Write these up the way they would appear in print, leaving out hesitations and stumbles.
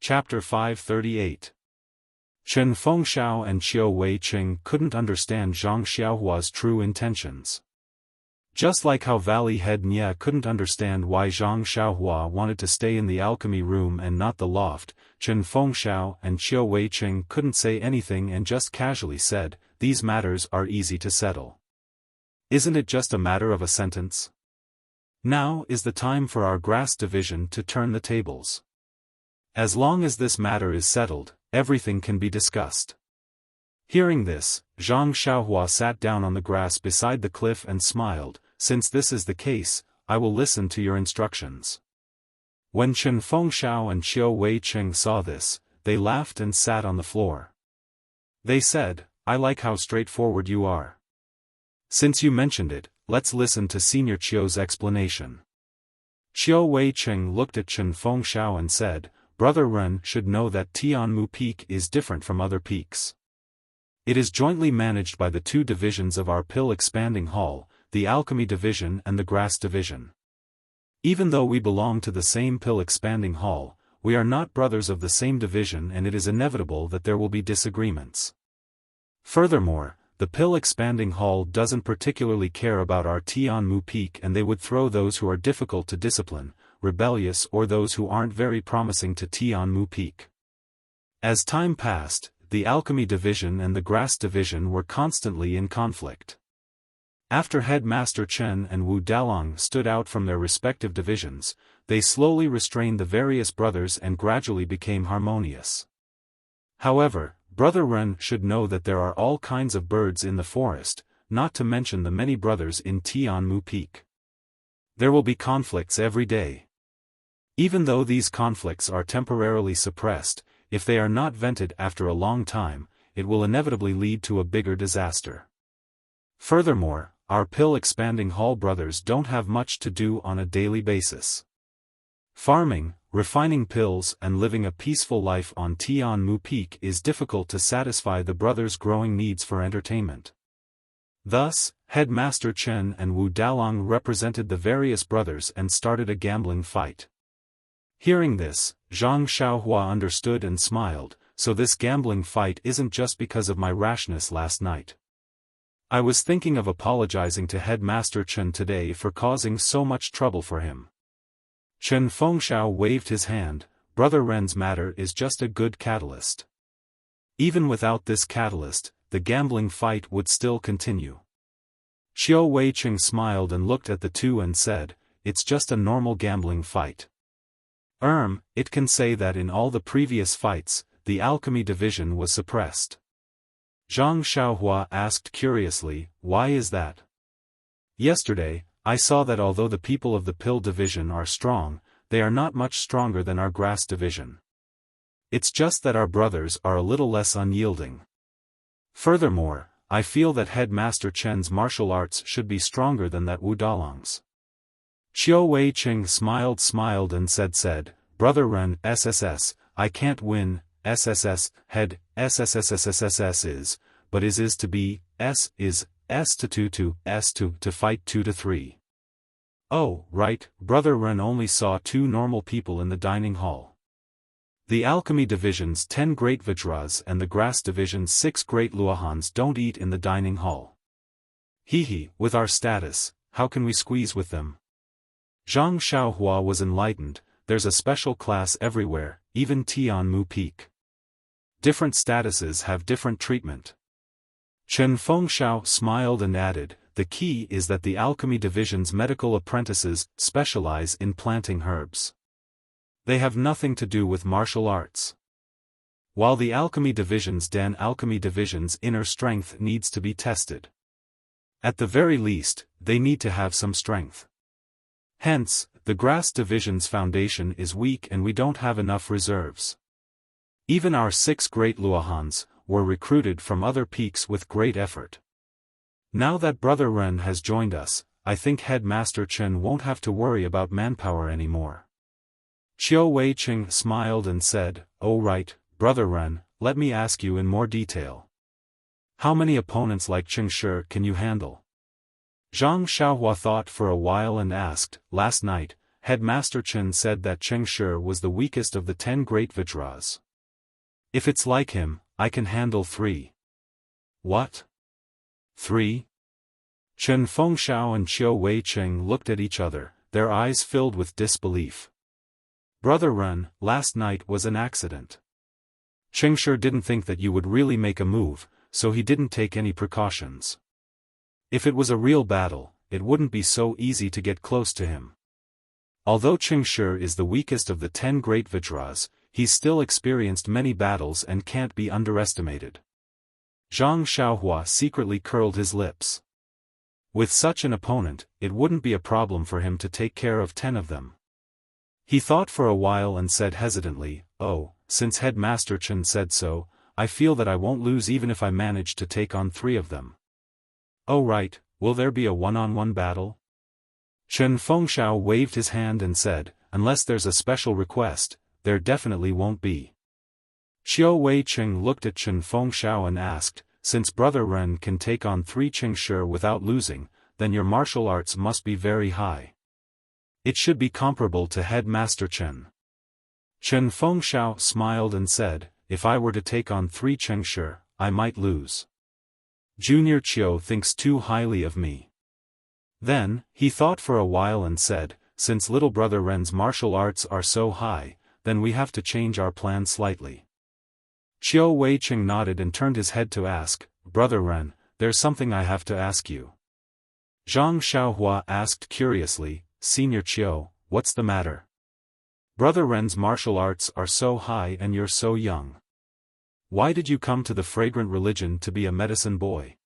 Chapter 538. Chen Fengxiao and Qiu Weiqing couldn't understand Zhang Xiaohua's true intentions. Just like how Valley Head Nye couldn't understand why Zhang Xiaohua wanted to stay in the alchemy room and not the loft, Chen Fengxiao and Qiu Weiqing couldn't say anything and just casually said, "These matters are easy to settle. Isn't it just a matter of a sentence? Now is the time for our grass division to turn the tables. As long as this matter is settled, everything can be discussed." Hearing this, Zhang Xiaohua sat down on the grass beside the cliff and smiled. "Since this is the case, I will listen to your instructions." When Chen Fengxiao and Qiu Weiqing saw this, they laughed and sat on the floor. They said, "I like how straightforward you are. Since you mentioned it, let's listen to Senior Qiu's explanation." Qiu Weiqing looked at Chen Fengxiao and said, "Brother Ren should know that Tianmu Peak is different from other peaks. It is jointly managed by the two divisions of our Pill Expanding Hall, the Alchemy Division and the Grass Division. Even though we belong to the same Pill Expanding Hall, we are not brothers of the same division, and it is inevitable that there will be disagreements. Furthermore, the Pill Expanding Hall doesn't particularly care about our Tianmu Peak, and they would throw those who are difficult to discipline, rebellious, or those who aren't very promising to Tianmu Peak." As time passed, the Alchemy Division and the Grass Division were constantly in conflict. After Headmaster Chen and Wu Dalong stood out from their respective divisions, they slowly restrained the various brothers and gradually became harmonious. However, Brother Ren should know that there are all kinds of birds in the forest, not to mention the many brothers in Tianmu Peak. There will be conflicts every day. Even though these conflicts are temporarily suppressed, if they are not vented after a long time, it will inevitably lead to a bigger disaster. Furthermore, our Pill Expanding Hall brothers don't have much to do on a daily basis. Farming, refining pills and living a peaceful life on Tianmu Peak is difficult to satisfy the brothers' growing needs for entertainment. Thus, Headmaster Chen and Wu Dalong represented the various brothers and started a gambling fight. Hearing this, Zhang Xiaohua understood and smiled, "So this gambling fight isn't just because of my rashness last night. I was thinking of apologizing to Headmaster Chen today for causing so much trouble for him." Chen Fengxiao waved his hand. "Brother Ren's matter is just a good catalyst. Even without this catalyst, the gambling fight would still continue." Qiu Weiqing smiled and looked at the two and said, "It's just a normal gambling fight. It can say that in all the previous fights, the Alchemy Division was suppressed." Zhang Xiaohua asked curiously, "Why is that?" "Yesterday, I saw that although the people of the Pill Division are strong, they are not much stronger than our Grass Division. It's just that our brothers are a little less unyielding. Furthermore, I feel that Headmaster Chen's martial arts should be stronger than that Wu Dalong's." Qiu Weiqing smiled and said, "Brother Ren, SSS, I can't win, SSS, head, SSSSSSS is, but is to be, S is, S to S to fight 2 to 3. Oh, right, Brother Ren only saw 2 normal people in the dining hall. The Alchemy Division's 10 great Vajras and the Grass Division's 6 great Luohans don't eat in the dining hall. With our status, how can we squeeze with them?" Zhang Xiaohua was enlightened. There's a special class everywhere, even Tianmu Peak. Different statuses have different treatment. Chen Fengxiao smiled and added, "The key is that the Alchemy Division's medical apprentices specialize in planting herbs. They have nothing to do with martial arts. While the Alchemy Division's Alchemy Division's inner strength needs to be tested. At the very least, they need to have some strength. Hence, the Grass Division's foundation is weak and we don't have enough reserves. Even our 6 great Luohans were recruited from other peaks with great effort. Now that Brother Ren has joined us, I think Headmaster Chen won't have to worry about manpower anymore." Qiu Weiqing smiled and said, "Oh right, Brother Ren, let me ask you in more detail. How many opponents like Qing Shi can you handle?" Zhang Xiaohua thought for a while and asked, "Last night, Headmaster Chen said that Cheng Shi was the weakest of the 10 great Vajras. If it's like him, I can handle 3. What? 3? Chen Fengxiao and Qiu Weicheng looked at each other, their eyes filled with disbelief. Brother Ren, last night was an accident. Cheng Shi didn't think that you would really make a move, so he didn't take any precautions. If it was a real battle, it wouldn't be so easy to get close to him. Although Cheng Shi is the weakest of the 10 great Vajras, he's still experienced many battles and can't be underestimated. Zhang Xiaohua secretly curled his lips. With such an opponent, it wouldn't be a problem for him to take care of 10 of them. He thought for a while and said hesitantly, "Oh, since Headmaster Chen said so, I feel that I won't lose even if I manage to take on 3 of them." "Oh right, will there be a one-on-one battle?" Chen Fengxiao waved his hand and said, "Unless there's a special request, there definitely won't be." Qiu Weicheng looked at Chen Fengxiao and asked, "Since Brother Ren can take on 3 Cheng Shi without losing, then your martial arts must be very high. It should be comparable to Headmaster Chen." Chen Fengxiao smiled and said, "If I were to take on 3 Cheng Shi, I might lose. Junior Qiu thinks too highly of me." Then, he thought for a while and said, "Since little brother Ren's martial arts are so high, then we have to change our plan slightly." Qiu Weicheng nodded and turned his head to ask, "Brother Ren, there's something I have to ask you." Zhang Xiaohua asked curiously, "Senior Qiu, what's the matter? Brother Ren's martial arts are so high and you're so young. Why did you come to the fragrant religion to be a medicine boy?"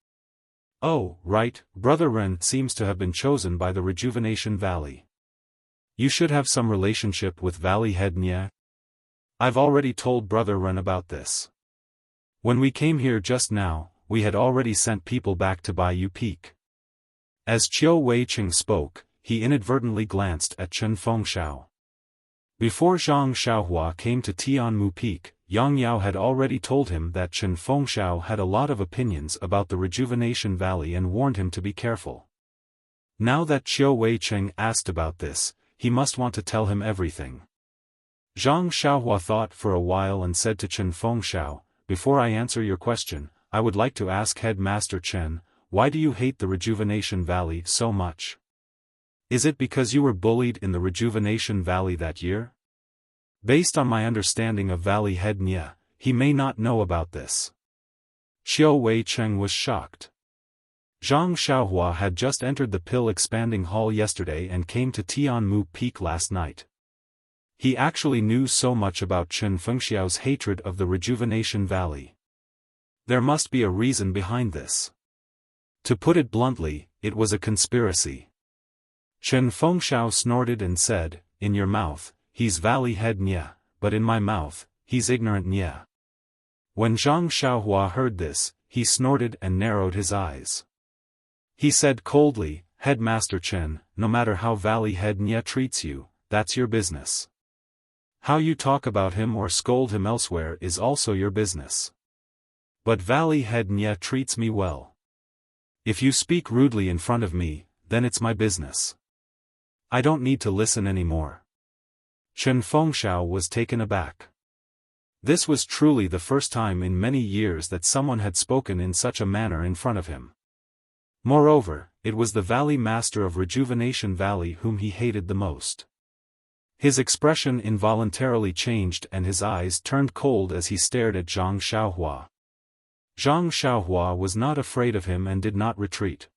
"Oh, right, Brother Ren seems to have been chosen by the Rejuvenation Valley. You should have some relationship with Valley Head Nye. I've already told Brother Ren about this. When we came here just now, we had already sent people back to Bayou Peak." As Qiu Weicheng spoke, he inadvertently glanced at Chen Fengxiao. Before Zhang Xiaohua came to Tianmu Peak, Yang Yao had already told him that Chen Fengxiao had a lot of opinions about the Rejuvenation Valley and warned him to be careful. Now that Qiu Weicheng asked about this, he must want to tell him everything. Zhang Xiaohua thought for a while and said to Chen Fengxiao, "Before I answer your question, I would like to ask Headmaster Chen, why do you hate the Rejuvenation Valley so much? Is it because you were bullied in the Rejuvenation Valley that year? Based on my understanding of Valley Head Nye, he may not know about this." Qiu Weicheng was shocked. Zhang Xiaohua had just entered the pill expanding hall yesterday and came to Tianmu Peak last night. He actually knew so much about Chen Fengxiao's hatred of the Rejuvenation Valley. There must be a reason behind this. To put it bluntly, it was a conspiracy. Chen Fengxiao snorted and said, "In your mouth, he's Valley Head Nye, but in my mouth, he's ignorant Nye." When Zhang Xiaohua heard this, he snorted and narrowed his eyes. He said coldly, "Headmaster Chen, no matter how Valley Head Nye treats you, that's your business. How you talk about him or scold him elsewhere is also your business. But Valley Head Nye treats me well. If you speak rudely in front of me, then it's my business. I don't need to listen anymore." Chen Fengxiao was taken aback. This was truly the first time in many years that someone had spoken in such a manner in front of him. Moreover, it was the Valley Master of Rejuvenation Valley whom he hated the most. His expression involuntarily changed and his eyes turned cold as he stared at Zhang Xiaohua. Zhang Xiaohua was not afraid of him and did not retreat.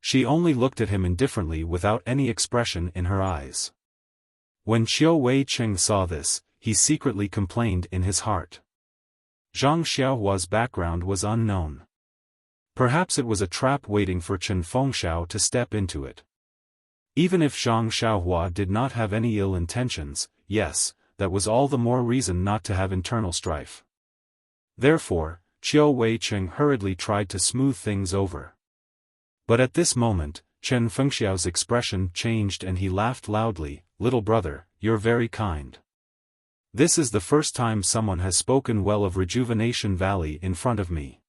She only looked at him indifferently without any expression in her eyes. When Qiu Weicheng saw this, he secretly complained in his heart. Zhang Xiaohua's background was unknown. Perhaps it was a trap waiting for Chen Fengxiao to step into it. Even if Zhang Xiaohua did not have any ill intentions, yes, that was all the more reason not to have internal strife. Therefore, Qiu Weicheng hurriedly tried to smooth things over. But at this moment, Chen Fengxiao's expression changed and he laughed loudly, "Little brother, you're very kind. This is the first time someone has spoken well of Rejuvenation Valley in front of me.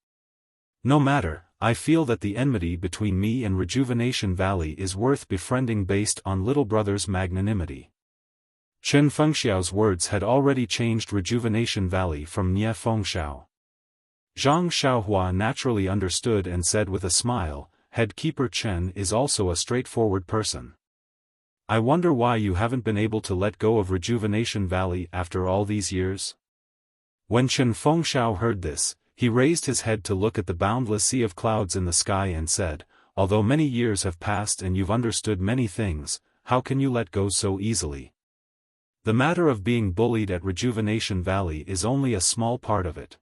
No matter, I feel that the enmity between me and Rejuvenation Valley is worth befriending based on little brother's magnanimity. Chen Fengxiao's words had already changed Rejuvenation Valley from Nie Fengxiao. Zhang Xiaohua naturally understood and said with a smile, "Head Keeper Chen is also a straightforward person. I wonder why you haven't been able to let go of Rejuvenation Valley after all these years?" When Chen Fengxiao heard this, he raised his head to look at the boundless sea of clouds in the sky and said, "Although many years have passed and you've understood many things, how can you let go so easily? The matter of being bullied at Rejuvenation Valley is only a small part of it."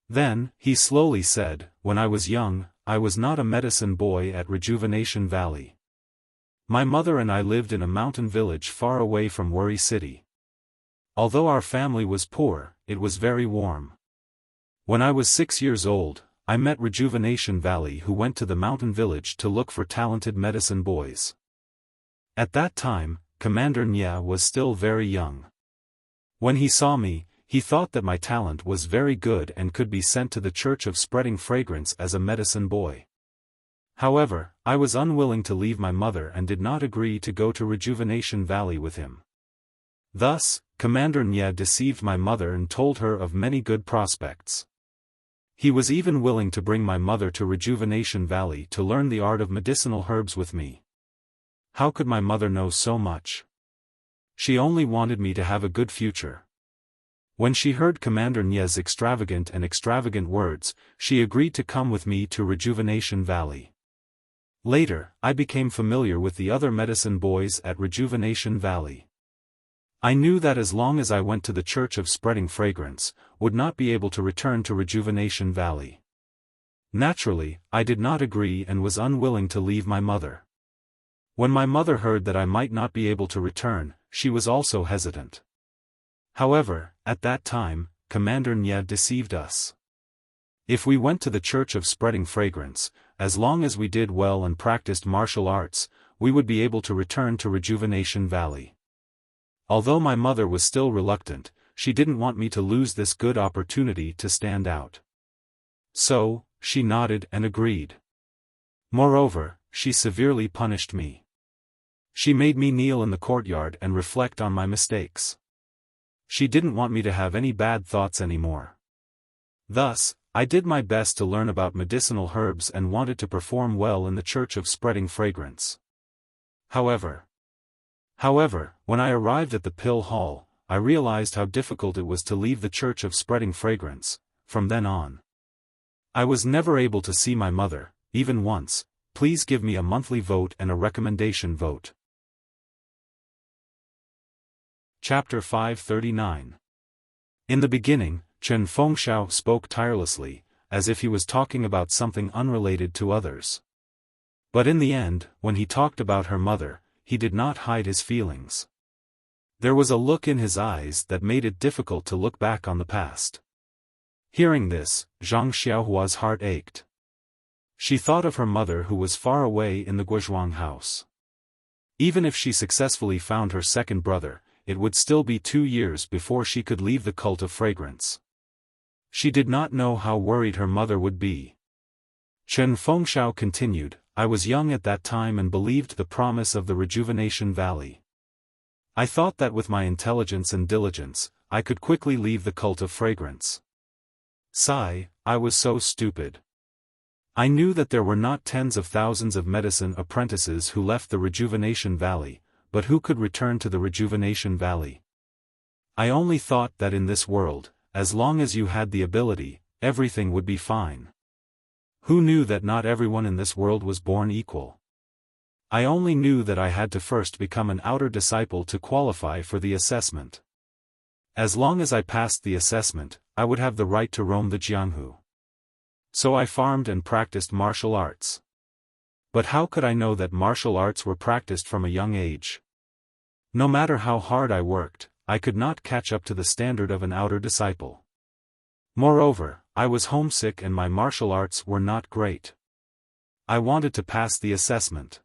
Then, he slowly said, "When I was young, I was not a medicine boy at Rejuvenation Valley. My mother and I lived in a mountain village far away from Wuri City. Although our family was poor, it was very warm. When I was 6 years old, I met Rejuvenation Valley who went to the mountain village to look for talented medicine boys. At that time, Commander Nya was still very young. When he saw me, he thought that my talent was very good and could be sent to the Church of Spreading Fragrance as a medicine boy. However, I was unwilling to leave my mother and did not agree to go to Rejuvenation Valley with him. Thus, Commander Nya deceived my mother and told her of many good prospects. He was even willing to bring my mother to Rejuvenation Valley to learn the art of medicinal herbs with me. How could my mother know so much? She only wanted me to have a good future. When she heard Commander Nya's extravagant words, she agreed to come with me to Rejuvenation Valley. Later, I became familiar with the other medicine boys at Rejuvenation Valley. I knew that as long as I went to the Church of Spreading Fragrance, would not be able to return to Rejuvenation Valley. Naturally, I did not agree and was unwilling to leave my mother. When my mother heard that I might not be able to return, she was also hesitant. However, at that time, Commander Nya deceived us. If we went to the Church of Spreading Fragrance, as long as we did well and practiced martial arts, we would be able to return to Rejuvenation Valley. Although my mother was still reluctant, she didn't want me to lose this good opportunity to stand out. So, she nodded and agreed. Moreover, she severely punished me. She made me kneel in the courtyard and reflect on my mistakes. She didn't want me to have any bad thoughts anymore. Thus, I did my best to learn about medicinal herbs and wanted to perform well in the Church of Spreading Fragrance. However, when I arrived at the pill hall, I realized how difficult it was to leave the Church of Spreading Fragrance. From then on, I was never able to see my mother, even once. Please give me a monthly vote and a recommendation vote. Chapter 539. In the beginning, Chen Fengxiao spoke tirelessly, as if he was talking about something unrelated to others. But in the end, when he talked about her mother, he did not hide his feelings. There was a look in his eyes that made it difficult to look back on the past. Hearing this, Zhang Xiaohua's heart ached. She thought of her mother who was far away in the Guozhuang house. Even if she successfully found her second brother, it would still be 2 years before she could leave the cult of fragrance. She did not know how worried her mother would be. Chen Fengxiao continued, "I was young at that time and believed the promise of the Rejuvenation Valley. I thought that with my intelligence and diligence, I could quickly leave the cult of fragrance. Sigh, I was so stupid. I knew that there were not tens of thousands of medicine apprentices who left the Rejuvenation Valley, but who could return to the Rejuvenation Valley? I only thought that in this world, as long as you had the ability, everything would be fine. Who knew that not everyone in this world was born equal? I only knew that I had to first become an outer disciple to qualify for the assessment. As long as I passed the assessment, I would have the right to roam the Jianghu. So I farmed and practiced martial arts. But how could I know that martial arts were practiced from a young age? No matter how hard I worked, I could not catch up to the standard of an outer disciple. Moreover, I was homesick and my martial arts were not great. I wanted to pass the assessment.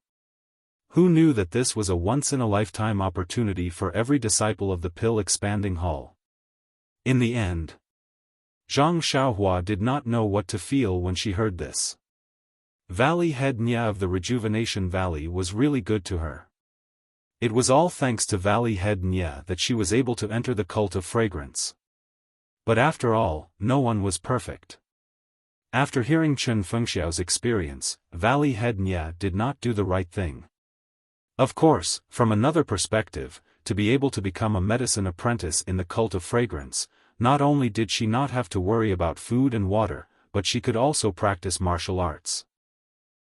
Who knew that this was a once-in-a-lifetime opportunity for every disciple of the Pill Expanding Hall? In the end, Zhang Xiaohua did not know what to feel when she heard this. Valley Head Nya of the Rejuvenation Valley was really good to her. It was all thanks to Valley Head Nya that she was able to enter the cult of fragrance. But after all, no one was perfect. After hearing Chen Fengxiao's experience, Valley Head Nya did not do the right thing. Of course, from another perspective, to be able to become a medicine apprentice in the cult of fragrance, not only did she not have to worry about food and water, but she could also practice martial arts.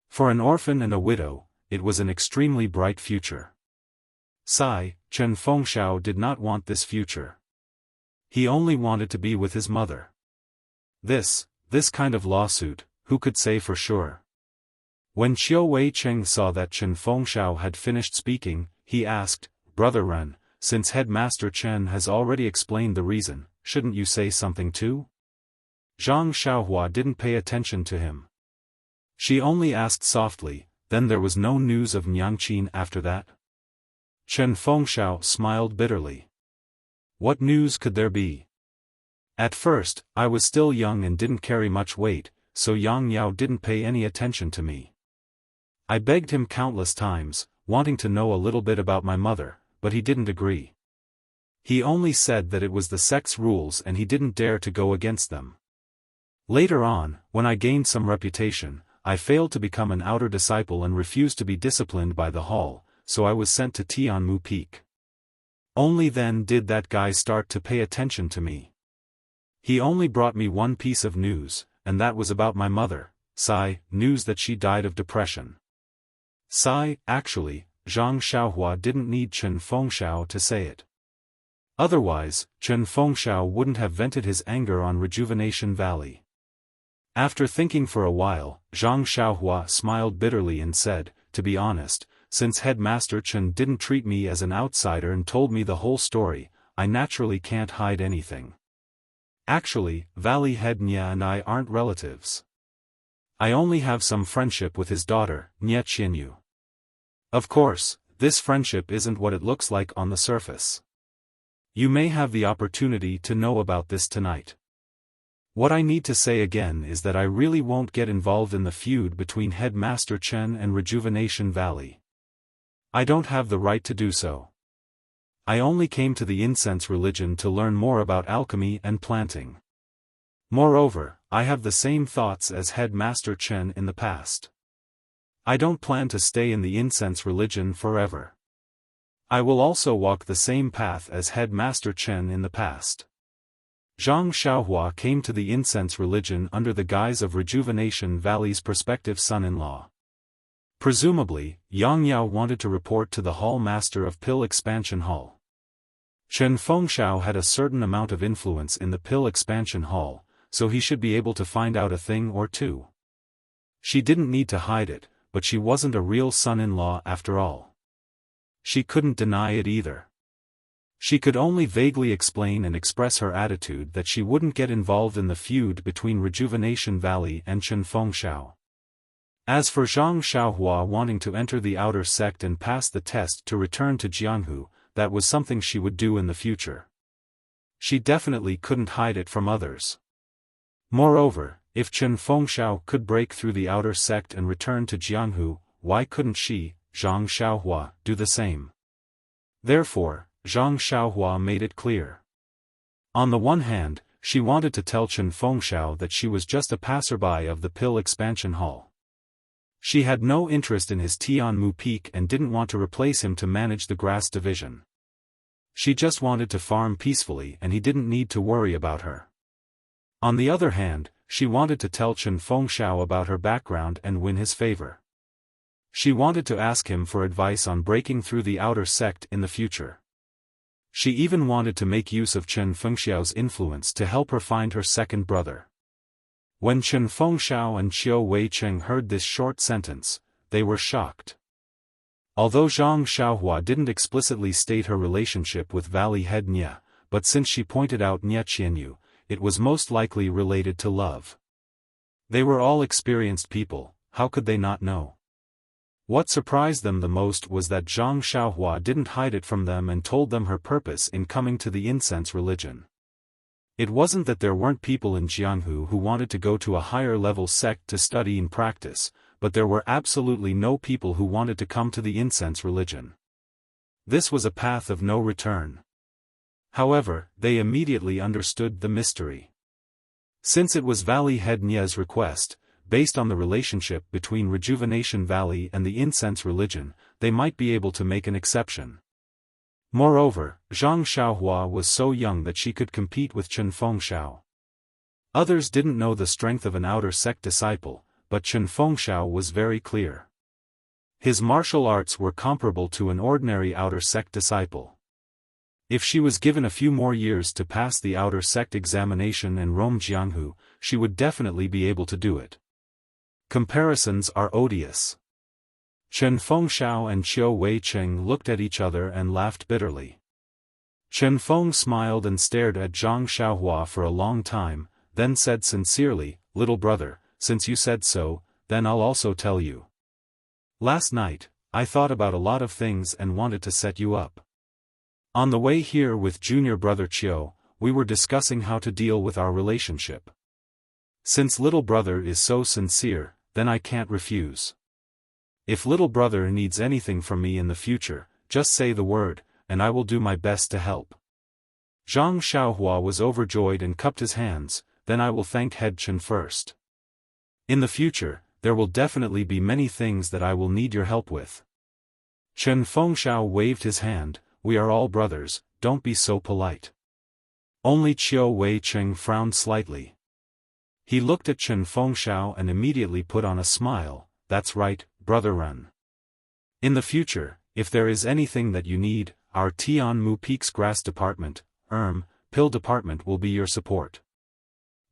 For an orphan and a widow, it was an extremely bright future. Chen Fengxiao did not want this future. He only wanted to be with his mother. This kind of lawsuit, who could say for sure? When Qiu Weicheng saw that Chen Fengxiao had finished speaking, he asked, "Brother Ren, since Headmaster Chen has already explained the reason, shouldn't you say something too?" Zhang Xiaohua didn't pay attention to him. She only asked softly, "Then there was no news of Nyangqin after that?" Chen Fengxiao smiled bitterly. What news could there be? At first, I was still young and didn't carry much weight, so Yang Yao didn't pay any attention to me. I begged him countless times, wanting to know a little bit about my mother, but he didn't agree. He only said that it was the sect's rules and he didn't dare to go against them. Later on, when I gained some reputation, I failed to become an outer disciple and refused to be disciplined by the hall, so I was sent to Tianmu Peak. Only then did that guy start to pay attention to me. He only brought me one piece of news, and that was about my mother, news that she died of depression. Actually, Zhang Xiaohua didn't need Chen Fengxiao to say it. Otherwise, Chen Fengxiao wouldn't have vented his anger on Rejuvenation Valley. After thinking for a while, Zhang Xiaohua smiled bitterly and said, "To be honest, since Headmaster Chen didn't treat me as an outsider and told me the whole story, I naturally can't hide anything. Actually, Valley Head Nya and I aren't relatives. I only have some friendship with his daughter, Nye Qianyu. Of course, this friendship isn't what it looks like on the surface. You may have the opportunity to know about this tonight. What I need to say again is that I really won't get involved in the feud between Headmaster Chen and Rejuvenation Valley. I don't have the right to do so. I only came to the incense religion to learn more about alchemy and planting. Moreover, I have the same thoughts as Headmaster Chen in the past. I don't plan to stay in the incense religion forever. I will also walk the same path as Headmaster Chen in the past." Zhang Xiaohua came to the incense religion under the guise of Rejuvenation Valley's prospective son-in-law. Presumably, Yang Yao wanted to report to the Hall Master of Pill Expansion Hall. Chen Fengxiao had a certain amount of influence in the Pill Expansion Hall, so he should be able to find out a thing or two. She didn't need to hide it, but she wasn't a real son-in-law after all. She couldn't deny it either. She could only vaguely explain and express her attitude that she wouldn't get involved in the feud between Rejuvenation Valley and Chen Fengxiao. As for Zhang Xiaohua wanting to enter the outer sect and pass the test to return to Jianghu, that was something she would do in the future. She definitely couldn't hide it from others. Moreover, if Chen Fengxiao could break through the outer sect and return to Jianghu, why couldn't she, Zhang Xiaohua, do the same? Therefore, Zhang Xiaohua made it clear. On the one hand, she wanted to tell Chen Fengxiao that she was just a passerby of the Pill Expansion Hall. She had no interest in his Tianmu Peak and didn't want to replace him to manage the grass division. She just wanted to farm peacefully and he didn't need to worry about her. On the other hand, she wanted to tell Chen Fengxiao about her background and win his favor. She wanted to ask him for advice on breaking through the outer sect in the future. She even wanted to make use of Chen Fengxiao's influence to help her find her second brother. When Chen Fengxiao and Qiu Weicheng heard this short sentence, they were shocked. Although Zhang Xiaohua didn't explicitly state her relationship with Valley Head Nya, but since she pointed out Nye Qianyu, it was most likely related to love. They were all experienced people, how could they not know? What surprised them the most was that Zhang Xiaohua didn't hide it from them and told them her purpose in coming to the incense religion. It wasn't that there weren't people in Jianghu who wanted to go to a higher level sect to study and practice, but there were absolutely no people who wanted to come to the incense religion. This was a path of no return. However, they immediately understood the mystery. Since it was Valley Head Nye's request, based on the relationship between Rejuvenation Valley and the incense religion, they might be able to make an exception. Moreover, Zhang Xiaohua was so young that she could compete with Chen Fengxiao. Others didn't know the strength of an outer sect disciple, but Chen Fengxiao was very clear. His martial arts were comparable to an ordinary outer sect disciple. If she was given a few more years to pass the outer sect examination and roam Jianghu, she would definitely be able to do it. Comparisons are odious. Chen Fengxiao and Qiu Weicheng looked at each other and laughed bitterly. Chen Feng smiled and stared at Zhang Xiaohua for a long time, then said sincerely, "Little brother, since you said so, then I'll also tell you. Last night, I thought about a lot of things and wanted to set you up. On the way here with junior brother Qiu, we were discussing how to deal with our relationship. Since little brother is so sincere, then I can't refuse. If little brother needs anything from me in the future, just say the word, and I will do my best to help." Zhang Xiaohua was overjoyed and cupped his hands. "Then I will thank Head Chen first. In the future, there will definitely be many things that I will need your help with." Chen Fengxiao waved his hand. "We are all brothers, don't be so polite." Only Qiu Weicheng frowned slightly. He looked at Chen Fengxiao and immediately put on a smile. "That's right, brother Ren. In the future, if there is anything that you need, our Tianmu Peaks Grass Department, Pill Department will be your support."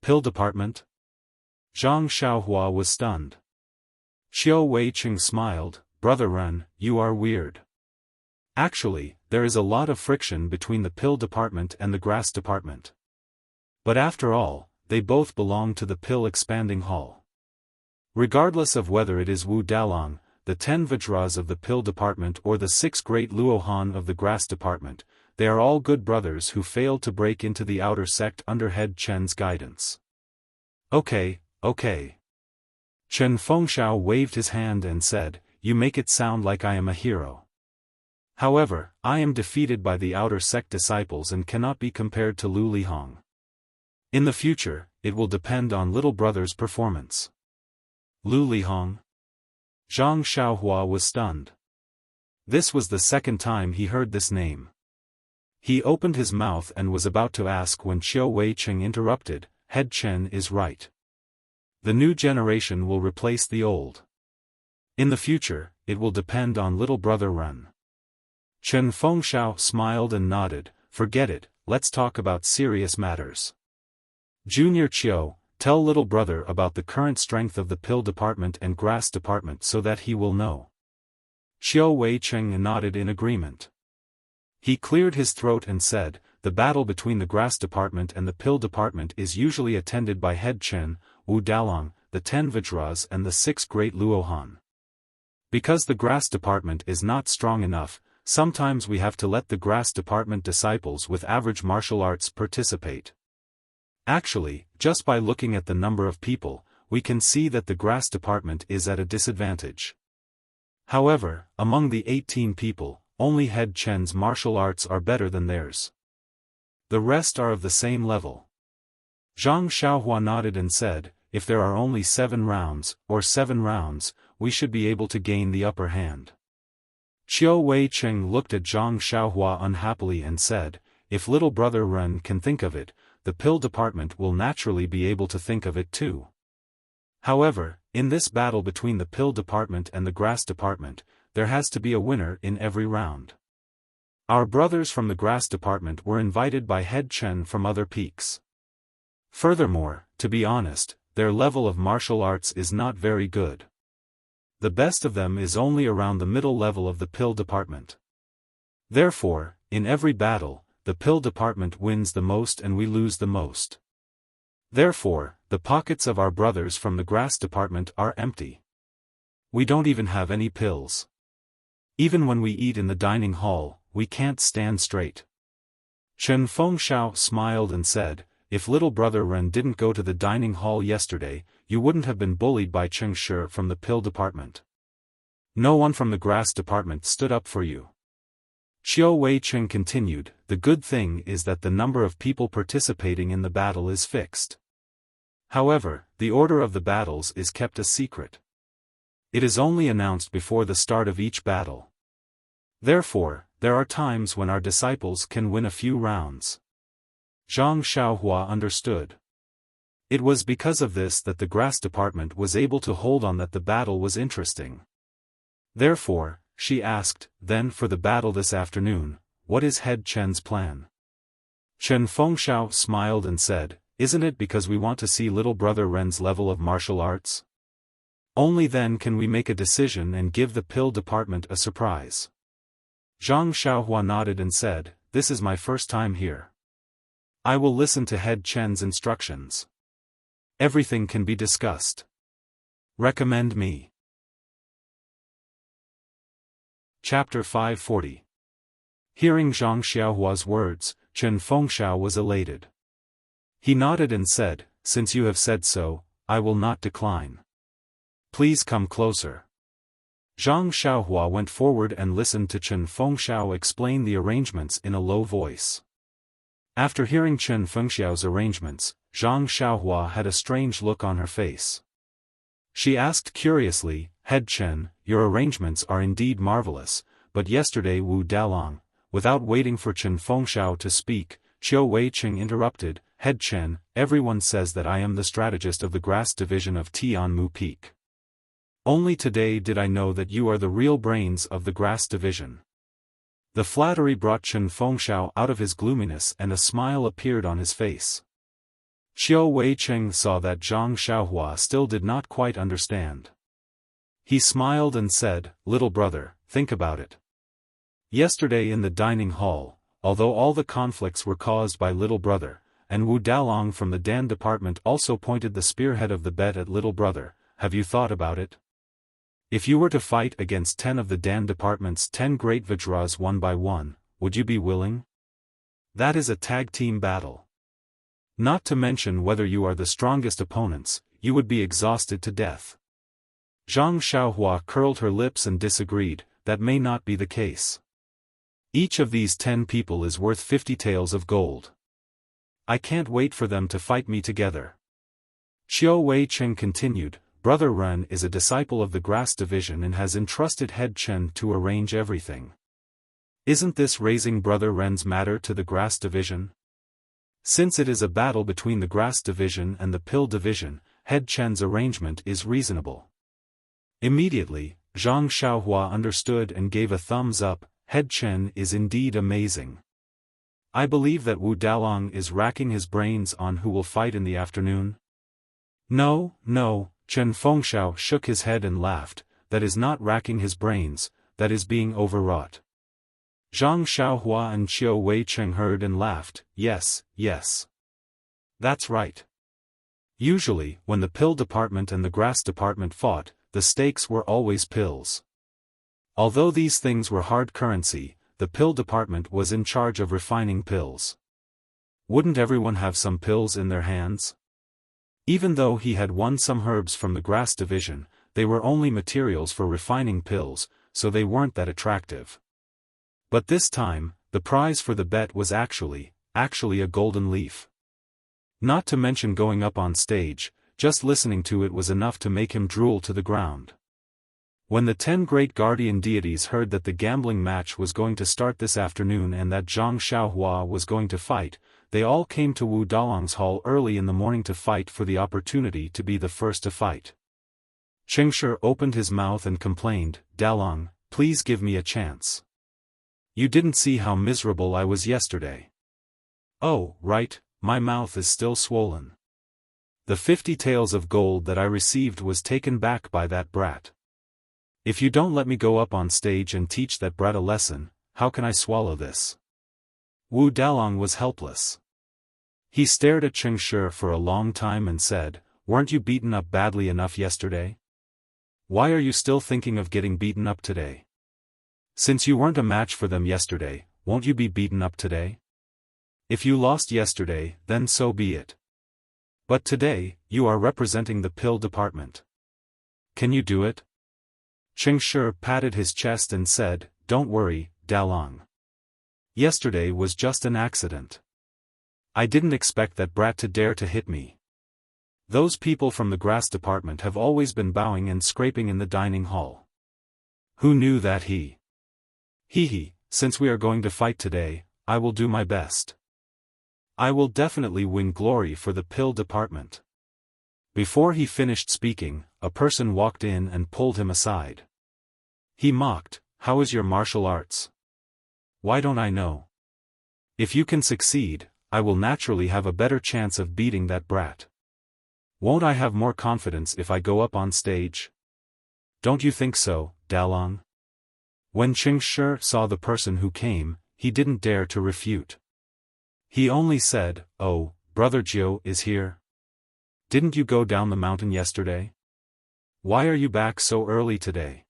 Pill Department? Zhang Xiaohua was stunned. Qiu Weicheng smiled. "Brother Ren, you are weird. Actually, there is a lot of friction between the Pill Department and the Grass Department. But after all, they both belong to the Pill Expanding Hall. Regardless of whether it is Wu Dalong, the 10 Vajras of the Pill Department or the 6 Great Luohan of the Grass Department, they are all good brothers who failed to break into the outer sect under Head Chen's guidance." Okay. Chen Fengxiao waved his hand and said, "You make it sound like I am a hero. However, I am defeated by the outer sect disciples and cannot be compared to Lu Lihong. In the future, it will depend on little brother's performance." Lu Lihong? Zhang Xiaohua was stunned. This was the second time he heard this name. He opened his mouth and was about to ask when Qiu Weicheng interrupted. "Head Chen is right. The new generation will replace the old. In the future, it will depend on little brother Ren." Chen Fengxiao smiled and nodded. "Forget it, let's talk about serious matters. Junior Qiu, tell little brother about the current strength of the Pill Department and Grass Department so that he will know." Qiu Weicheng nodded in agreement. He cleared his throat and said, "The battle between the Grass Department and the Pill Department is usually attended by Head Chen, Wu Dalong, the 10 Vajras and the 6 Great Luohan. Because the Grass Department is not strong enough, sometimes we have to let the Grass Department disciples with average martial arts participate. Actually, just by looking at the number of people, we can see that the Grass Department is at a disadvantage. However, among the 18 people, only Head Chen's martial arts are better than theirs. The rest are of the same level." Zhang Xiaohua nodded and said, "If there are only 7 rounds, we should be able to gain the upper hand." Qiu Weicheng looked at Zhang Xiaohua unhappily and said, "If little brother Ren can think of it, the Pill Department will naturally be able to think of it too. However, in this battle between the Pill Department and the Grass Department, there has to be a winner in every round. Our brothers from the Grass Department were invited by Head Chen from other peaks. Furthermore, to be honest, their level of martial arts is not very good. The best of them is only around the middle level of the Pill Department. Therefore, in every battle, the Pill Department wins the most and we lose the most. Therefore, the pockets of our brothers from the Grass Department are empty. We don't even have any pills. Even when we eat in the dining hall, we can't stand straight." Chen Fengxiao smiled and said, if little brother Ren didn't go to the dining hall yesterday, you wouldn't have been bullied by Cheng Shi from the pill department. No one from the grass department stood up for you. Xiao Wei-cheng continued, the good thing is that the number of people participating in the battle is fixed. However, the order of the battles is kept a secret. It is only announced before the start of each battle. Therefore, there are times when our disciples can win a few rounds. Zhang Xiaohua understood. It was because of this that the grass department was able to hold on, that the battle was interesting. Therefore, she asked, then for the battle this afternoon, what is Head Chen's plan? Chen Fengxiao smiled and said, isn't it because we want to see little brother Ren's level of martial arts? Only then can we make a decision and give the pill department a surprise. Zhang Xiaohua nodded and said, this is my first time here. I will listen to Head Chen's instructions. Everything can be discussed. Recommend me. Chapter 540. Hearing Zhang Xiaohua's words, Chen Fengxiao was elated. He nodded and said, since you have said so, I will not decline. Please come closer. Zhang Xiaohua went forward and listened to Chen Fengxiao explain the arrangements in a low voice. After hearing Chen Fengxiao's arrangements, Zhang Xiaohua had a strange look on her face. She asked curiously, Head Chen, your arrangements are indeed marvelous, but yesterday Wu Dalong, without waiting for Chen Fengxiao to speak, Qiu Wei-cheng interrupted, Head Chen, everyone says that I am the strategist of the grass division of Tianmu Peak. Only today did I know that you are the real brains of the grass division. The flattery brought Chen Fengxiao out of his gloominess and a smile appeared on his face. Qiu Wei-cheng saw that Zhang Xiaohua still did not quite understand. He smiled and said, little brother, think about it. Yesterday in the dining hall, although all the conflicts were caused by little brother, and Wu Dalong from the Dan department also pointed the spearhead of the bet at little brother, have you thought about it? If you were to fight against 10 of the Dan department's 10 great Vajras one by one, would you be willing? That is a tag team battle. Not to mention whether you are the strongest opponents, you would be exhausted to death. Zhang Xiaohua curled her lips and disagreed, that may not be the case. Each of these 10 people is worth 50 taels of gold. I can't wait for them to fight me together. Qiu Wei-cheng continued, Brother Ren is a disciple of the grass division and has entrusted Head Chen to arrange everything. Isn't this raising Brother Ren's matter to the grass division? Since it is a battle between the grass division and the pill division, Head Chen's arrangement is reasonable. Immediately, Zhang Xiaohua understood and gave a thumbs up, Head Chen is indeed amazing. I believe that Wu Dalong is racking his brains on who will fight in the afternoon. No, Chen Fengxiao shook his head and laughed, that is not racking his brains, that is being overwrought. Zhang Xiaohua and Qiu Wei-cheng heard and laughed, yes. That's right. Usually, when the pill department and the grass department fought, the stakes were always pills. Although these things were hard currency, the pill department was in charge of refining pills. Wouldn't everyone have some pills in their hands? Even though he had won some herbs from the grass division, they were only materials for refining pills, so they weren't that attractive. But this time, the prize for the bet was actually a golden leaf. Not to mention going up on stage, just listening to it was enough to make him drool to the ground. When the 10 great guardian deities heard that the gambling match was going to start this afternoon and that Zhang Xiaohua was going to fight, they all came to Wu Dalong's hall early in the morning to fight for the opportunity to be the first to fight. Cheng Shi opened his mouth and complained, Dalong, please give me a chance. You didn't see how miserable I was yesterday. Oh, right, my mouth is still swollen. The 50 taels of gold that I received was taken back by that brat. If you don't let me go up on stage and teach that brat a lesson, how can I swallow this? Wu Dalong was helpless. He stared at Cheng Shi for a long time and said, weren't you beaten up badly enough yesterday? Why are you still thinking of getting beaten up today? Since you weren't a match for them yesterday, won't you be beaten up today? If you lost yesterday, then so be it. But today, you are representing the pill department. Can you do it? Chengshi patted his chest and said, "Don't worry, Dalong. Yesterday was just an accident. I didn't expect that brat to dare to hit me. Those people from the grass department have always been bowing and scraping in the dining hall. Who knew that he? Hee, since we are going to fight today, I will do my best. I will definitely win glory for the pill department." Before he finished speaking, a person walked in and pulled him aside. He mocked, "How is your martial arts? Why don't I know? If you can succeed, I will naturally have a better chance of beating that brat. Won't I have more confidence if I go up on stage? Don't you think so, Dalong?" When Chengshi saw the person who came, he didn't dare to refute. He only said, "Oh, Brother Jiu is here? Didn't you go down the mountain yesterday? Why are you back so early today?"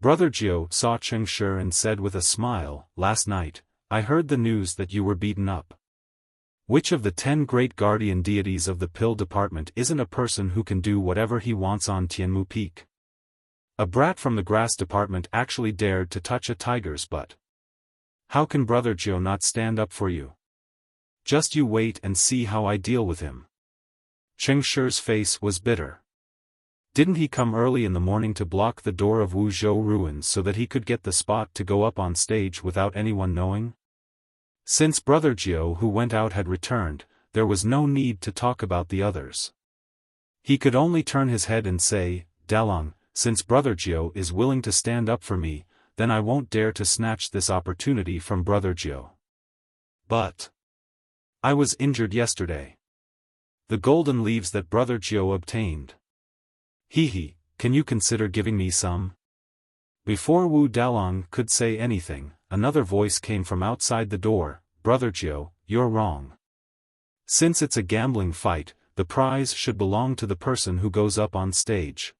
Brother Jiu saw Chengshi and said with a smile, "Last night, I heard the news that you were beaten up. Which of the 10 great guardian deities of the pill department isn't a person who can do whatever he wants on Tianmu Peak? A brat from the grass department actually dared to touch a tiger's butt. How can Brother Jiu not stand up for you? Just you wait and see how I deal with him." Chengshi's face was bitter. Didn't he come early in the morning to block the door of Wuxia ruins so that he could get the spot to go up on stage without anyone knowing? Since Brother Jiu who went out had returned, there was no need to talk about the others. He could only turn his head and say, "Dalong, since Brother Jiu is willing to stand up for me, then I won't dare to snatch this opportunity from Brother Jiu. But I was injured yesterday. The golden leaves that Brother Jiu obtained. Hee, can you consider giving me some?" Before Wu Dalong could say anything, another voice came from outside the door, "Brother Jiu, you're wrong. Since it's a gambling fight, the prize should belong to the person who goes up on stage.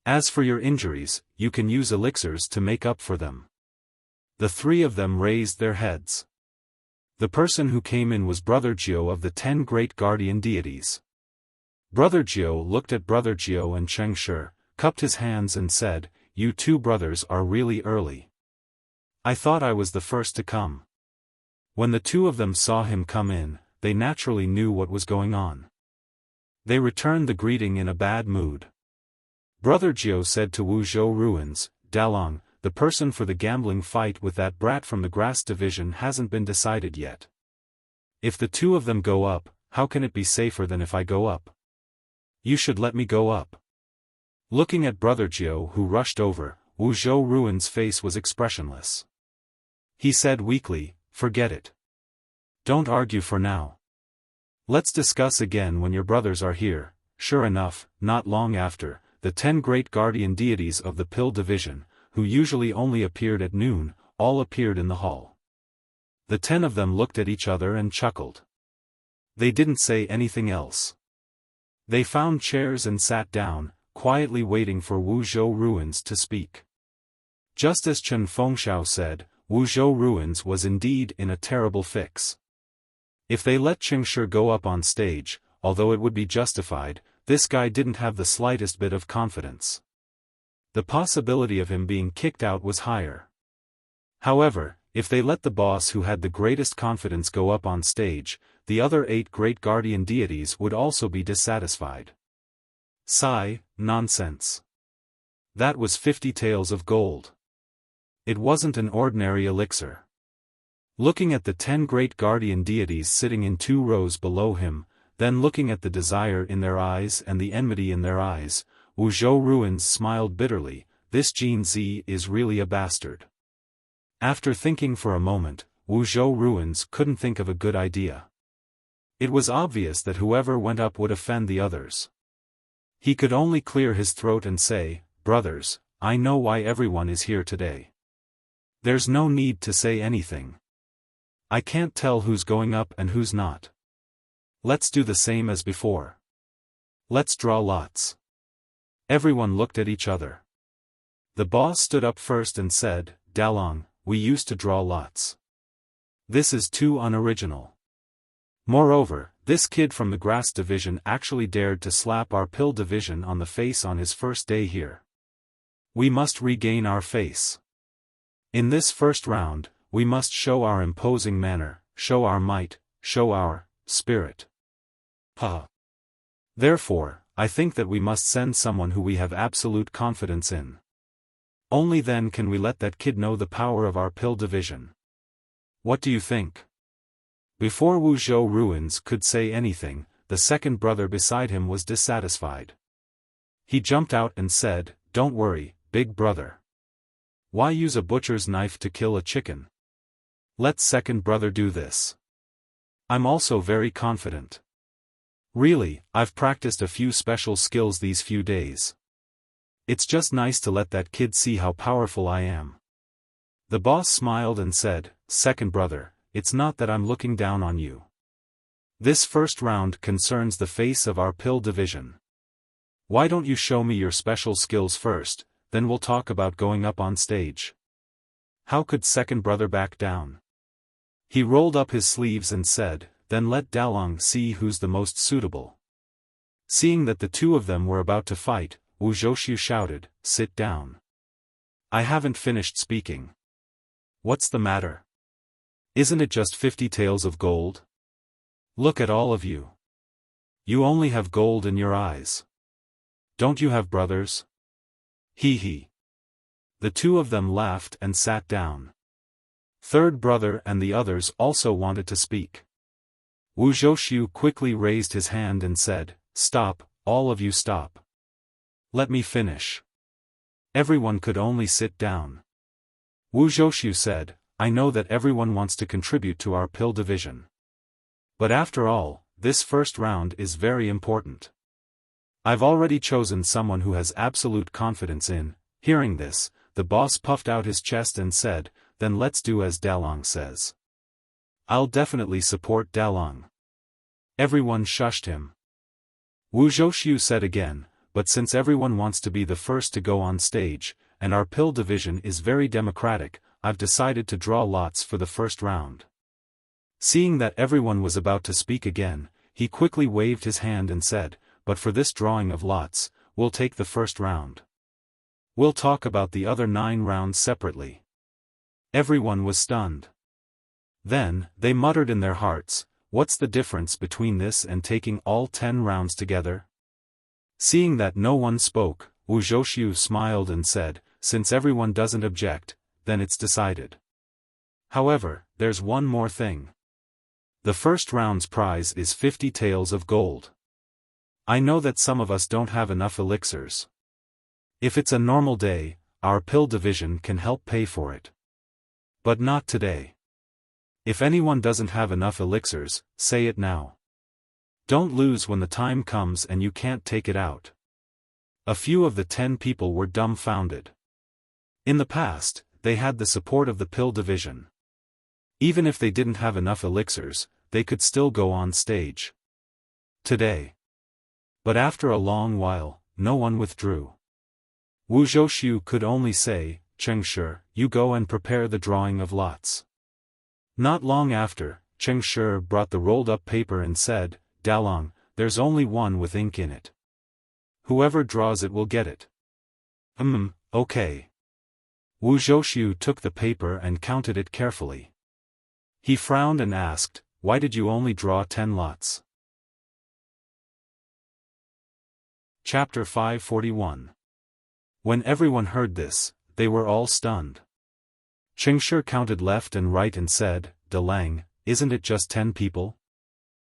As for your injuries, you can use elixirs to make up for them." The three of them raised their heads. The person who came in was Brother Jiu of the 10 great guardian deities. Brother Jiu looked at Brother Jiu and Chengshi, cupped his hands and said, "You two brothers are really early. I thought I was the first to come." When the two of them saw him come in, they naturally knew what was going on. They returned the greeting in a bad mood. Brother Jiu said to Wuxia ruins, "Dalong, the person for the gambling fight with that brat from the grass division hasn't been decided yet. If the two of them go up, how can it be safer than if I go up? You should let me go up." Looking at Brother Jiu who rushed over, Wuxia ruins' face was expressionless. He said weakly, "Forget it. Don't argue for now. Let's discuss again when your brothers are here." Sure enough, not long after, the 10 great guardian deities of the pill division, who usually only appeared at noon, all appeared in the hall. The 10 of them looked at each other and chuckled. They didn't say anything else. They found chairs and sat down, quietly waiting for Wuxia ruins to speak. Just as Chen Fengxiao said, Wuxia ruins was indeed in a terrible fix. If they let Chengshi go up on stage, although it would be justified, this guy didn't have the slightest bit of confidence. The possibility of him being kicked out was higher. However, if they let the boss who had the greatest confidence go up on stage, the other 8 great guardian deities would also be dissatisfied. Sigh, nonsense. That was 50 taels of gold. It wasn't an ordinary elixir. Looking at the 10 great guardian deities sitting in 2 rows below him, then looking at the desire in their eyes and the enmity in their eyes, Wuxia ruins smiled bitterly. This Jin Zi is really a bastard. After thinking for a moment, Wuxia ruins couldn't think of a good idea. It was obvious that whoever went up would offend the others. He could only clear his throat and say, "Brothers, I know why everyone is here today. There's no need to say anything. I can't tell who's going up and who's not. Let's do the same as before. Let's draw lots." Everyone looked at each other. The boss stood up first and said, "Dalong, we used to draw lots. This is too unoriginal. Moreover, this kid from the grass division actually dared to slap our pill division on the face on his first day here. We must regain our face. In this first round, we must show our imposing manner, show our might, show our spirit. Therefore, I think that we must send someone who we have absolute confidence in. Only then can we let that kid know the power of our pill division. What do you think? Before Wuzhou Ruins could say anything, the second brother beside him was dissatisfied. He jumped out and said, "Don't worry, big brother. Why use a butcher's knife to kill a chicken? Let second brother do this. I'm also very confident. Really, I've practiced a few special skills these few days. It's just nice to let that kid see how powerful I am." The boss smiled and said, "Second brother, it's not that I'm looking down on you. This first round concerns the face of our pill division. Why don't you show me your special skills first, then we'll talk about going up on stage." How could second brother back down? He rolled up his sleeves and said, "Then let Dalong see who's the most suitable." Seeing that the two of them were about to fight, Wu Zhouxiu shouted, "Sit down. I haven't finished speaking. What's the matter? Isn't it just 50 taels of gold? Look at all of you. You only have gold in your eyes. Don't you have brothers?" He. The two of them laughed and sat down. Third brother and the others also wanted to speak. Wu Zhouxiu quickly raised his hand and said, "Stop, all of you stop. Let me finish." Everyone could only sit down. Wu Zhouxiu said, "I know that everyone wants to contribute to our pill division. But after all, this first round is very important. I've already chosen someone who has absolute confidence in." Hearing this, the boss puffed out his chest and said, "Then let's do as Dalong says. I'll definitely support Dalong." Everyone shushed him. Wu Zhouxiu said again, "But since everyone wants to be the first to go on stage, and our pill division is very democratic, I've decided to draw lots for the first round." Seeing that everyone was about to speak again, he quickly waved his hand and said, "But for this drawing of lots, we'll take the first round. We'll talk about the other 9 rounds separately." Everyone was stunned. Then, they muttered in their hearts, "What's the difference between this and taking all 10 rounds together?" Seeing that no one spoke, Wu Zhouxiu smiled and said, "Since everyone doesn't object, then it's decided. However, there's one more thing. The first round's prize is 50 taels of gold. I know that some of us don't have enough elixirs. If it's a normal day, our pill division can help pay for it. But not today. If anyone doesn't have enough elixirs, say it now. Don't lose when the time comes and you can't take it out." A few of the 10 people were dumbfounded. In the past, they had the support of the pill division. Even if they didn't have enough elixirs, they could still go on stage. Today. But after a long while, no one withdrew. Wu Zhouxiu could only say, "Cheng Shi, you go and prepare the drawing of lots." Not long after, Cheng Shi brought the rolled-up paper and said, "Dalong, there's only one with ink in it. Whoever draws it will get it." Okay. Wu Zhouxiu took the paper and counted it carefully. He frowned and asked, "Why did you only draw 10 lots?" Chapter 541. When everyone heard this, they were all stunned. Cheng Shi counted left and right and said, "Dalang, isn't it just 10 people?"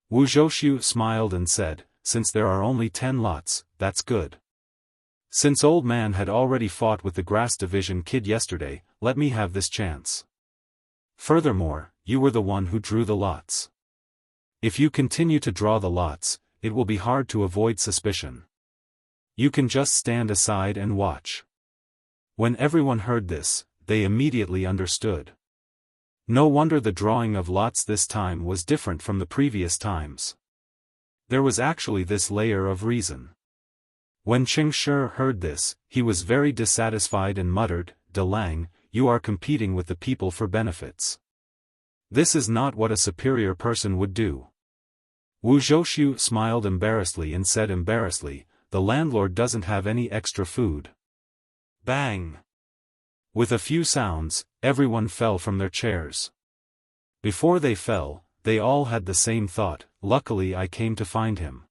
Wu Zhouxiu smiled and said, "Since there are only 10 lots, that's good. Since old man had already fought with the grass division kid yesterday, let me have this chance. Furthermore, you were the one who drew the lots. If you continue to draw the lots, it will be hard to avoid suspicion. You can just stand aside and watch." When everyone heard this, they immediately understood. No wonder the drawing of lots this time was different from the previous times. There was actually this layer of reason. When Cheng Shi heard this, he was very dissatisfied and muttered, "Dalang, you are competing with the people for benefits. This is not what a superior person would do. Wu Zhoushu smiled embarrassedly and said embarrassedly, the landlord doesn't have any extra food. Bang! With a few sounds, everyone fell from their chairs. Before they fell, they all had the same thought, luckily I came to find him.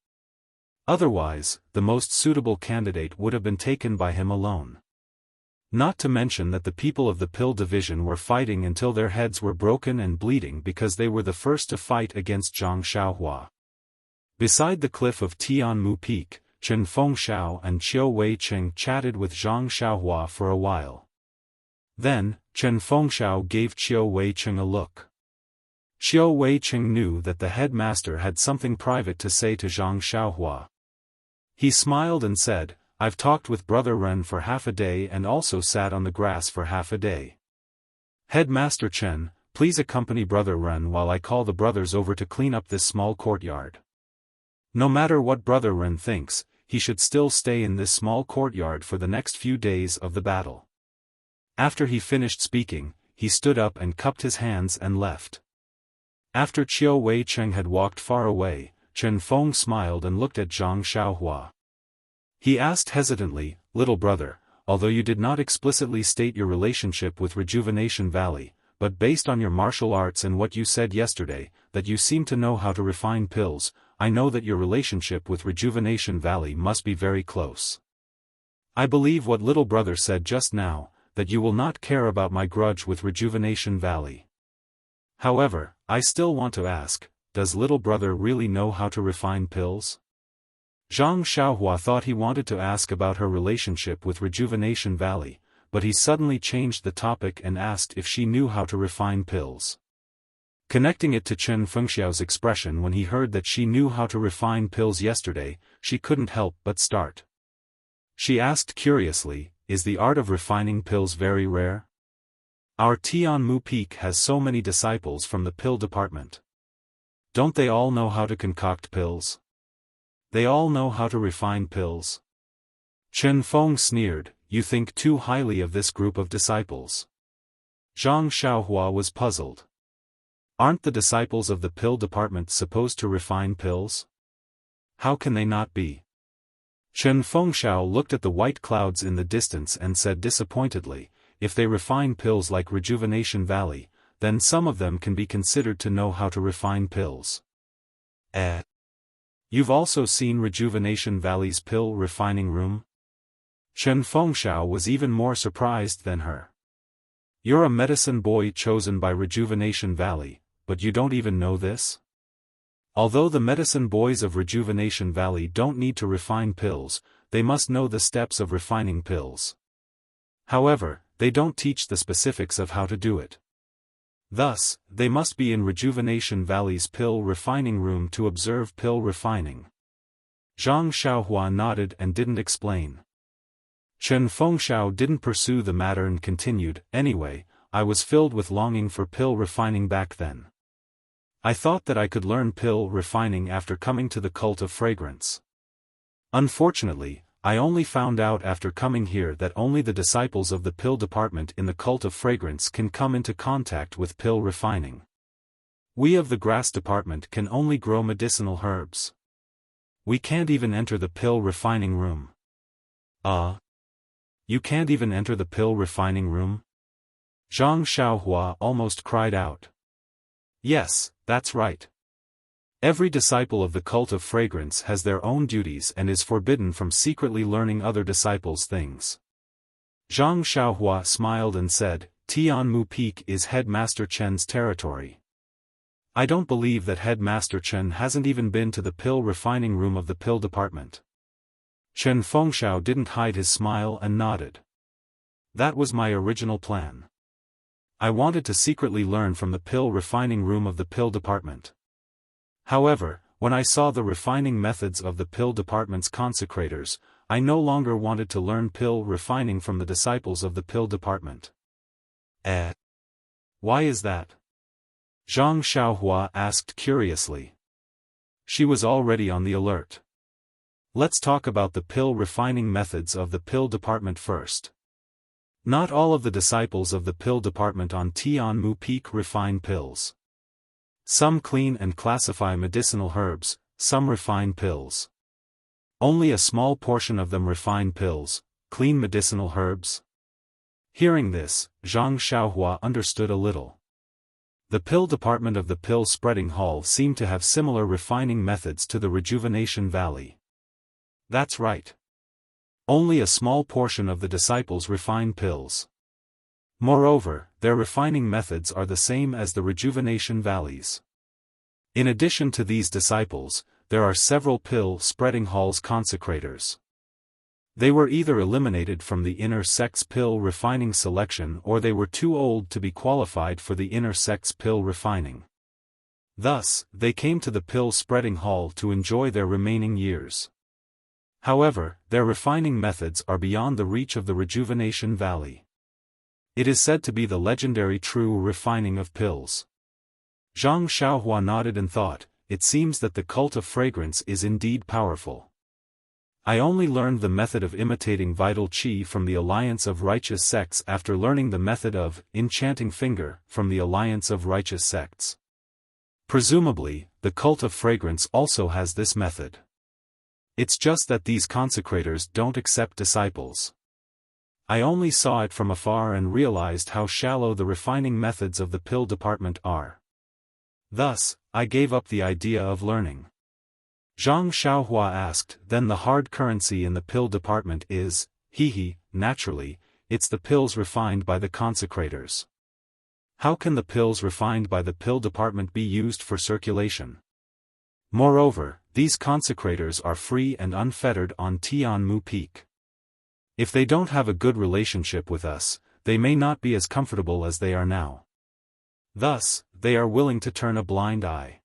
Otherwise, the most suitable candidate would have been taken by him alone. Not to mention that the people of the pill division were fighting until their heads were broken and bleeding because they were the first to fight against Zhang Xiaohua. Beside the cliff of Tianmu Peak, Chen Fengxiao and Qiu Weiqing chatted with Zhang Xiaohua for a while. Then, Chen Fengxiao gave Qiu Weiqing a look. Qiu Weiqing knew that the headmaster had something private to say to Zhang Xiaohua. He smiled and said, I've talked with Brother Ren for half a day and also sat on the grass for half a day. Headmaster Chen, please accompany Brother Ren while I call the brothers over to clean up this small courtyard. No matter what Brother Ren thinks, he should still stay in this small courtyard for the next few days of the battle. After he finished speaking, he stood up and cupped his hands and left. After Qiu Weiqing had walked far away, Chen Feng smiled and looked at Zhang Xiaohua. He asked hesitantly, little brother, although you did not explicitly state your relationship with Rejuvenation Valley, but based on your martial arts and what you said yesterday, that you seem to know how to refine pills, I know that your relationship with Rejuvenation Valley must be very close. I believe what little brother said just now, that you will not care about my grudge with Rejuvenation Valley. However, I still want to ask, does little brother really know how to refine pills? Zhang Xiaohua thought he wanted to ask about her relationship with Rejuvenation Valley, but he suddenly changed the topic and asked if she knew how to refine pills. Connecting it to Chen Fengxiao's expression when he heard that she knew how to refine pills yesterday, she couldn't help but start. She asked curiously, is the art of refining pills very rare? Our Tianmu Peak has so many disciples from the pill department. Don't they all know how to concoct pills? They all know how to refine pills? Chen Feng sneered, you think too highly of this group of disciples. Zhang Xiaohua was puzzled. Aren't the disciples of the pill department supposed to refine pills? How can they not be? Chen Fengxiao looked at the white clouds in the distance and said disappointedly, if they refine pills like Rejuvenation Valley, then some of them can be considered to know how to refine pills. You've also seen Rejuvenation Valley's pill refining room? Chen Fengxiao was even more surprised than her. You're a medicine boy chosen by Rejuvenation Valley, but you don't even know this? Although the medicine boys of Rejuvenation Valley don't need to refine pills, they must know the steps of refining pills. However, they don't teach the specifics of how to do it. Thus, they must be in Rejuvenation Valley's pill refining room to observe pill refining. Zhang Xiaohua nodded and didn't explain. Chen Fengxiao didn't pursue the matter and continued, anyway, I was filled with longing for pill refining back then. I thought that I could learn pill refining after coming to the cult of fragrance. Unfortunately, I only found out after coming here that only the disciples of the pill department in the cult of fragrance can come into contact with pill refining. We of the grass department can only grow medicinal herbs. We can't even enter the pill refining room. You can't even enter the pill refining room? Zhang Xiaohua almost cried out. Yes, that's right. Every disciple of the cult of fragrance has their own duties and is forbidden from secretly learning other disciples' things. Zhang Xiaohua smiled and said, Tianmu Peak is Headmaster Chen's territory. I don't believe that Headmaster Chen hasn't even been to the pill refining room of the pill department. Chen Fengxiao didn't hide his smile and nodded. That was my original plan. I wanted to secretly learn from the pill refining room of the pill department. However, when I saw the refining methods of the pill department's consecrators, I no longer wanted to learn pill refining from the disciples of the pill department. Why is that? Zhang Xiaohua asked curiously. She was already on the alert. Let's talk about the pill refining methods of the pill department first. Not all of the disciples of the pill department on Tianmu Peak refine pills. Some clean and classify medicinal herbs, some refine pills. Only a small portion of them refine pills, clean medicinal herbs. Hearing this, Zhang Xiaohua understood a little. The pill department of the pill spreading hall seemed to have similar refining methods to the Rejuvenation Valley. That's right. Only a small portion of the disciples refine pills. Moreover, their refining methods are the same as the Rejuvenation Valleys. In addition to these disciples, there are several pill spreading halls consecrators. They were either eliminated from the inner sect's pill refining selection or they were too old to be qualified for the inner sect's pill refining. Thus, they came to the pill spreading hall to enjoy their remaining years. However, their refining methods are beyond the reach of the Rejuvenation Valley. It is said to be the legendary true refining of pills. Zhang Xiaohua nodded and thought, it seems that the cult of fragrance is indeed powerful. I only learned the method of imitating vital qi from the Alliance of Righteous Sects after learning the method of enchanting finger from the Alliance of Righteous Sects. Presumably, the cult of fragrance also has this method. It's just that these consecrators don't accept disciples. I only saw it from afar and realized how shallow the refining methods of the pill department are. Thus, I gave up the idea of learning. Zhang Xiaohua asked, then the hard currency in the pill department is, naturally, it's the pills refined by the consecrators. How can the pills refined by the pill department be used for circulation? Moreover, these consecrators are free and unfettered on Tianmu Peak. If they don't have a good relationship with us, they may not be as comfortable as they are now. Thus, they are willing to turn a blind eye.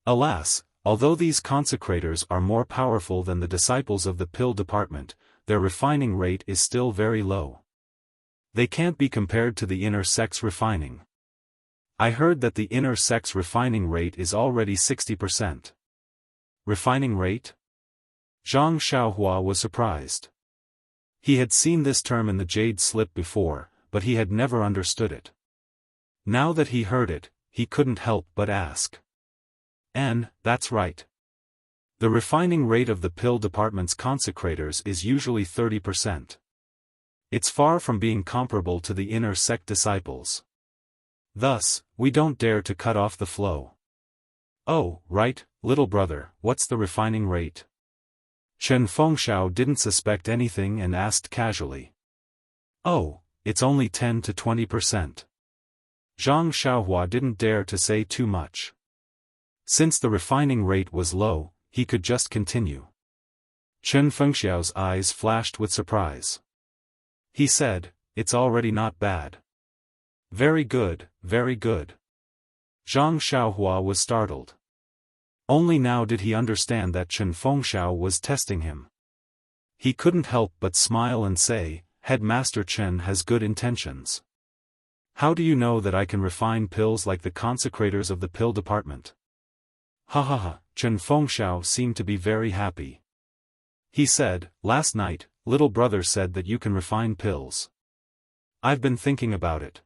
Alas, although these consecrators are more powerful than the disciples of the pill department, their refining rate is still very low. They can't be compared to the inner sect's refining. I heard that the inner sect's refining rate is already 60%. Refining rate? Zhang Xiaohua was surprised. He had seen this term in the jade slip before, but he had never understood it. Now that he heard it, he couldn't help but ask. That's right. The refining rate of the pill department's consecrators is usually 30%. It's far from being comparable to the inner sect disciples. Thus, we don't dare to cut off the flow. Oh, right, little brother, what's the refining rate? Chen Fengxiao didn't suspect anything and asked casually. Oh, it's only 10 to 20%. Zhang Xiaohua didn't dare to say too much. Since the refining rate was low, he could just continue. Chen Fengxiao's eyes flashed with surprise. He said, it's already not bad. Very good, very good. Zhang Xiaohua was startled. Only now did he understand that Chen Fengxiao was testing him. He couldn't help but smile and say, Headmaster Chen has good intentions. How do you know that I can refine pills like the consecrators of the pill department? Ha ha ha, Chen Fengxiao seemed to be very happy. He said, last night, little brother said that you can refine pills. I've been thinking about it.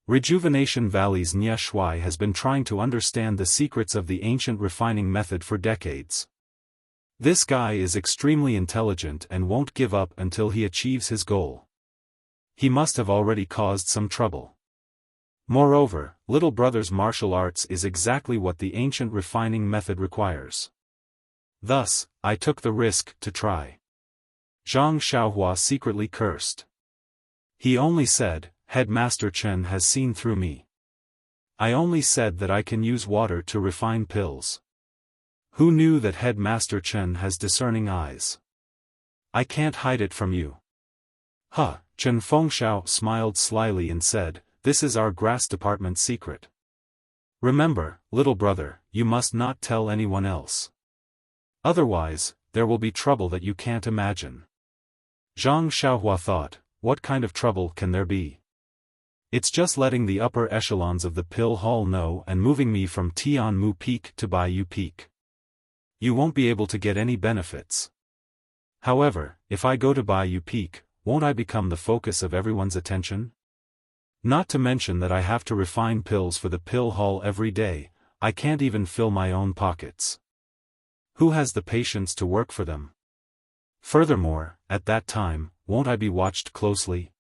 Rejuvenation Valley's Nia Shui has been trying to understand the secrets of the ancient refining method for decades. This guy is extremely intelligent and won't give up until he achieves his goal. He must have already caused some trouble. Moreover, little brother's martial arts is exactly what the ancient refining method requires. Thus, I took the risk to try. Zhang Xiaohua secretly cursed. He only said, Headmaster Chen has seen through me. I only said that I can use water to refine pills. Who knew that Headmaster Chen has discerning eyes? I can't hide it from you. Huh, Chen Fengxiao smiled slyly and said, this is our grass department secret. Remember, little brother, you must not tell anyone else. Otherwise, there will be trouble that you can't imagine. Zhang Xiaohua thought, what kind of trouble can there be? It's just letting the upper echelons of the pill hall know and moving me from Tianmu Peak to Baiyu Peak. You won't be able to get any benefits. However, if I go to Baiyu Peak, won't I become the focus of everyone's attention? Not to mention that I have to refine pills for the pill hall every day. I can't even fill my own pockets. Who has the patience to work for them? Furthermore, at that time, won't I be watched closely?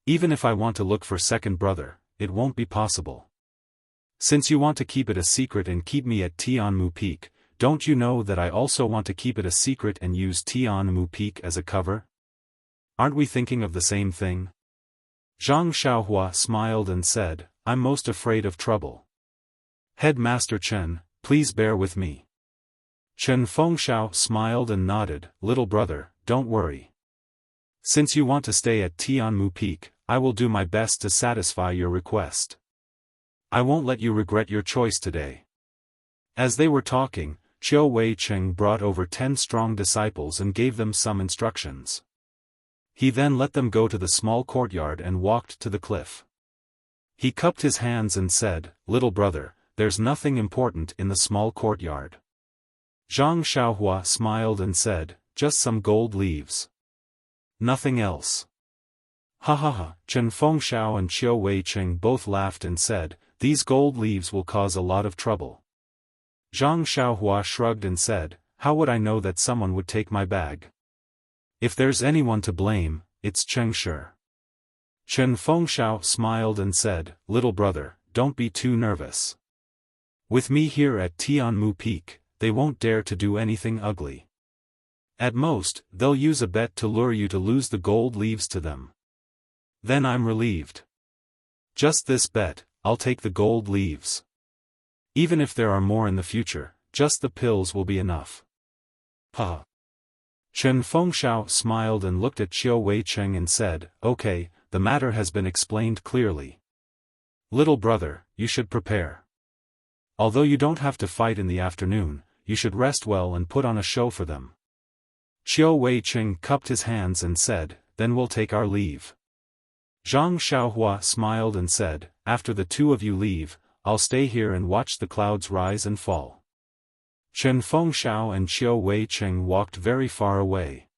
Even if I want to look for second brother, it won't be possible. Since you want to keep it a secret and keep me at Tianmu Peak, don't you know that I also want to keep it a secret and use Tianmu Peak as a cover? Aren't we thinking of the same thing? Zhang Xiaohua smiled and said, I'm most afraid of trouble. Headmaster Chen, please bear with me. Chen Fengxiao smiled and nodded, little brother, don't worry. Since you want to stay at Tianmu Peak, I will do my best to satisfy your request. I won't let you regret your choice today. As they were talking, Qiu Weicheng brought over 10 strong disciples and gave them some instructions. He then let them go to the small courtyard and walked to the cliff. He cupped his hands and said, little brother, there's nothing important in the small courtyard. Zhang Xiaohua smiled and said, just some gold leaves. Nothing else. Ha ha ha, Chen Fengxiao and Qiu Weicheng both laughed and said, these gold leaves will cause a lot of trouble. Zhang Xiaohua shrugged and said, how would I know that someone would take my bag? If there's anyone to blame, it's Cheng Shi. Chen Fengxiao smiled and said, little brother, don't be too nervous. With me here at Tianmu Peak, they won't dare to do anything ugly. At most, they'll use a bet to lure you to lose the gold leaves to them. Then I'm relieved. Just this bet, I'll take the gold leaves. Even if there are more in the future, just the pills will be enough. Ha! Chen Fengxiao smiled and looked at Qiu Weicheng and said, okay, the matter has been explained clearly. Little brother, you should prepare. Although you don't have to fight in the afternoon, you should rest well and put on a show for them. Qiu Weicheng cupped his hands and said, then we'll take our leave. Zhang Xiaohua smiled and said, after the two of you leave, I'll stay here and watch the clouds rise and fall. Chen Fengxiao and Qiu Weicheng walked very far away.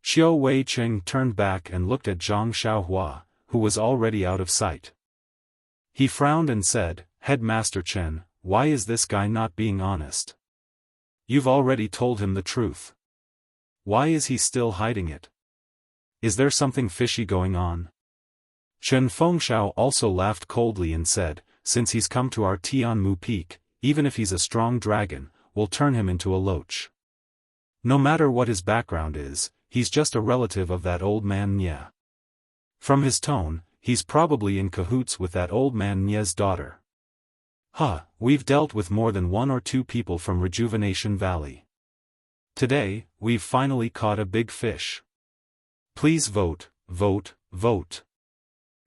Qiu Weicheng turned back and looked at Zhang Xiaohua, who was already out of sight. He frowned and said, Headmaster Chen, why is this guy not being honest? You've already told him the truth. Why is he still hiding it? Is there something fishy going on? Chen Fengxiao also laughed coldly and said, since he's come to our Tianmu Peak, even if he's a strong dragon, we'll turn him into a loach. No matter what his background is, he's just a relative of that old man Nye. From his tone, he's probably in cahoots with that old man Nye's daughter. Huh, we've dealt with more than 1 or 2 people from Rejuvenation Valley. Today, we've finally caught a big fish. Please vote, vote, vote.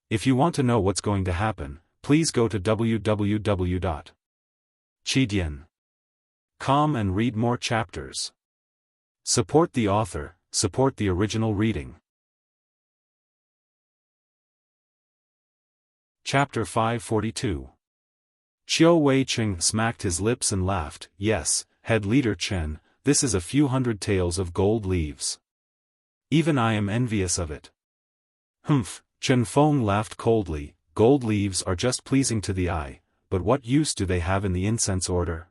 If you want to know what's going to happen, please go to www.chidian.com and read more chapters. Support the author, support the original reading. Chapter 542. Qiu Weicheng smacked his lips and laughed, yes, head leader Chen, this is a few hundred taels of gold leaves. Even I am envious of it. Humph, Chen Feng laughed coldly, gold leaves are just pleasing to the eye, but what use do they have in the incense order?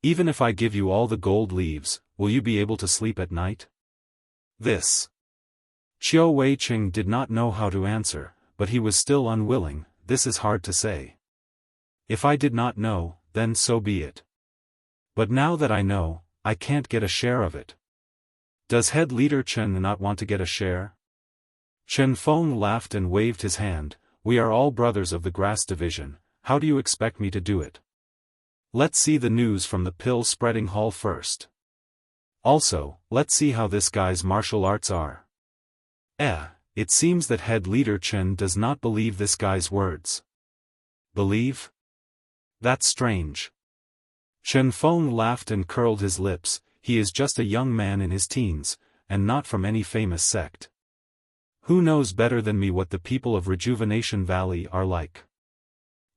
Even if I give you all the gold leaves, will you be able to sleep at night? This. Qiu Weicheng did not know how to answer, but he was still unwilling, this is hard to say. If I did not know, then so be it. But now that I know, I can't get a share of it. Does head leader Chen not want to get a share? Chen Feng laughed and waved his hand, we are all brothers of the grass division, how do you expect me to do it? Let's see the news from the pill spreading hall first. Also, let's see how this guy's martial arts are. It seems that head leader Chen does not believe this guy's words. Believe? That's strange. Chen Feng laughed and curled his lips, he is just a young man in his teens, and not from any famous sect. Who knows better than me what the people of Rejuvenation Valley are like?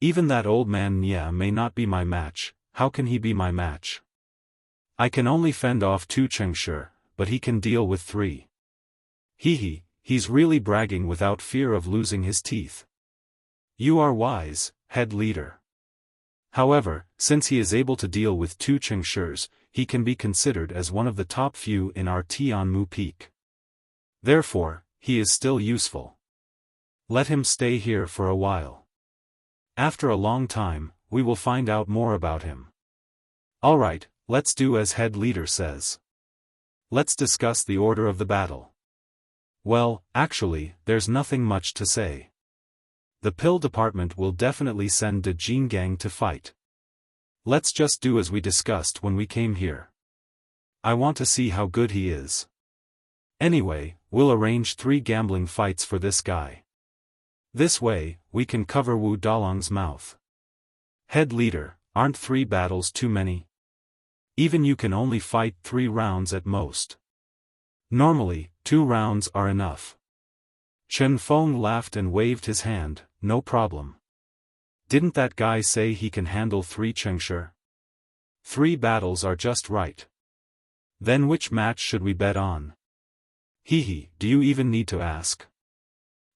Even that old man Nye may not be my match, how can he be my match? I can only fend off 2 Chengshi, but he can deal with 3. He's really bragging without fear of losing his teeth. You are wise, head leader. However, since he is able to deal with 2 Qingshis, he can be considered as one of the top few in our Tianmu peak. Therefore, he is still useful. Let him stay here for a while. After a long time, we will find out more about him. Alright, let's do as head leader says. Let's discuss the order of the battle. Well, actually, there's nothing much to say. The pill department will definitely send De Jingang to fight. Let's just do as we discussed when we came here. I want to see how good he is. Anyway, we'll arrange 3 gambling fights for this guy. This way, we can cover Wu Dalong's mouth. Head leader, aren't 3 battles too many? Even you can only fight 3 rounds at most. Normally, 2 rounds are enough. Chen Feng laughed and waved his hand, no problem. Didn't that guy say he can handle 3 Qingshi? 3 battles are just right. Then which match should we bet on? Hehe, do you even need to ask?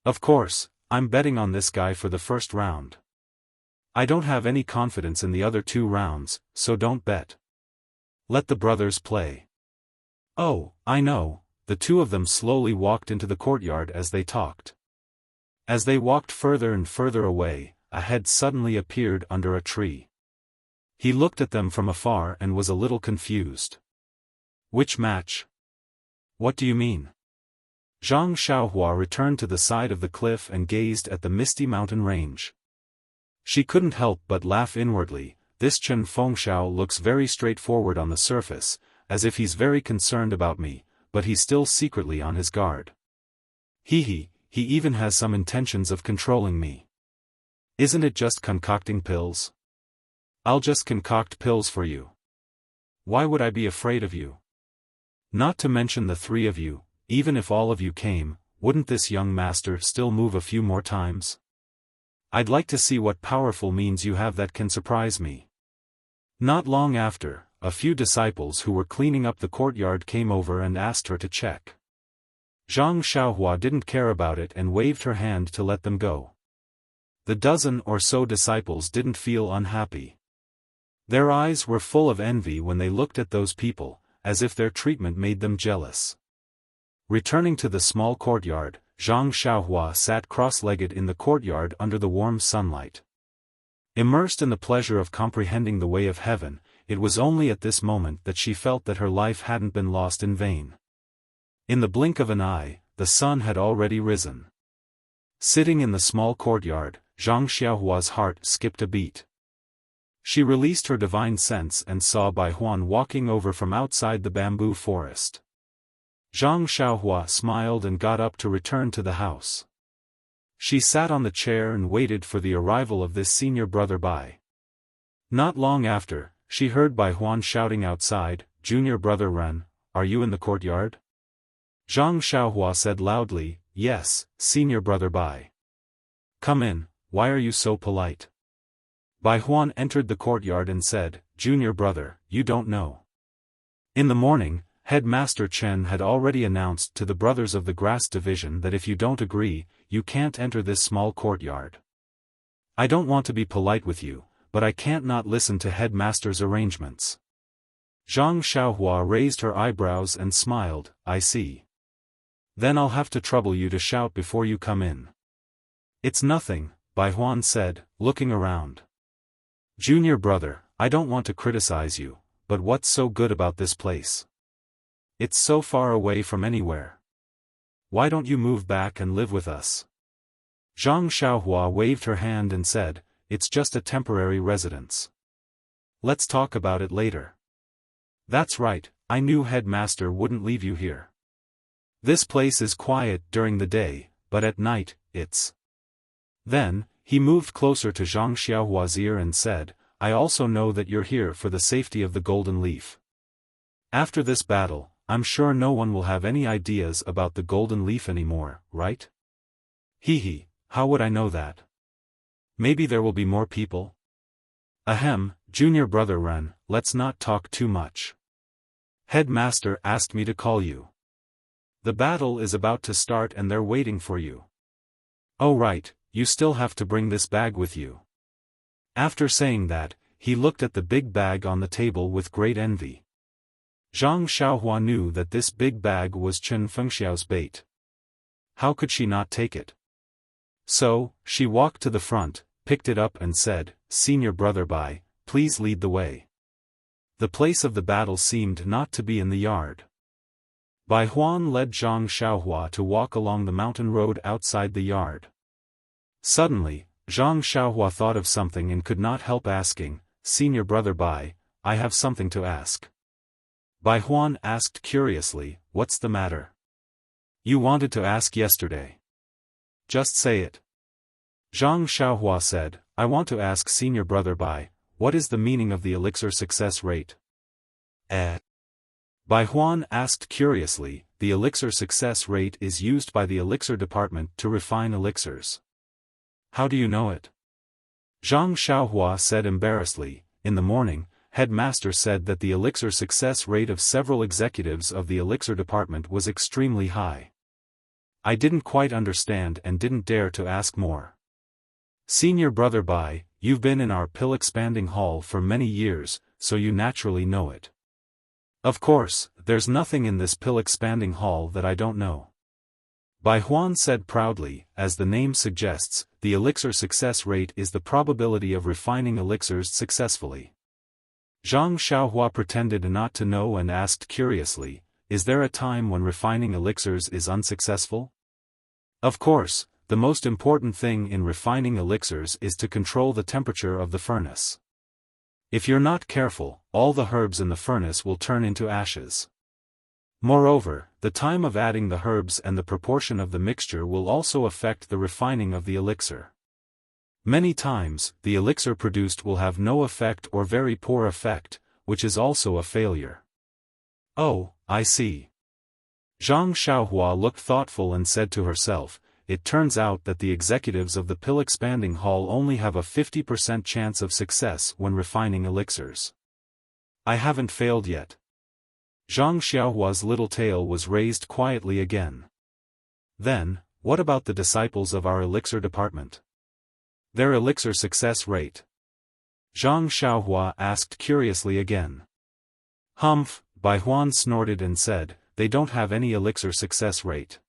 Of course, I'm betting on this guy for the first round. I don't have any confidence in the other 2 rounds, so don't bet. Let the brothers play. Oh, I know. The 2 of them slowly walked into the courtyard as they talked. As they walked further and further away, a head suddenly appeared under a tree. He looked at them from afar and was a little confused. Which match? What do you mean? Zhang Xiaohua returned to the side of the cliff and gazed at the misty mountain range. She couldn't help but laugh inwardly. This Chen Fengxiao looks very straightforward on the surface, as if he's very concerned about me, but he's still secretly on his guard. He even has some intentions of controlling me. Isn't it just concocting pills? I'll just concoct pills for you. Why would I be afraid of you? Not to mention the 3 of you, even if all of you came, wouldn't this young master still move a few more times? I'd like to see what powerful means you have that can surprise me. Not long after, a few disciples who were cleaning up the courtyard came over and asked her to check. Zhang Xiaohua didn't care about it and waved her hand to let them go. The dozen or so disciples didn't feel unhappy. Their eyes were full of envy when they looked at those people, as if their treatment made them jealous. Returning to the small courtyard, Zhang Xiaohua sat cross-legged in the courtyard under the warm sunlight. Immersed in the pleasure of comprehending the way of heaven, it was only at this moment that she felt that her life hadn't been lost in vain. In the blink of an eye, the sun had already risen. Sitting in the small courtyard, Zhang Xiaohua's heart skipped a beat. She released her divine sense and saw Bai Huan walking over from outside the bamboo forest. Zhang Xiaohua smiled and got up to return to the house. She sat on the chair and waited for the arrival of this senior brother Bai. Not long after, she heard Bai Huan shouting outside, "Junior brother Ren, are you in the courtyard?" Zhang Xiaohua said loudly, "Yes, senior brother Bai." "Come in, why are you so polite?" Bai Huan entered the courtyard and said, "Junior brother, you don't know." In the morning, Headmaster Chen had already announced to the brothers of the grass division that if you don't agree, you can't enter this small courtyard. I don't want to be polite with you, but I can't not listen to Headmaster's arrangements. Zhang Xiaohua raised her eyebrows and smiled, "I see. Then I'll have to trouble you to shout before you come in." "It's nothing," Bai Huan said, looking around. "Junior brother, I don't want to criticize you, but what's so good about this place? It's so far away from anywhere. Why don't you move back and live with us?" Zhang Xiaohua waved her hand and said, "It's just a temporary residence. Let's talk about it later." "That's right, I knew Headmaster wouldn't leave you here. This place is quiet during the day, but at night, it's..." Then, he moved closer to Zhang Xiaohua's ear and said, "I also know that you're here for the safety of the Golden Leaf. After this battle, I'm sure no one will have any ideas about the Golden Leaf anymore, right?" "Hee, how would I know that? Maybe there will be more people?" "Ahem, junior brother Ren, let's not talk too much. Headmaster asked me to call you. The battle is about to start and they're waiting for you." "Oh right, you still have to bring this bag with you." After saying that, he looked at the big bag on the table with great envy. Zhang Xiaohua knew that this big bag was Chen Fengxiao's bait. How could she not take it? So, she walked to the front, picked it up and said, "Senior brother Bai, please lead the way." The place of the battle seemed not to be in the yard. Bai Huan led Zhang Xiaohua to walk along the mountain road outside the yard. Suddenly, Zhang Xiaohua thought of something and could not help asking, "Senior brother Bai, I have something to ask." Bai Huan asked curiously, "What's the matter? You wanted to ask yesterday. Just say it." Zhang Xiaohua said, "I want to ask Senior brother Bai, what is the meaning of the elixir success rate?" Bai Huan asked curiously, "The elixir success rate is used by the elixir department to refine elixirs." "How do you know it?" Zhang Xiaohua said embarrassedly, "In the morning, headmaster said that the elixir success rate of several executives of the elixir department was extremely high. I didn't quite understand and didn't dare to ask more." "Senior brother Bai, you've been in our pill expanding hall for many years, so you naturally know it." "Of course, there's nothing in this pill expanding hall that I don't know." Bai Huan said proudly, "As the name suggests, the elixir success rate is the probability of refining elixirs successfully." Zhang Xiaohua pretended not to know and asked curiously, "Is there a time when refining elixirs is unsuccessful?" "Of course, the most important thing in refining elixirs is to control the temperature of the furnace. If you're not careful, all the herbs in the furnace will turn into ashes. Moreover, the time of adding the herbs and the proportion of the mixture will also affect the refining of the elixir. Many times, the elixir produced will have no effect or very poor effect, which is also a failure." "Oh, I see." Zhang Xiaohua looked thoughtful and said to herself, "It turns out that the executives of the pill expanding hall only have a 50% chance of success when refining elixirs. I haven't failed yet." Zhang Xiaohua's little tail was raised quietly again. "Then, what about the disciples of our elixir department? Their elixir success rate?" Zhang Xiaohua asked curiously again. "Humph," Bai Huan snorted and said, "They don't have any elixir success rate.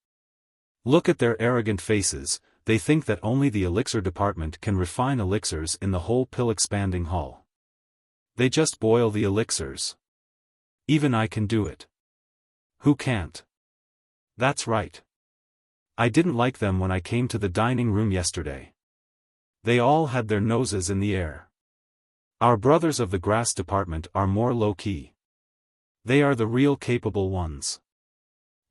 Look at their arrogant faces, they think that only the elixir department can refine elixirs in the whole pill expanding hall. They just boil the elixirs. Even I can do it. Who can't?" "That's right. I didn't like them when I came to the dining room yesterday. They all had their noses in the air. Our brothers of the grass department are more low-key. They are the real capable ones."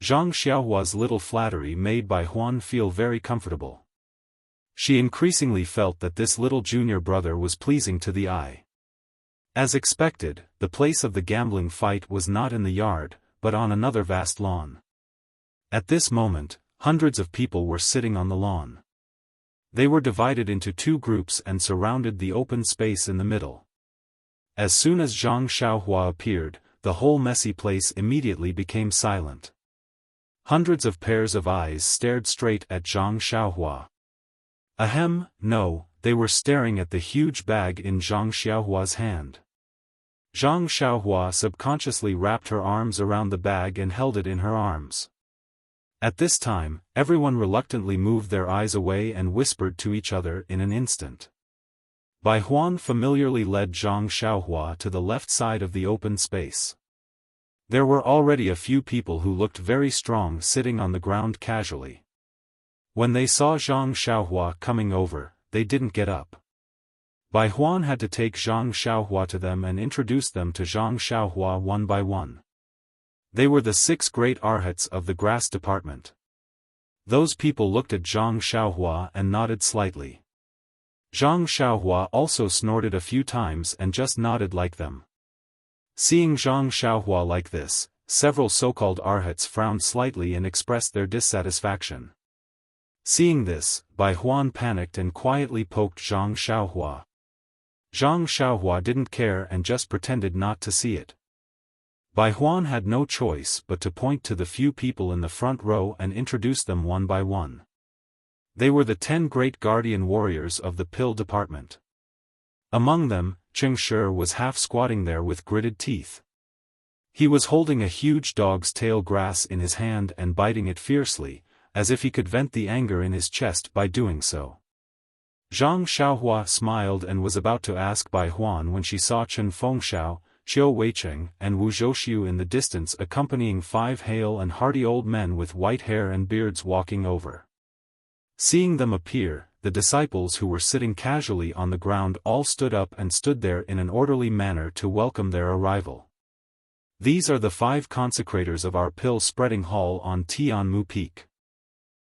Zhang Xiaohua's little flattery made Bai Huan feel very comfortable. She increasingly felt that this little junior brother was pleasing to the eye. As expected, the place of the gambling fight was not in the yard, but on another vast lawn. At this moment, hundreds of people were sitting on the lawn. They were divided into two groups and surrounded the open space in the middle. As soon as Zhang Xiaohua appeared, the whole messy place immediately became silent. Hundreds of pairs of eyes stared straight at Zhang Xiaohua. Ahem, no, they were staring at the huge bag in Zhang Xiaohua's hand. Zhang Xiaohua subconsciously wrapped her arms around the bag and held it in her arms. At this time, everyone reluctantly moved their eyes away and whispered to each other in an instant. Bai Huan familiarly led Zhang Xiaohua to the left side of the open space. There were already a few people who looked very strong sitting on the ground casually. When they saw Zhang Xiaohua coming over, they didn't get up. Bai Huan had to take Zhang Xiaohua to them and introduce them to Zhang Xiaohua one by one. They were the 6 great arhats of the grass department. Those people looked at Zhang Xiaohua and nodded slightly. Zhang Xiaohua also snorted a few times and just nodded like them. Seeing Zhang Xiaohua like this, several so-called arhats frowned slightly and expressed their dissatisfaction. Seeing this, Bai Huan panicked and quietly poked Zhang Xiaohua. Zhang Xiaohua didn't care and just pretended not to see it. Bai Huan had no choice but to point to the few people in the front row and introduce them one by one. They were the 10 great guardian warriors of the pill department. Among them, Cheng Shi was half squatting there with gritted teeth. He was holding a huge dog's tail grass in his hand and biting it fiercely, as if he could vent the anger in his chest by doing so. Zhang Xiaohua smiled and was about to ask Bai Huan when she saw Chen Fengxiao, Qiu Weicheng and Wu Zhouxiu in the distance accompanying 5 hale and hearty old men with white hair and beards walking over. Seeing them appear, the disciples who were sitting casually on the ground all stood up and stood there in an orderly manner to welcome their arrival. These are the 5 consecrators of our pill-spreading hall on Tianmu Peak.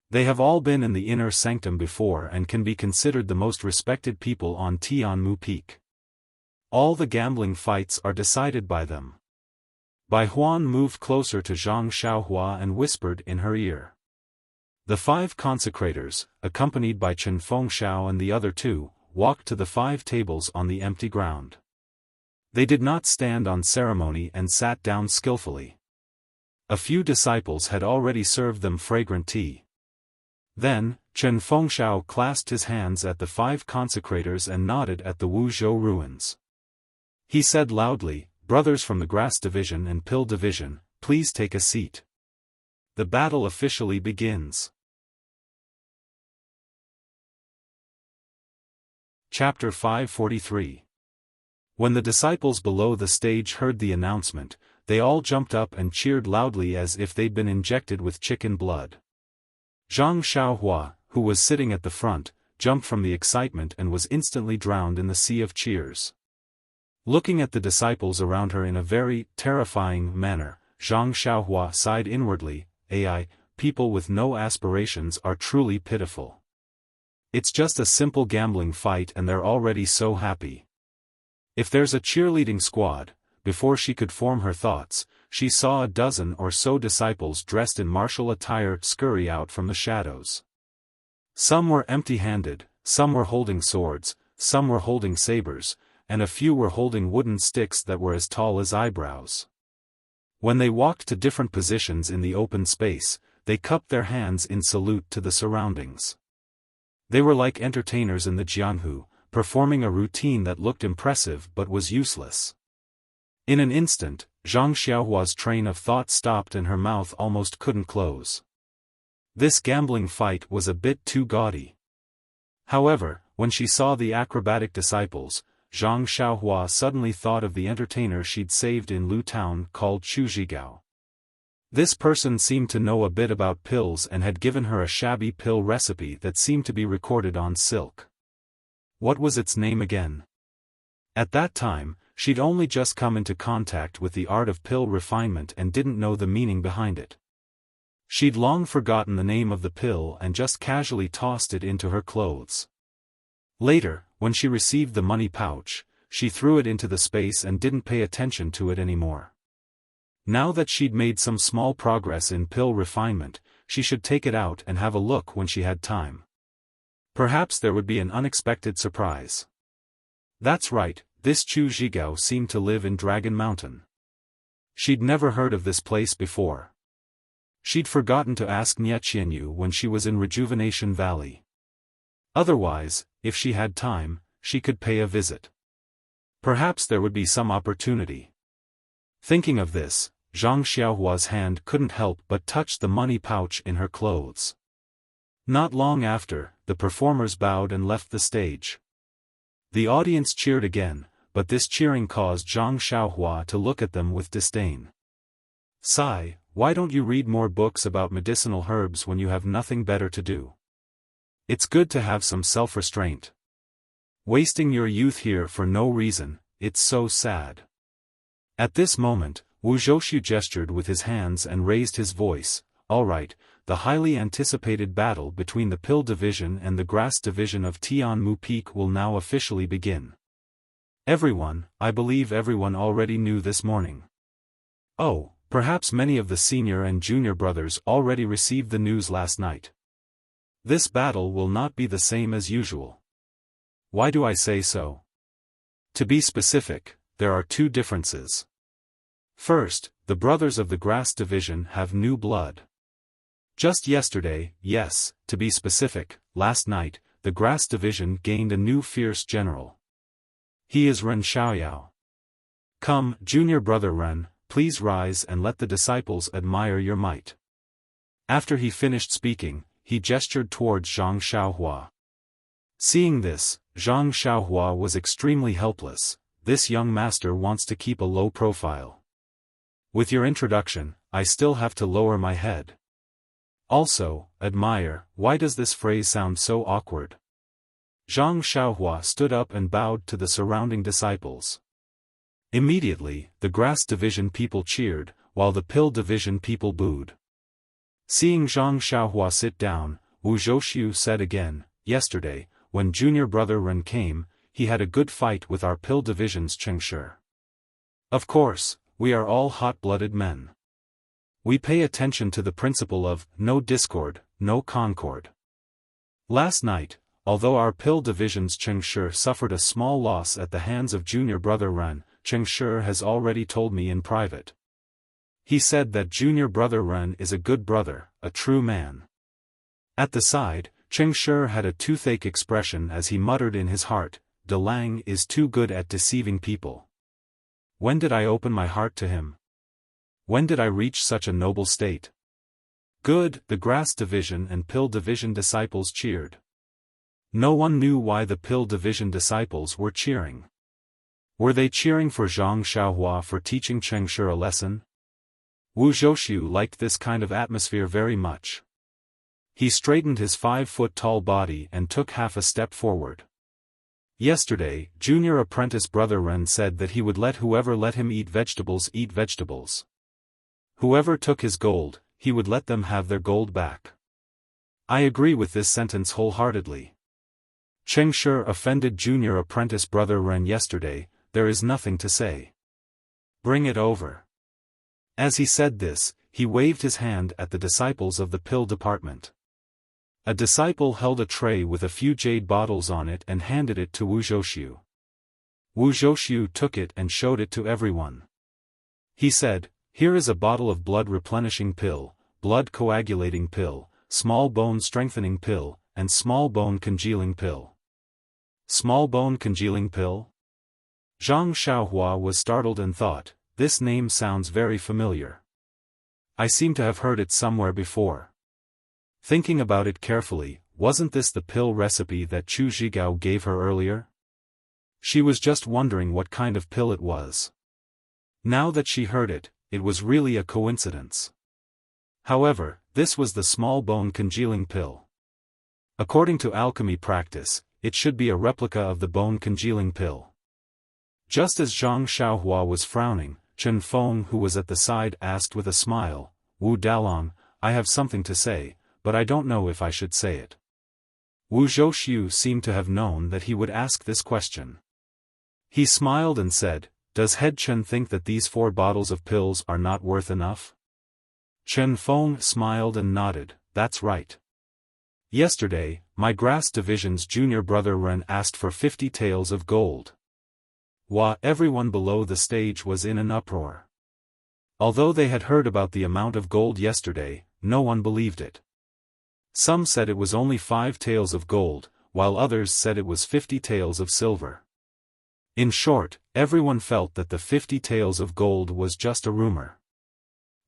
They have all been in the inner sanctum before and can be considered the most respected people on Tianmu Peak. All the gambling fights are decided by them. Bai Huan moved closer to Zhang Xiaohua and whispered in her ear. The 5 consecrators, accompanied by Chen Fengxiao and the other 2, walked to the 5 tables on the empty ground. They did not stand on ceremony and sat down skillfully. A few disciples had already served them fragrant tea. Then, Chen Fengxiao clasped his hands at the 5 consecrators and nodded at the Wuzhou ruins. He said loudly, "Brothers from the Grass Division and Pill Division, please take a seat. The battle officially begins." Chapter 543. When the disciples below the stage heard the announcement, they all jumped up and cheered loudly as if they'd been injected with chicken blood. Zhang Xiaohua, who was sitting at the front, jumped from the excitement and was instantly drowned in the sea of cheers. Looking at the disciples around her in a very terrifying manner, Zhang Xiaohua sighed inwardly, people with no aspirations are truly pitiful. It's just a simple gambling fight and they're already so happy. If there's a cheerleading squad, before she could form her thoughts, she saw a dozen or so disciples dressed in martial attire scurry out from the shadows. Some were empty-handed, some were holding swords, some were holding sabers, and a few were holding wooden sticks that were as tall as eyebrows. When they walked to different positions in the open space, they cupped their hands in salute to the surroundings. They were like entertainers in the Jianhu, performing a routine that looked impressive but was useless. In an instant, Zhang Xiaohua's train of thought stopped and her mouth almost couldn't close. This gambling fight was a bit too gaudy. However, when she saw the acrobatic disciples, Zhang Xiaohua suddenly thought of the entertainer she'd saved in Lu Town called Chu Zhigao. This person seemed to know a bit about pills and had given her a shabby pill recipe that seemed to be recorded on silk. What was its name again? At that time, she'd only just come into contact with the art of pill refinement and didn't know the meaning behind it. She'd long forgotten the name of the pill and just casually tossed it into her clothes. Later, when she received the money pouch, she threw it into the space and didn't pay attention to it anymore. Now that she'd made some small progress in pill refinement, she should take it out and have a look when she had time. Perhaps there would be an unexpected surprise. That's right, this Chu Zhigao seemed to live in Dragon Mountain. She'd never heard of this place before. She'd forgotten to ask Nie Qianyu when she was in Rejuvenation Valley. Otherwise, if she had time, she could pay a visit. Perhaps there would be some opportunity. Thinking of this, Zhang Xiaohua's hand couldn't help but touch the money pouch in her clothes. Not long after, the performers bowed and left the stage. The audience cheered again, but this cheering caused Zhang Xiaohua to look at them with disdain. "Sigh, why don't you read more books about medicinal herbs when you have nothing better to do? It's good to have some self-restraint. Wasting your youth here for no reason, it's so sad." At this moment, Wu Zhouxiu gestured with his hands and raised his voice, "All right, the highly anticipated battle between the Pill Division and the Grass Division of Tianmu Peak will now officially begin. I believe everyone already knew this morning. Oh, perhaps many of the senior and junior brothers already received the news last night. This battle will not be the same as usual. Why do I say so? To be specific, there are 2 differences. First, the brothers of the Grass Division have new blood. Just yesterday, yes, to be specific, last night, the grass division gained a new fierce general. He is Ren Xiaoyao. Come, junior brother Ren, please rise and let the disciples admire your might. After he finished speaking, he gestured towards Zhang Xiaohua. Seeing this, Zhang Xiaohua was extremely helpless. This young master wants to keep a low profile. With your introduction, I still have to lower my head. Also, admire, why does this phrase sound so awkward? Zhang Xiaohua stood up and bowed to the surrounding disciples. Immediately, the grass division people cheered, while the pill division people booed. Seeing Zhang Xiaohua sit down, Wu Zhouxiu said again, yesterday, when junior brother Ren came, he had a good fight with our pill division's Chengshi. Of course, we are all hot-blooded men. We pay attention to the principle of no discord, no concord. Last night, although our pill division's Chengshi suffered a small loss at the hands of junior brother Ren, Chengshi has already told me in private. He said that junior brother Ren is a good brother, a true man. At the side, Chengshi had a toothache expression as he muttered in his heart, De Lang is too good at deceiving people. When did I open my heart to him? When did I reach such a noble state? Good, the grass division and pill division disciples cheered. No one knew why the pill division disciples were cheering. Were they cheering for Zhang Xiaohua for teaching Chengshi a lesson? Wu Zhouxiu liked this kind of atmosphere very much. He straightened his 5-foot-tall body and took half a step forward. Yesterday, junior apprentice brother Ren said that he would let whoever let him eat vegetables eat vegetables. Whoever took his gold, he would let them have their gold back. I agree with this sentence wholeheartedly. Chengshi offended junior apprentice brother Ren yesterday, there is nothing to say. Bring it over. As he said this, he waved his hand at the disciples of the pill department. A disciple held a tray with a few jade bottles on it and handed it to Wu Zhouxiu. Wu Zhouxiu took it and showed it to everyone. He said, here is a bottle of blood replenishing pill, blood coagulating pill, small bone strengthening pill, and small bone congealing pill. Small bone congealing pill? Zhang Xiaohua was startled and thought, this name sounds very familiar. I seem to have heard it somewhere before. Thinking about it carefully, wasn't this the pill recipe that Chu Zhigao gave her earlier? She was just wondering what kind of pill it was. Now that she heard it, it was really a coincidence. However, this was the small bone congealing pill. According to alchemy practice, it should be a replica of the bone congealing pill. Just as Zhang Xiaohua was frowning, Chen Feng who was at the side asked with a smile, Wu Dalong, I have something to say, but I don't know if I should say it. Wu Zhouxiu seemed to have known that he would ask this question. He smiled and said, does Head Chen think that these 4 bottles of pills are not worth enough? Chen Feng smiled and nodded, that's right. Yesterday, my grass division's junior brother Ren asked for 50 taels of gold. Everyone below the stage was in an uproar. Although they had heard about the amount of gold yesterday, no one believed it. Some said it was only 5 taels of gold, while others said it was 50 taels of silver. In short, everyone felt that the 50 taels of gold was just a rumor.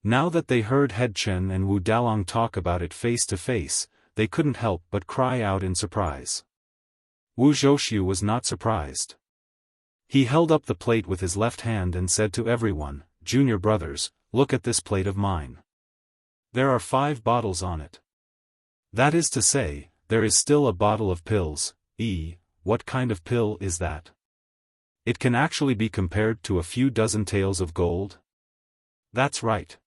Now that they heard Head Chen and Wu Dalong talk about it face to face, they couldn't help but cry out in surprise. Wu Zhouxiu was not surprised. He held up the plate with his left hand and said to everyone, junior brothers, look at this plate of mine. There are 5 bottles on it. That is to say, there is still a bottle of pills. What kind of pill is that? It can actually be compared to a few dozen taels of gold? That's right.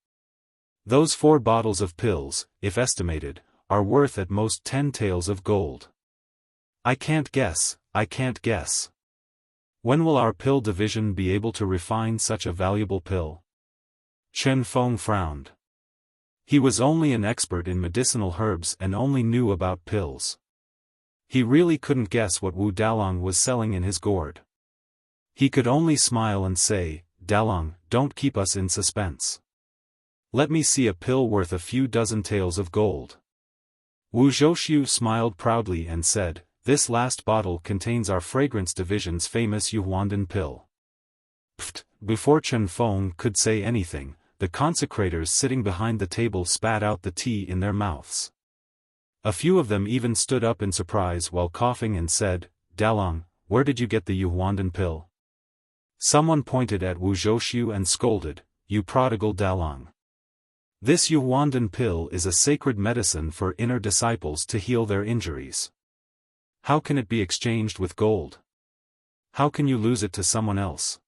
Those 4 bottles of pills, if estimated, are worth at most 10 taels of gold. I can't guess. When will our pill division be able to refine such a valuable pill? Chen Feng frowned. He was only an expert in medicinal herbs and only knew about pills. He really couldn't guess what Wu Dalong was selling in his gourd. He could only smile and say, Dalong, don't keep us in suspense. Let me see a pill worth a few dozen taels of gold. Wu Zhouxiu smiled proudly and said, "This last bottle contains our fragrance division's famous Yuhuandan pill." Pfft! Before Chen Feng could say anything, the consecrators sitting behind the table spat out the tea in their mouths. A few of them even stood up in surprise while coughing and said, "Dalong, where did you get the Yuhuandan pill?" Someone pointed at Wu Zhouxiu and scolded, "You prodigal Dalong. This Yuhuandan pill is a sacred medicine for inner disciples to heal their injuries. How can it be exchanged with gold? How can you lose it to someone else?"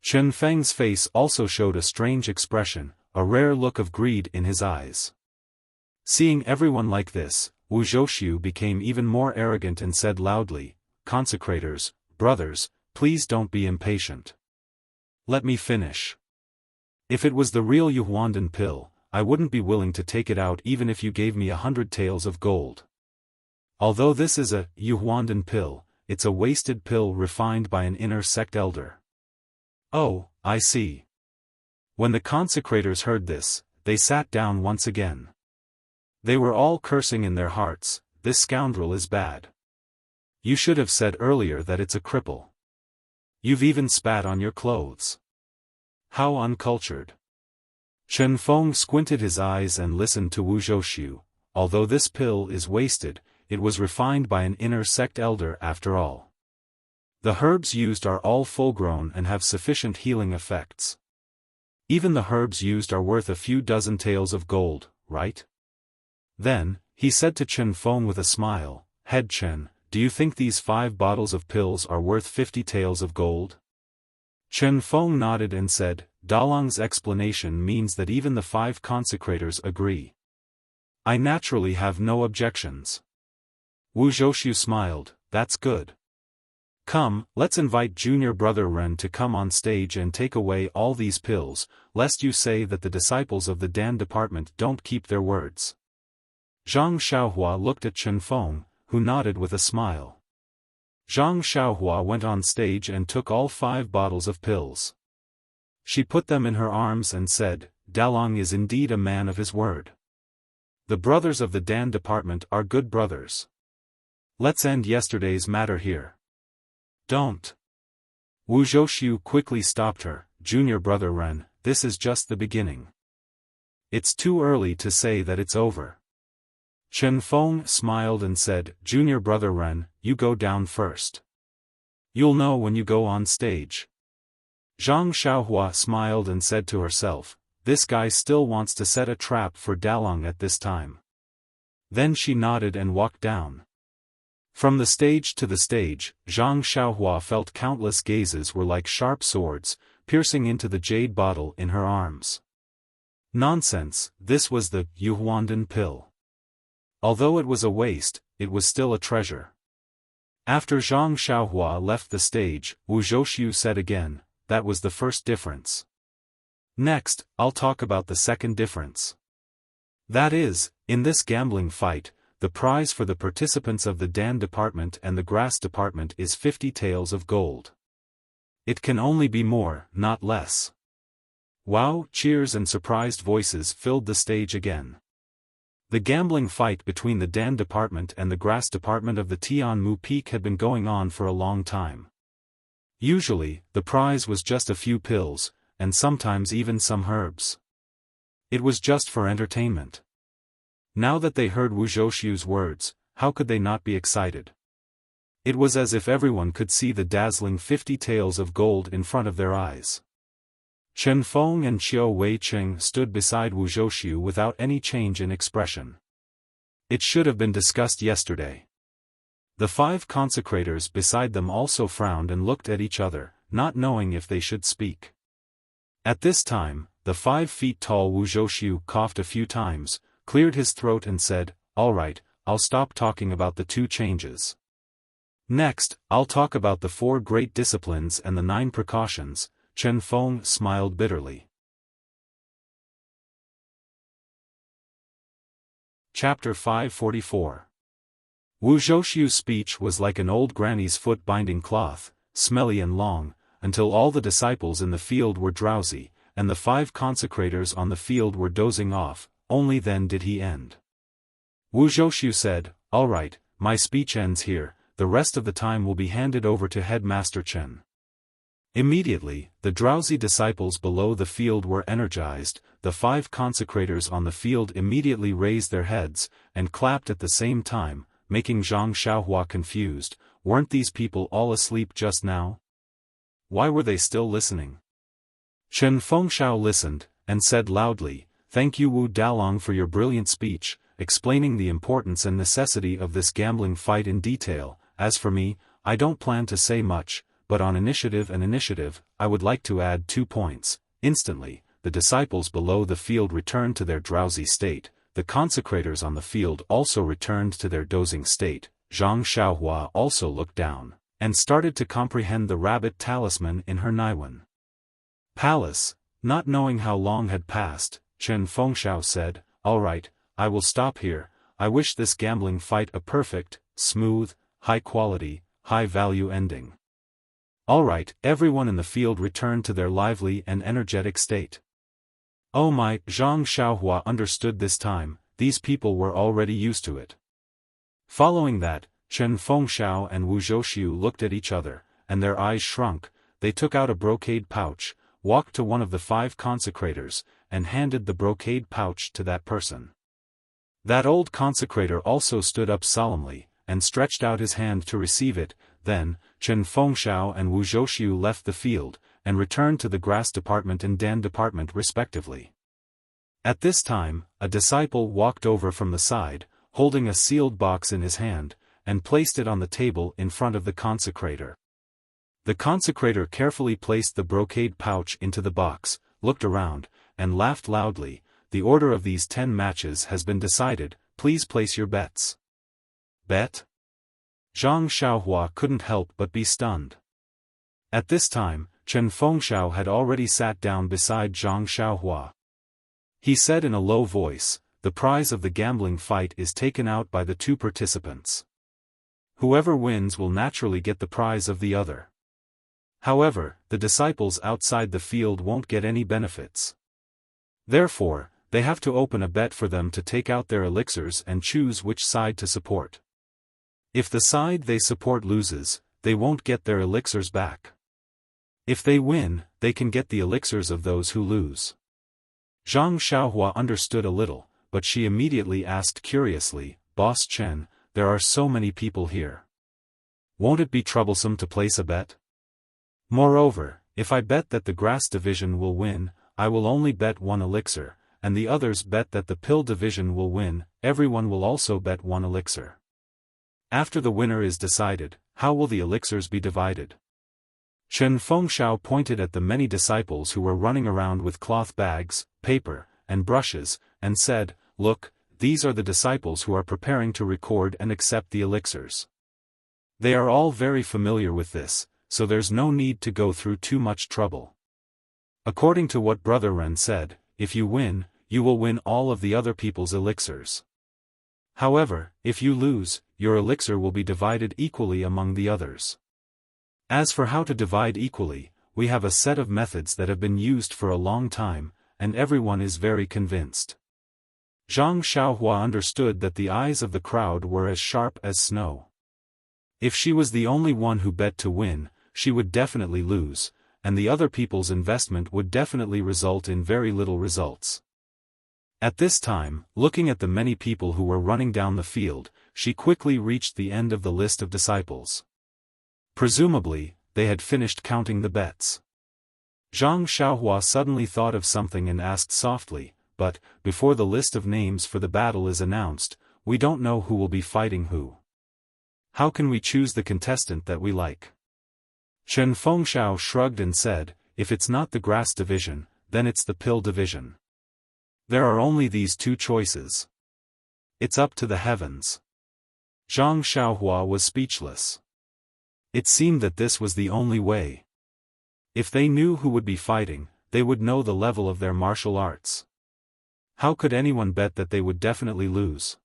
Chen Feng's face also showed a strange expression, a rare look of greed in his eyes. Seeing everyone like this, Wu Zhouxiu became even more arrogant and said loudly, "Consecrators, brothers, please don't be impatient. Let me finish. If it was the real Yuhuandan pill, I wouldn't be willing to take it out even if you gave me 100 taels of gold. Although this is a Yuhuandan pill, it's a wasted pill refined by an inner sect elder." "Oh, I see." When the consecrators heard this, they sat down once again. They were all cursing in their hearts, "This scoundrel is bad. You should have said earlier that it's a cripple. You've even spat on your clothes. How uncultured." Chen Feng squinted his eyes and listened to Wu Zhouxiu. Although this pill is wasted, it was refined by an inner sect elder after all. The herbs used are all full-grown and have sufficient healing effects. Even the herbs used are worth a few dozen taels of gold, right? Then, he said to Chen Feng with a smile, "Head Chen, do you think these 5 bottles of pills are worth 50 taels of gold?" Chen Feng nodded and said, "Dalong's explanation means that even the 5 consecrators agree. I naturally have no objections." Wu Zhouxiu smiled, "That's good. Come, let's invite junior brother Ren to come on stage and take away all these pills, lest you say that the disciples of the Dan department don't keep their words." Zhang Xiaohua looked at Chen Feng, who nodded with a smile. Zhang Xiaohua went on stage and took all 5 bottles of pills. She put them in her arms and said, "Dalong is indeed a man of his word. The brothers of the Dan department are good brothers. Let's end yesterday's matter here." "Don't." Wu Zhouxiu quickly stopped her, "Junior brother Ren, this is just the beginning. It's too early to say that it's over." Chen Feng smiled and said, "Junior brother Ren, you go down first. You'll know when you go on stage." Zhang Xiaohua smiled and said to herself, "This guy still wants to set a trap for Dalong at this time." Then she nodded and walked down. From the stage to the stage, Zhang Xiaohua felt countless gazes were like sharp swords, piercing into the jade bottle in her arms. Nonsense, this was the Yuhuandan pill. Although it was a waste, it was still a treasure. After Zhang Xiaohua left the stage, Wu Zhouxiu said again, "That was the first difference. Next, I'll talk about the second difference. That is, in this gambling fight, the prize for the participants of the Dan department and the Grass department is 50 taels of gold. It can only be more, not less." Wow! Cheers and surprised voices filled the stage again. The gambling fight between the Dan department and the Grass department of the Tianmu Peak had been going on for a long time. Usually, the prize was just a few pills, and sometimes even some herbs. It was just for entertainment. Now that they heard Wu Zhouxiu's words, how could they not be excited? It was as if everyone could see the dazzling 50 taels of gold in front of their eyes. Chen Feng and Qiu Weiqing stood beside Wu Zhouxiu without any change in expression. It should have been discussed yesterday. The 5 consecrators beside them also frowned and looked at each other, not knowing if they should speak. At this time, the 5 feet tall Wu Zhouxiu coughed a few times, cleared his throat and said, "All right, I'll stop talking about the 2 changes. Next, I'll talk about the 4 great disciplines and the 9 precautions." Chen Feng smiled bitterly. Chapter 544. Wu Zhouxiu's speech was like an old granny's foot-binding cloth, smelly and long, until all the disciples in the field were drowsy, and the 5 consecrators on the field were dozing off, only then did he end. Wu Zhouxiu said, "All right, my speech ends here, the rest of the time will be handed over to Headmaster Chen." Immediately, the drowsy disciples below the field were energized, the 5 consecrators on the field immediately raised their heads, and clapped at the same time, making Zhang Xiaohua confused. Weren't these people all asleep just now? Why were they still listening? Chen Fengshao listened, and said loudly, "Thank you Wu Dalong for your brilliant speech, explaining the importance and necessity of this gambling fight in detail. As for me, I don't plan to say much, but on initiative, I would like to add 2 points." Instantly, the disciples below the field returned to their drowsy state, the consecrators on the field also returned to their dozing state. Zhang Xiaohua also looked down, and started to comprehend the rabbit talisman in her Naiwan palace. Not knowing how long had passed, Chen Fengshao said, "All right, I will stop here. I wish this gambling fight a perfect, smooth, high-quality, high-value ending." All right, everyone in the field returned to their lively and energetic state. Oh my, Zhang Xiaohua understood this time, these people were already used to it. Following that, Chen Fengshao and Wu Zhouxiu looked at each other, and their eyes shrunk. They took out a brocade pouch, walked to one of the 5 consecrators, and handed the brocade pouch to that person. That old consecrator also stood up solemnly, and stretched out his hand to receive it. Then, Chen Fengshao and Wu Zhouxiu left the field, and returned to the grass department and Dan department respectively. At this time, a disciple walked over from the side, holding a sealed box in his hand, and placed it on the table in front of the consecrator. The consecrator carefully placed the brocade pouch into the box, looked around, and laughed loudly. "The order of these 10 matches has been decided, please place your bets." Bet? Zhang Xiaohua couldn't help but be stunned. At this time, Chen Fengshao had already sat down beside Zhang Xiaohua. He said in a low voice, "The prize of the gambling fight is taken out by the 2 participants. Whoever wins will naturally get the prize of the other. However, the disciples outside the field won't get any benefits. Therefore, they have to open a bet for them to take out their elixirs and choose which side to support. If the side they support loses, they won't get their elixirs back. If they win, they can get the elixirs of those who lose." Zhang Xiaohua understood a little, but she immediately asked curiously, "Boss Chen, there are so many people here. Won't it be troublesome to place a bet? Moreover, if I bet that the grass division will win, I will only bet 1 elixir, and the others bet that the pill division will win, everyone will also bet 1 elixir. After the winner is decided, how will the elixirs be divided?" Chen Fengshao pointed at the many disciples who were running around with cloth bags, paper, and brushes, and said, "Look, these are the disciples who are preparing to record and accept the elixirs. They are all very familiar with this, so there's no need to go through too much trouble. According to what Brother Ren said, if you win, you will win all of the other people's elixirs. However, if you lose, your elixir will be divided equally among the others. As for how to divide equally, we have a set of methods that have been used for a long time, and everyone is very convinced." Zhang Xiaohua understood that the eyes of the crowd were as sharp as snow. If she was the only one who bet to win, she would definitely lose, and the other people's investment would definitely result in very little results. At this time, looking at the many people who were running down the field, she quickly reached the end of the list of disciples. Presumably, they had finished counting the bets. Zhang Xiaohua suddenly thought of something and asked softly, "But, before the list of names for the battle is announced, we don't know who will be fighting who. How can we choose the contestant that we like?" Chen Fengshao shrugged and said, "If it's not the grass division, then it's the pill division. There are only these 2 choices. It's up to the heavens." Zhang Xiaohua was speechless. It seemed that this was the only way. If they knew who would be fighting, they would know the level of their martial arts. How could anyone bet that they would definitely lose?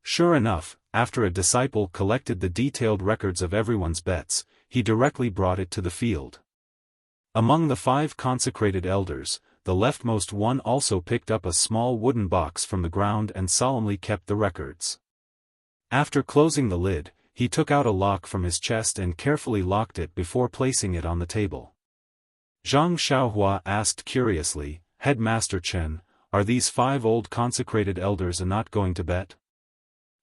Sure enough, after a disciple collected the detailed records of everyone's bets, he directly brought it to the field. Among the 5 consecrated elders, the leftmost one also picked up a small wooden box from the ground and solemnly kept the records. After closing the lid, he took out a lock from his chest and carefully locked it before placing it on the table. Zhang Xiaohua asked curiously, "Headmaster Chen, are these 5 old consecrated elders not going to bet?"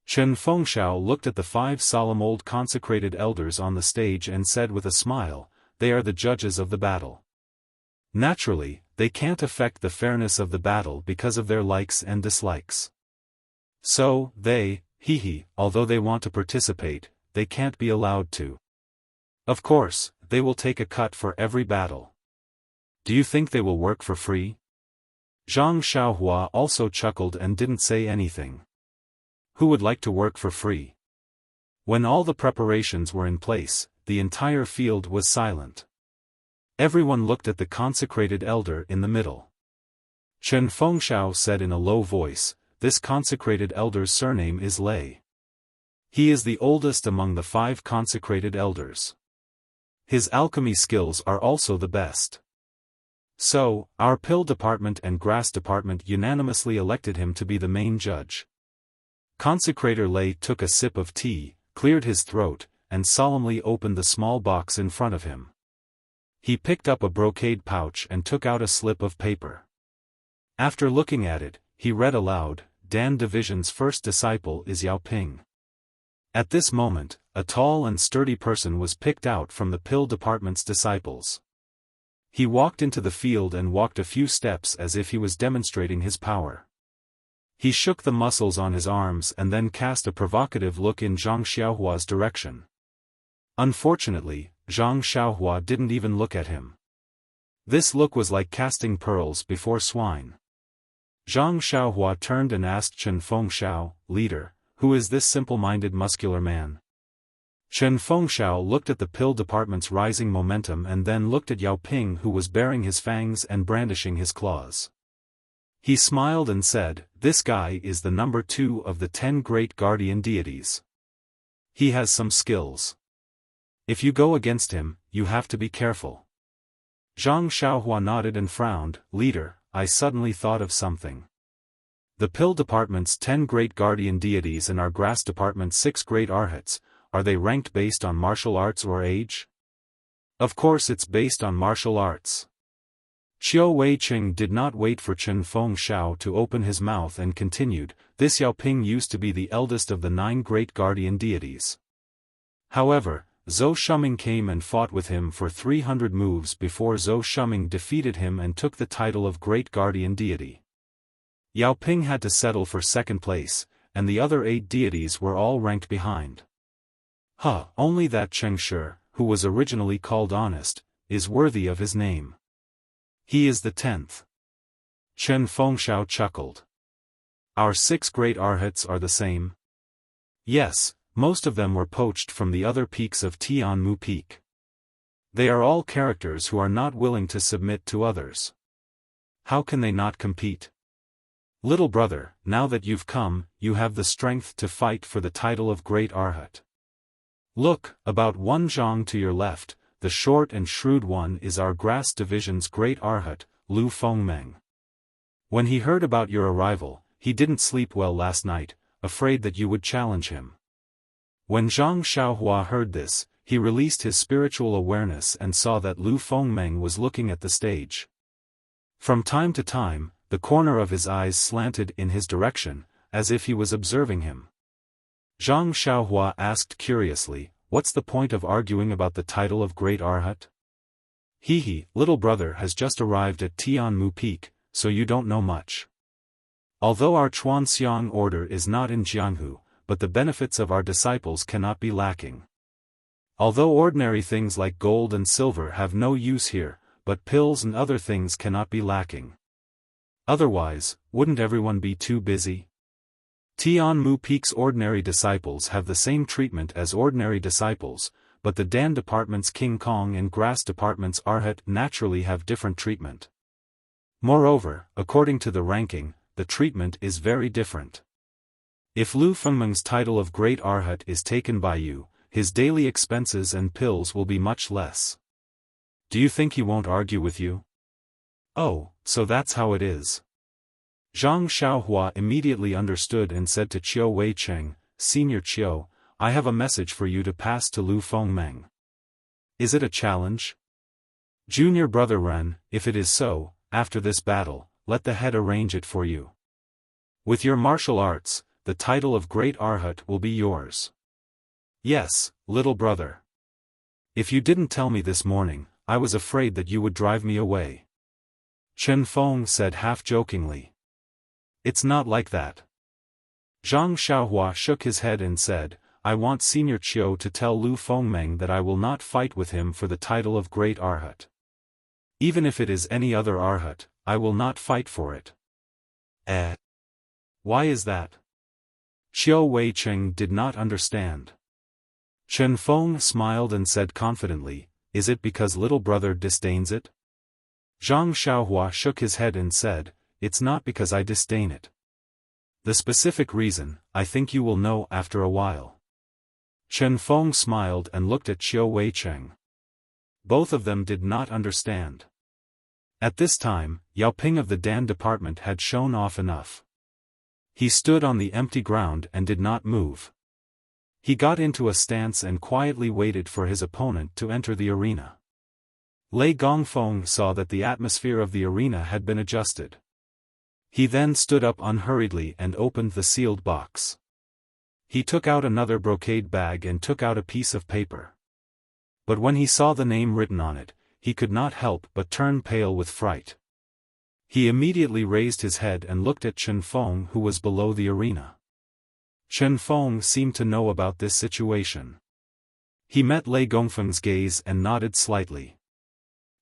Chen Fengxiao looked at the 5 solemn old consecrated elders on the stage and said with a smile, "They are the judges of the battle. Naturally, they can't affect the fairness of the battle because of their likes and dislikes. So, although they want to participate, they can't be allowed to. Of course, they will take a cut for every battle. Do you think they will work for free?" Zhang Xiaohua also chuckled and didn't say anything. Who would like to work for free? When all the preparations were in place, the entire field was silent. Everyone looked at the consecrated elder in the middle. Chen Fengxiao said in a low voice, "This consecrated elder's surname is Lei. He is the oldest among the 5 consecrated elders. His alchemy skills are also the best. So, our pill department and grass department unanimously elected him to be the main judge." Consecrator Lei took a sip of tea, cleared his throat, and solemnly opened the small box in front of him. He picked up a brocade pouch and took out a slip of paper. After looking at it, he read aloud, "Dan Division's first disciple is Yao Ping." At this moment, a tall and sturdy person was picked out from the pill department's disciples. He walked into the field and walked a few steps as if he was demonstrating his power. He shook the muscles on his arms and then cast a provocative look in Zhang Xiaohua's direction. Unfortunately, Zhang Xiaohua didn't even look at him. This look was like casting pearls before swine. Zhang Xiaohua turned and asked Chen Fengxiao, "Leader, who is this simple-minded muscular man?" Chen Fengxiao looked at the pill department's rising momentum and then looked at Yao Ping, who was baring his fangs and brandishing his claws. He smiled and said, "This guy is the number 2 of the 10 great guardian deities. He has some skills. If you go against him, you have to be careful." Zhang Xiaohua nodded and frowned, "Leader, I suddenly thought of something. The pill department's 10 great guardian deities and our grass department's 6 great arhats, are they ranked based on martial arts or age?" "Of course it's based on martial arts." Qiu Weiqing did not wait for Chen Fengxiao to open his mouth and continued, "This Yao Ping used to be the eldest of the 9 great guardian deities. However, Zhou Shuming came and fought with him for 300 moves before Zhou Shuming defeated him and took the title of Great Guardian Deity. Yao Ping had to settle for 2nd place, and the other 8 deities were all ranked behind. Only that Cheng Shi, who was originally called Honest, is worthy of his name. He is the 10th. Chen Fengxiao chuckled. "Our 6 great arhats are the same?" "Yes, most of them were poached from the other peaks of Tianmu Peak. They are all characters who are not willing to submit to others. How can they not compete? Little brother, now that you've come, you have the strength to fight for the title of Great Arhat. Look, about 1 zhang to your left, the short and shrewd one is our grass division's Great Arhat, Lu Fengmeng. When he heard about your arrival, he didn't sleep well last night, afraid that you would challenge him." When Zhang Xiaohua heard this, he released his spiritual awareness and saw that Lu Fengmeng was looking at the stage. From time to time, the corner of his eyes slanted in his direction, as if he was observing him. Zhang Xiaohua asked curiously, "What's the point of arguing about the title of Great Arhat? Little brother has just arrived at Tianmu Peak, so you don't know much. Although our Chuanxiang order is not in Jianghu, but the benefits of our disciples cannot be lacking. Although ordinary things like gold and silver have no use here, but pills and other things cannot be lacking. Otherwise, wouldn't everyone be too busy? Tianmu Peak's ordinary disciples have the same treatment as ordinary disciples, but the Dan department's King Kong and Grass department's Arhat naturally have different treatment. Moreover, according to the ranking, the treatment is very different. If Lu Fengmeng's title of Great Arhat is taken by you, his daily expenses and pills will be much less. Do you think he won't argue with you?" "Oh, so that's how it is. Zhang Xiaohua immediately understood and said to Qiu Weicheng, Senior Qiu, I have a message for you to pass to Lu Fengmeng. Is it a challenge? Junior brother Ren, if it is so, after this battle, let the head arrange it for you. With your martial arts, the title of Great Arhat will be yours. Yes, little brother. If you didn't tell me this morning, I was afraid that you would drive me away. Chen Feng said half-jokingly. It's not like that. Zhang Xiaohua shook his head and said, I want Senior Qiu to tell Lu Fengmeng that I will not fight with him for the title of Great Arhat. Even if it is any other Arhat, I will not fight for it. Why is that? Qiu Weicheng did not understand. Chen Feng smiled and said confidently, Is it because little brother disdains it? Zhang Xiaohua shook his head and said, It's not because I disdain it. The specific reason, I think you will know after a while. Chen Feng smiled and looked at Qiu Weicheng. Both of them did not understand. At this time, Yao Ping of the Dan department had shown off enough. He stood on the empty ground and did not move. He got into a stance and quietly waited for his opponent to enter the arena. Lei Gongfeng saw that the atmosphere of the arena had been adjusted. He then stood up unhurriedly and opened the sealed box. He took out another brocade bag and took out a piece of paper. But when he saw the name written on it, he could not help but turn pale with fright. He immediately raised his head and looked at Chen Feng, who was below the arena. Chen Feng seemed to know about this situation. He met Lei Gongfeng's gaze and nodded slightly.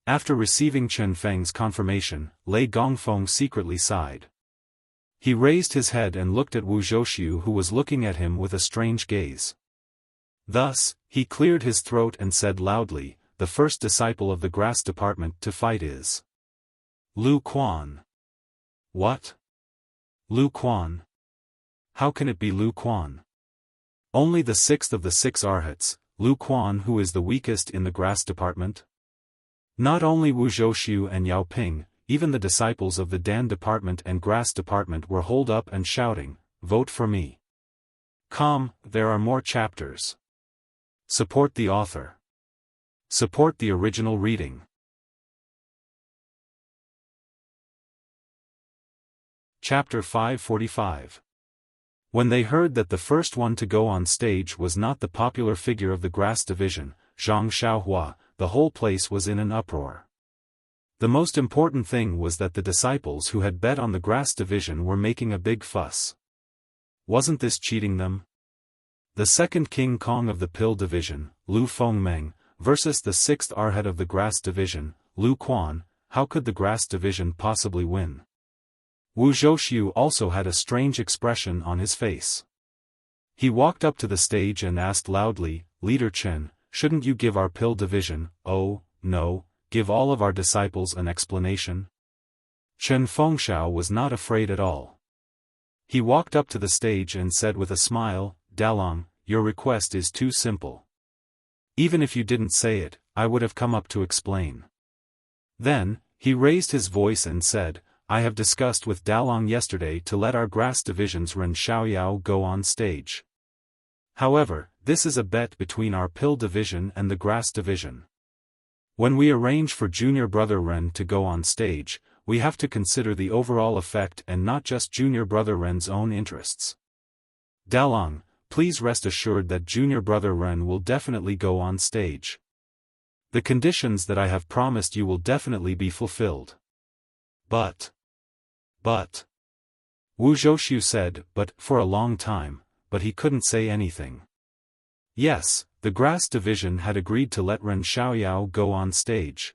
After receiving Chen Feng's confirmation, Lei Gongfeng secretly sighed. He raised his head and looked at Wu Zhouxiu, who was looking at him with a strange gaze. Thus, he cleared his throat and said loudly, The first disciple of the grass department to fight is Lu Quan. What? Lu Quan? How can it be Lu Quan? Only the sixth of the 6 Arhats, Lu Quan, who is the weakest in the grass department? Not only Wu Zhouxiu and Yao Ping, even the disciples of the Dan department and grass department were holed up and shouting, Vote for me. Come, there are more chapters. Support the author. Support the original reading. Chapter 545. When they heard that the first one to go on stage was not the popular figure of the grass division, Zhang Xiaohua, the whole place was in an uproar. The most important thing was that the disciples who had bet on the grass division were making a big fuss. Wasn't this cheating them? The second King Kong of the pill division, Lu Fengmeng, versus the 6th Arhat of the grass division, Lu Quan, how could the grass division possibly win? Wu Zhouxiu also had a strange expression on his face. He walked up to the stage and asked loudly, Leader Chen, shouldn't you give our pill division, oh, no, give all of our disciples an explanation? Chen Fengshao was not afraid at all. He walked up to the stage and said with a smile, Dalong, your request is too simple. Even if you didn't say it, I would have come up to explain. Then, he raised his voice and said, I have discussed with Dalong yesterday to let our grass division's Ren Xiaoyao go on stage. However, this is a bet between our pill division and the grass division. When we arrange for junior brother Ren to go on stage, we have to consider the overall effect and not just junior brother Ren's own interests. Dalong, please rest assured that junior brother Ren will definitely go on stage. The conditions that I have promised you will definitely be fulfilled. But, Wu Zhouxiu said, for a long time, but he couldn't say anything. Yes, the grass division had agreed to let Ren Xiaoyao go on stage.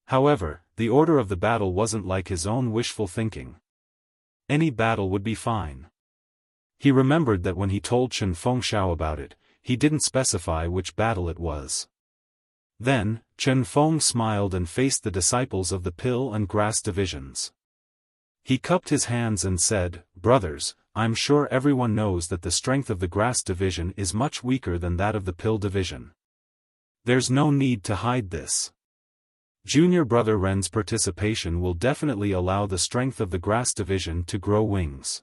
However, the order of the battle wasn't like his own wishful thinking. Any battle would be fine. He remembered that when he told Chen Fengshao about it, he didn't specify which battle it was. Then, Chen Feng smiled and faced the disciples of the pill and grass divisions. He cupped his hands and said, Brothers, I'm sure everyone knows that the strength of the grass division is much weaker than that of the pill division. There's no need to hide this. Junior brother Ren's participation will definitely allow the strength of the grass division to grow wings.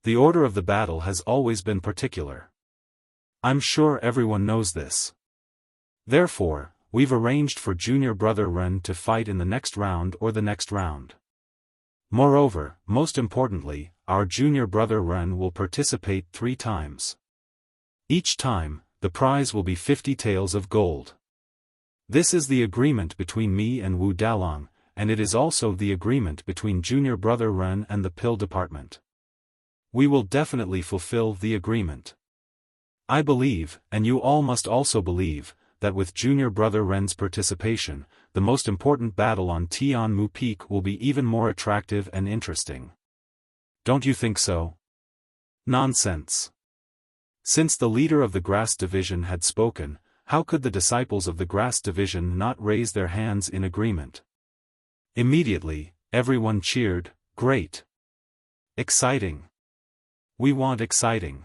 The order of the battle has always been particular. I'm sure everyone knows this. Therefore, we've arranged for junior brother Ren to fight in the next round or the next round. Moreover, most importantly, our junior brother Ren will participate 3 times. Each time, the prize will be 50 taels of gold. This is the agreement between me and Wu Dalong, and it is also the agreement between junior brother Ren and the pill department. We will definitely fulfill the agreement. I believe, and you all must also believe, that with junior brother Ren's participation, the most important battle on Tianmu Peak will be even more attractive and interesting. Don't you think so? Nonsense. Since the leader of the grass division had spoken, how could the disciples of the grass division not raise their hands in agreement? Immediately, everyone cheered, "Great! Exciting! We want exciting!"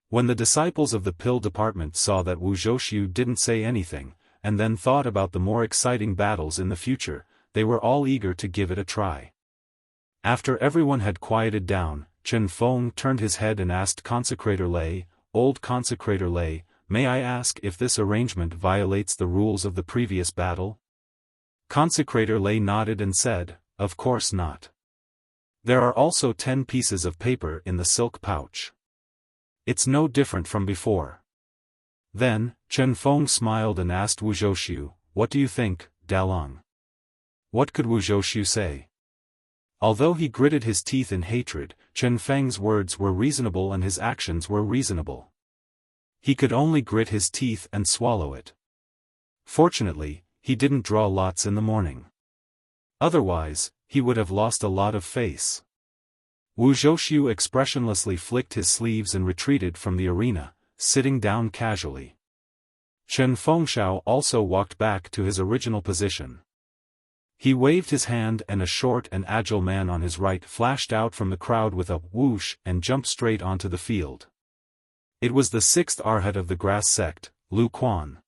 When the disciples of the pill department saw that Wu Zhouxiu didn't say anything, and then thought about the more exciting battles in the future, they were all eager to give it a try. After everyone had quieted down, Chen Feng turned his head and asked Consecrator Lei, "Old Consecrator Lei, may I ask if this arrangement violates the rules of the previous battle?" Consecrator Lei nodded and said, "Of course not. There are also 10 pieces of paper in the silk pouch. It's no different from before." Then, Chen Feng smiled and asked Wu Zhouxiu, "What do you think, Dalong?" What could Wu Zhouxiu say? Although he gritted his teeth in hatred, Chen Feng's words were reasonable and his actions were reasonable. He could only grit his teeth and swallow it. Fortunately, he didn't draw lots in the morning. Otherwise, he would have lost a lot of face. Wu Zhouxiu expressionlessly flicked his sleeves and retreated from the arena, sitting down casually. Chen Fengshao also walked back to his original position. He waved his hand and a short and agile man on his right flashed out from the crowd with a whoosh and jumped straight onto the field. It was the 6th arhat of the grass sect, Lu Quan.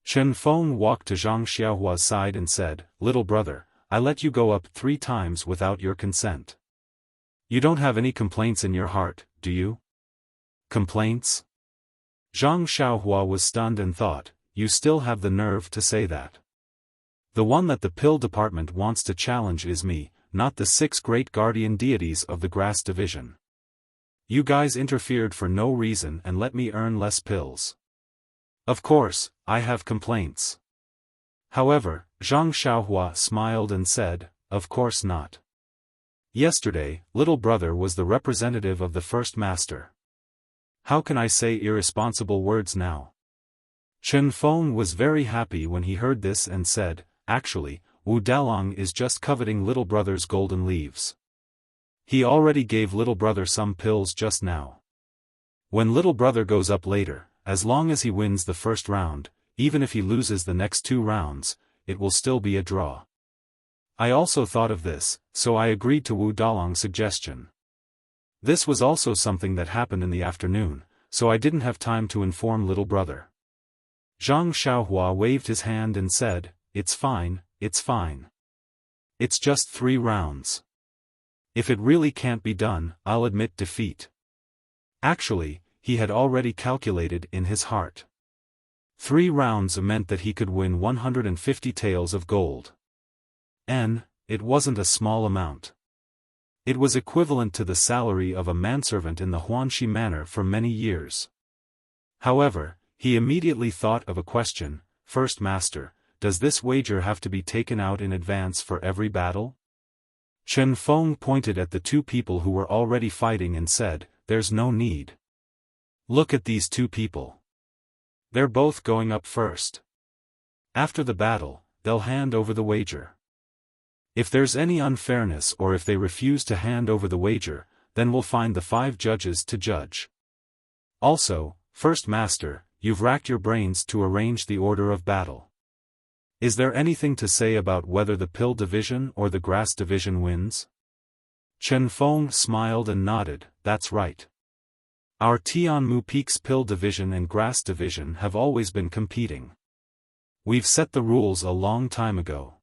Chen Feng walked to Zhang Xiaohua's side and said, "Little brother, I let you go up 3 times without your consent. You don't have any complaints in your heart, do you?" Complaints? Zhang Xiaohua was stunned and thought, "You still have the nerve to say that? The one that the pill department wants to challenge is me, not the 6 great guardian deities of the grass division. You guys interfered for no reason and let me earn less pills. Of course, I have complaints." However, Zhang Xiaohua smiled and said, "Of course not. Yesterday, little brother was the representative of the first master. How can I say irresponsible words now?" Chen Feng was very happy when he heard this and said, "Actually, Wu Dalong is just coveting little brother's golden leaves. He already gave little brother some pills just now. When little brother goes up later, as long as he wins the first round, even if he loses the next 2 rounds, it will still be a draw." I also thought of this, so I agreed to Wu Dalong's suggestion. This was also something that happened in the afternoon, so I didn't have time to inform little brother. Zhang Xiaohua waved his hand and said, "It's fine, it's fine. It's just 3 rounds. If it really can't be done, I'll admit defeat." Actually, he had already calculated in his heart. 3 rounds meant that he could win 150 taels of gold. And it wasn't a small amount. It was equivalent to the salary of a manservant in the Huanxi manor for many years. However, he immediately thought of a question, "First master, does this wager have to be taken out in advance for every battle?" Chen Feng pointed at the 2 people who were already fighting and said, "There's no need. Look at these 2 people. They're both going up first. After the battle, they'll hand over the wager. If there's any unfairness or if they refuse to hand over the wager, then we'll find the 5 judges to judge. Also, first master, you've racked your brains to arrange the order of battle. Is there anything to say about whether the pill division or the grass division wins?" Chen Feng smiled and nodded, "That's right. Our Tianmu Peak's pill division and grass division have always been competing. We've set the rules a long time ago.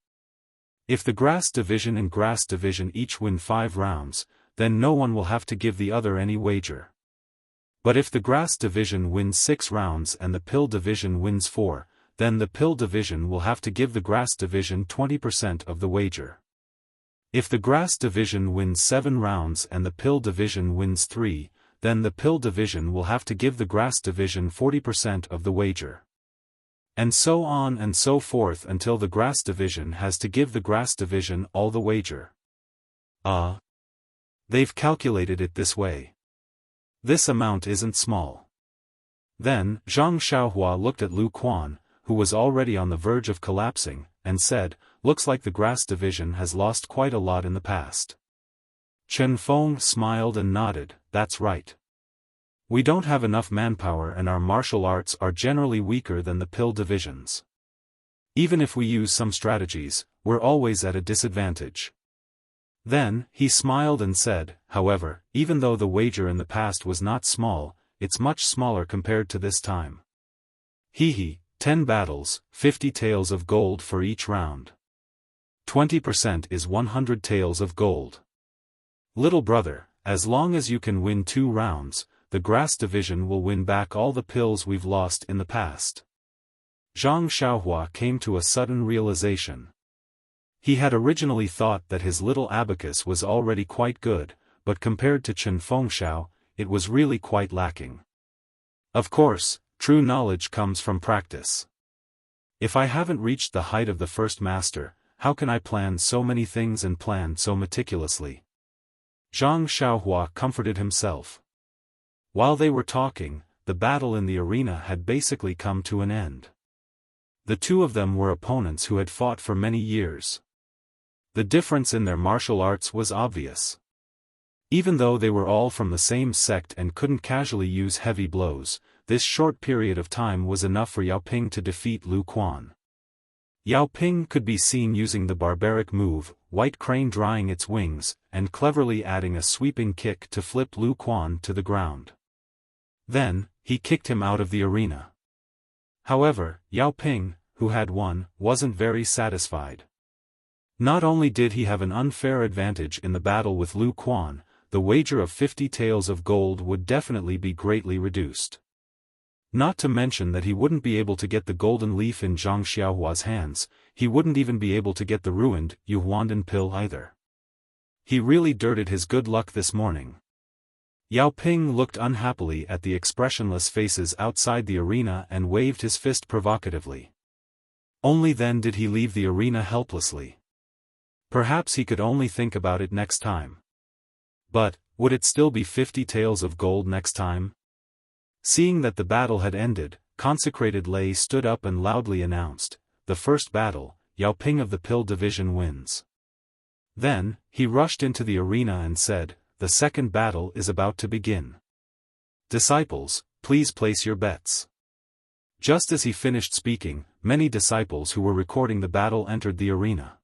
If the grass division and grass division each win 5 rounds, then no one will have to give the other any wager. But if the grass division wins 6 rounds and the pill division wins 4, then the pill division will have to give the grass division 20% of the wager. If the grass division wins 7 rounds and the pill division wins 3, then the pill division will have to give the grass division 40% of the wager. And so on and so forth until the grass division has to give the grass division all the wager. They've calculated it this way. This amount isn't small. Then, Zhang Xiaohua looked at Lu Quan, who was already on the verge of collapsing, and said, "Looks like the grass division has lost quite a lot in the past." Chen Feng smiled and nodded, "That's right. We don't have enough manpower and our martial arts are generally weaker than the pill divisions. Even if we use some strategies, we're always at a disadvantage." Then, he smiled and said, "However, even though the wager in the past was not small, it's much smaller compared to this time. Hee 10 battles, 50 taels of gold for each round. 20% is 100 taels of gold. Little brother, as long as you can win 2 rounds, the grass division will win back all the pills we've lost in the past." Zhang Xiaohua came to a sudden realization. He had originally thought that his little abacus was already quite good, but compared to Chen Fengxiao, it was really quite lacking. Of course, true knowledge comes from practice. If I haven't reached the height of the first master, how can I plan so many things and plan so meticulously? Zhang Xiaohua comforted himself. While they were talking, the battle in the arena had basically come to an end. The two of them were opponents who had fought for many years. The difference in their martial arts was obvious. Even though they were all from the same sect and couldn't casually use heavy blows, this short period of time was enough for Yao Ping to defeat Lu Quan. Yao Ping could be seen using the barbaric move, White Crane drying its wings, and cleverly adding a sweeping kick to flip Lu Quan to the ground. Then, he kicked him out of the arena. However, Yao Ping, who had won, wasn't very satisfied. Not only did he have an unfair advantage in the battle with Lu Quan, the wager of 50 taels of gold would definitely be greatly reduced. Not to mention that he wouldn't be able to get the golden leaf in Zhang Xiaohua's hands, he wouldn't even be able to get the ruined Yuhuandan pill either. He really dirted his good luck this morning. Yao Ping looked unhappily at the expressionless faces outside the arena and waved his fist provocatively. Only then did he leave the arena helplessly. Perhaps he could only think about it next time. But, would it still be 50 taels of gold next time? Seeing that the battle had ended, Consecrated Lei stood up and loudly announced, "The first battle, Yao Ping of the Pill Division wins." Then, he rushed into the arena and said, "The second battle is about to begin. Disciples, please place your bets." Just as he finished speaking, many disciples who were recording the battle entered the arena.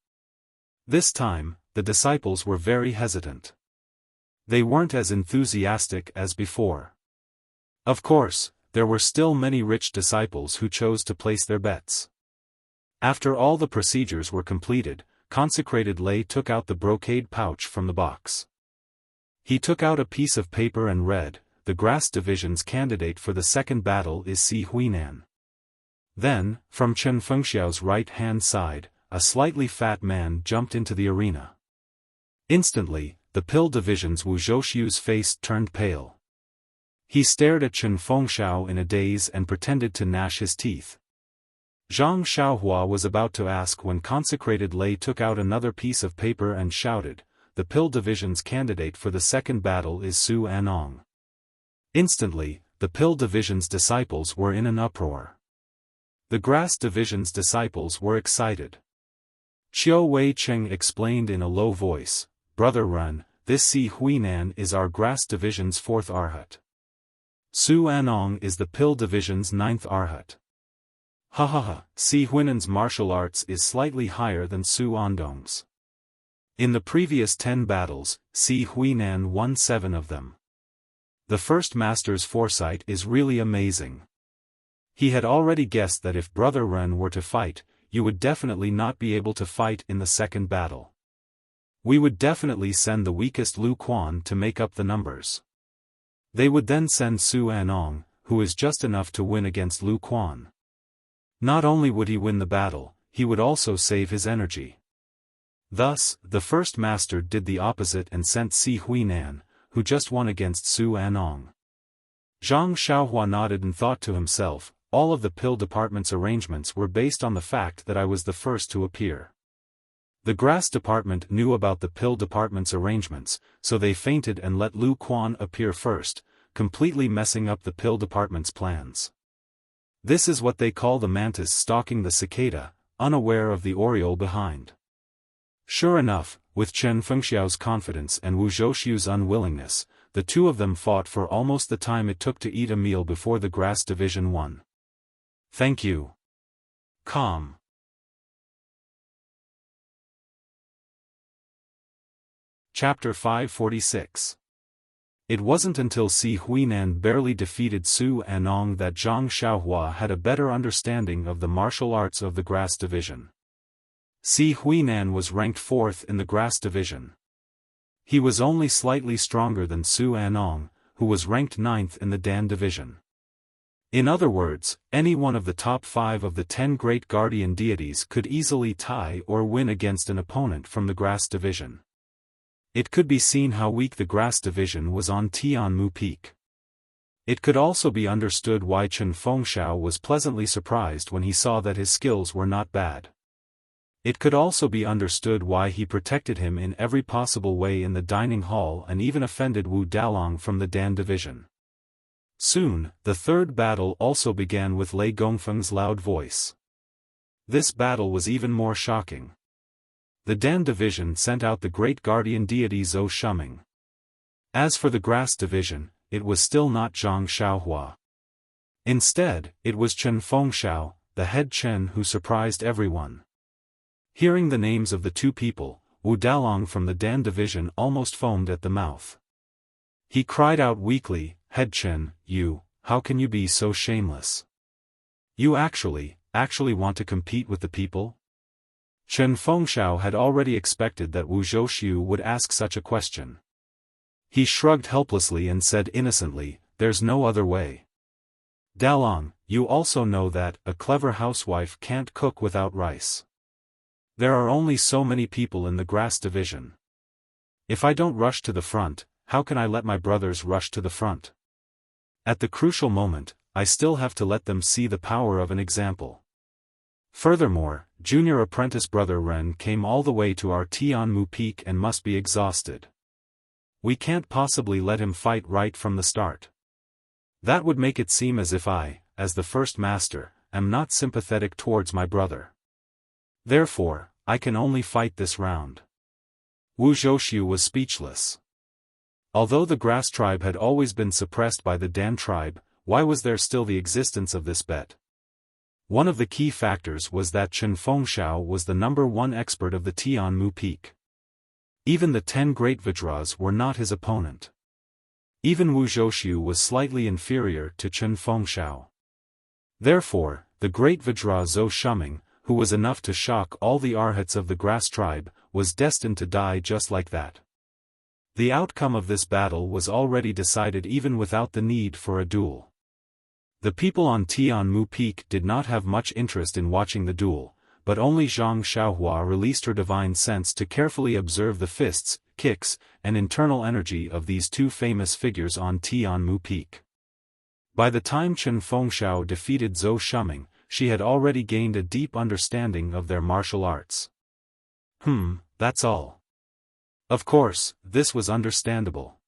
This time, the disciples were very hesitant. They weren't as enthusiastic as before. Of course, there were still many rich disciples who chose to place their bets. After all the procedures were completed, Consecrated Lei took out the brocade pouch from the box. He took out a piece of paper and read, "The Grass Division's candidate for the second battle is Si Huinan." Then, from Chen Fengxiao's right-hand side, a slightly fat man jumped into the arena. Instantly, the Pill Division's Wu Zhouxiu's face turned pale. He stared at Chen Fengxiao in a daze and pretended to gnash his teeth. Zhang Xiaohua was about to ask when Consecrated Lei took out another piece of paper and shouted, "The Pill Division's candidate for the second battle is Su Anong." Instantly, the Pill Division's disciples were in an uproar. The Grass Division's disciples were excited. Qiu Wei Cheng explained in a low voice, "Brother Ren, this Si Huinan is our Grass Division's 4th Arhat. Su Anong is the Pill Division's 9th Arhat. Si Huinan's martial arts is slightly higher than Su Andong's. In the previous 10 battles, Si Huinan won 7 of them. The first master's foresight is really amazing. He had already guessed that if Brother Ren were to fight, you would definitely not be able to fight in the second battle. We would definitely send the weakest Lu Quan to make up the numbers. They would then send Su Anong, who is just enough to win against Lu Quan. Not only would he win the battle, he would also save his energy. Thus, the first master did the opposite and sent Si Huinan, who just won against Su Anong. Zhang Xiaohua nodded and thought to himself, all of the pill department's arrangements were based on the fact that I was the first to appear. The grass department knew about the pill department's arrangements, so they fainted and let Lu Quan appear first, completely messing up the pill department's plans. This is what they call the mantis stalking the cicada, unaware of the oriole behind. Sure enough, with Chen Fengxiao's confidence and Wu Zhouxiu's unwillingness, the two of them fought for almost the time it took to eat a meal before the grass division won. Thank you. Calm. Chapter 546. It wasn't until Si Huinan barely defeated Su Anong that Zhang Xiaohua had a better understanding of the martial arts of the grass division. Si Huinan was ranked 4th in the grass division. He was only slightly stronger than Su Anong, who was ranked 9th in the Dan division. In other words, any one of the top 5 of the 10 great guardian deities could easily tie or win against an opponent from the grass division. It could be seen how weak the grass division was on Tianmu Peak. It could also be understood why Chen Fengxiao was pleasantly surprised when he saw that his skills were not bad. It could also be understood why he protected him in every possible way in the dining hall and even offended Wu Dalong from the Dan division. Soon, the third battle also began with Lei Gongfeng's loud voice. This battle was even more shocking. The Dan division sent out the great guardian deity Zhou Shuming. As for the grass division, it was still not Zhang Xiaohua. Instead, it was Chen Fengxiao, the head Chen, who surprised everyone. Hearing the names of the two people, Wu Dalong from the Dan division almost foamed at the mouth. He cried out weakly, "Head Chen, how can you be so shameless? You actually want to compete with the people?" Chen Fengxiao had already expected that Wu Zhouxiu would ask such a question. He shrugged helplessly and said innocently, "There's no other way. Dalong, you also know that a clever housewife can't cook without rice. There are only so many people in the grass division. If I don't rush to the front, how can I let my brothers rush to the front? At the crucial moment, I still have to let them see the power of an example. Furthermore, junior apprentice Brother Ren came all the way to our Tianmu Peak and must be exhausted. We can't possibly let him fight right from the start. That would make it seem as if I, as the first master, am not sympathetic towards my brother. Therefore, I can only fight this round." Wu Zhouxiu was speechless. Although the grass tribe had always been suppressed by the Dan tribe, why was there still the existence of this bet? One of the key factors was that Chen Fengxiao was the #1 expert of the Tianmu Peak. Even the 10 great Vajras were not his opponent. Even Wu Zhouxiu was slightly inferior to Chen Fengxiao. Therefore, the great Vajra Zhou Shuming, who was enough to shock all the arhats of the grass tribe, was destined to die just like that. The outcome of this battle was already decided even without the need for a duel. The people on Tianmu Peak did not have much interest in watching the duel, but only Zhang Xiaohua released her divine sense to carefully observe the fists, kicks, and internal energy of these two famous figures on Tianmu Peak. By the time Chen Fengxiao defeated Zhou Shuming, she had already gained a deep understanding of their martial arts. That's all. Of course, this was understandable.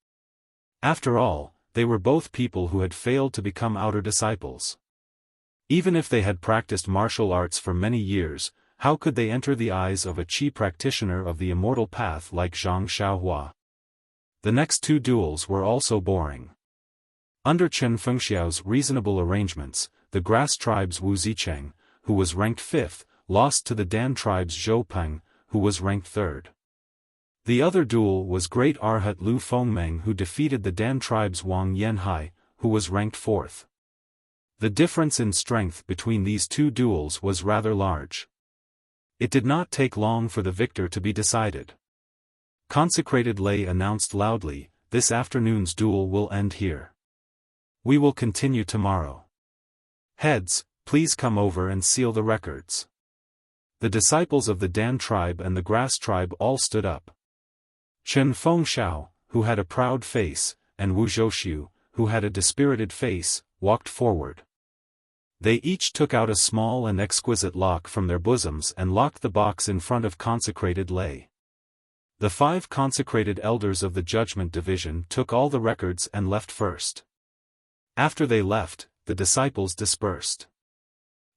After all, they were both people who had failed to become outer disciples. Even if they had practiced martial arts for many years, how could they enter the eyes of a chi practitioner of the immortal path like Zhang Xiaohua? The next two duels were also boring. Under Chen Fengxiao's reasonable arrangements, the grass tribe's Wu Zicheng, who was ranked 5th, lost to the Dan tribe's Zhou Peng, who was ranked 3rd. The other duel was Great Arhat Lu Fengmeng, who defeated the Dan tribe's Wang Yanhai, who was ranked 4th. The difference in strength between these two duels was rather large. It did not take long for the victor to be decided. Consecrated Lei announced loudly, "This afternoon's duel will end here. We will continue tomorrow. Heads, please come over and seal the records." The disciples of the Dan tribe and the Grass tribe all stood up. Chen Fengxiao, who had a proud face, and Wu Zhouxiu, who had a dispirited face, walked forward. They each took out a small and exquisite lock from their bosoms and locked the box in front of Consecrated Lei. The 5 consecrated elders of the Judgment Division took all the records and left first. After they left, the disciples dispersed.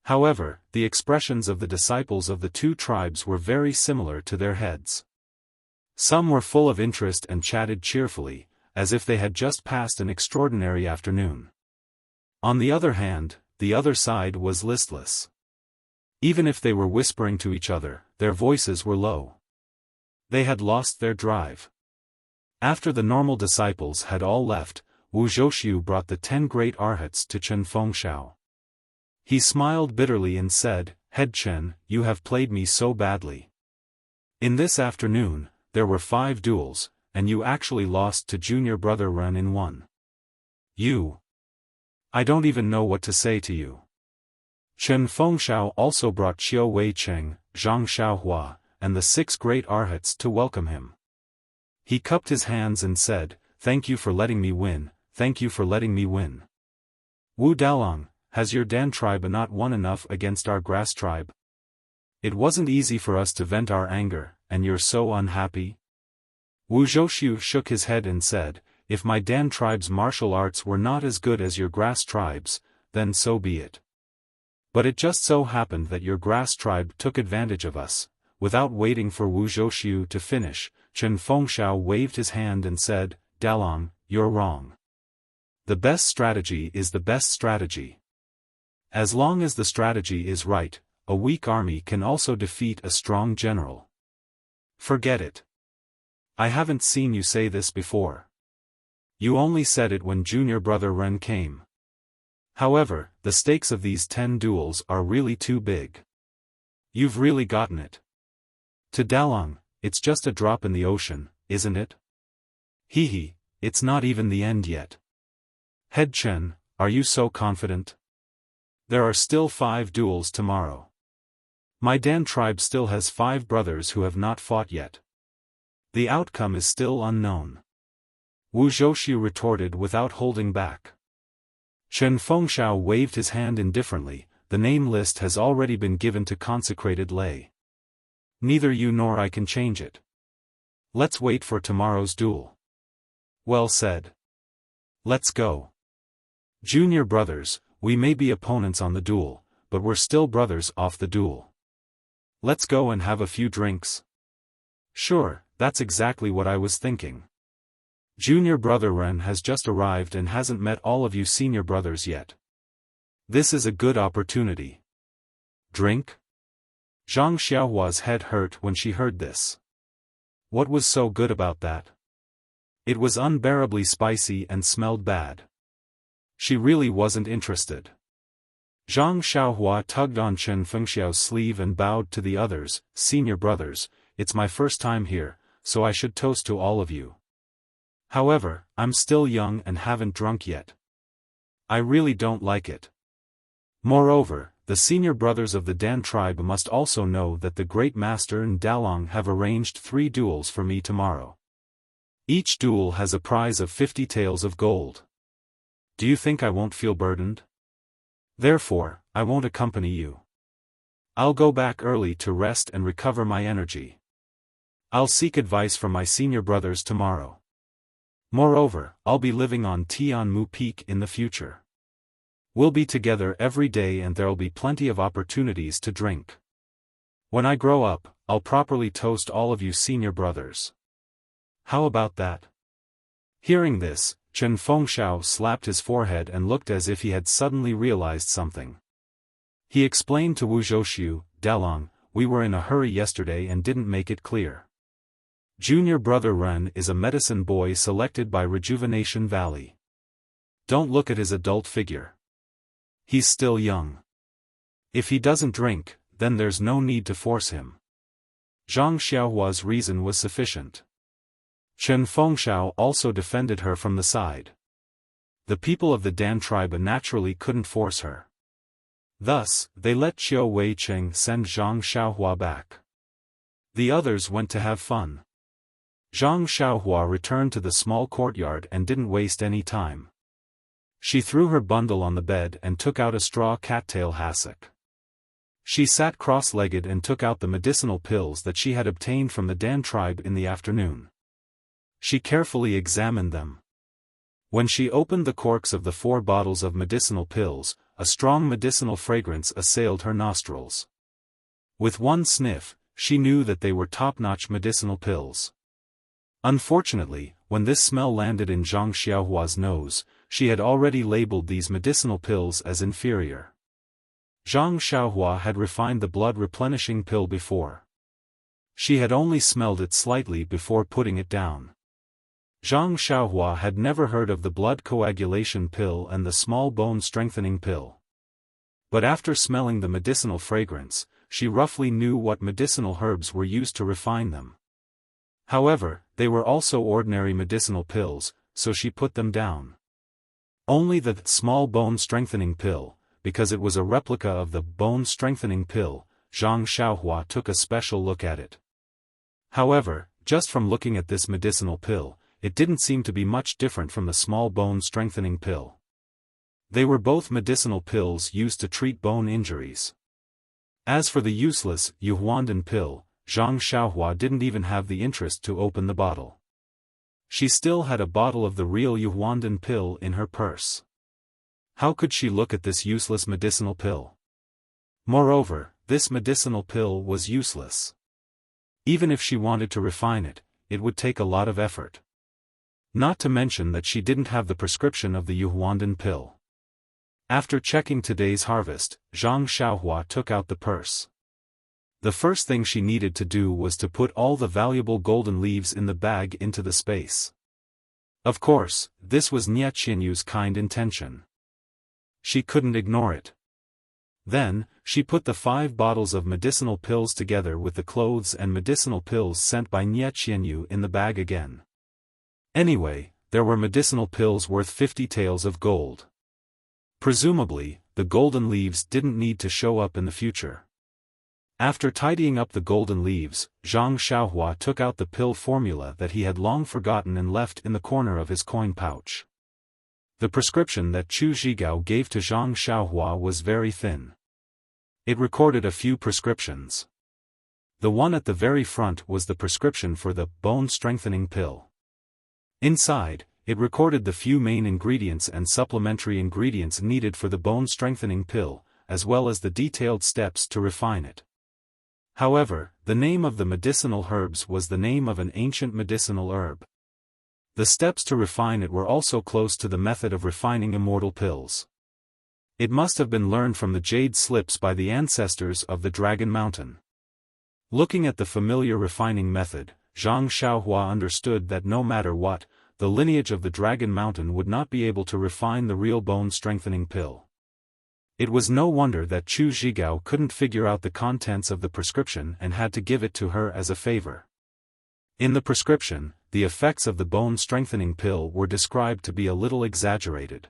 However, the expressions of the disciples of the 2 tribes were very similar to their heads. Some were full of interest and chatted cheerfully, as if they had just passed an extraordinary afternoon. On the other hand, the other side was listless. Even if they were whispering to each other, their voices were low. They had lost their drive. After the normal disciples had all left, Wu Zhouxiu brought the 10 great arhats to Chen Fengxiao. He smiled bitterly and said, "Head Chen, you have played me so badly. In this afternoon, there were 5 duels, and you actually lost to junior brother Ren in one. I don't even know what to say to you." Chen Fengxiao also brought Qiu Weicheng, Zhang Xiaohua, and the 6 great arhats to welcome him. He cupped his hands and said, "Thank you for letting me win, thank you for letting me win. Wu Dalong, has your Dan tribe not won enough against our Grass tribe? It wasn't easy for us to vent our anger, and you're so unhappy?" Wu Zhouxiu shook his head and said, "If my Dan tribe's martial arts were not as good as your Grass tribe's, then so be it. But it just so happened that your Grass tribe took advantage of us." Without waiting for Wu Zhouxiu to finish, Chen Fengxiao waved his hand and said, "Dalong, you're wrong. The best strategy is the best strategy. As long as the strategy is right, a weak army can also defeat a strong general. Forget it. I haven't seen you say this before. You only said it when junior brother Ren came. However, the stakes of these 10 duels are really too big. You've really gotten it. To Dalong, it's just a drop in the ocean, isn't it? Hehe, it's not even the end yet. Head Chen, are you so confident? There are still 5 duels tomorrow. My Dan tribe still has 5 brothers who have not fought yet. The outcome is still unknown." Wu Zhouxiu retorted without holding back. Chen Fengxiao waved his hand indifferently, "The name list has already been given to Consecrated Lei. Neither you nor I can change it. Let's wait for tomorrow's duel." "Well said. Let's go. Junior brothers, we may be opponents on the duel, but we're still brothers off the duel. Let's go and have a few drinks." "Sure, that's exactly what I was thinking. Junior brother Ren has just arrived and hasn't met all of you senior brothers yet. This is a good opportunity." "Drink?" Zhang Xiaohua's head hurt when she heard this. What was so good about that? It was unbearably spicy and smelled bad. She really wasn't interested. Zhang Xiaohua tugged on Chen Fengxiao's sleeve and bowed to the others, "Senior brothers, it's my first time here, so I should toast to all of you. However, I'm still young and haven't drunk yet. I really don't like it. Moreover, the senior brothers of the Dan tribe must also know that the Great Master and Dalong have arranged 3 duels for me tomorrow. Each duel has a prize of 50 taels of gold. Do you think I won't feel burdened? Therefore, I won't accompany you. I'll go back early to rest and recover my energy. I'll seek advice from my senior brothers tomorrow. Moreover, I'll be living on Tianmu Peak in the future. We'll be together every day and there'll be plenty of opportunities to drink. When I grow up, I'll properly toast all of you senior brothers. How about that?" Hearing this, Chen Fengxiao slapped his forehead and looked as if he had suddenly realized something. He explained to Wu Zhouxiu, "Dalong, we were in a hurry yesterday and didn't make it clear. Junior brother Ren is a medicine boy selected by Rejuvenation Valley. Don't look at his adult figure. He's still young. If he doesn't drink, then there's no need to force him. Zhang Xiaohua's reason was sufficient. Chen Fengshao also defended her from the side. The people of the Dan tribe naturally couldn't force her. Thus, they let Qiu Weicheng send Zhang Xiaohua back. The others went to have fun. Zhang Xiaohua returned to the small courtyard and didn't waste any time. She threw her bundle on the bed and took out a straw cattail hassock. She sat cross-legged and took out the medicinal pills that she had obtained from the Dan tribe in the afternoon. She carefully examined them. When she opened the corks of the 4 bottles of medicinal pills, a strong medicinal fragrance assailed her nostrils. With one sniff, she knew that they were top-notch medicinal pills. Unfortunately, when this smell landed in Zhang Xiaohua's nose, she had already labeled these medicinal pills as inferior. Zhang Xiaohua had refined the blood-replenishing pill before. She had only smelled it slightly before putting it down. Zhang Xiaohua had never heard of the blood coagulation pill and the small bone strengthening pill. But after smelling the medicinal fragrance, she roughly knew what medicinal herbs were used to refine them. However, they were also ordinary medicinal pills, so she put them down. Only the small bone strengthening pill, because it was a replica of the bone strengthening pill, Zhang Xiaohua took a special look at it. However, just from looking at this medicinal pill, it didn't seem to be much different from the small bone strengthening pill. They were both medicinal pills used to treat bone injuries. As for the useless Yuhuandan pill, Zhang Xiaohua didn't even have the interest to open the bottle. She still had a bottle of the real Yuhuandan pill in her purse. How could she look at this useless medicinal pill? Moreover, this medicinal pill was useless. Even if she wanted to refine it, it would take a lot of effort. Not to mention that she didn't have the prescription of the Yuhuandan pill. After checking today's harvest, Zhang Xiaohua took out the purse. The first thing she needed to do was to put all the valuable golden leaves in the bag into the space. Of course, this was Nie Qianyu's kind intention. She couldn't ignore it. Then, she put the 5 bottles of medicinal pills together with the clothes and medicinal pills sent by Nie Qianyu in the bag again. Anyway, there were medicinal pills worth 50 taels of gold. Presumably, the golden leaves didn't need to show up in the future. After tidying up the golden leaves, Zhang Xiaohua took out the pill formula that he had long forgotten and left in the corner of his coin pouch. The prescription that Chu Zhigao gave to Zhang Xiaohua was very thin. It recorded a few prescriptions. The one at the very front was the prescription for the bone-strengthening pill. Inside, it recorded the few main ingredients and supplementary ingredients needed for the bone-strengthening pill, as well as the detailed steps to refine it. However, the name of the medicinal herbs was the name of an ancient medicinal herb. The steps to refine it were also close to the method of refining immortal pills. It must have been learned from the jade slips by the ancestors of the Dragon Mountain. Looking at the familiar refining method, Zhang Xiaohua understood that no matter what, the lineage of the Dragon Mountain would not be able to refine the real bone-strengthening pill. It was no wonder that Chu Zhigao couldn't figure out the contents of the prescription and had to give it to her as a favor. In the prescription, the effects of the bone-strengthening pill were described to be a little exaggerated.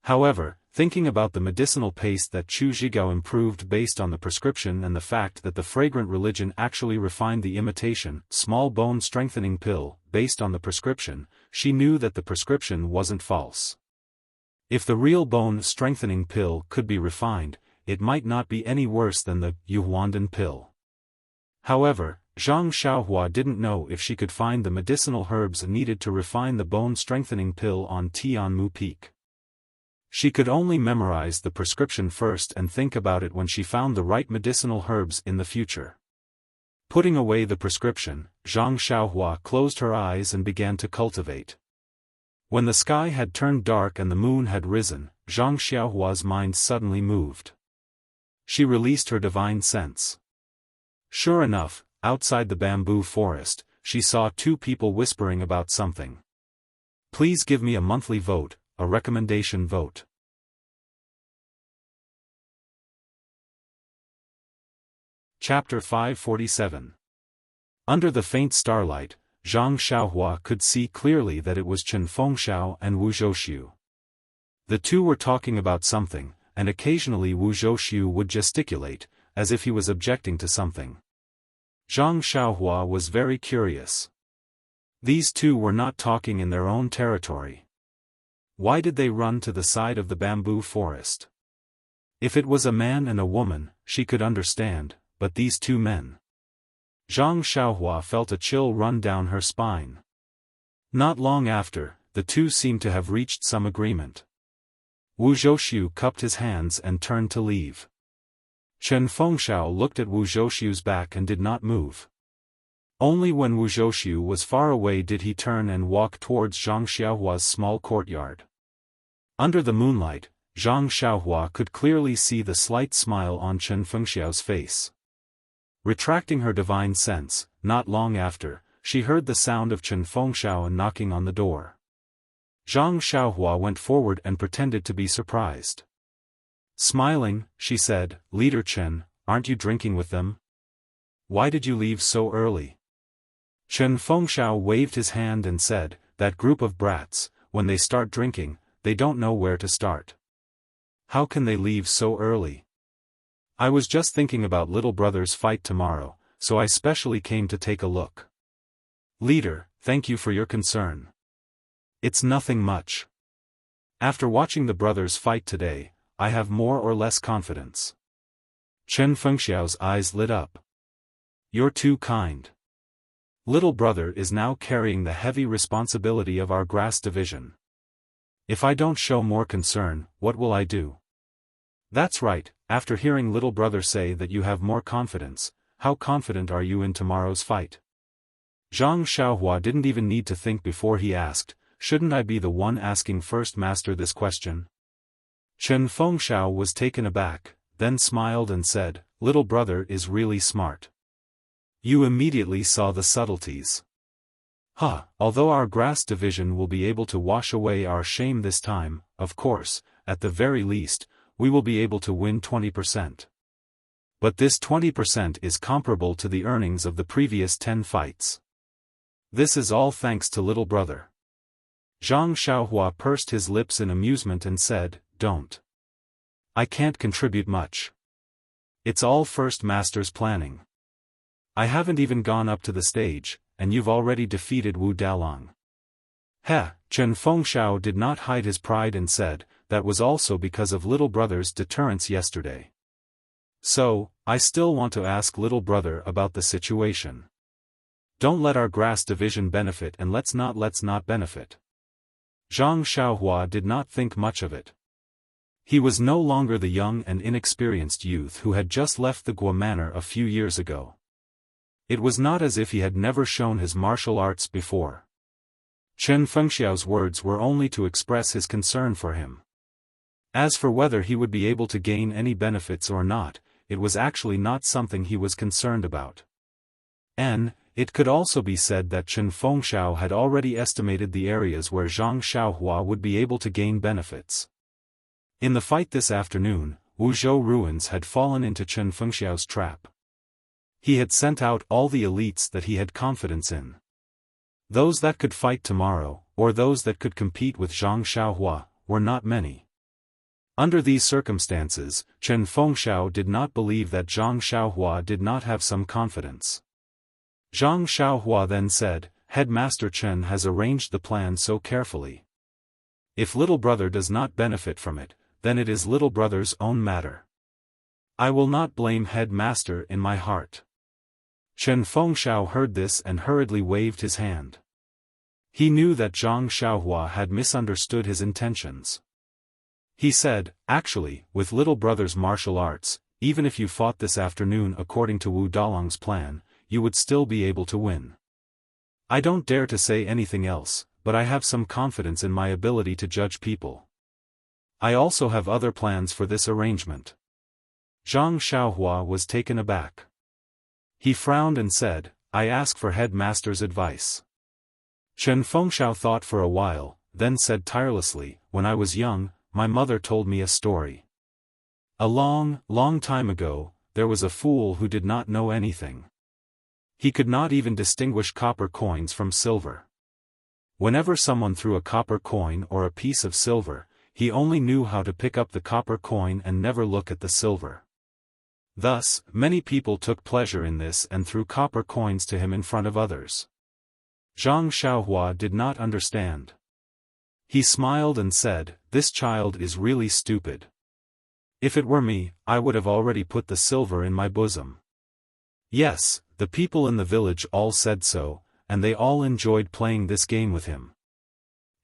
However, thinking about the medicinal paste that Chu Zhigao improved based on the prescription and the fact that the fragrant religion actually refined the imitation, small bone-strengthening pill, based on the prescription, she knew that the prescription wasn't false. If the real bone-strengthening pill could be refined, it might not be any worse than the Yuhuandan pill. However, Zhang Xiaohua didn't know if she could find the medicinal herbs needed to refine the bone-strengthening pill on Tianmu Peak. She could only memorize the prescription first and think about it when she found the right medicinal herbs in the future. Putting away the prescription, Zhang Xiaohua closed her eyes and began to cultivate. When the sky had turned dark and the moon had risen, Zhang Xiaohua's mind suddenly moved. She released her divine sense. Sure enough, outside the bamboo forest, she saw 2 people whispering about something. Please give me a monthly vote, a recommendation vote. Chapter 547. Under the faint starlight, Zhang Xiaohua could see clearly that it was Chen Fengxiao and Wu Zhouxiu. The two were talking about something, and occasionally Wu Zhouxiu would gesticulate, as if he was objecting to something. Zhang Xiaohua was very curious. These two were not talking in their own territory. Why did they run to the side of the bamboo forest? If it was a man and a woman, she could understand, but these two men. Zhang Xiaohua felt a chill run down her spine. Not long after, the two seemed to have reached some agreement. Wu Zhouxiu cupped his hands and turned to leave. Chen Fengxiao looked at Wu Zhouxiu's back and did not move. Only when Wu Zhouxiu was far away did he turn and walk towards Zhang Xiaohua's small courtyard. Under the moonlight, Zhang Xiaohua could clearly see the slight smile on Chen Fengxiao's face. Retracting her divine sense, not long after, she heard the sound of Chen Fengxiao knocking on the door. Zhang Xiaohua went forward and pretended to be surprised. Smiling, she said, "Leader Chen, aren't you drinking with them? Why did you leave so early?" Chen Fengxiao waved his hand and said, "That group of brats, when they start drinking, they don't know where to start. How can they leave so early? I was just thinking about little brother's fight tomorrow, so I specially came to take a look. Leader, thank you for your concern. It's nothing much. After watching the brothers fight today, I have more or less confidence." Chen Fengxiao's eyes lit up. "You're too kind. Little brother is now carrying the heavy responsibility of our grass division. If I don't show more concern, what will I do?" "That's right, after hearing little brother say that you have more confidence, how confident are you in tomorrow's fight?" Zhang Xiaohua didn't even need to think before he asked, "Shouldn't I be the one asking first, master, this question?" Chen Fengxiao was taken aback, then smiled and said, "Little brother is really smart. You immediately saw the subtleties. Although our grass division will be able to wash away our shame this time, of course, at the very least, we will be able to win 20%. But this 20% is comparable to the earnings of the previous 10 fights. This is all thanks to little brother." Zhang Xiaohua pursed his lips in amusement and said, "Don't. I can't contribute much. It's all first master's planning. I haven't even gone up to the stage, and you've already defeated Wu Dalong." Chen Fengxiao did not hide his pride and said, "That was also because of little brother's deterrence yesterday. So, I still want to ask little brother about the situation. Don't let our grass division benefit and let's not benefit." Zhang Xiaohua did not think much of it. He was no longer the young and inexperienced youth who had just left the Guo Manor a few years ago. It was not as if he had never shown his martial arts before. Chen Fengxiao's words were only to express his concern for him. As for whether he would be able to gain any benefits or not, it was actually not something he was concerned about. It could also be said that Chen Fengxiao had already estimated the areas where Zhang Xiaohua would be able to gain benefits. In the fight this afternoon, Wuzhou ruins had fallen into Chen Fengxiao's trap. He had sent out all the elites that he had confidence in. Those that could fight tomorrow, or those that could compete with Zhang Xiaohua, were not many. Under these circumstances, Chen Fengxiao did not believe that Zhang Xiaohua did not have some confidence. Zhang Xiaohua then said, "Headmaster Chen has arranged the plan so carefully. If little brother does not benefit from it, then it is little brother's own matter. I will not blame headmaster in my heart." Chen Fengxiao heard this and hurriedly waved his hand. He knew that Zhang Xiaohua had misunderstood his intentions. He said, "Actually, with little brother's martial arts, even if you fought this afternoon according to Wu Dalong's plan, you would still be able to win. I don't dare to say anything else, but I have some confidence in my ability to judge people. I also have other plans for this arrangement." Zhang Xiaohua was taken aback. He frowned and said, "I ask for headmaster's advice." Chen Fengxiao thought for a while, then said tirelessly, "When I was young, my mother told me a story. A long, long time ago, there was a fool who did not know anything. He could not even distinguish copper coins from silver. Whenever someone threw a copper coin or a piece of silver, he only knew how to pick up the copper coin and never look at the silver. Thus, many people took pleasure in this and threw copper coins to him in front of others. Zhang Xiaohua did not understand. He smiled and said, "This child is really stupid. If it were me, I would have already put the silver in my bosom." Yes, the people in the village all said so, and they all enjoyed playing this game with him.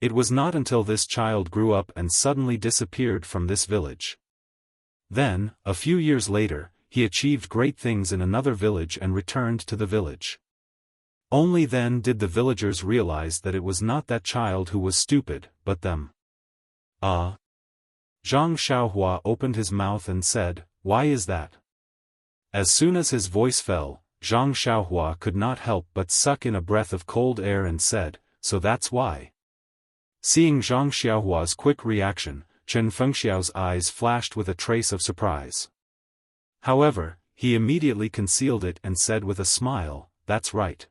It was not until this child grew up and suddenly disappeared from this village. Then, a few years later, he achieved great things in another village and returned to the village. Only then did the villagers realize that it was not that child who was stupid, but them. Ah! Zhang Xiaohua opened his mouth and said, "Why is that?" As soon as his voice fell, Zhang Xiaohua could not help but suck in a breath of cold air and said, "So that's why." Seeing Zhang Xiaohua's quick reaction, Chen Fengxiao's eyes flashed with a trace of surprise. However, he immediately concealed it and said with a smile, "That's right.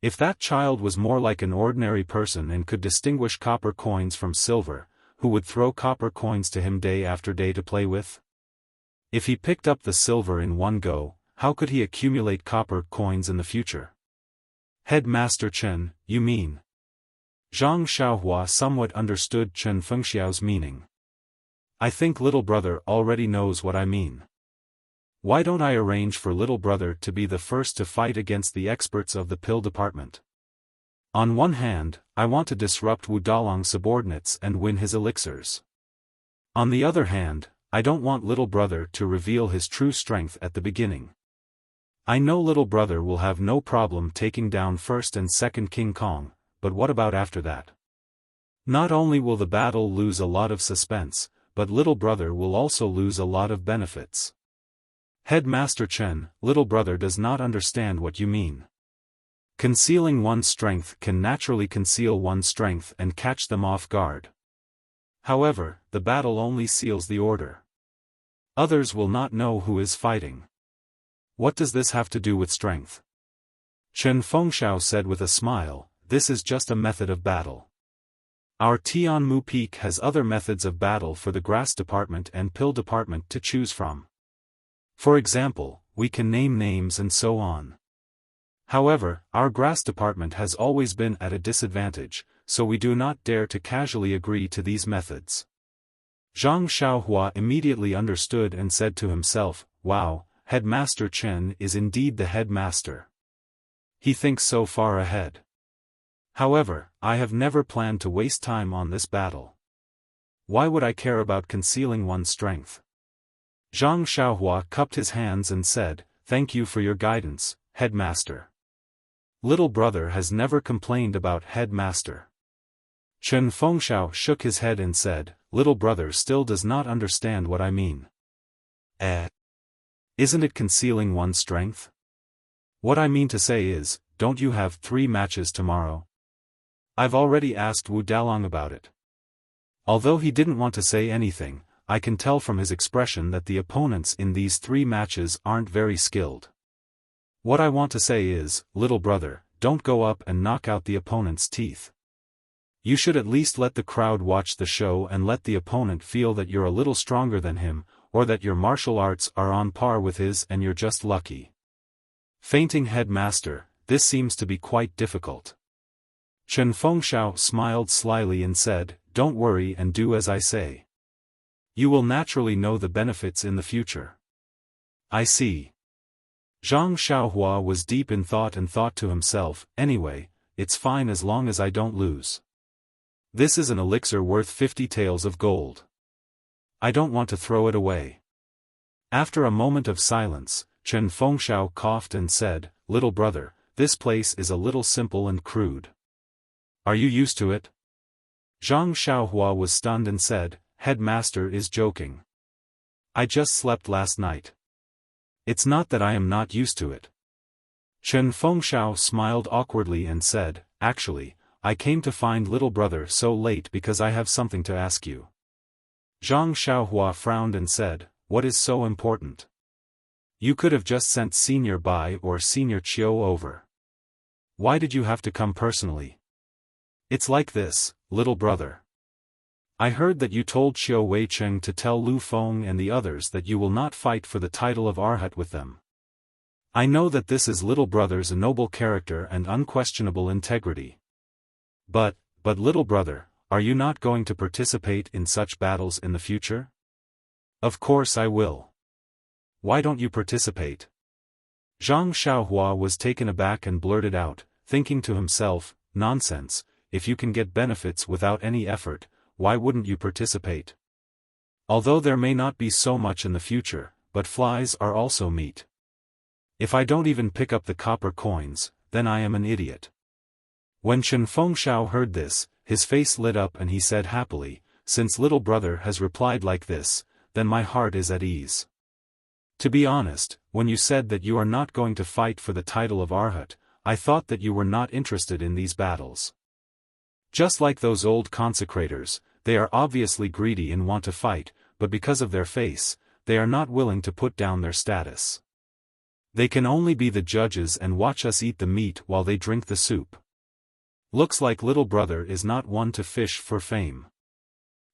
If that child was more like an ordinary person and could distinguish copper coins from silver, who would throw copper coins to him day after day to play with? If he picked up the silver in one go, how could he accumulate copper coins in the future?" "Headmaster Chen, you mean?" Zhang Xiaohua somewhat understood Chen Fengxiao's meaning. "I think little brother already knows what I mean. Why don't I arrange for little brother to be the first to fight against the experts of the pill department? On one hand, I want to disrupt Wu Dalong's subordinates and win his elixirs. On the other hand, I don't want little brother to reveal his true strength at the beginning. I know little brother will have no problem taking down first and second King Kong, but what about after that? Not only will the battle lose a lot of suspense, but little brother will also lose a lot of benefits." "Headmaster Chen, little brother does not understand what you mean. Concealing one's strength can naturally conceal one's strength and catch them off guard. However, the battle only seals the order. Others will not know who is fighting. What does this have to do with strength?" Chen Fengxiao said with a smile, "This is just a method of battle. Our Tianmu Peak has other methods of battle for the grass department and pill department to choose from. For example, we can name names and so on. However, our grass department has always been at a disadvantage, so we do not dare to casually agree to these methods." Zhang Xiaohua immediately understood and said to himself, "Wow, Headmaster Chen is indeed the headmaster. He thinks so far ahead. However, I have never planned to waste time on this battle. Why would I care about concealing one's strength?" Zhang Xiaohua cupped his hands and said, "Thank you for your guidance, Headmaster. Little brother has never complained about Headmaster." Chen Fengxiao shook his head and said, "Little brother still does not understand what I mean." Isn't it concealing one's strength? What I mean to say is, don't you have 3 matches tomorrow? I've already asked Wu Dalong about it." Although he didn't want to say anything, I can tell from his expression that the opponents in these 3 matches aren't very skilled. What I want to say is, little brother, don't go up and knock out the opponent's teeth. You should at least let the crowd watch the show and let the opponent feel that you're a little stronger than him, or that your martial arts are on par with his and you're just lucky. Fainting Headmaster, this seems to be quite difficult. Chen Fengxiao smiled slyly and said, "Don't worry and do as I say. You will naturally know the benefits in the future." "I see." Zhang Xiaohua was deep in thought and thought to himself, "Anyway, it's fine as long as I don't lose. This is an elixir worth 50 taels of gold. I don't want to throw it away." After a moment of silence, Chen Fengxiao coughed and said, "Little brother, this place is a little simple and crude. Are you used to it?" Zhang Xiaohua was stunned and said, "Headmaster is joking. I just slept last night. It's not that I am not used to it." Chen Fengxiao smiled awkwardly and said, "Actually, I came to find little brother so late because I have something to ask you." Zhang Xiaohua frowned and said, "What is so important?" You could have just sent Senior Bai or Senior Chiu over. Why did you have to come personally? It's like this, little brother. I heard that you told Xiao Weicheng to tell Lu Feng and the others that you will not fight for the title of Arhat with them. I know that this is little brother's noble character and unquestionable integrity. But little brother, are you not going to participate in such battles in the future? Of course I will. Why don't you participate? Zhang Xiaohua was taken aback and blurted out, thinking to himself, nonsense, if you can get benefits without any effort, why wouldn't you participate? Although there may not be so much in the future, but flies are also meat. If I don't even pick up the copper coins, then I am an idiot. When Chen Fengxiao heard this, his face lit up and he said happily, since little brother has replied like this, then my heart is at ease. To be honest, when you said that you are not going to fight for the title of Arhat, I thought that you were not interested in these battles. Just like those old consecrators, they are obviously greedy and want to fight, but because of their face, they are not willing to put down their status. They can only be the judges and watch us eat the meat while they drink the soup. Looks like little brother is not one to fish for fame.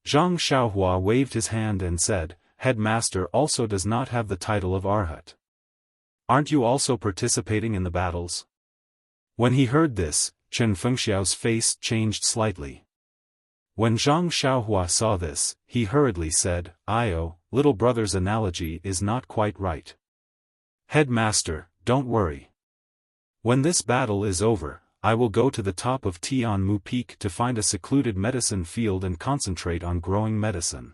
Zhang Xiaohua waved his hand and said, Headmaster also does not have the title of Arhat. Aren't you also participating in the battles? When he heard this, Chen Fengxiao's face changed slightly. When Zhang Xiaohua saw this, he hurriedly said, little brother's analogy is not quite right. Headmaster, don't worry. When this battle is over, I will go to the top of Tianmu Peak to find a secluded medicine field and concentrate on growing medicine.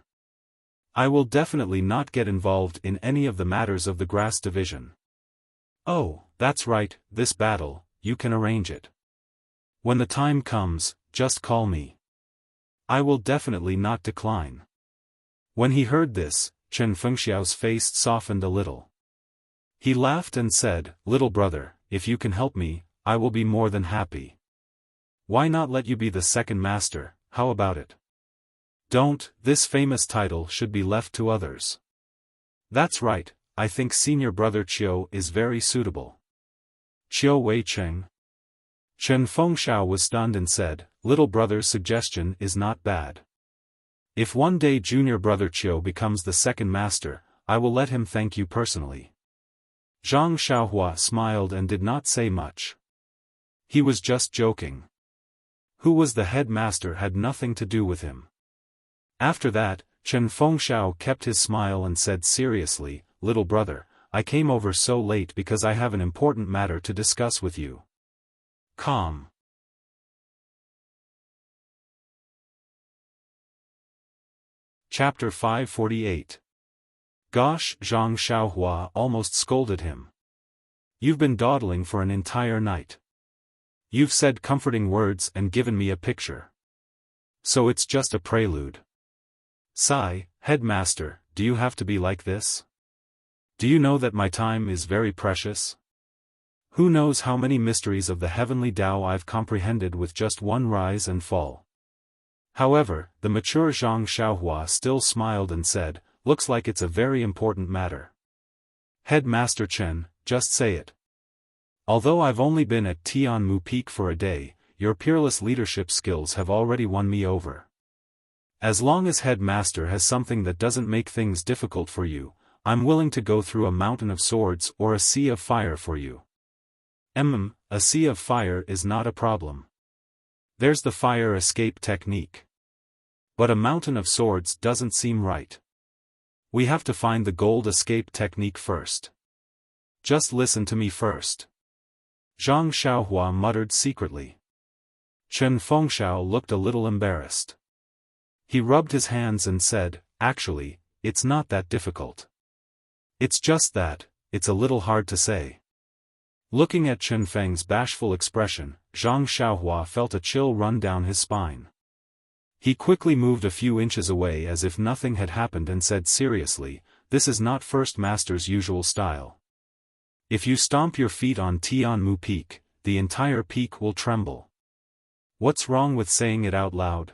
I will definitely not get involved in any of the matters of the grass division. Oh, that's right, this battle, you can arrange it. When the time comes, just call me. I will definitely not decline. When he heard this, Chen Fengxiao's face softened a little. He laughed and said, little brother, if you can help me, I will be more than happy. Why not let you be the second master, how about it? Don't, this famous title should be left to others. That's right, I think senior brother Chiu is very suitable. Xiao Weicheng. Chen Fengxiao was stunned and said, little brother's suggestion is not bad. If one day junior brother Chiu becomes the second master, I will let him thank you personally. Zhang Xiaohua smiled and did not say much. He was just joking. Who was the headmaster had nothing to do with him. After that, Chen Fengxiao kept his smile and said seriously, little brother, I came over so late because I have an important matter to discuss with you. Calm. Chapter 548. Gosh, Zhang Xiaohua almost scolded him. You've been dawdling for an entire night. You've said comforting words and given me a picture. So it's just a prelude. Sigh, headmaster, do you have to be like this? Do you know that my time is very precious? Who knows how many mysteries of the heavenly Tao I've comprehended with just one rise and fall. However, the mature Zhang Xiaohua still smiled and said, looks like it's a very important matter. Headmaster Chen, just say it. Although I've only been at Tianmu Peak for a day, your peerless leadership skills have already won me over. As long as headmaster has something that doesn't make things difficult for you, I'm willing to go through a mountain of swords or a sea of fire for you. A sea of fire is not a problem. There's the fire escape technique. But a mountain of swords doesn't seem right. We have to find the gold escape technique first. Just listen to me first. Zhang Xiaohua muttered secretly. Chen Fengxiao looked a little embarrassed. He rubbed his hands and said, actually, it's not that difficult. It's just that, it's a little hard to say. Looking at Chen Feng's bashful expression, Zhang Xiaohua felt a chill run down his spine. He quickly moved a few inches away as if nothing had happened and said seriously, this is not First Master's usual style. If you stomp your feet on Tianmu Peak, the entire peak will tremble. What's wrong with saying it out loud?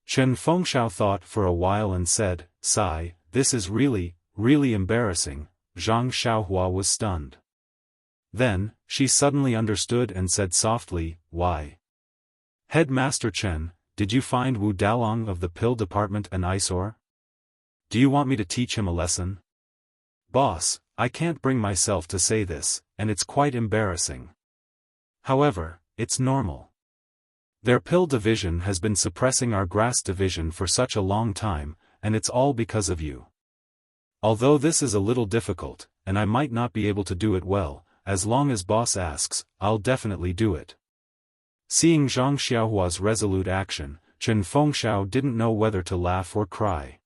Chen Fengxiao thought for a while and said, sigh, this is really, really embarrassing, Zhang Xiaohua was stunned. Then, she suddenly understood and said softly, "Why? Headmaster Chen, did you find Wu Dalong of the pill department an eyesore? Do you want me to teach him a lesson?" "Boss, I can't bring myself to say this, and it's quite embarrassing. However, it's normal. Their pill division has been suppressing our grass division for such a long time, and it's all because of you. Although this is a little difficult, and I might not be able to do it well, as long as boss asks, I'll definitely do it." Seeing Zhang Xiaohua's resolute action, Chen Fengxiao didn't know whether to laugh or cry.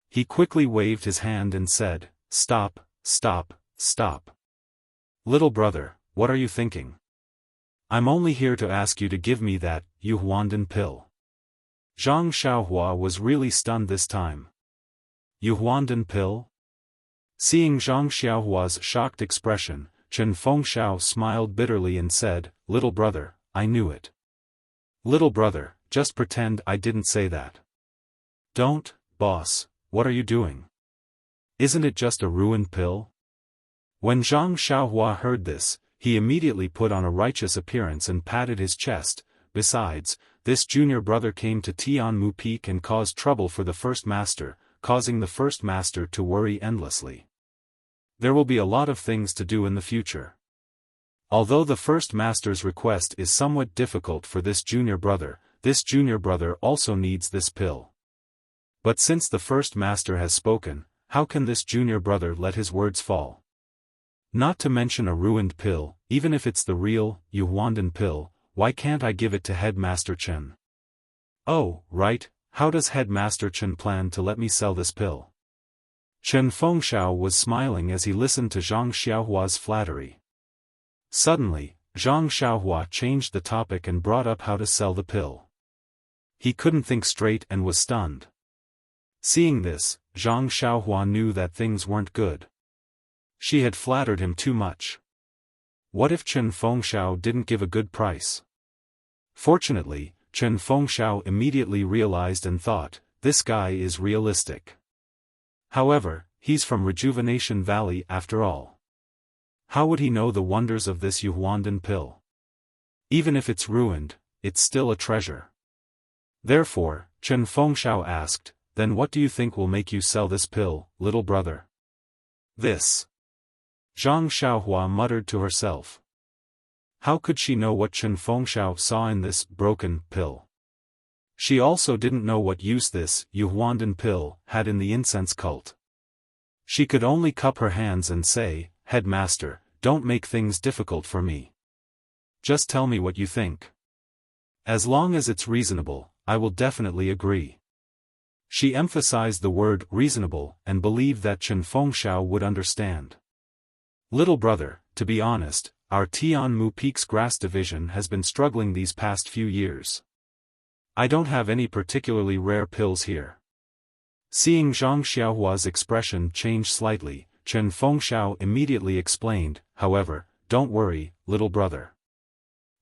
He quickly waved his hand and said, "Stop, stop, stop. Little brother, what are you thinking? I'm only here to ask you to give me that Yuhuandan pill." Zhang Xiaohua was really stunned this time. Yuhuandan pill? Seeing Zhang Xiaohua's shocked expression, Chen Fengxiao smiled bitterly and said, "Little brother, I knew it. Little brother, just pretend I didn't say that." "Don't, boss, what are you doing? Isn't it just a ruined pill?" When Zhang Xiaohua heard this, he immediately put on a righteous appearance and patted his chest. Besides, this junior brother came to Tianmu Peak and caused trouble for the first master, causing the first master to worry endlessly. There will be a lot of things to do in the future. Although the first master's request is somewhat difficult for this junior brother also needs this pill. But since the first master has spoken, how can this junior brother let his words fall? Not to mention a ruined pill, even if it's the real Yuhuandan pill, why can't I give it to Headmaster Chen? Oh, right, how does Headmaster Chen plan to let me sell this pill? Chen Fengxiao was smiling as he listened to Zhang Xiaohua's flattery. Suddenly, Zhang Xiaohua changed the topic and brought up how to sell the pill. He couldn't think straight and was stunned. Seeing this, Zhang Xiaohua knew that things weren't good. She had flattered him too much. What if Chen Fengxiao didn't give a good price? Fortunately, Chen Fengxiao immediately realized and thought, this guy is realistic. However, he's from Rejuvenation Valley after all. How would he know the wonders of this Yuhuandan pill? Even if it's ruined, it's still a treasure. Therefore, Chen Fengxiao asked, "Then what do you think will make you sell this pill, little brother?" "This." Zhang Xiaohua muttered to herself. How could she know what Chen Fengxiao saw in this broken pill? She also didn't know what use this Yuhuandan pill had in the incense cult. She could only cup her hands and say, "Headmaster, don't make things difficult for me. Just tell me what you think. As long as it's reasonable, I will definitely agree." She emphasized the word reasonable and believed that Chen Fengxiao would understand. "Little brother, to be honest, our Tianmu Peak's grass division has been struggling these past few years. I don't have any particularly rare pills here." Seeing Zhang Xiaohua's expression change slightly, Chen Fengxiao immediately explained, "However, don't worry, little brother.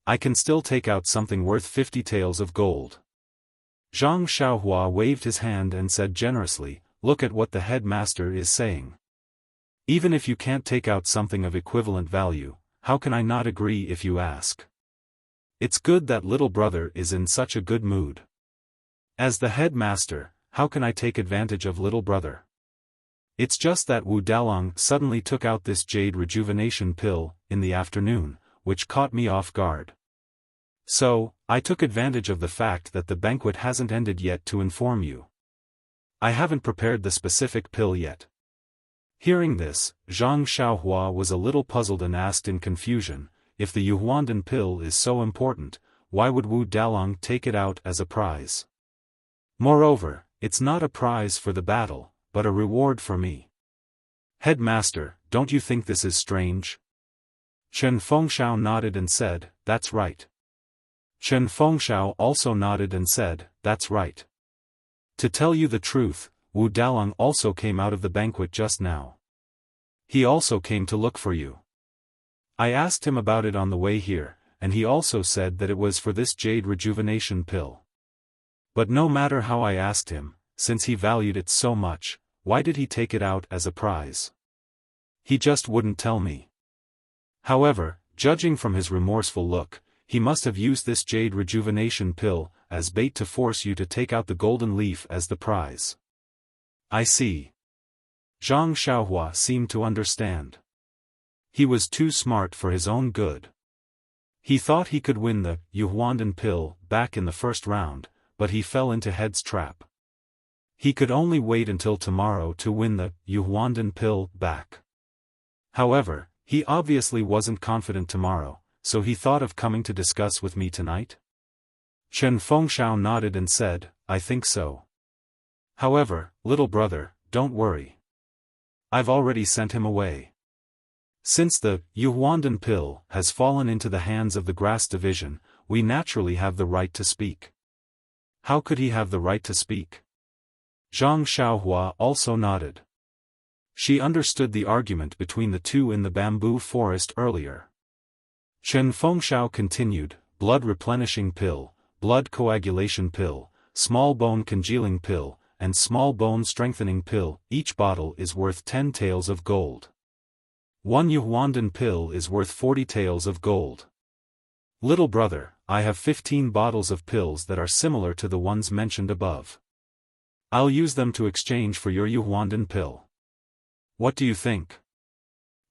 I can still take out something worth 50 taels of gold." Zhang Xiaohua waved his hand and said generously, "Look at what the headmaster is saying. Even if you can't take out something of equivalent value, how can I not agree if you ask? It's good that little brother is in such a good mood. As the headmaster, how can I take advantage of little brother? It's just that Wu Dalong suddenly took out this jade rejuvenation pill in the afternoon, which caught me off guard. So, I took advantage of the fact that the banquet hasn't ended yet to inform you. I haven't prepared the specific pill yet." Hearing this, Zhang Xiaohua was a little puzzled and asked in confusion, if the Yuhuandan pill is so important, why would Wu Dalong take it out as a prize? Moreover, it's not a prize for the battle, but a reward for me. Headmaster, don't you think this is strange? Chen Fengxiao nodded and said, "That's right." Chen Fengxiao also nodded and said, "That's right. To tell you the truth, Wu Dalong also came out of the banquet just now. He also came to look for you. I asked him about it on the way here, and he also said that it was for this jade rejuvenation pill. But no matter how I asked him, since he valued it so much, why did he take it out as a prize? He just wouldn't tell me. However, judging from his remorseful look, he must have used this jade rejuvenation pill as bait to force you to take out the golden leaf as the prize. I see. Zhang Xiaohua seemed to understand. He was too smart for his own good. He thought he could win the Yuhuandan pill back in the first round, but he fell into Head's trap. He could only wait until tomorrow to win the Yuhuandan pill back. However, he obviously wasn't confident tomorrow, so he thought of coming to discuss with me tonight. Chen Fengxiao nodded and said, I think so. However, little brother, don't worry. I've already sent him away. Since the Yuhuandan pill has fallen into the hands of the Grass Division, we naturally have the right to speak. How could he have the right to speak? Zhang Xiaohua also nodded. She understood the argument between the two in the bamboo forest earlier. Chen Fengxiao continued, blood replenishing pill, blood coagulation pill, small bone congealing pill, and small bone strengthening pill. Each bottle is worth 10 taels of gold. One Yuhuandan pill is worth 40 taels of gold. Little brother, I have 15 bottles of pills that are similar to the ones mentioned above. I'll use them to exchange for your Yuhuandan pill. What do you think?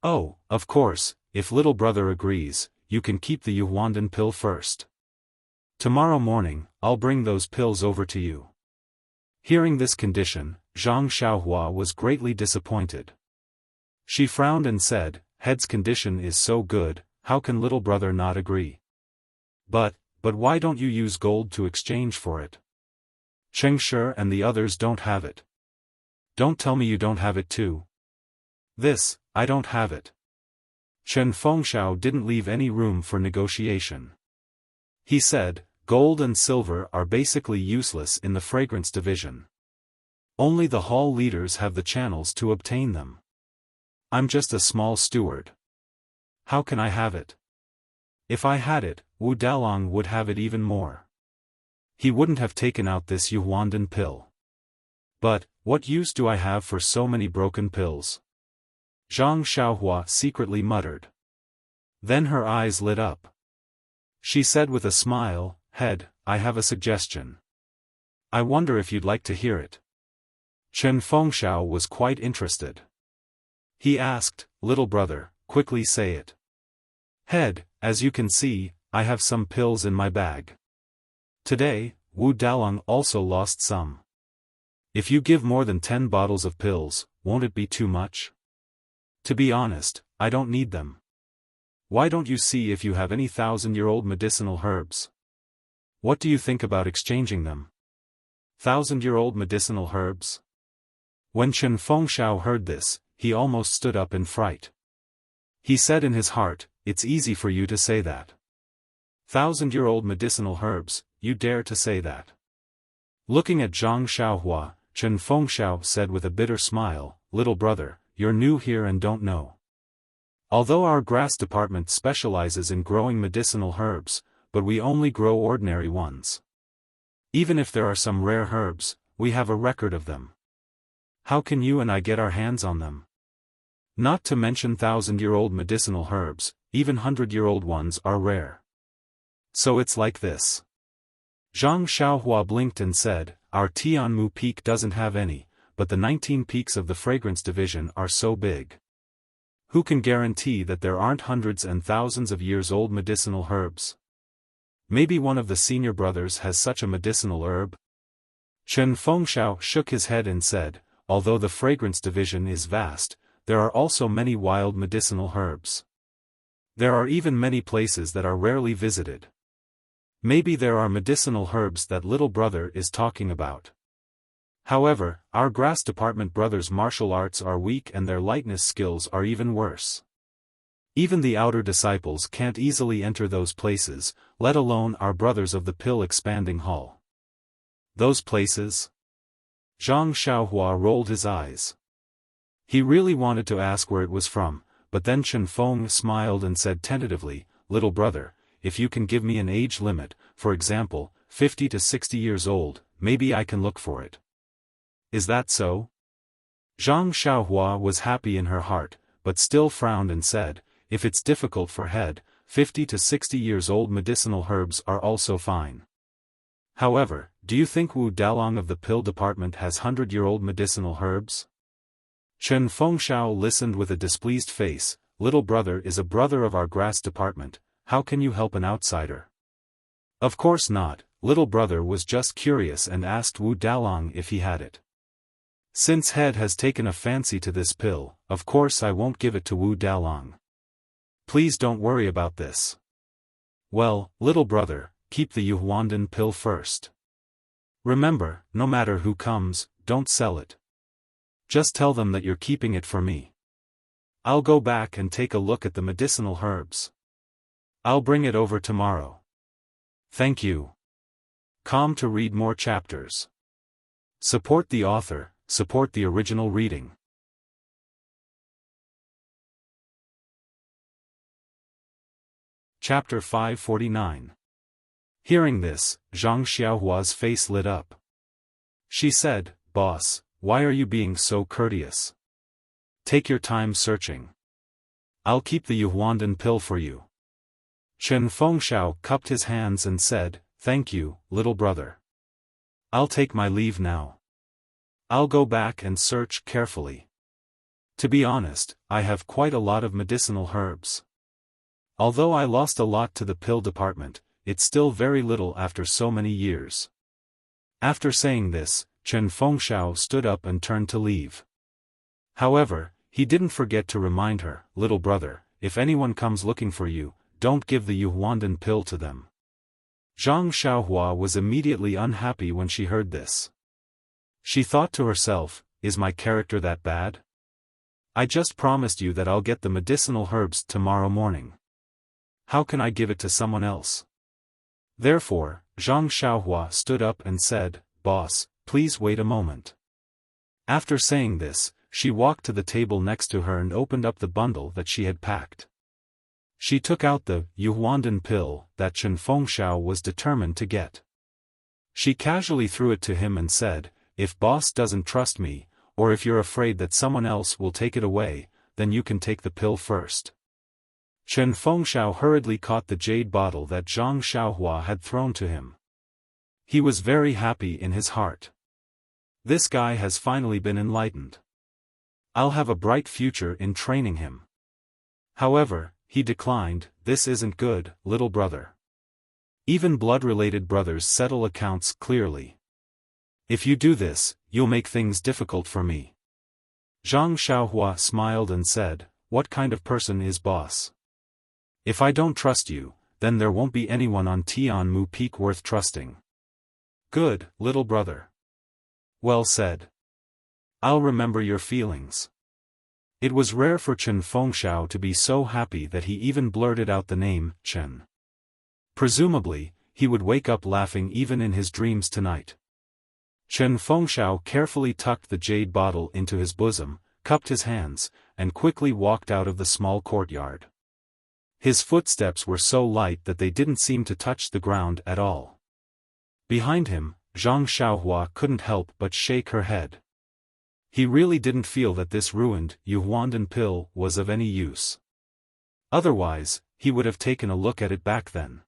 Oh, of course, if little brother agrees, you can keep the Yuhuandan pill first. Tomorrow morning, I'll bring those pills over to you. Hearing this condition, Zhang Xiaohua was greatly disappointed. She frowned and said, Head's condition is so good, how can little brother not agree? But why don't you use gold to exchange for it? Cheng Shi and the others don't have it. Don't tell me you don't have it too. I don't have it. Chen Fengxiao didn't leave any room for negotiation. He said, gold and silver are basically useless in the fragrance division. Only the hall leaders have the channels to obtain them. I'm just a small steward. How can I have it? If I had it, Wu Dalong would have it even more. He wouldn't have taken out this Yuhuandan pill. But, what use do I have for so many broken pills? Zhang Xiaohua secretly muttered. Then her eyes lit up. She said with a smile, Head, I have a suggestion. I wonder if you'd like to hear it. Chen Fengxiao was quite interested. He asked, Little brother, quickly say it. Head, as you can see, I have some pills in my bag. Today, Wu Dalong also lost some. If you give more than 10 bottles of pills, won't it be too much? To be honest, I don't need them. Why don't you see if you have any 1,000-year-old medicinal herbs? What do you think about exchanging them? 1,000-year-old medicinal herbs? When Chen Fengxiao heard this, he almost stood up in fright. He said in his heart, it's easy for you to say that. 1,000-year-old medicinal herbs, you dare to say that? Looking at Zhang Xiaohua, Chen Fengxiao said with a bitter smile, Little brother, you're new here and don't know. Although our grass department specializes in growing medicinal herbs, but we only grow ordinary ones. Even if there are some rare herbs, we have a record of them. How can you and I get our hands on them? Not to mention 1,000-year-old medicinal herbs, even 100-year-old ones are rare. So it's like this. Zhang Xiaohua blinked and said, our Tianmu peak doesn't have any, but the 19 peaks of the fragrance division are so big. Who can guarantee that there aren't hundreds and thousands of years old medicinal herbs? Maybe one of the senior brothers has such a medicinal herb? Chen Fengxiao shook his head and said, although the fragrance division is vast, there are also many wild medicinal herbs. There are even many places that are rarely visited. Maybe there are medicinal herbs that little brother is talking about. However, our grass department brothers' martial arts are weak and their lightness skills are even worse. Even the outer disciples can't easily enter those places, let alone our brothers of the pill expanding hall. Those places? Zhang Xiaohua rolled his eyes. He really wanted to ask where it was from, but then Chen Feng smiled and said tentatively, Little brother, if you can give me an age limit, for example, 50 to 60 years old, maybe I can look for it. Is that so? Zhang Xiaohua was happy in her heart, but still frowned and said, if it's difficult for head, 50 to 60 years old medicinal herbs are also fine. However, do you think Wu Dalong of the pill department has 100-year-old medicinal herbs? Chen Fengshao listened with a displeased face. Little brother is a brother of our grass department, how can you help an outsider? Of course not, little brother was just curious and asked Wu Dalong if he had it. Since head has taken a fancy to this pill, of course I won't give it to Wu Dalong. Please don't worry about this. Well, little brother, keep the Yuhuandan pill first. Remember, no matter who comes, don't sell it. Just tell them that you're keeping it for me. I'll go back and take a look at the medicinal herbs. I'll bring it over tomorrow. Thank you. Come to read more chapters. Support the author, support the original reading. Chapter 549. Hearing this, Zhang Xiaohua's face lit up. She said, Boss, why are you being so courteous? Take your time searching. I'll keep the Yuhuandan pill for you. Chen Fengshao cupped his hands and said, Thank you, little brother. I'll take my leave now. I'll go back and search carefully. To be honest, I have quite a lot of medicinal herbs. Although I lost a lot to the pill department, it's still very little after so many years. After saying this, Chen Fengshao stood up and turned to leave. However, he didn't forget to remind her, little brother, if anyone comes looking for you, don't give the Yuhuandan pill to them. Zhang Xiaohua was immediately unhappy when she heard this. She thought to herself, is my character that bad? I just promised you that I'll get the medicinal herbs tomorrow morning. How can I give it to someone else? Therefore, Zhang Xiaohua stood up and said, Boss, please wait a moment. After saying this, she walked to the table next to her and opened up the bundle that she had packed. She took out the Yuhuandan pill that Chen Fengshao was determined to get. She casually threw it to him and said, if boss doesn't trust me, or if you're afraid that someone else will take it away, then you can take the pill first. Chen Fengshao hurriedly caught the jade bottle that Zhang Xiaohua had thrown to him. He was very happy in his heart. This guy has finally been enlightened. I'll have a bright future in training him. However, he declined, this isn't good, little brother. Even blood-related brothers settle accounts clearly. If you do this, you'll make things difficult for me. Zhang Xiaohua smiled and said, what kind of person is boss? If I don't trust you, then there won't be anyone on Tianmu Peak worth trusting. Good, little brother. Well said. I'll remember your feelings. It was rare for Chen Fengshao to be so happy that he even blurted out the name, Chen. Presumably, he would wake up laughing even in his dreams tonight. Chen Fengshao carefully tucked the jade bottle into his bosom, cupped his hands, and quickly walked out of the small courtyard. His footsteps were so light that they didn't seem to touch the ground at all. Behind him, Zhang Xiaohua couldn't help but shake her head. He really didn't feel that this ruined Yuhuandan pill was of any use. Otherwise, he would have taken a look at it back then.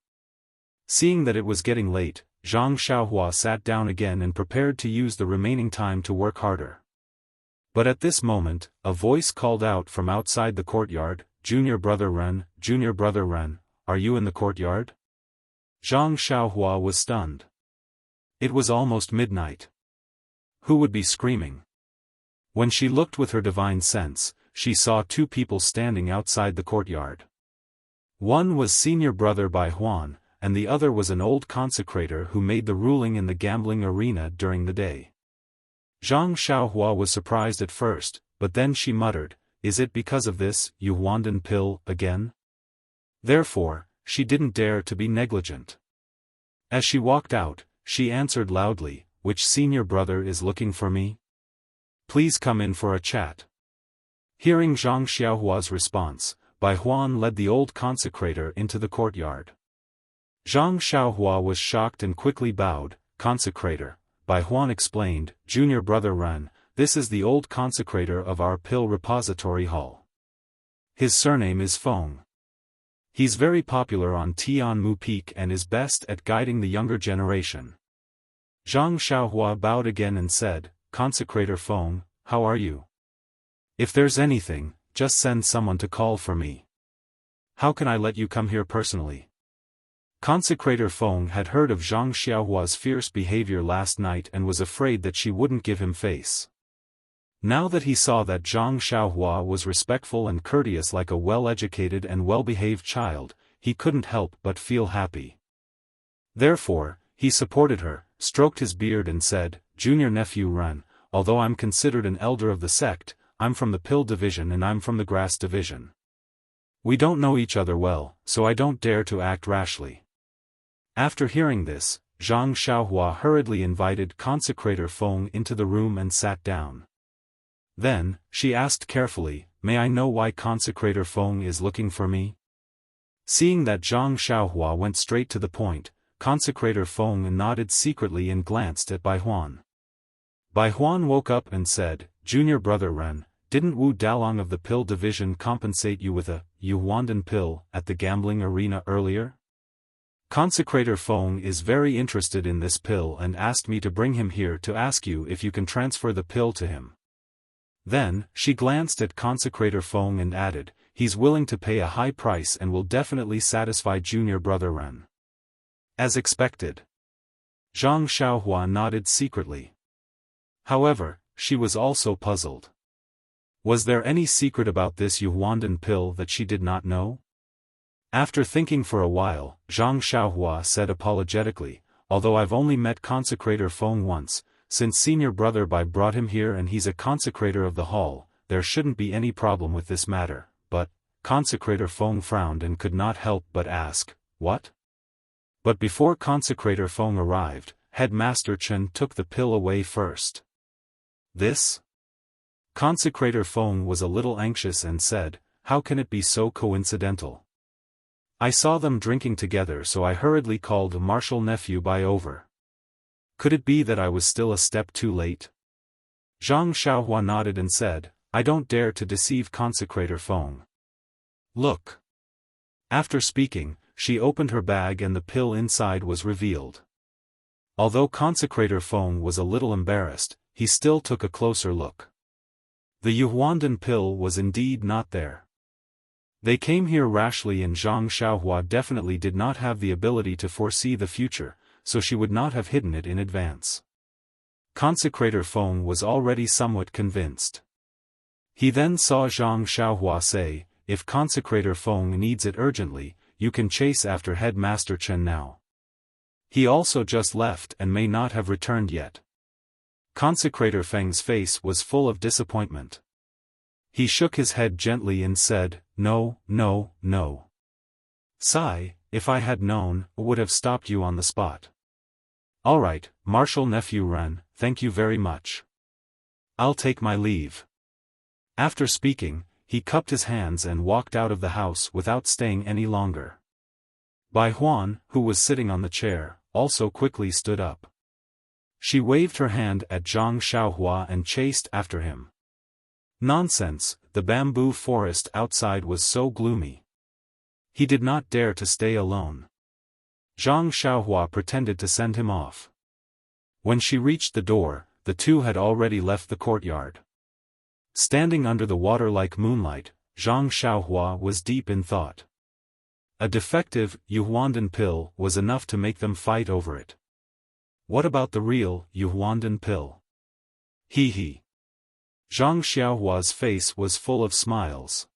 Seeing that it was getting late, Zhang Xiaohua sat down again and prepared to use the remaining time to work harder. But at this moment, a voice called out from outside the courtyard, Junior Brother Ren, are you in the courtyard? Zhang Xiaohua was stunned. It was almost midnight. Who would be screaming? When she looked with her divine sense, she saw two people standing outside the courtyard. One was Senior Brother Bai Huan, and the other was an old consecrator who made the ruling in the gambling arena during the day. Zhang Xiaohua was surprised at first, but then she muttered, is it because of this Yuhuandan pill again? Therefore, she didn't dare to be negligent. As she walked out, she answered loudly, which senior brother is looking for me? Please come in for a chat. Hearing Zhang Xiaohua's response, Bai Huan led the old consecrator into the courtyard. Zhang Xiaohua was shocked and quickly bowed. Consecrator, Bai Huan explained, Junior Brother Ren, this is the old consecrator of our pill repository hall. His surname is Feng. He's very popular on Tianmu Peak and is best at guiding the younger generation. Zhang Xiaohua bowed again and said, Consecrator Feng, how are you? If there's anything, just send someone to call for me. How can I let you come here personally? Consecrator Feng had heard of Zhang Xiaohua's fierce behavior last night and was afraid that she wouldn't give him face. Now that he saw that Zhang Xiaohua was respectful and courteous like a well-educated and well-behaved child, he couldn't help but feel happy. Therefore, he supported her, stroked his beard and said, Junior nephew Ren, although I'm considered an elder of the sect, I'm from the pill division and I'm from the grass division. We don't know each other well, so I don't dare to act rashly. After hearing this, Zhang Xiaohua hurriedly invited Consecrator Feng into the room and sat down. Then, she asked carefully, May I know why Consecrator Feng is looking for me? Seeing that Zhang Xiaohua went straight to the point, Consecrator Feng nodded secretly and glanced at Bai Huan. Bai Huan woke up and said, Junior brother Ren, didn't Wu Dalong of the pill division compensate you with a Yuhuandan pill at the gambling arena earlier? Consecrator Feng is very interested in this pill and asked me to bring him here to ask you if you can transfer the pill to him. Then, she glanced at Consecrator Feng and added, he's willing to pay a high price and will definitely satisfy junior brother Ren. As expected. Zhang Xiaohua nodded secretly. However, she was also puzzled. Was there any secret about this Yuhuandan pill that she did not know? After thinking for a while, Zhang Xiaohua said apologetically, although I've only met Consecrator Feng once, since senior brother Bai brought him here and he's a consecrator of the hall, there shouldn't be any problem with this matter, but, Consecrator Feng frowned and could not help but ask, what? But before Consecrator Feng arrived, Headmaster Chen took the pill away first. This? Consecrator Feng was a little anxious and said, how can it be so coincidental? I saw them drinking together so I hurriedly called Marshal nephew Bai over. Could it be that I was still a step too late? Zhang Xiaohua nodded and said, I don't dare to deceive Consecrator Feng. Look. After speaking, she opened her bag and the pill inside was revealed. Although Consecrator Feng was a little embarrassed, he still took a closer look. The Yuhuandan pill was indeed not there. They came here rashly and Zhang Xiaohua definitely did not have the ability to foresee the future, so she would not have hidden it in advance. Consecrator Feng was already somewhat convinced. He then saw Zhang Xiaohua say, if Consecrator Feng needs it urgently, you can chase after Headmaster Chen now. He also just left and may not have returned yet. Consecrator Feng's face was full of disappointment. He shook his head gently and said, no, no, no. Sigh, if I had known, would have stopped you on the spot. Alright, Marshal nephew Ren, thank you very much. I'll take my leave. After speaking, he cupped his hands and walked out of the house without staying any longer. Bai Huan, who was sitting on the chair, also quickly stood up. She waved her hand at Zhang Xiaohua and chased after him. Nonsense, the bamboo forest outside was so gloomy. He did not dare to stay alone. Zhang Xiaohua pretended to send him off. When she reached the door, the two had already left the courtyard. Standing under the water like moonlight, Zhang Xiaohua was deep in thought. A defective Yuhuandan pill was enough to make them fight over it. What about the real Yuhuandan pill? He. Zhang Xiaohua's face was full of smiles.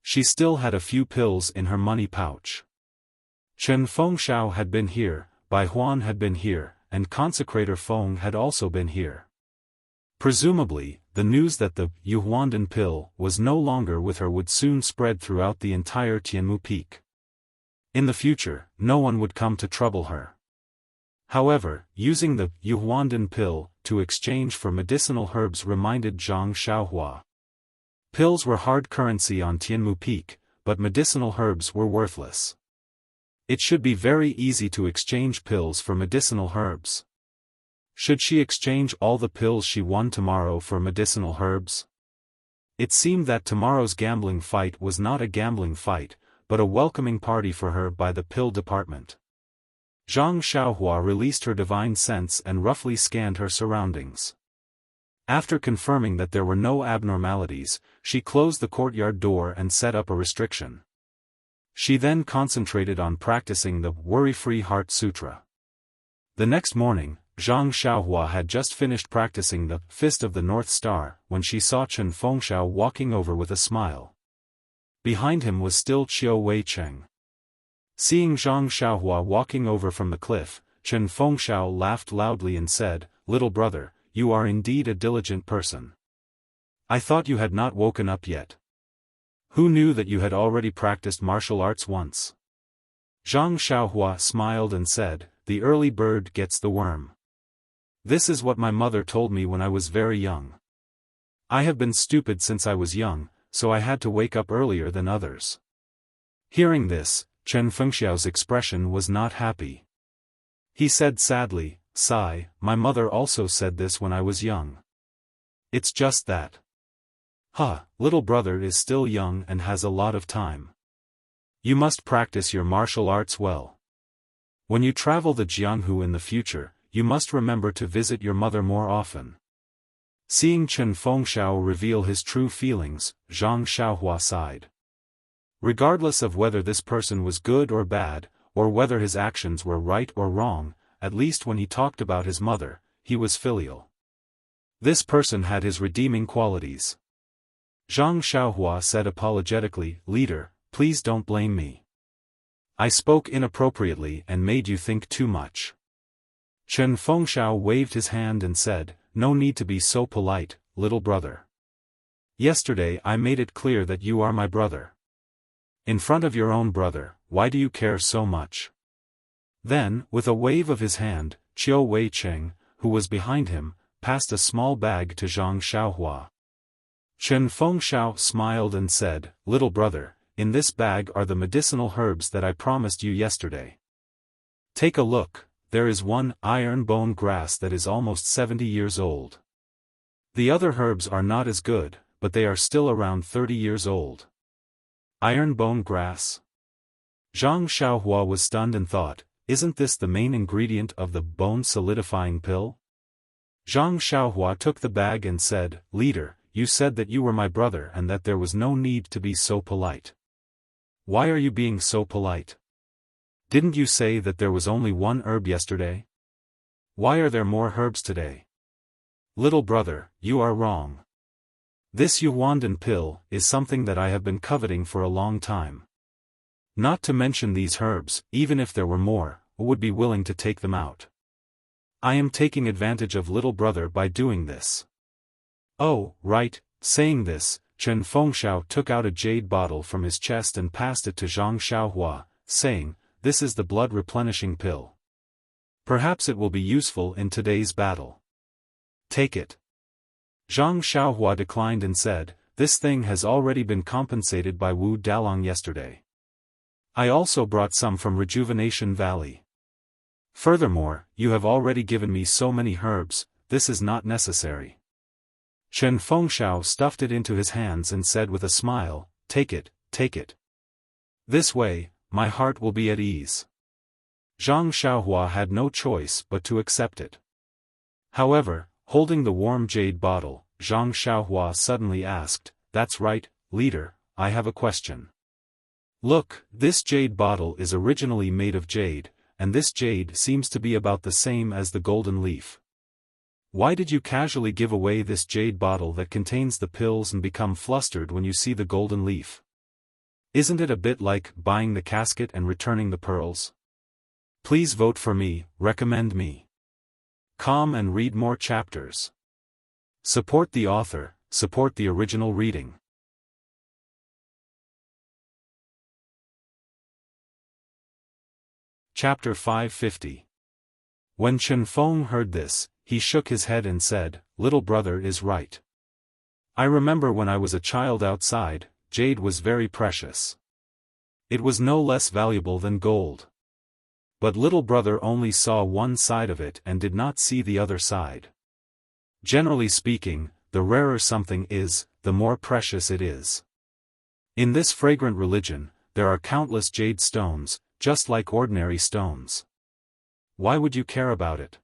She still had a few pills in her money pouch. Chen Fengshao had been here, Bai Huan had been here, and Consecrator Feng had also been here. Presumably, the news that the Yuhuandan pill was no longer with her would soon spread throughout the entire Tianmu Peak. In the future, no one would come to trouble her. However, using the Yuhuandan pill to exchange for medicinal herbs reminded Zhang Xiaohua. Pills were hard currency on Tianmu Peak, but medicinal herbs were worthless. It should be very easy to exchange pills for medicinal herbs. Should she exchange all the pills she won tomorrow for medicinal herbs? It seemed that tomorrow's gambling fight was not a gambling fight, but a welcoming party for her by the pill department. Zhang Xiaohua released her divine sense and roughly scanned her surroundings. After confirming that there were no abnormalities, she closed the courtyard door and set up a restriction. She then concentrated on practicing the Worry-Free Heart Sutra. The next morning, Zhang Xiaohua had just finished practicing the Fist of the North Star when she saw Chen Fengxiao walking over with a smile. Behind him was still Qiu Weicheng. Seeing Zhang Xiaohua walking over from the cliff, Chen Fengxiao laughed loudly and said, "Little brother, you are indeed a diligent person. I thought you had not woken up yet. Who knew that you had already practiced martial arts once?" Zhang Xiaohua smiled and said, "The early bird gets the worm. This is what my mother told me when I was very young. I have been stupid since I was young, so I had to wake up earlier than others." Hearing this, Chen Fengxiao's expression was not happy. He said sadly, "Sigh, my mother also said this when I was young. It's just that. Little brother is still young and has a lot of time. You must practice your martial arts well. When you travel the Jianghu in the future, you must remember to visit your mother more often." Seeing Chen Fengxiao reveal his true feelings, Zhang Xiaohua sighed. Regardless of whether this person was good or bad, or whether his actions were right or wrong, at least when he talked about his mother, he was filial. This person had his redeeming qualities. Zhang Xiaohua said apologetically, "Leader, please don't blame me. I spoke inappropriately and made you think too much." Chen Fengxiao waved his hand and said, "No need to be so polite, little brother. Yesterday I made it clear that you are my brother. In front of your own brother, why do you care so much?" Then, with a wave of his hand, Qiu Weicheng, who was behind him, passed a small bag to Zhang Xiaohua. Chen Fengxiao smiled and said, "Little brother, in this bag are the medicinal herbs that I promised you yesterday. Take a look, there is one iron bone grass that is almost 70 years old. The other herbs are not as good, but they are still around 30 years old." Iron bone grass? Zhang Xiaohua was stunned and thought, isn't this the main ingredient of the bone-solidifying pill? Zhang Xiaohua took the bag and said, "Leader, you said that you were my brother and that there was no need to be so polite. Why are you being so polite? Didn't you say that there was only one herb yesterday? Why are there more herbs today? Little brother, you are wrong. This Yuandan pill is something that I have been coveting for a long time. Not to mention these herbs, even if there were more, I would be willing to take them out. I am taking advantage of little brother by doing this." "Oh, right." Saying this, Chen Fengxiao took out a jade bottle from his chest and passed it to Zhang Xiaohua, saying, "This is the blood replenishing pill. Perhaps it will be useful in today's battle. Take it." Zhang Xiaohua declined and said, "This thing has already been compensated by Wu Dalong yesterday. I also brought some from Rejuvenation Valley. Furthermore, you have already given me so many herbs, this is not necessary." Chen Fengxiao stuffed it into his hands and said with a smile, take it. This way, my heart will be at ease." Zhang Xiaohua had no choice but to accept it. However, holding the warm jade bottle, Zhang Xiaohua suddenly asked, "That's right, leader, I have a question. Look, this jade bottle is originally made of jade, and this jade seems to be about the same as the golden leaf. Why did you casually give away this jade bottle that contains the pills and become flustered when you see the golden leaf? Isn't it a bit like buying the casket and returning the pearls? Please vote for me, recommend me. Come and read more chapters. Support the author, support the original reading." Chapter 550. When Chen Feng heard this, he shook his head and said, "Little brother is right. I remember when I was a child outside, jade was very precious. It was no less valuable than gold. But little brother only saw one side of it and did not see the other side. Generally speaking, the rarer something is, the more precious it is. In this fragrant religion, there are countless jade stones, just like ordinary stones. Why would you care about it?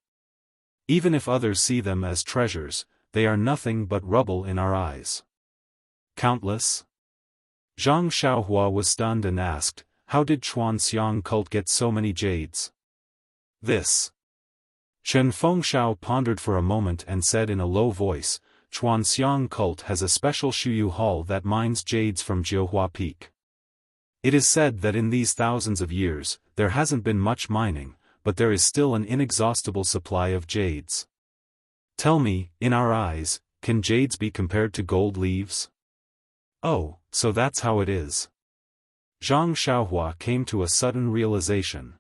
Even if others see them as treasures, they are nothing but rubble in our eyes. Countless? Zhang Xiaohua was stunned and asked, how did Chuanxiang cult get so many jades? This. Chen Fengxiao pondered for a moment and said in a low voice, Chuanxiang cult has a special Shuyu hall that mines jades from Jiuhua Peak. It is said that in these thousands of years, there hasn't been much mining, but there is still an inexhaustible supply of jades. Tell me, in our eyes, can jades be compared to gold leaves? Oh, so that's how it is. Zhang Xiaohua came to a sudden realization.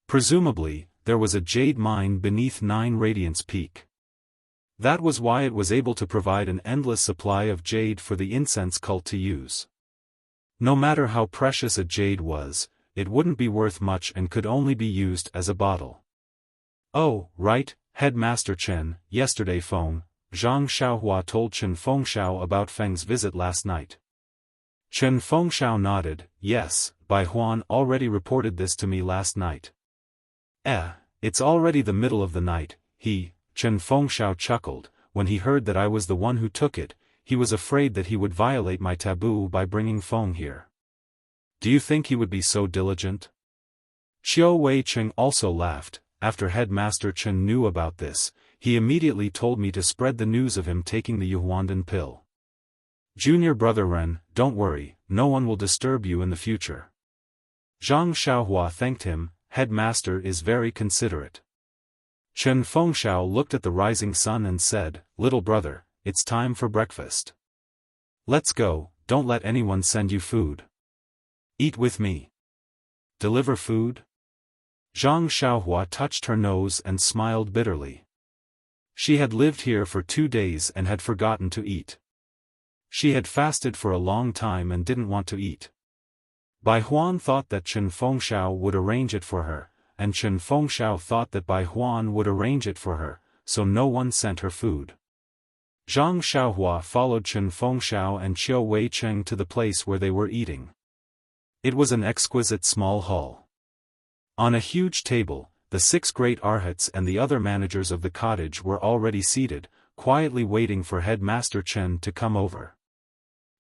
Presumably, there was a jade mine beneath 9 Radiance Peak. That was why it was able to provide an endless supply of jade for the incense cult to use. No matter how precious a jade was, it wouldn't be worth much and could only be used as a bottle. Oh, right, Headmaster Chen, yesterday Feng, Zhang Xiaohua told Chen Fengxiao about Feng's visit last night. Chen Fengxiao nodded, yes, Bai Huan already reported this to me last night. It's already the middle of the night, Chen Fengxiao chuckled, when he heard that I was the one who took it. He was afraid that he would violate my taboo by bringing Feng here. Do you think he would be so diligent? Qiu Weicheng also laughed. After Headmaster Chen knew about this, he immediately told me to spread the news of him taking the Yuhuandan pill. Junior brother Ren, don't worry, no one will disturb you in the future. Zhang Xiaohua thanked him. Headmaster is very considerate. Chen Fengxiao looked at the rising sun and said, little brother, it's time for breakfast. Let's go, don't let anyone send you food. Eat with me. Deliver food? Zhang Xiaohua touched her nose and smiled bitterly. She had lived here for 2 days and had forgotten to eat. She had fasted for a long time and didn't want to eat. Bai Huan thought that Chen Fengxiao would arrange it for her, and Chen Fengxiao thought that Bai Huan would arrange it for her, so no one sent her food. Zhang Xiaohua followed Chen Fengxiao and Qiu Weicheng to the place where they were eating. It was an exquisite small hall. On a huge table, the 6 great arhats and the other managers of the cottage were already seated, quietly waiting for Headmaster Chen to come over.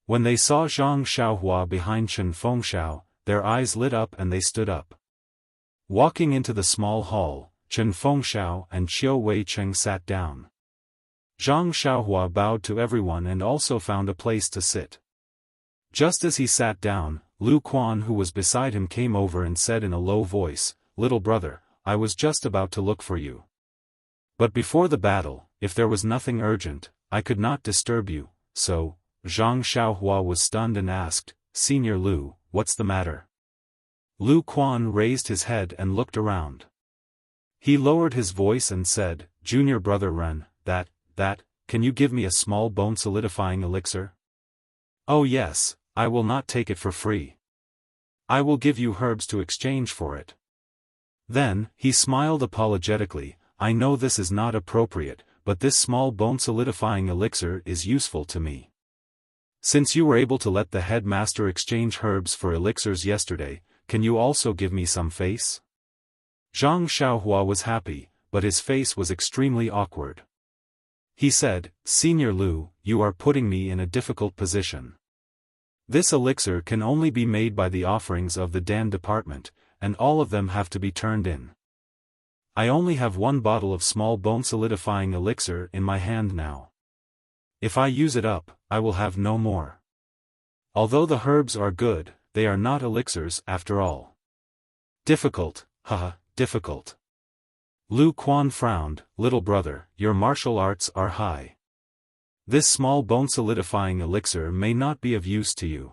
When they saw Zhang Xiaohua behind Chen Fengxiao, their eyes lit up and they stood up. Walking into the small hall, Chen Fengxiao and Qiu Weicheng sat down. Zhang Xiaohua bowed to everyone and also found a place to sit. Just as he sat down, Lu Quan who was beside him came over and said in a low voice, little brother, I was just about to look for you. But before the battle, if there was nothing urgent, I could not disturb you, so, Zhang Xiaohua was stunned and asked, Senior Lu, what's the matter? Lu Quan raised his head and looked around. He lowered his voice and said, Junior brother Ren, can you give me a small bone solidifying elixir? Oh yes, I will not take it for free. I will give you herbs to exchange for it. Then, he smiled apologetically, I know this is not appropriate, but this small bone solidifying elixir is useful to me. Since you were able to let the headmaster exchange herbs for elixirs yesterday, can you also give me some face? Zhang Xiaohua was happy, but his face was extremely awkward. He said, Senior Lu, you are putting me in a difficult position. This elixir can only be made by the offerings of the Dan department, and all of them have to be turned in. I only have 1 bottle of small bone solidifying elixir in my hand now. If I use it up, I will have no more. Although the herbs are good, they are not elixirs after all. Difficult, difficult. Lu Quan frowned, little brother, your martial arts are high. This small bone solidifying elixir may not be of use to you.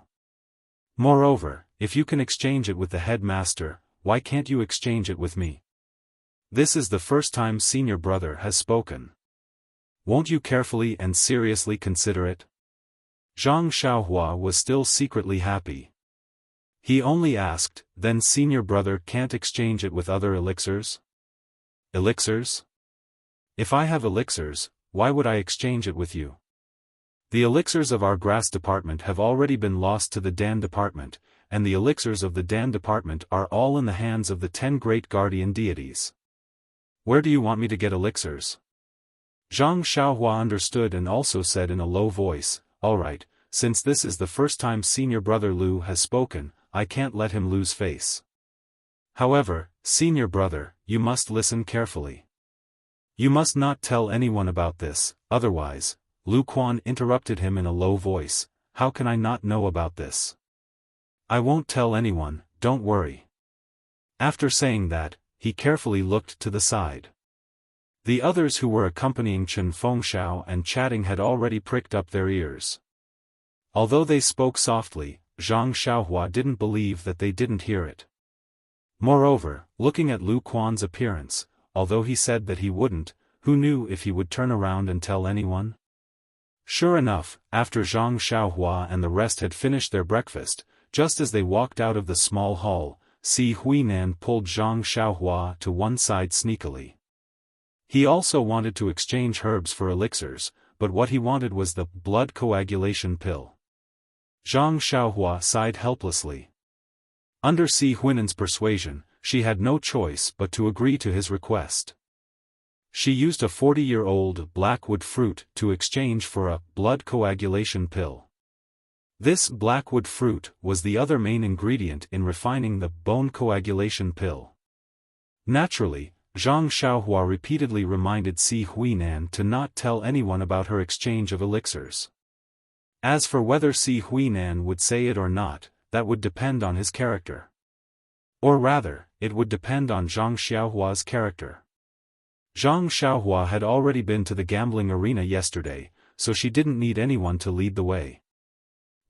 Moreover, if you can exchange it with the headmaster, why can't you exchange it with me? This is the first time senior brother has spoken. Won't you carefully and seriously consider it? Zhang Xiaohua was still secretly happy. He only asked, then senior brother can't exchange it with other elixirs? Elixirs? If I have elixirs, why would I exchange it with you? The elixirs of our grass department have already been lost to the Dan department, and the elixirs of the Dan department are all in the hands of the 10 great guardian deities. Where do you want me to get elixirs? Zhang Xiaohua understood and also said in a low voice, all right, since this is the first time senior brother Lu has spoken, I can't let him lose face. However, senior brother, you must listen carefully. You must not tell anyone about this, otherwise, Lu Quan interrupted him in a low voice, how can I not know about this? I won't tell anyone, don't worry. After saying that, he carefully looked to the side. The others who were accompanying Chen Fengxiao and chatting had already pricked up their ears. Although they spoke softly, Zhang Xiaohua didn't believe that they didn't hear it. Moreover, looking at Lu Quan's appearance, although he said that he wouldn't, who knew if he would turn around and tell anyone? Sure enough, after Zhang Xiaohua and the rest had finished their breakfast, just as they walked out of the small hall, Si Huinan pulled Zhang Xiaohua to one side sneakily. He also wanted to exchange herbs for elixirs, but what he wanted was the blood coagulation pill. Zhang Xiaohua sighed helplessly. Under Si Huinan's persuasion, she had no choice but to agree to his request. She used a 40-year-old blackwood fruit to exchange for a blood coagulation pill. This blackwood fruit was the other main ingredient in refining the bone coagulation pill. Naturally, Zhang Xiaohua repeatedly reminded Si Huinan to not tell anyone about her exchange of elixirs. As for whether Si Huinan would say it or not, that would depend on his character. Or rather, it would depend on Zhang Xiaohua's character. Zhang Xiaohua had already been to the gambling arena yesterday, so she didn't need anyone to lead the way.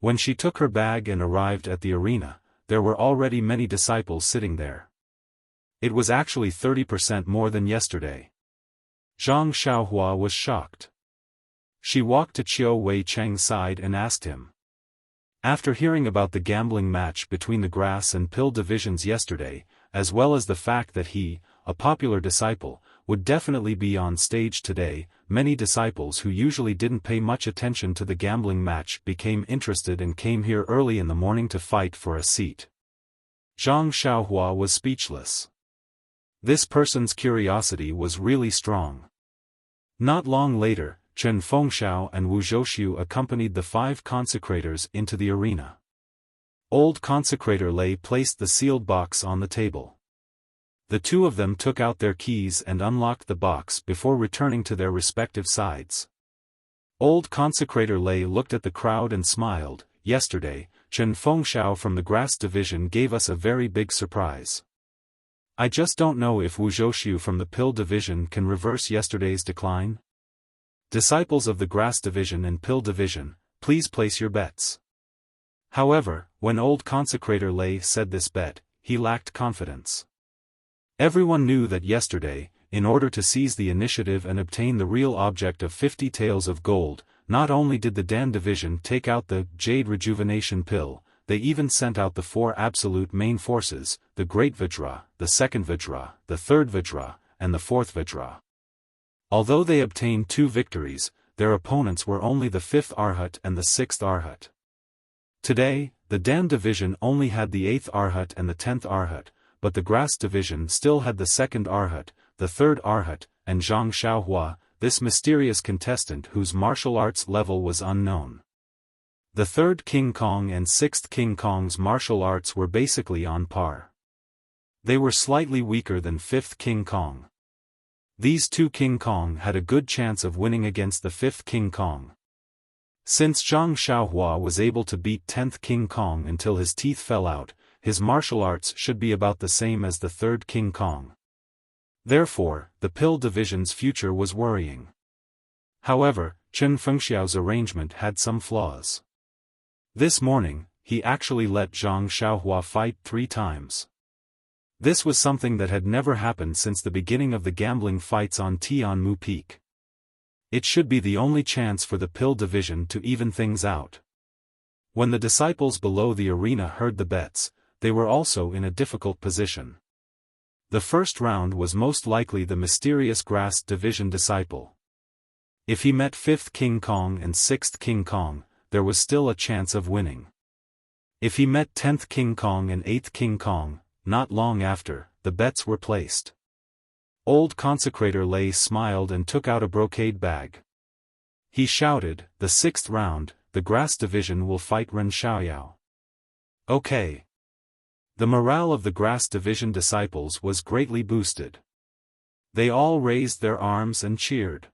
When she took her bag and arrived at the arena, there were already many disciples sitting there. It was actually 30% more than yesterday. Zhang Xiaohua was shocked. She walked to Qiu Wei Cheng's side and asked him. After hearing about the gambling match between the grass and pill divisions yesterday, as well as the fact that he, a popular disciple, would definitely be on stage today, many disciples who usually didn't pay much attention to the gambling match became interested and came here early in the morning to fight for a seat. Zhang Xiaohua was speechless. This person's curiosity was really strong. Not long later, Chen Fengxiao and Wu Zhouxiu accompanied the 5 consecrators into the arena. Old consecrator Lei placed the sealed box on the table. The two of them took out their keys and unlocked the box before returning to their respective sides. Old consecrator Lei looked at the crowd and smiled. Yesterday, Chen Fengxiao from the grass division gave us a very big surprise. I just don't know if Wu Zhouxiu from the pill division can reverse yesterday's decline. Disciples of the grass division and pill division, please place your bets. However, when old consecrator Lei said this bet, he lacked confidence. Everyone knew that yesterday, in order to seize the initiative and obtain the real object of 50 taels of gold, not only did the Dan division take out the Jade Rejuvenation Pill, they even sent out the 4 absolute main forces, the Great Vajra, the Second Vajra, the Third Vajra, and the Fourth Vajra. Although they obtained 2 victories, their opponents were only the 5th Arhat and the 6th Arhat. Today, the Dan division only had the 8th Arhat and the 10th Arhat, but the grass division still had the 2nd Arhat, the 3rd Arhat, and Zhang Xiaohua, this mysterious contestant whose martial arts level was unknown. The 3rd King Kong and 6th King Kong's martial arts were basically on par. They were slightly weaker than 5th King Kong. These 2 King Kong had a good chance of winning against the 5th King Kong. Since Zhang Xiaohua was able to beat 10th King Kong until his teeth fell out, his martial arts should be about the same as the 3rd King Kong. Therefore, the pill division's future was worrying. However, Chen Fengxiao's arrangement had some flaws. This morning, he actually let Zhang Xiaohua fight 3 times. This was something that had never happened since the beginning of the gambling fights on Tianmu Peak. It should be the only chance for the pill division to even things out. When the disciples below the arena heard the bets, they were also in a difficult position. The first round was most likely the mysterious grass division disciple. If he met 5th King Kong and 6th King Kong, there was still a chance of winning. If he met 10th King Kong and 8th King Kong, not long after, the bets were placed. Old Consecrator Lei smiled and took out a brocade bag. He shouted, "The 6th round, the grass division will fight Ren Xiaoyao." Okay. The morale of the grass division disciples was greatly boosted. They all raised their arms and cheered.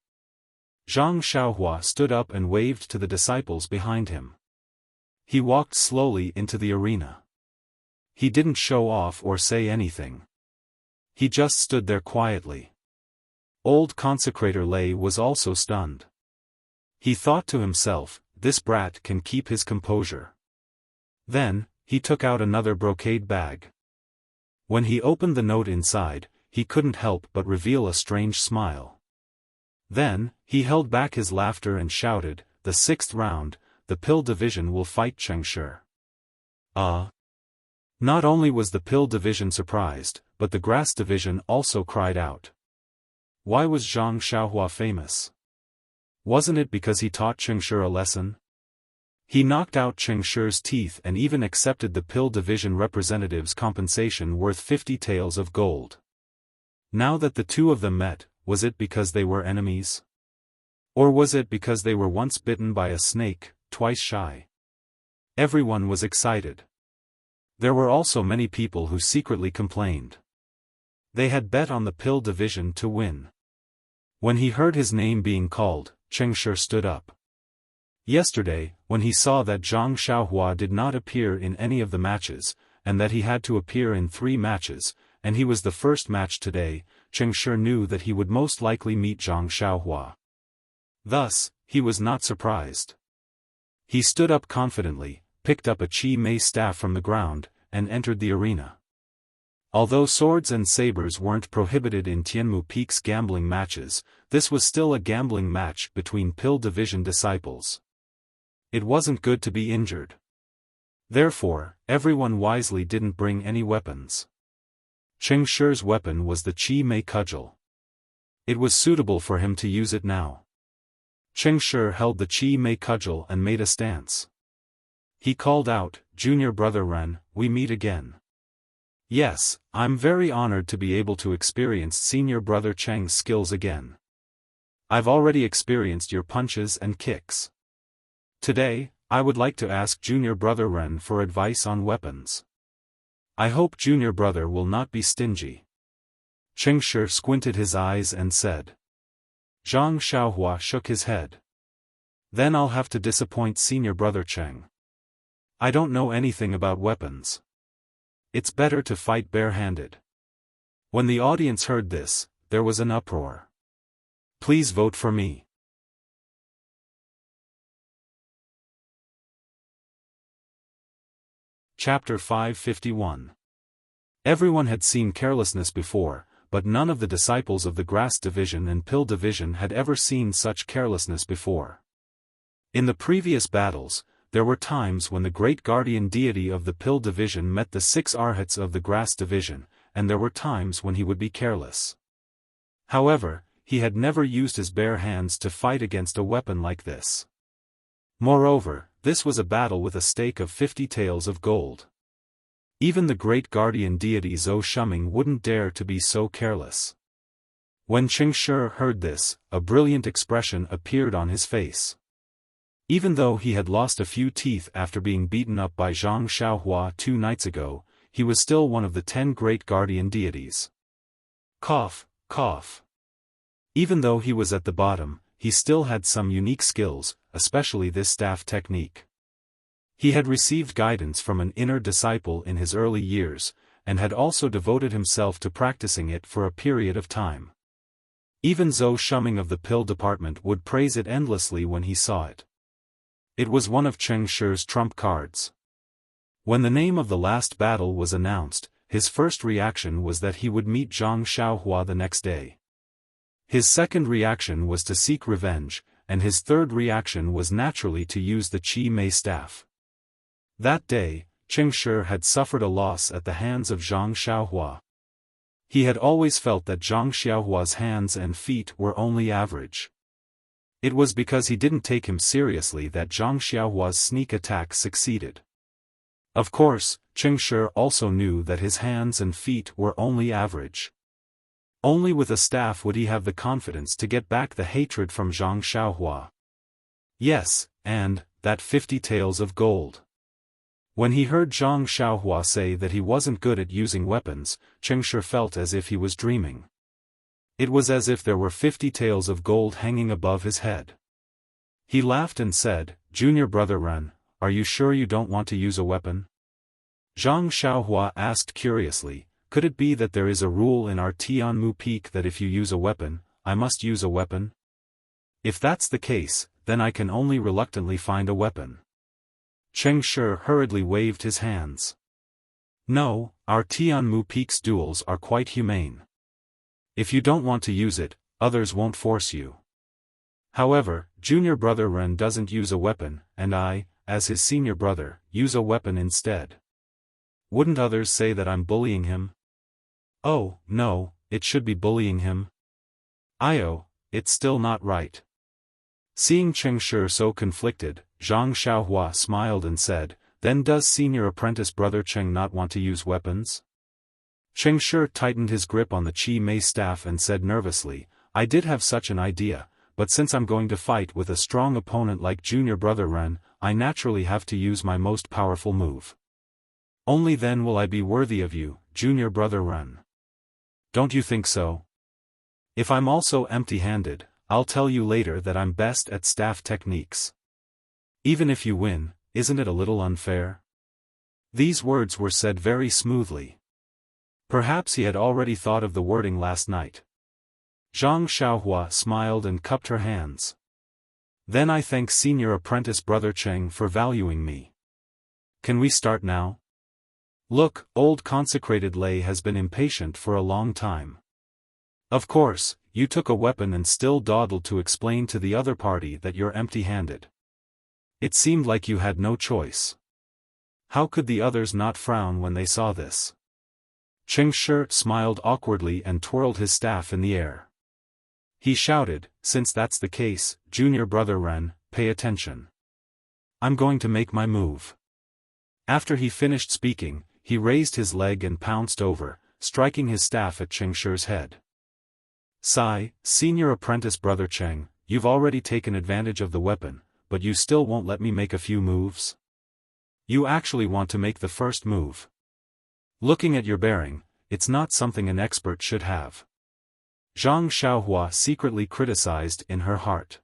Zhang Xiaohua stood up and waved to the disciples behind him. He walked slowly into the arena. He didn't show off or say anything. He just stood there quietly. Old Consecrator Lei was also stunned. He thought to himself, this brat can keep his composure. Then, he took out another brocade bag. When he opened the note inside, he couldn't help but reveal a strange smile. Then, he held back his laughter and shouted, "The 6th round, the pill division will fight Chengshi." Not only was the pill division surprised, but the grass division also cried out. Why was Zhang Xiaohua famous? Wasn't it because he taught Chengshi a lesson? He knocked out Chengshi's teeth and even accepted the pill division representative's compensation worth 50 taels of gold. Now that the two of them met, was it because they were enemies? Or was it because they were once bitten by a snake, twice shy? Everyone was excited. There were also many people who secretly complained. They had bet on the pill division to win. When he heard his name being called, Chengshi stood up. Yesterday, when he saw that Zhang Xiaohua did not appear in any of the matches, and that he had to appear in 3 matches, and he was the first match today, Chengshi knew that he would most likely meet Zhang Xiaohua. Thus, he was not surprised. He stood up confidently, picked up a Qi Mei staff from the ground, and entered the arena. Although swords and sabers weren't prohibited in Tianmu Peak's gambling matches, this was still a gambling match between pill division disciples. It wasn't good to be injured. Therefore, everyone wisely didn't bring any weapons. Chengshi's weapon was the Qi Mei cudgel. It was suitable for him to use it now. Chengshi held the Qi Mei cudgel and made a stance. He called out, "Junior brother Ren, we meet again." Yes, I'm very honored to be able to experience senior brother Cheng's skills again. I've already experienced your punches and kicks. Today, I would like to ask junior brother Ren for advice on weapons. I hope junior brother will not be stingy. Chengshi squinted his eyes and said. Zhang Xiaohua shook his head. Then I'll have to disappoint senior brother Cheng. I don't know anything about weapons. It's better to fight barehanded. When the audience heard this, there was an uproar. Please vote for me. Chapter 551. Everyone had seen carelessness before, but none of the disciples of the grass division and pill division had ever seen such carelessness before. In the previous battles, there were times when the great guardian deity of the pill division met the 6 arhats of the grass division, and there were times when he would be careless. However, he had never used his bare hands to fight against a weapon like this. Moreover, this was a battle with a stake of 50 taels of gold. Even the great guardian deity Zhou Shuming wouldn't dare to be so careless. When Chengshi heard this, a brilliant expression appeared on his face. Even though he had lost a few teeth after being beaten up by Zhang Xiaohua 2 nights ago, he was still one of the 10 great guardian deities. Cough, cough. Even though he was at the bottom, he still had some unique skills, especially this staff technique. He had received guidance from an inner disciple in his early years, and had also devoted himself to practicing it for a period of time. Even Zhou Shuming of the pill department would praise it endlessly when he saw it. It was one of Chengshi's trump cards. When the name of the last battle was announced, his first reaction was that he would meet Zhang Xiaohua the next day. His second reaction was to seek revenge, and his third reaction was naturally to use the Qi Mei staff. That day, Chengshi had suffered a loss at the hands of Zhang Xiaohua. He had always felt that Zhang Xiaohua's hands and feet were only average. It was because he didn't take him seriously that Zhang Xiaohua's sneak attack succeeded. Of course, Cheng Shi also knew that his hands and feet were only average. Only with a staff would he have the confidence to get back the hatred from Zhang Xiaohua. Yes, and that 50 taels of gold. When he heard Zhang Xiaohua say that he wasn't good at using weapons, Cheng Shi felt as if he was dreaming. It was as if there were 50 taels of gold hanging above his head. He laughed and said, "Junior brother Ren, are you sure you don't want to use a weapon?" Zhang Xiaohua asked curiously, "Could it be that there is a rule in our Tianmu Peak that if you use a weapon, I must use a weapon? If that's the case, then I can only reluctantly find a weapon." Cheng Shi hurriedly waved his hands. "No, our Tianmu Peak's duels are quite humane. If you don't want to use it, others won't force you. However, junior brother Ren doesn't use a weapon, and I, as his senior brother, use a weapon instead. Wouldn't others say that I'm bullying him?" "Oh, no, it should be bullying him. It's still not right." Seeing Cheng Shi so conflicted, Zhang Xiaohua smiled and said, "Then does senior apprentice brother Cheng not want to use weapons?" Cheng Shi tightened his grip on the Qi Mei staff and said nervously, "I did have such an idea, but since I'm going to fight with a strong opponent like junior brother Ren, I naturally have to use my most powerful move. Only then will I be worthy of you, junior brother Ren. Don't you think so? If I'm also empty-handed, I'll tell you later that I'm best at staff techniques. Even if you win, isn't it a little unfair?" These words were said very smoothly. Perhaps he had already thought of the wording last night. Zhang Xiaohua smiled and cupped her hands. "Then I thank senior apprentice brother Cheng for valuing me. Can we start now? Look, old consecrated Lei has been impatient for a long time. Of course, you took a weapon and still dawdled to explain to the other party that you're empty-handed. It seemed like you had no choice. How could the others not frown when they saw this?" Cheng Shi smiled awkwardly and twirled his staff in the air. He shouted, "Since that's the case, junior brother Ren, pay attention. I'm going to make my move." After he finished speaking, he raised his leg and pounced over, striking his staff at Cheng Shi's head. Senior apprentice brother Cheng, you've already taken advantage of the weapon, but you still won't let me make a few moves? You actually want to make the first move. Looking at your bearing, it's not something an expert should have." Zhang Xiaohua secretly criticized in her heart.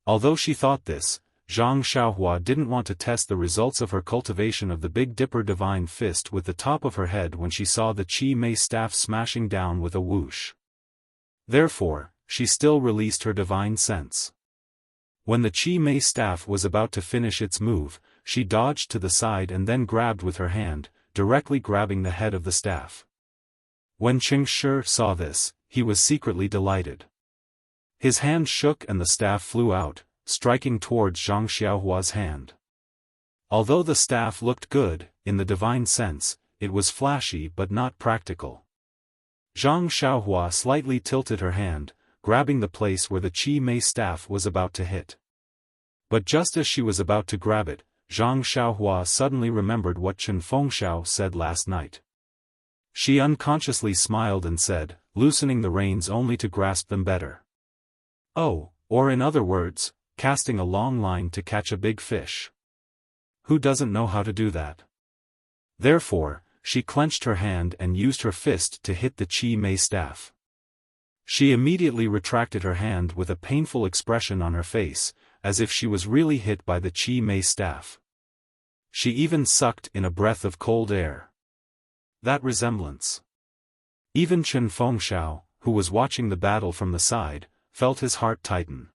Although she thought this, Zhang Xiaohua didn't want to test the results of her cultivation of the Big Dipper Divine Fist with the top of her head when she saw the Qi Mei staff smashing down with a whoosh. Therefore, she still released her divine sense. When the Qi Mei staff was about to finish its move, she dodged to the side and then grabbed with her hand, directly grabbing the head of the staff. When Cheng Shi saw this, he was secretly delighted. His hand shook and the staff flew out, striking towards Zhang Xiaohua's hand. Although the staff looked good, in the divine sense, it was flashy but not practical. Zhang Xiaohua slightly tilted her hand, grabbing the place where the Qi Mei staff was about to hit. But just as she was about to grab it, Zhang Xiaohua suddenly remembered what Chen Fengxiao said last night. She unconsciously smiled and said, loosening the reins only to grasp them better. Oh, or in other words, casting a long line to catch a big fish. Who doesn't know how to do that? Therefore, she clenched her hand and used her fist to hit the Qi Mei staff. She immediately retracted her hand with a painful expression on her face, as if she was really hit by the Qi Mei staff. She even sucked in a breath of cold air. That resemblance. Even Chen Fengxiao, who was watching the battle from the side, felt his heart tighten.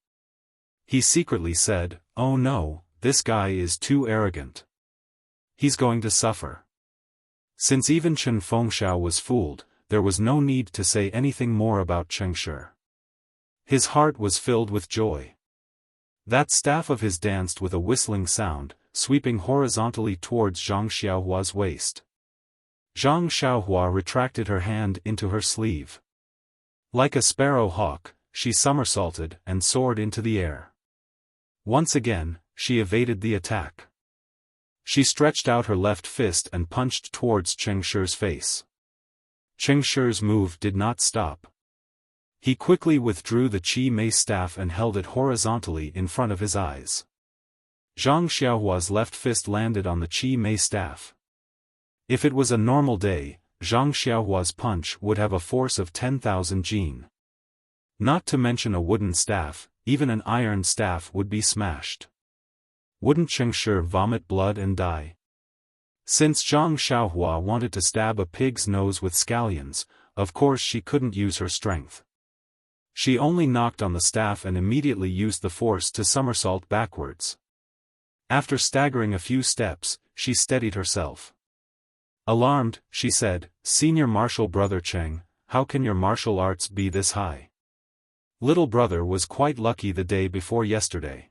He secretly said, "Oh no, this guy is too arrogant. He's going to suffer." Since even Chen Fengxiao was fooled, there was no need to say anything more about Cheng Shi. His heart was filled with joy. That staff of his danced with a whistling sound, sweeping horizontally towards Zhang Xiaohua's waist. Zhang Xiaohua retracted her hand into her sleeve. Like a sparrow hawk, she somersaulted and soared into the air. Once again, she evaded the attack. She stretched out her left fist and punched towards Chen Shi's face. Chen Shi's move did not stop. He quickly withdrew the Qi Mei staff and held it horizontally in front of his eyes. Zhang Xiaohua's left fist landed on the Qi Mei staff. If it was a normal day, Zhang Xiaohua's punch would have a force of 10,000 jin. Not to mention a wooden staff, even an iron staff would be smashed. Wouldn't Chen Shi vomit blood and die? Since Zhang Xiaohua wanted to stab a pig's nose with scallions, of course she couldn't use her strength. She only knocked on the staff and immediately used the force to somersault backwards. After staggering a few steps, she steadied herself. Alarmed, she said, "Senior Martial Brother Cheng, how can your martial arts be this high? Little brother was quite lucky the day before yesterday."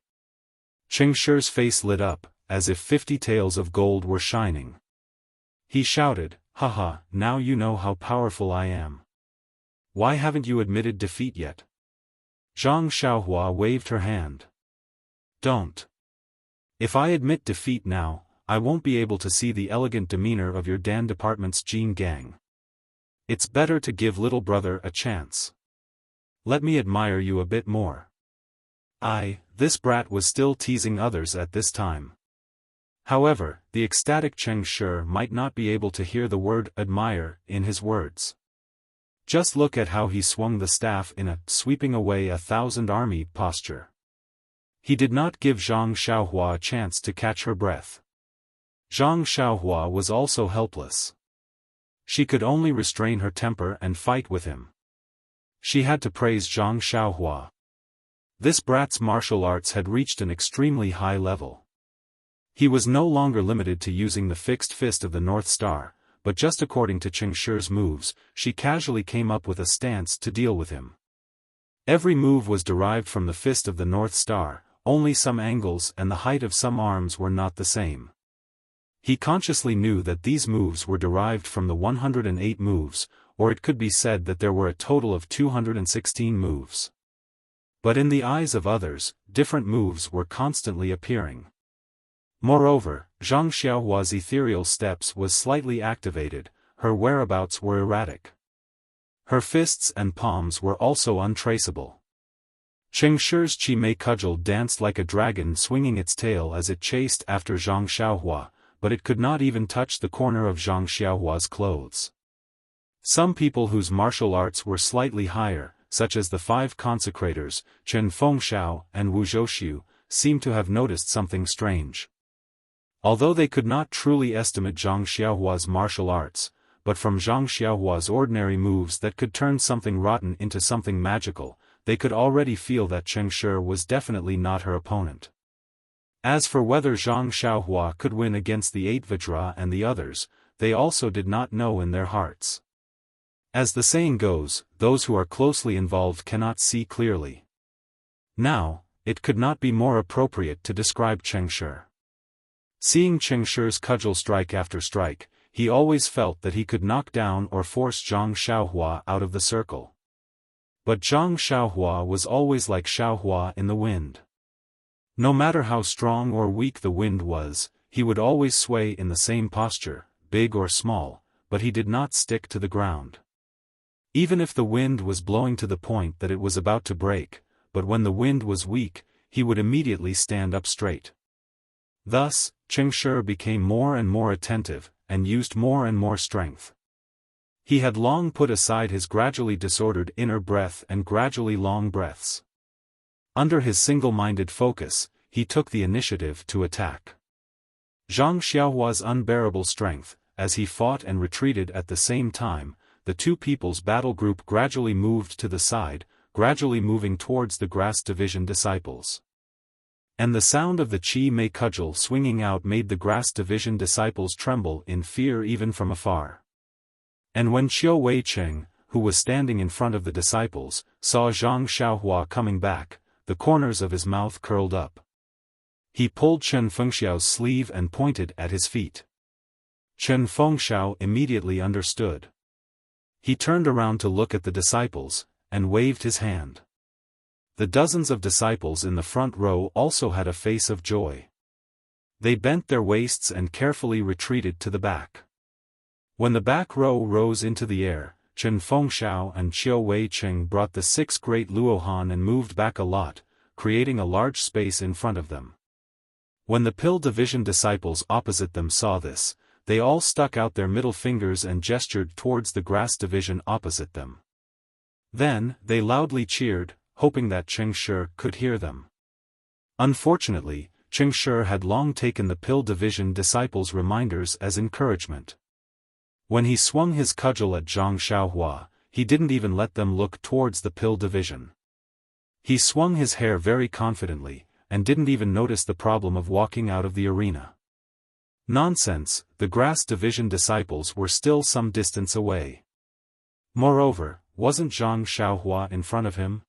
Chen Shi's face lit up, as if 50 taels of gold were shining. He shouted, "Haha, now you know how powerful I am. Why haven't you admitted defeat yet?" Zhang Xiaohua waved her hand. "Don't. If I admit defeat now, I won't be able to see the elegant demeanor of your Dan Department's Jin gang. It's better to give little brother a chance. Let me admire you a bit more." This brat was still teasing others at this time. However, the ecstatic Chen Shi might not be able to hear the word admire in his words. Just look at how he swung the staff in a sweeping away 1,000 army posture. He did not give Zhang Xiaohua a chance to catch her breath. Zhang Xiaohua was also helpless. She could only restrain her temper and fight with him. She had to praise Zhang Xiaohua. This brat's martial arts had reached an extremely high level. He was no longer limited to using the fixed fist of the North Star, but just according to Chen Shi's moves, she casually came up with a stance to deal with him. Every move was derived from the fist of the North Star, only some angles and the height of some arms were not the same. He consciously knew that these moves were derived from the 108 moves, or it could be said that there were a total of 216 moves. But in the eyes of others, different moves were constantly appearing. Moreover, Zhang Xiaohua's ethereal steps was slightly activated, her whereabouts were erratic. Her fists and palms were also untraceable. Chen Shi's Qi Mei cudgel danced like a dragon swinging its tail as it chased after Zhang Xiaohua, but it could not even touch the corner of Zhang Xiaohua's clothes. Some people whose martial arts were slightly higher, such as the 5 consecrators, Chen Fengxiao and Wu Zhouxiu, seemed to have noticed something strange. Although they could not truly estimate Zhang Xiaohua's martial arts, but from Zhang Xiaohua's ordinary moves that could turn something rotten into something magical, they could already feel that Chen Shi was definitely not her opponent. As for whether Zhang Xiaohua could win against the 8 Vajra and the others, they also did not know in their hearts. As the saying goes, those who are closely involved cannot see clearly. Now, it could not be more appropriate to describe Chen Shi. Seeing Chen Shi's cudgel strike after strike, he always felt that he could knock down or force Zhang Xiaohua out of the circle. But Zhang Xiaohua was always like Xiaohua in the wind. No matter how strong or weak the wind was, he would always sway in the same posture, big or small, but he did not stick to the ground. Even if the wind was blowing to the point that it was about to break, but when the wind was weak, he would immediately stand up straight. Thus, Chen Shi became more and more attentive, and used more and more strength. He had long put aside his gradually disordered inner breath and gradually long breaths. Under his single-minded focus, he took the initiative to attack. Zhang Xiaohua's unbearable strength, as he fought and retreated at the same time, the two people's battle group gradually moved to the side, gradually moving towards the Grass Division disciples. And the sound of the Qi Mei cudgel swinging out made the Grass Division disciples tremble in fear even from afar. And when Qiu Weicheng, who was standing in front of the disciples, saw Zhang Xiaohua coming back, the corners of his mouth curled up. He pulled Chen Fengxiao's sleeve and pointed at his feet. Chen Fengxiao immediately understood. He turned around to look at the disciples, and waved his hand. The dozens of disciples in the front row also had a face of joy. They bent their waists and carefully retreated to the back. When the back row rose into the air, Chen Fengxiao and Qiu Weiqing brought the 6 great luohan and moved back a lot, creating a large space in front of them. When the pill division disciples opposite them saw this, they all stuck out their middle fingers and gestured towards the grass division opposite them. Then, they loudly cheered, hoping that Cheng Shi could hear them. Unfortunately, Cheng Shi had long taken the pill division disciples' reminders as encouragement. When he swung his cudgel at Zhang Xiaohua, he didn't even let them look towards the pill division. He swung his hair very confidently, and didn't even notice the problem of walking out of the arena. Nonsense, the grass division disciples were still some distance away. Moreover, wasn't Zhang Xiaohua in front of him?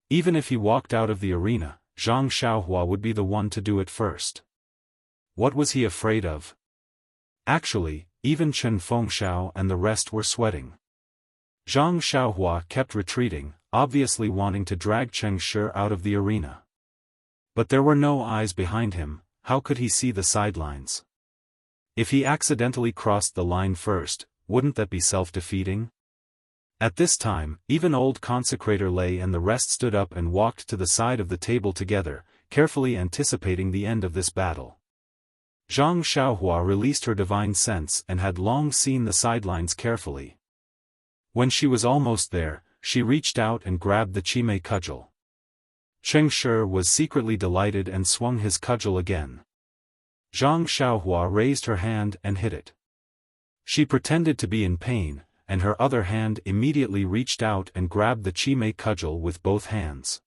Even if he walked out of the arena, Zhang Xiaohua would be the one to do it first. What was he afraid of? Actually, even Chen Fengxiao and the rest were sweating. Zhang Xiaohua kept retreating, obviously wanting to drag Cheng Shi out of the arena. But there were no eyes behind him, how could he see the sidelines? If he accidentally crossed the line first, wouldn't that be self-defeating? At this time, even old consecrator Lei and the rest stood up and walked to the side of the table together, carefully anticipating the end of this battle. Zhang Xiaohua released her divine sense and had long seen the sidelines carefully. When she was almost there, she reached out and grabbed the Qimei cudgel. Cheng Shi was secretly delighted and swung his cudgel again. Zhang Xiaohua raised her hand and hit it. She pretended to be in pain, and her other hand immediately reached out and grabbed the Qimei cudgel with both hands.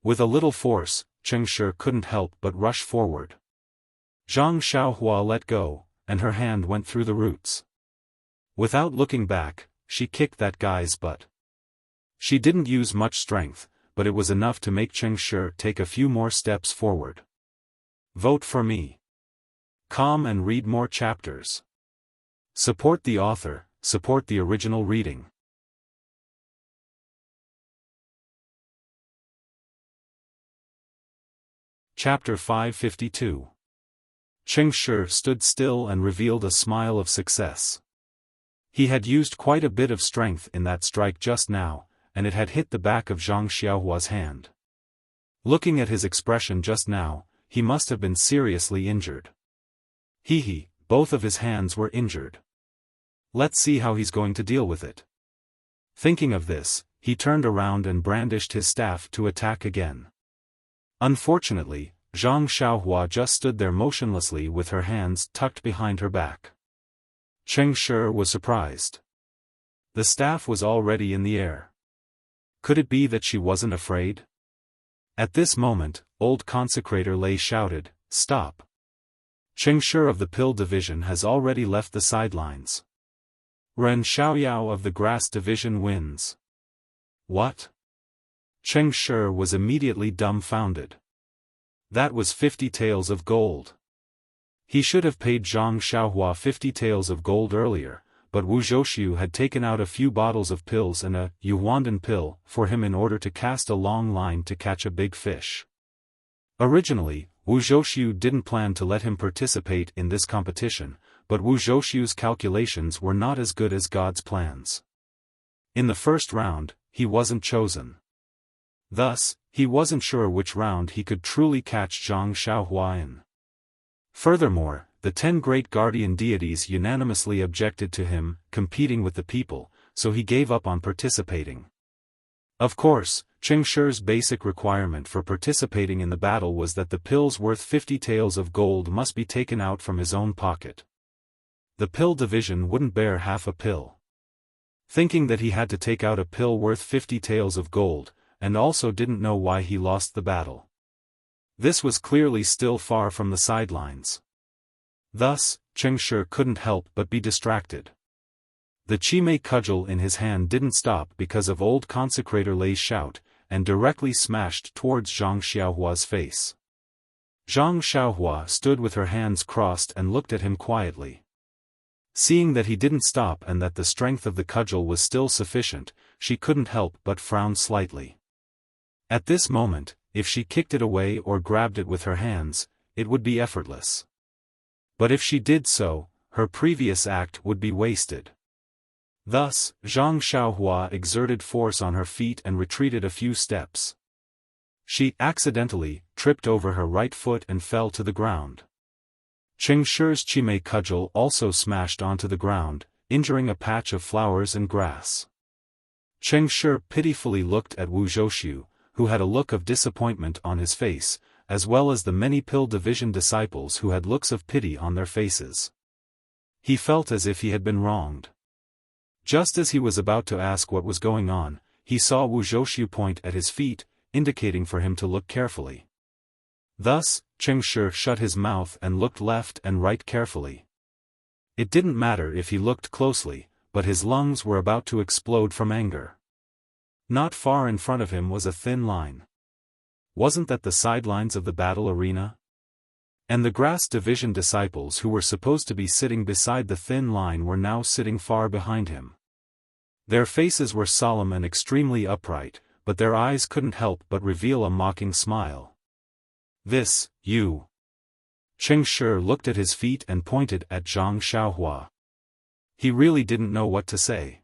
With a little force, Cheng Shi couldn't help but rush forward. Zhang Xiaohua let go, and her hand went through the roots. Without looking back, she kicked that guy's butt. She didn't use much strength, but it was enough to make Cheng Shi take a few more steps forward. Vote for me. Come and read more chapters. Support the author, support the original reading. Chapter 552. Cheng Shi stood still and revealed a smile of success. He had used quite a bit of strength in that strike just now, and it had hit the back of Zhang Xiaohua's hand. Looking at his expression just now, he must have been seriously injured. Both of his hands were injured. Let's see how he's going to deal with it. Thinking of this, he turned around and brandished his staff to attack again. Unfortunately, Zhang Xiaohua just stood there motionlessly with her hands tucked behind her back. Cheng Shi was surprised. The staff was already in the air. Could it be that she wasn't afraid? At this moment, old consecrator Lei shouted, "Stop! Cheng Shi of the pill division has already left the sidelines. Ren Xiaoyao of the grass division wins." What? Cheng Shi was immediately dumbfounded. That was 50 taels of gold. He should have paid Zhang Xiaohua 50 taels of gold earlier, but Wu Zhouxiu had taken out a few bottles of pills and a Yuandan pill for him in order to cast a long line to catch a big fish. Originally, Wu Zhouxiu didn't plan to let him participate in this competition, but Wu Zhouxiu's calculations were not as good as God's plans. In the first round, he wasn't chosen. Thus, he wasn't sure which round he could truly catch Zhang Xiaohua in. Furthermore, the 10 great guardian deities unanimously objected to him competing with the people, so he gave up on participating. Of course, Cheng Shi's basic requirement for participating in the battle was that the pills worth 50 taels of gold must be taken out from his own pocket. The pill division wouldn't bear half a pill. Thinking that he had to take out a pill worth 50 taels of gold, and also didn't know why he lost the battle. This was clearly still far from the sidelines. Thus, Cheng Shi couldn't help but be distracted. The Qimei cudgel in his hand didn't stop because of old consecrator Lei's shout, and directly smashed towards Zhang Xiaohua's face. Zhang Xiaohua stood with her hands crossed and looked at him quietly. Seeing that he didn't stop and that the strength of the cudgel was still sufficient, she couldn't help but frown slightly. At this moment, if she kicked it away or grabbed it with her hands, it would be effortless. But if she did so, her previous act would be wasted. Thus, Zhang Xiaohua exerted force on her feet and retreated a few steps. She accidentally tripped over her right foot and fell to the ground. Cheng Shi's Chimei cudgel also smashed onto the ground, injuring a patch of flowers and grass. Cheng Shi pitifully looked at Wu Zhouxiu, who had a look of disappointment on his face, as well as the many Pill Division disciples who had looks of pity on their faces. He felt as if he had been wronged. Just as he was about to ask what was going on, he saw Wu Zhouxiu point at his feet, indicating for him to look carefully. Thus, Cheng Shi shut his mouth and looked left and right carefully. It didn't matter if he looked closely, but his lungs were about to explode from anger. Not far in front of him was a thin line. Wasn't that the sidelines of the battle arena? And the Grass Division disciples who were supposed to be sitting beside the thin line were now sitting far behind him. Their faces were solemn and extremely upright, but their eyes couldn't help but reveal a mocking smile. This, you. Cheng Shi looked at his feet and pointed at Zhang Xiaohua. He really didn't know what to say.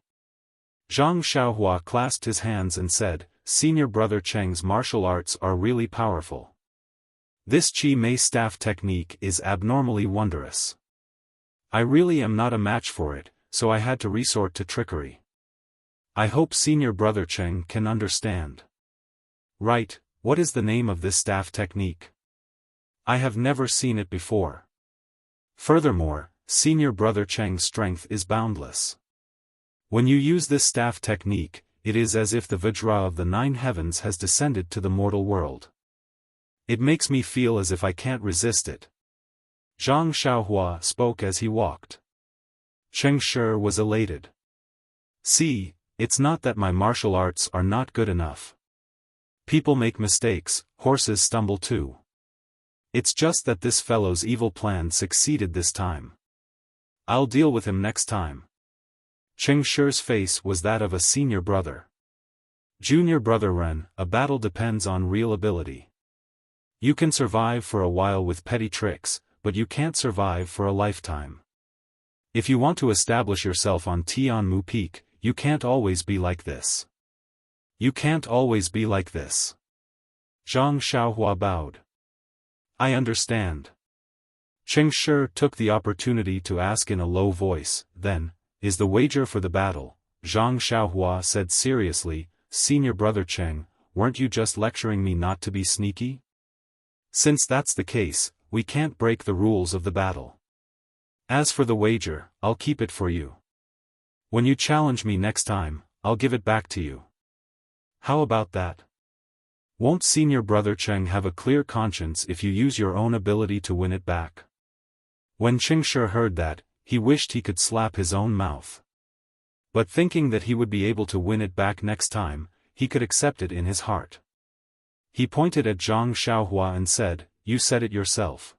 Zhang Xiaohua clasped his hands and said, "Senior brother Cheng's martial arts are really powerful. This Chi Mei staff technique is abnormally wondrous. I really am not a match for it, so I had to resort to trickery. I hope senior brother Cheng can understand." "Right, what is the name of this staff technique? I have never seen it before. Furthermore, senior brother Cheng's strength is boundless. When you use this staff technique, it is as if the Vajra of the 9 heavens has descended to the mortal world. It makes me feel as if I can't resist it." Zhang Xiaohua spoke as he walked. Cheng Shi was elated. "See, it's not that my martial arts are not good enough. People make mistakes, horses stumble too. It's just that this fellow's evil plan succeeded this time. I'll deal with him next time." Cheng Shi's face was that of a senior brother. "Junior brother Ren, a battle depends on real ability. You can survive for a while with petty tricks, but you can't survive for a lifetime. If you want to establish yourself on Tianmu Peak, you can't always be like this. You can't always be like this." Zhang Xiaohua bowed. "I understand." Cheng Shi took the opportunity to ask in a low voice, "Then, is the wager for the battle?" Zhang Xiaohua said seriously, "Senior brother Cheng, weren't you just lecturing me not to be sneaky? Since that's the case, we can't break the rules of the battle. As for the wager, I'll keep it for you. When you challenge me next time, I'll give it back to you. How about that? Won't senior brother Cheng have a clear conscience if you use your own ability to win it back?" When Cheng Shi heard that, he wished he could slap his own mouth. But thinking that he would be able to win it back next time, he could accept it in his heart. He pointed at Zhang Xiaohua and said, "You said it yourself.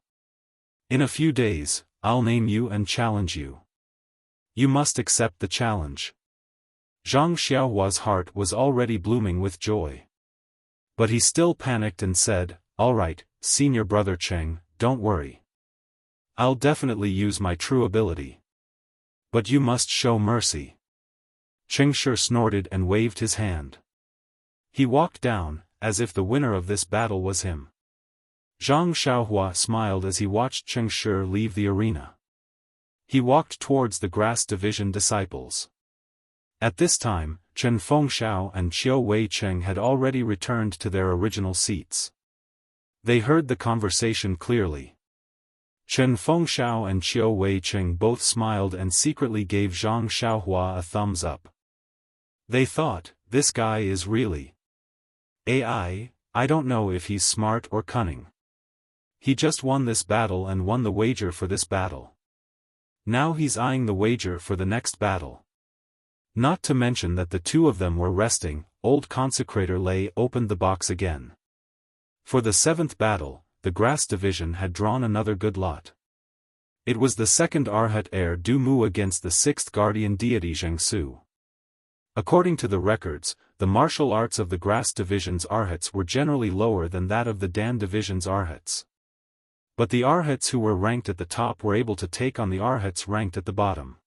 In a few days, I'll name you and challenge you. You must accept the challenge." Zhang Xiaohua's heart was already blooming with joy. But he still panicked and said, "All right, senior brother Cheng, don't worry. I'll definitely use my true ability. But you must show mercy." Cheng Shi snorted and waved his hand. He walked down, as if the winner of this battle was him. Zhang Xiaohua smiled as he watched Cheng Shi leave the arena. He walked towards the Grass Division disciples. At this time, Chen Fengxiao and Qiu Wei Cheng had already returned to their original seats. They heard the conversation clearly. Chen Fengxiao and Qiu Wei Cheng both smiled and secretly gave Zhang Xiaohua a thumbs up. They thought, "This guy is really AI, I don't know if he's smart or cunning. He just won this battle and won the wager for this battle. Now he's eyeing the wager for the next battle." Not to mention that the two of them were resting. Old Consecrator Lei opened the box again. For the 7th battle, the Grass Division had drawn another good lot. It was the 2nd Arhat heir Du Mu against the 6th guardian deity Zheng Su. According to the records, the martial arts of the Grass Division's Arhats were generally lower than that of the Dan Division's Arhats. But the Arhats who were ranked at the top were able to take on the Arhats ranked at the bottom.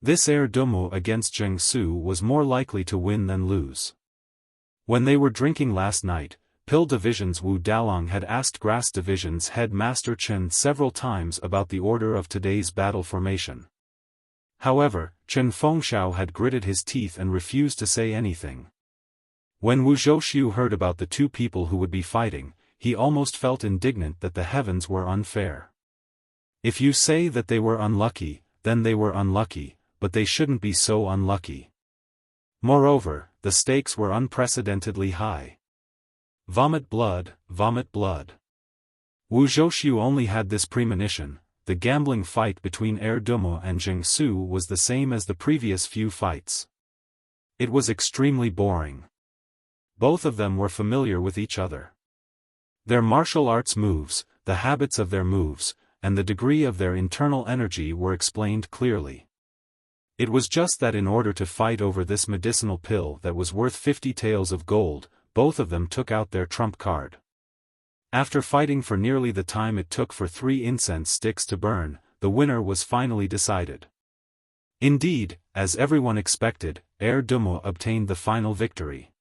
This air dumu against Zheng Su was more likely to win than lose. When they were drinking last night, Pill Division's Wu Dalong had asked Grass Division's head Master Chen several times about the order of today's battle formation. However, Chen Fengxiao had gritted his teeth and refused to say anything. When Wu Zhouxiu heard about the two people who would be fighting, he almost felt indignant that the heavens were unfair. If you say that they were unlucky, then they were unlucky, but they shouldn't be so unlucky. Moreover, the stakes were unprecedentedly high. Vomit blood, vomit blood. Wu Zhouxiu only had this premonition: the gambling fight between Air Dumo and Zheng Su was the same as the previous few fights. It was extremely boring. Both of them were familiar with each other. Their martial arts moves, the habits of their moves, and the degree of their internal energy were explained clearly. It was just that in order to fight over this medicinal pill that was worth 50 taels of gold, both of them took out their trump card. After fighting for nearly the time it took for 3 incense sticks to burn, the winner was finally decided. Indeed, as everyone expected, Air Dumo obtained the final victory.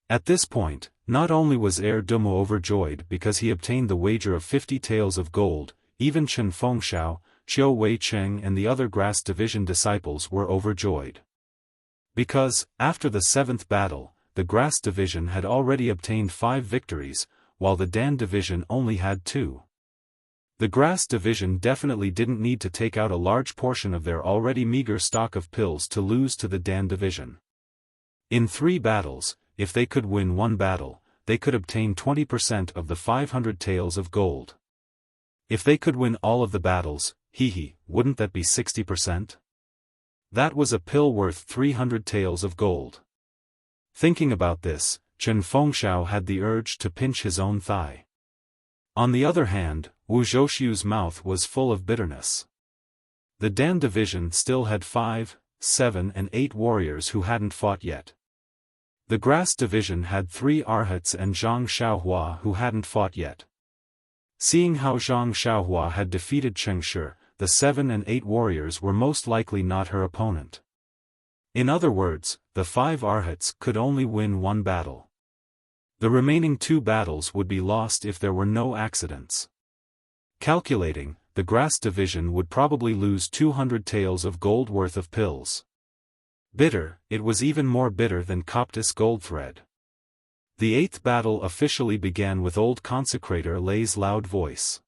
At this point, not only was Air Dumo overjoyed because he obtained the wager of 50 taels of gold, even Chen Fengxiao, Qiu Weicheng and the other Grass Division disciples were overjoyed. Because, after the 7th battle, the Grass Division had already obtained 5 victories, while the Dan Division only had 2. The Grass Division definitely didn't need to take out a large portion of their already meager stock of pills to lose to the Dan Division. In 3 battles, if they could win 1 battle, they could obtain 20% of the 500 taels of gold. If they could win all of the battles, wouldn't that be 60%? That was a pill worth 300 taels of gold. Thinking about this, Chen Fengxiao had the urge to pinch his own thigh. On the other hand, Wu Zhouxiu's mouth was full of bitterness. The Dan Division still had 5, 7 and 8 warriors who hadn't fought yet. The Grass Division had 3 Arhats and Zhang Xiaohua who hadn't fought yet. Seeing how Zhang Xiaohua had defeated Cheng Shi, the 7 and 8 warriors were most likely not her opponent. In other words, the 5 Arhats could only win 1 battle. The remaining 2 battles would be lost if there were no accidents. Calculating, the Grass Division would probably lose 200 taels of gold worth of pills. Bitter, it was even more bitter than Coptis gold thread. The 8th battle officially began with old consecrator Lei's loud voice.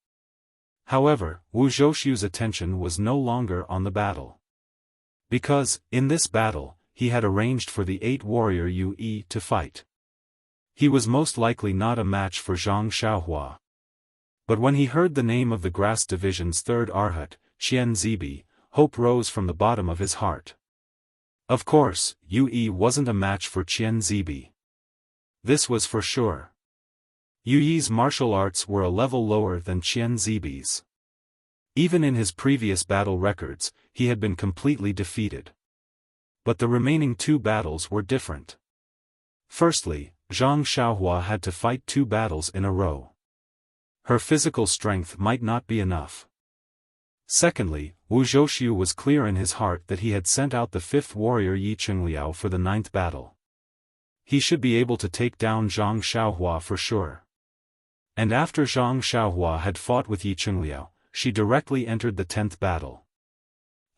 However, Wu Zhouxiu's attention was no longer on the battle. Because, in this battle, he had arranged for the 8 warrior Yu to fight. He was most likely not a match for Zhang Xiaohua. But when he heard the name of the Grass Division's 3rd Arhat, Qian Zibi, hope rose from the bottom of his heart. Of course, Yu wasn't a match for Qian Zibi. This was for sure. Yu's martial arts were a level lower than Qian Zibi's. Even in his previous battle records, he had been completely defeated. But the remaining 2 battles were different. Firstly, Zhang Xiaohua had to fight 2 battles in a row. Her physical strength might not be enough. Secondly, Wu Zhouxiu was clear in his heart that he had sent out the 5th warrior Yi Qingliao for the 9th battle. He should be able to take down Zhang Xiaohua for sure. And after Zhang Xiaohua had fought with Yi Qingliao, she directly entered the 10th battle.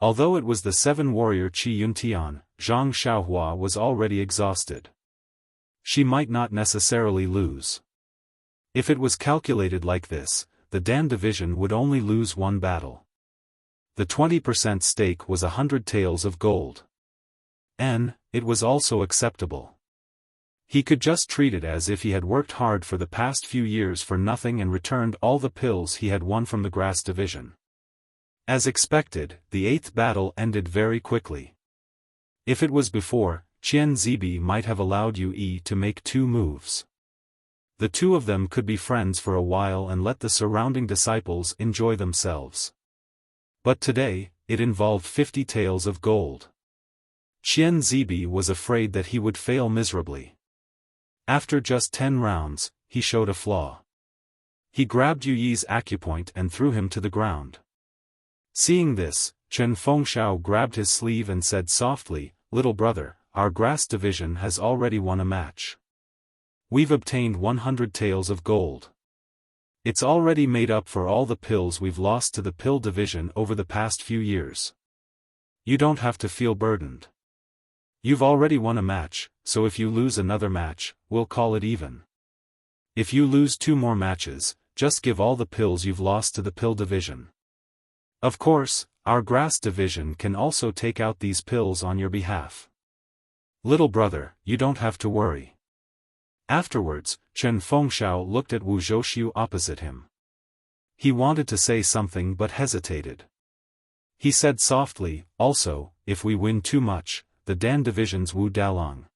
Although it was the 7 warrior Qi Yuntian, Zhang Xiaohua was already exhausted. She might not necessarily lose. If it was calculated like this, the Dan Division would only lose 1 battle. The 20% stake was 100 taels of gold. It was also acceptable. He could just treat it as if he had worked hard for the past few years for nothing and returned all the pills he had won from the Grass Division. As expected, the 8th battle ended very quickly. If it was before, Qian Zibi might have allowed Yu to make 2 moves. The 2 of them could be friends for a while and let the surrounding disciples enjoy themselves. But today, it involved 50 taels of gold. Qian Zibi was afraid that he would fail miserably. After just 10 rounds, he showed a flaw. He grabbed Yu Yi's acupoint and threw him to the ground. Seeing this, Chen Fengshao grabbed his sleeve and said softly, "Little brother, our grass division has already won a match. We've obtained 100 taels of gold. It's already made up for all the pills we've lost to the pill division over the past few years. You don't have to feel burdened. You've already won a match, so if you lose another match, we'll call it even. If you lose 2 more matches, just give all the pills you've lost to the pill division. Of course, our grass division can also take out these pills on your behalf. Little brother, you don't have to worry." Afterwards, Chen Fengshao looked at Wu Zhouxiu opposite him. He wanted to say something but hesitated. He said softly, "Also, if we win too much, the Dan division's Wu Dalong."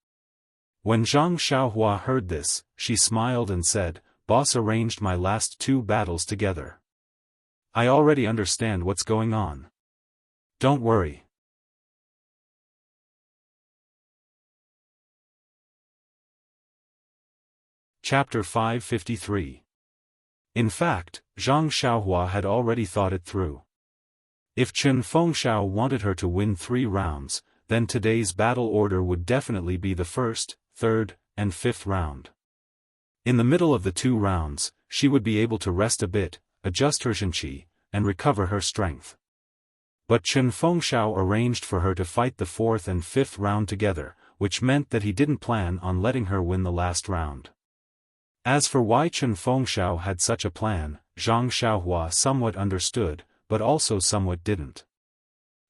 When Zhang Xiaohua heard this, she smiled and said, "Boss arranged my last 2 battles together. I already understand what's going on. Don't worry." Chapter 553. In fact, Zhang Xiaohua had already thought it through. If Chen Fengshao wanted her to win 3 rounds, then today's battle order would definitely be the 1st, 3rd, and 5th round. In the middle of the 2 rounds, she would be able to rest a bit, adjust her Zhenqi, and recover her strength. But Chen Fengshao arranged for her to fight the 4th and 5th round together, which meant that he didn't plan on letting her win the last round. As for why Chen Fengshao had such a plan, Zhang Xiaohua somewhat understood, but also somewhat didn't.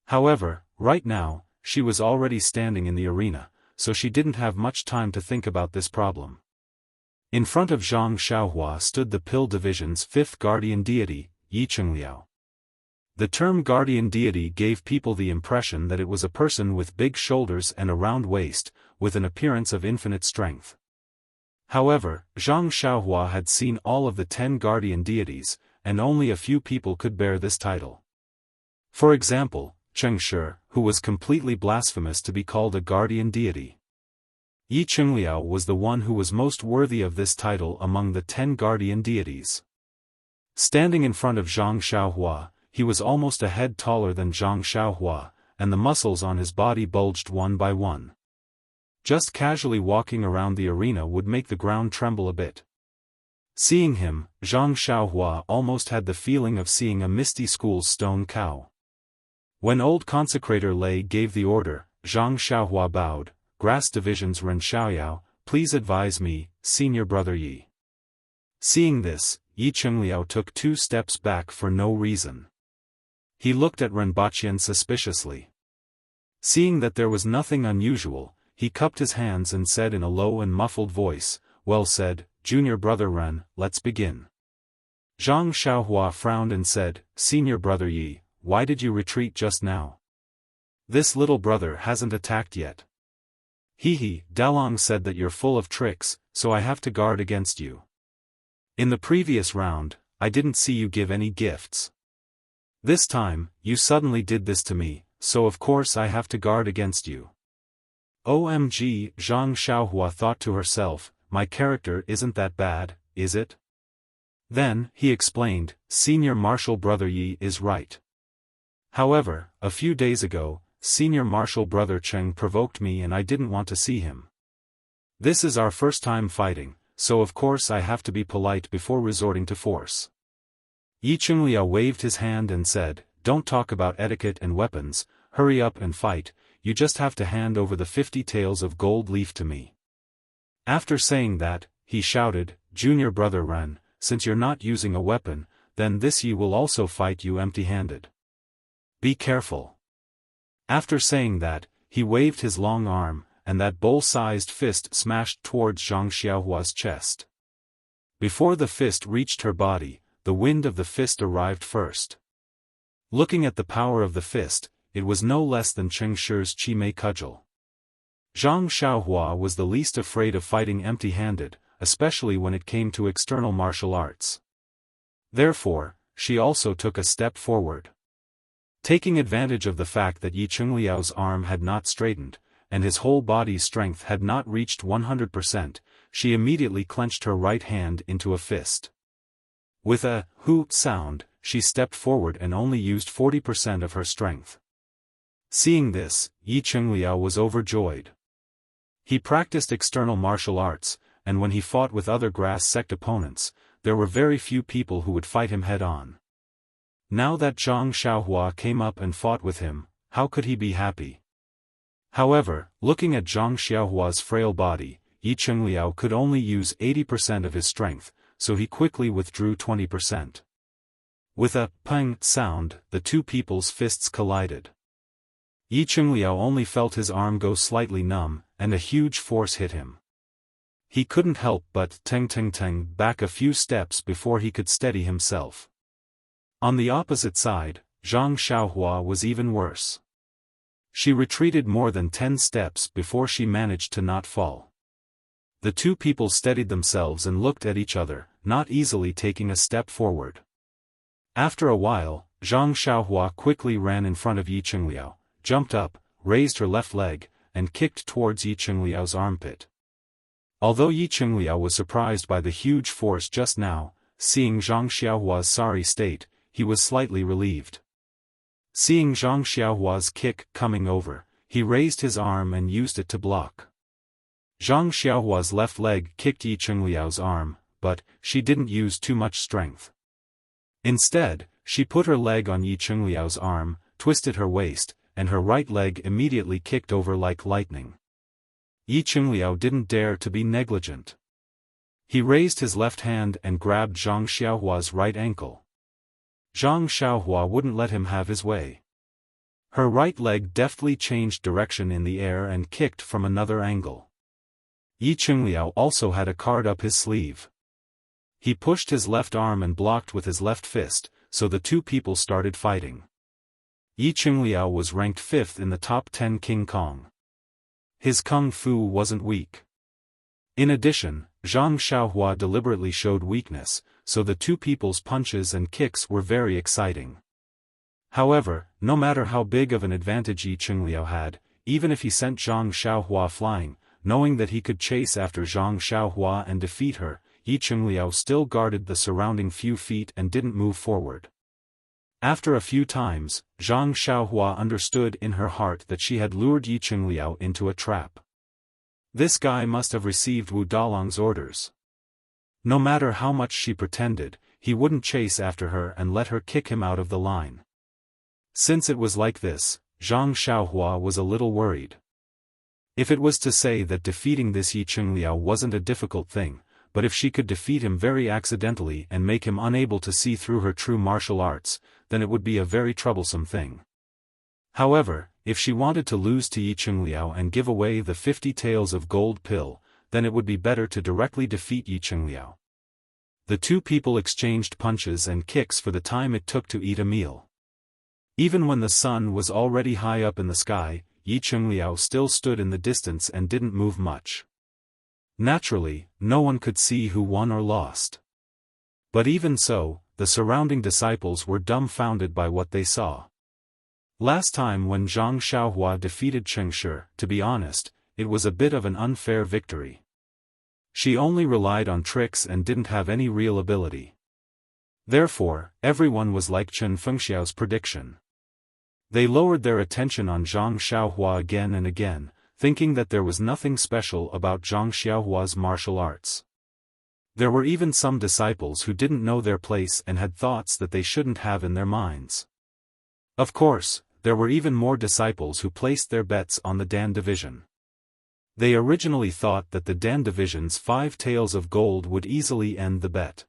However, right now, she was already standing in the arena, so she didn't have much time to think about this problem. In front of Zhang Xiaohua stood the pill division's 5th guardian deity, Yi Chengliao. The term guardian deity gave people the impression that it was a person with big shoulders and a round waist, with an appearance of infinite strength. However, Zhang Xiaohua had seen all of the 10 guardian deities, and only a few people could bear this title. For example, Cheng Shi, who was completely blasphemous to be called a guardian deity. Yi Chengliao was the one who was most worthy of this title among the 10 guardian deities. Standing in front of Zhang Xiaohua, he was almost a head taller than Zhang Xiaohua, and the muscles on his body bulged one by one. Just casually walking around the arena would make the ground tremble a bit. Seeing him, Zhang Xiaohua almost had the feeling of seeing a misty school's stone cow. When old consecrator Lei gave the order, Zhang Xiaohua bowed, "Grass Division's Ren Xiaoyao, please advise me, senior brother Yi." Seeing this, Yi Chengliao took 2 steps back for no reason. He looked at Ren Baqian suspiciously. Seeing that there was nothing unusual, he cupped his hands and said in a low and muffled voice, "Well said, junior brother Ren, let's begin." Zhang Xiaohua frowned and said, "Senior brother Yi, why did you retreat just now? This little brother hasn't attacked yet." "He, Dalong said that you're full of tricks, so I have to guard against you. In the previous round, I didn't see you give any gifts. This time, you suddenly did this to me, so of course I have to guard against you." OMG, Zhang Xiaohua thought to herself, my character isn't that bad, is it? Then, he explained, "Senior Marshal Brother Yi is right. However, a few days ago, Senior Marshal Brother Cheng provoked me and I didn't want to see him. This is our first time fighting, so of course I have to be polite before resorting to force." Yi Chengliao waved his hand and said, "Don't talk about etiquette and weapons, hurry up and fight, you just have to hand over the 50 taels of gold leaf to me." After saying that, he shouted, "Junior brother Ren, since you're not using a weapon, then this Yi will also fight you empty-handed. Be careful." After saying that, he waved his long arm, and that bowl-sized fist smashed towards Zhang Xiaohua's chest. Before the fist reached her body, the wind of the fist arrived first. Looking at the power of the fist, it was no less than Cheng Shi's Qi Mei cudgel. Zhang Xiaohua was the least afraid of fighting empty-handed, especially when it came to external martial arts. Therefore, she also took a step forward. Taking advantage of the fact that Yi Chengliao's arm had not straightened, and his whole body's strength had not reached 100%, she immediately clenched her right hand into a fist. With a "hoo" sound, she stepped forward and only used 40% of her strength. Seeing this, Yi Chengliao was overjoyed. He practiced external martial arts, and when he fought with other grass sect opponents, there were very few people who would fight him head-on. Now that Zhang Xiaohua came up and fought with him, how could he be happy? However, looking at Zhang Xiaohua's frail body, Yi Chengliao could only use 80% of his strength, so he quickly withdrew 20%. With a "peng" sound, the two people's fists collided. Yi Chengliao only felt his arm go slightly numb, and a huge force hit him. He couldn't help but teng back a few steps before he could steady himself. On the opposite side, Zhang Xiaohua was even worse. She retreated more than 10 steps before she managed to not fall. The two people steadied themselves and looked at each other, not easily taking a step forward. After a while, Zhang Xiaohua quickly ran in front of Yi Chengliao, jumped up, raised her left leg, and kicked towards Yi Chengliao's armpit. Although Yi Chengliao was surprised by the huge force just now, seeing Zhang Xiaohua's sorry state, he was slightly relieved. Seeing Zhang Xiaohua's kick coming over, he raised his arm and used it to block. Zhang Xiaohua's left leg kicked Yi Chengliao's arm, but she didn't use too much strength. Instead, she put her leg on Yi Chengliao's arm, twisted her waist, and her right leg immediately kicked over like lightning. Yi Chengliao didn't dare to be negligent. He raised his left hand and grabbed Zhang Xiaohua's right ankle. Zhang Xiaohua wouldn't let him have his way. Her right leg deftly changed direction in the air and kicked from another angle. Yi Chengliao also had a card up his sleeve. He pushed his left arm and blocked with his left fist, so the two people started fighting. Yi Chengliao was ranked 5th in the top 10 King Kong. His kung fu wasn't weak. In addition, Zhang Xiaohua deliberately showed weakness, so the two people's punches and kicks were very exciting. However, no matter how big of an advantage Yi Chengliao had, even if he sent Zhang Xiaohua flying, knowing that he could chase after Zhang Xiaohua and defeat her, Yi Chengliao still guarded the surrounding few feet and didn't move forward. After a few times, Zhang Xiaohua understood in her heart that she had lured Yi Chengliao into a trap. This guy must have received Wu Dalong's orders. No matter how much she pretended, he wouldn't chase after her and let her kick him out of the line. Since it was like this, Zhang Xiaohua was a little worried. If it was to say that defeating this Yi Chengliao wasn't a difficult thing, but if she could defeat him very accidentally and make him unable to see through her true martial arts, then it would be a very troublesome thing. However, if she wanted to lose to Yi Chengliao and give away the 50 taels of gold pill, then it would be better to directly defeat Yi Chengliao. The two people exchanged punches and kicks for the time it took to eat a meal. Even when the sun was already high up in the sky, Yi Chengliao still stood in the distance and didn't move much. Naturally, no one could see who won or lost. But even so, the surrounding disciples were dumbfounded by what they saw. Last time when Zhang Xiaohua defeated Cheng Shi, to be honest, it was a bit of an unfair victory. She only relied on tricks and didn't have any real ability. Therefore, everyone was like Chen Fengxiao's prediction. They lowered their attention on Zhang Xiaohua again and again, thinking that there was nothing special about Zhang Xiaohua's martial arts. There were even some disciples who didn't know their place and had thoughts that they shouldn't have in their minds. Of course, there were even more disciples who placed their bets on the Dan division. They originally thought that the Dan division's 5 taels of gold would easily end the bet.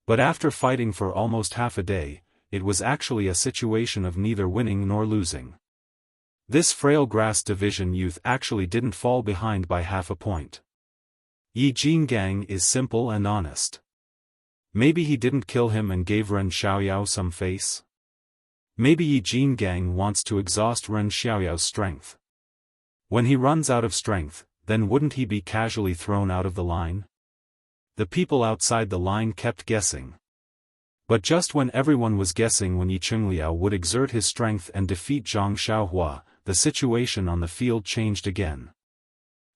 But after fighting for almost half a day, it was actually a situation of neither winning nor losing. This frail grass division youth actually didn't fall behind by half a point. Yi Jingang is simple and honest. Maybe he didn't kill him and gave Ren Xiaoyao some face? Maybe Yi Jingang wants to exhaust Ren Xiaoyao's strength. When he runs out of strength, then wouldn't he be casually thrown out of the line? The people outside the line kept guessing. But just when everyone was guessing when Yi Chengliao would exert his strength and defeat Zhang Xiaohua, the situation on the field changed again.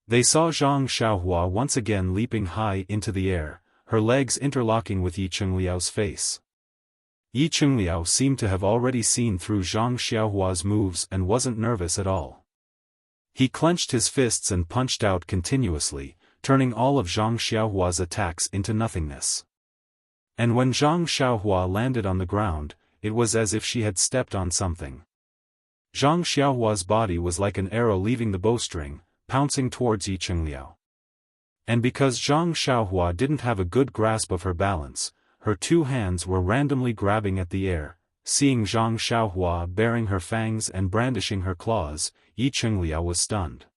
They saw Zhang Xiaohua once again leaping high into the air, her legs interlocking with Yi Chengliao's face. Yi Chengliao seemed to have already seen through Zhang Xiaohua's moves and wasn't nervous at all. He clenched his fists and punched out continuously, turning all of Zhang Xiaohua's attacks into nothingness. And when Zhang Xiaohua landed on the ground, it was as if she had stepped on something. Zhang Xiaohua's body was like an arrow leaving the bowstring, pouncing towards Yi Chengliao. And because Zhang Xiaohua didn't have a good grasp of her balance, her two hands were randomly grabbing at the air. Seeing Zhang Xiaohua baring her fangs and brandishing her claws, Yi Chengliao was stunned.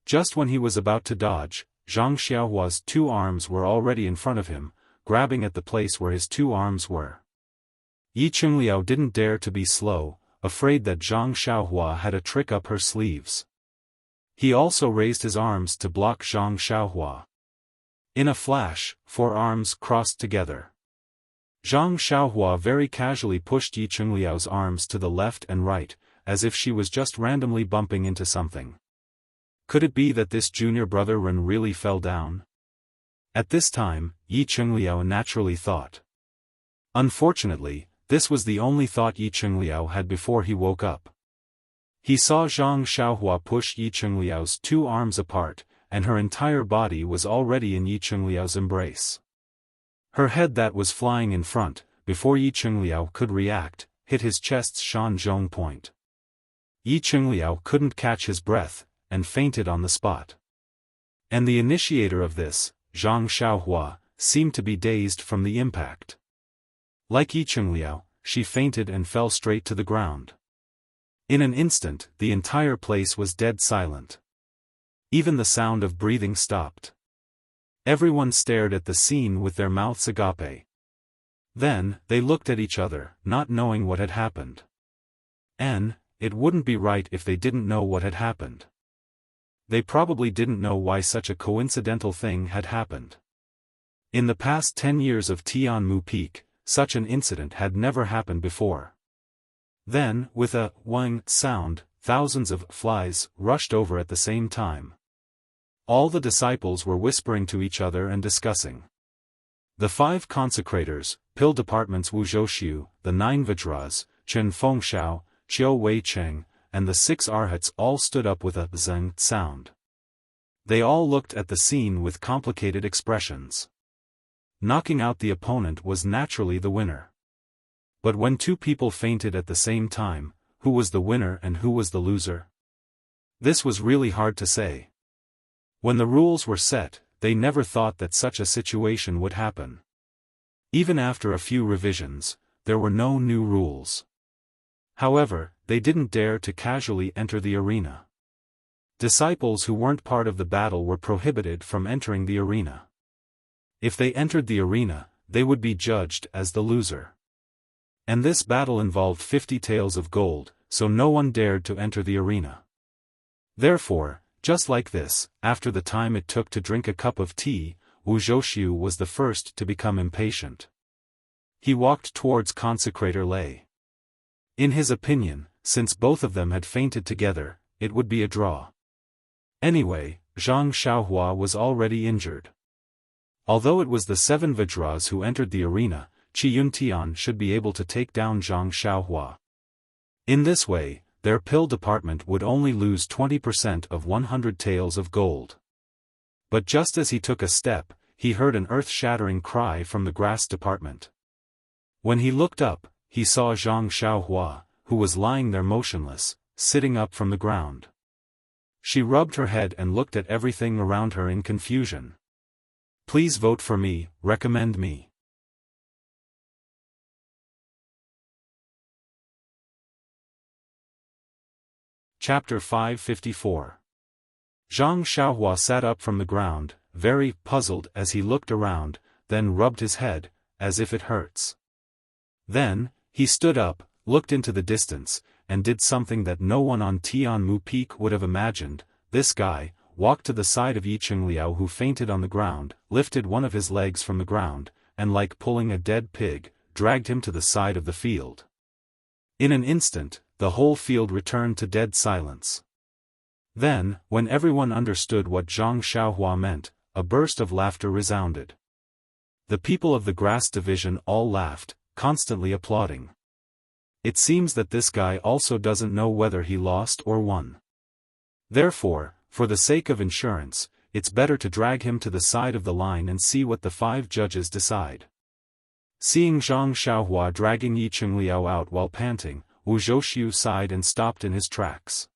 Just when he was about to dodge, Zhang Xiaohua's two arms were already in front of him, grabbing at the place where his two arms were. Yi Chengliao didn't dare to be slow, afraid that Zhang Xiaohua had a trick up her sleeves. He also raised his arms to block Zhang Xiaohua. In a flash, 4 arms crossed together. Zhang Xiaohua very casually pushed Yi Chengliao's arms to the left and right, as if she was just randomly bumping into something. Could it be that this junior brother Ren really fell down? At this time, Yi Chengliao naturally thought. Unfortunately, this was the only thought Yi Chengliao had before he woke up. He saw Zhang Xiaohua push Yi Chengliao's 2 arms apart, and her entire body was already in Yi Chengliao's embrace. Her head that was flying in front, before Yi Chengliao could react, hit his chest's Shanzhong point. Yi Chengliao couldn't catch his breath, and fainted on the spot. And the initiator of this, Zhang Xiaohua, seemed to be dazed from the impact. Like Yi Chengliao, she fainted and fell straight to the ground. In an instant, the entire place was dead silent. Even the sound of breathing stopped. Everyone stared at the scene with their mouths agape. Then, they looked at each other, not knowing what had happened. And it wouldn't be right if they didn't know what had happened. They probably didn't know why such a coincidental thing had happened. In the past 10 years of Tianmu Peak, such an incident had never happened before. Then, with a whing sound, thousands of flies rushed over at the same time. All the disciples were whispering to each other and discussing. The 5 consecrators, Pill Department's Wu Zhouxiu, the 9 Vajras, Chen Fengshao, Qiu Weicheng, and the 6 arhats all stood up with a zeng sound. They all looked at the scene with complicated expressions. Knocking out the opponent was naturally the winner. But when 2 people fainted at the same time, who was the winner and who was the loser? This was really hard to say. When the rules were set, they never thought that such a situation would happen. Even after a few revisions, there were no new rules. However, they didn't dare to casually enter the arena. Disciples who weren't part of the battle were prohibited from entering the arena. If they entered the arena, they would be judged as the loser. And this battle involved 50 taels of gold, so no one dared to enter the arena. Therefore, just like this, after the time it took to drink a cup of tea, Wu Zhouxiu was the first to become impatient. He walked towards Consecrator Lei. In his opinion, since both of them had fainted together, it would be a draw. Anyway, Zhang Xiaohua was already injured. Although it was the 7 Vajras who entered the arena, Qi Yuntian should be able to take down Zhang Xiaohua. In this way, their pill department would only lose 20% of 100 taels of gold. But just as he took a step, he heard an earth-shattering cry from the grass department. When he looked up, he saw Zhang Xiaohua, who was lying there motionless, sitting up from the ground. She rubbed her head and looked at everything around her in confusion. Please vote for me, recommend me. Chapter 554. Zhang Xiaohua sat up from the ground, very puzzled as he looked around, then rubbed his head, as if it hurts. Then, he stood up, looked into the distance, and did something that no one on Tianmu Peak would have imagined. This guy walked to the side of Yi Chengliao who fainted on the ground, lifted one of his legs from the ground, and like pulling a dead pig, dragged him to the side of the field. In an instant, the whole field returned to dead silence. Then, when everyone understood what Zhang Xiaohua meant, a burst of laughter resounded. The people of the grass division all laughed, constantly applauding. It seems that this guy also doesn't know whether he lost or won. Therefore, for the sake of insurance, it's better to drag him to the side of the line and see what the 5 judges decide. Seeing Zhang Xiaohua dragging Yi Qingliao out while panting, Wu Zhouxiu sighed and stopped in his tracks.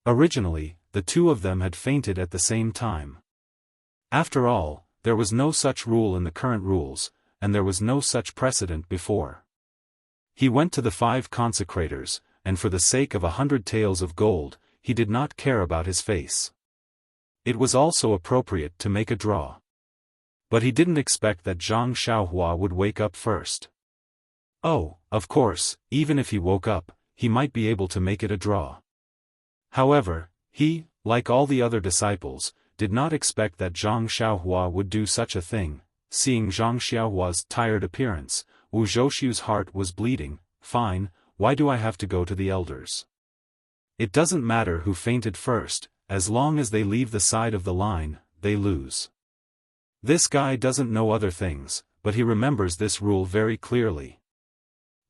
Originally, the two of them had fainted at the same time. After all, there was no such rule in the current rules, and there was no such precedent before. He went to the 5 consecrators, and for the sake of 100 taels of gold, he did not care about his face. It was also appropriate to make a draw. But he didn't expect that Zhang Xiaohua would wake up first. Oh, of course, even if he woke up, he might be able to make it a draw. However, he, like all the other disciples, did not expect that Zhang Xiaohua would do such a thing. Seeing Zhang Xiaohua's tired appearance, Wu Zhouxiu's heart was bleeding. Fine, why do I have to go to the elders? It doesn't matter who fainted first, as long as they leave the side of the line, they lose. This guy doesn't know other things, but he remembers this rule very clearly.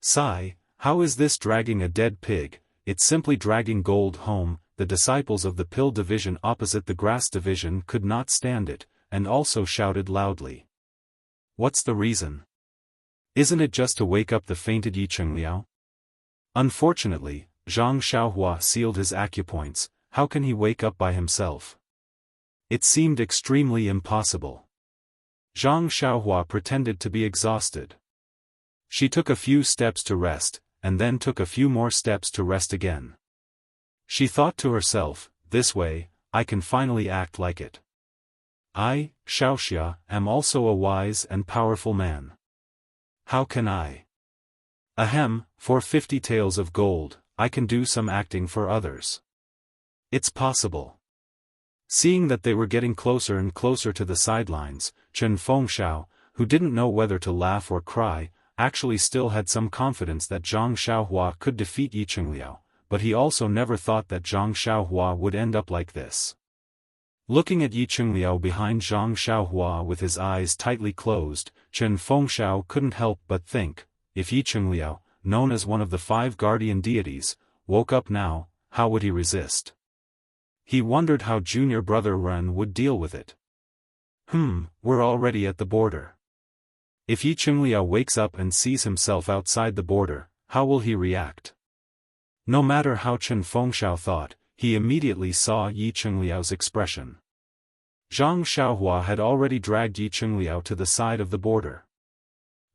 Sigh, how is this dragging a dead pig? It's simply dragging gold home. The disciples of the pill division opposite the grass division could not stand it, and also shouted loudly. What's the reason? Isn't it just to wake up the fainted Yi Qingliao? Unfortunately, Zhang Xiaohua sealed his acupoints. How can he wake up by himself? It seemed extremely impossible. Zhang Xiaohua pretended to be exhausted. She took a few steps to rest, and then took a few more steps to rest again. She thought to herself, this way, I can finally act like it. I, Xiaoxia, am also a wise and powerful man. How can I? Ahem, for 50 taels of gold, I can do some acting for others. It's possible. Seeing that they were getting closer and closer to the sidelines, Chen Fengxiao, who didn't know whether to laugh or cry, actually still had some confidence that Zhang Xiaohua could defeat Yi Qingliao, but he also never thought that Zhang Xiaohua would end up like this. Looking at Yi Qingliao behind Zhang Xiaohua with his eyes tightly closed, Chen Fengxiao couldn't help but think, if Yi Qingliao, known as one of the 5 guardian deities, woke up now, how would he resist? He wondered how junior brother Ren would deal with it. We're already at the border. If Yi Qingliao wakes up and sees himself outside the border, how will he react? No matter how Chen Fengxiao thought, he immediately saw Yi Qingliao's expression. Zhang Xiaohua had already dragged Yi Qingliao to the side of the border.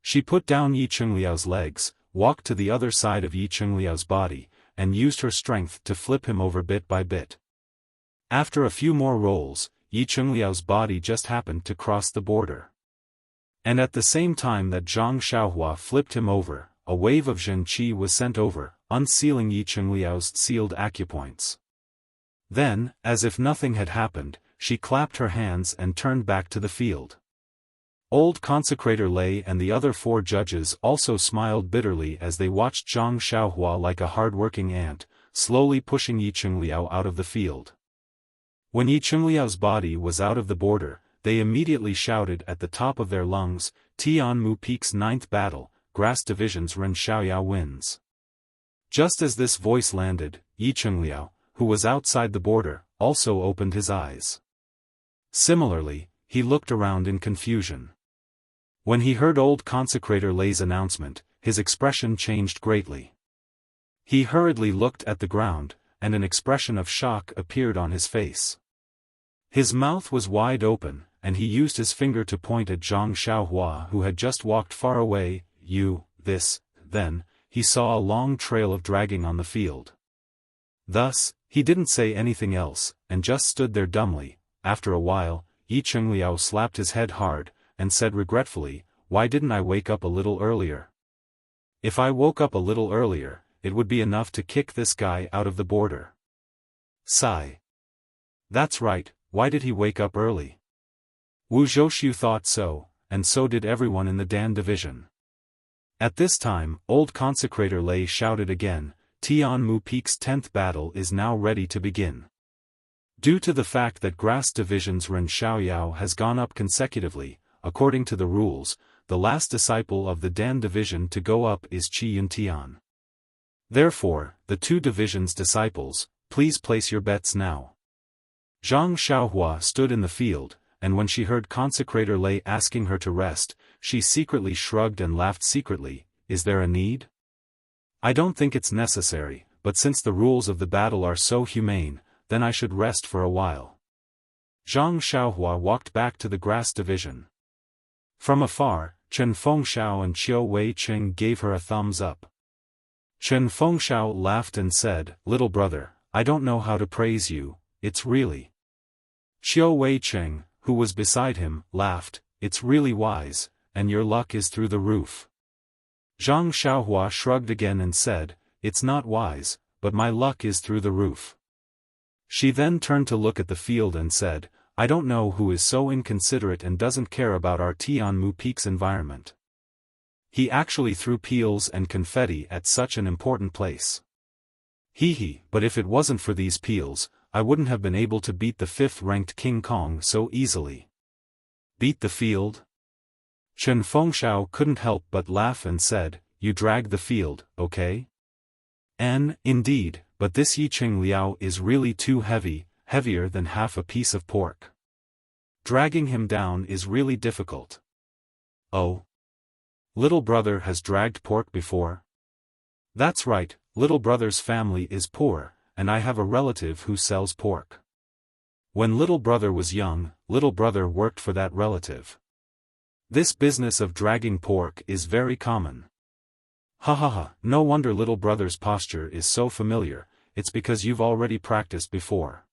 She put down Yi Qingliao's legs, walked to the other side of Yi Qingliao's body, and used her strength to flip him over bit by bit. After a few more rolls, Yi Qingliao's body just happened to cross the border. And at the same time that Zhang Xiaohua flipped him over, a wave of Zhen Qi was sent over, unsealing Yi Qingliao's sealed acupoints. Then, as if nothing had happened, she clapped her hands and turned back to the field. Old consecrator Lei and the other 4 judges also smiled bitterly as they watched Zhang Xiaohua like a hard-working ant, slowly pushing Yi Qingliao out of the field. When Yi Qingliao's body was out of the border, they immediately shouted at the top of their lungs, Tianmu Peak's 9th battle, Grass Division's Ren Xiaoyao wins. Just as this voice landed, Yi Qingliao, who was outside the border, also opened his eyes. Similarly, he looked around in confusion. When he heard old consecrator Lei's announcement, his expression changed greatly. He hurriedly looked at the ground, and an expression of shock appeared on his face. His mouth was wide open, and he used his finger to point at Zhang Xiaohua who had just walked far away. Then, he saw a long trail of dragging on the field. Thus, he didn't say anything else, and just stood there dumbly. After a while, Yi Qingliao slapped his head hard, and said regretfully, why didn't I wake up a little earlier? If I woke up a little earlier, it would be enough to kick this guy out of the border. Sigh. That's right, why did he wake up early? Wu Zhouxiu thought so, and so did everyone in the Dan division. At this time, old consecrator Lei shouted again, Tian Mu Peak's 10th battle is now ready to begin. Due to the fact that grass division's Ren Xiaoyao has gone up consecutively, according to the rules, the last disciple of the Dan division to go up is Qi Yuntian. Therefore, the two divisions' disciples, please place your bets now. Zhang Xiaohua stood in the field, and when she heard consecrator Lei asking her to rest, she secretly shrugged and laughed secretly. Is there a need? I don't think it's necessary, but since the rules of the battle are so humane, then I should rest for a while. Zhang Xiaohua walked back to the grass division. From afar, Chen Fengxiao and Qiu Weiqing gave her a thumbs up. Chen Fengxiao laughed and said, Little brother, I don't know how to praise you, it's really. Qiu Weiqing, who was beside him, laughed, it's really wise, and your luck is through the roof. Zhang Xiaohua shrugged again and said, it's not wise, but my luck is through the roof. She then turned to look at the field and said, I don't know who is so inconsiderate and doesn't care about our Tianmu Peak's environment. He actually threw peels and confetti at such an important place. Hee, but if it wasn't for these peels, I wouldn't have been able to beat the 5th-ranked King Kong so easily. Beat the field? Chen Fengxiao couldn't help but laugh and said, you drag the field, okay? Indeed, but this Yiqing Liao is really too heavy, heavier than half a piece of pork. Dragging him down is really difficult. Oh? Little brother has dragged pork before? That's right, little brother's family is poor, and I have a relative who sells pork. When little brother was young, little brother worked for that relative. This business of dragging pork is very common. Ha, no wonder little brother's posture is so familiar, it's because you've already practiced before.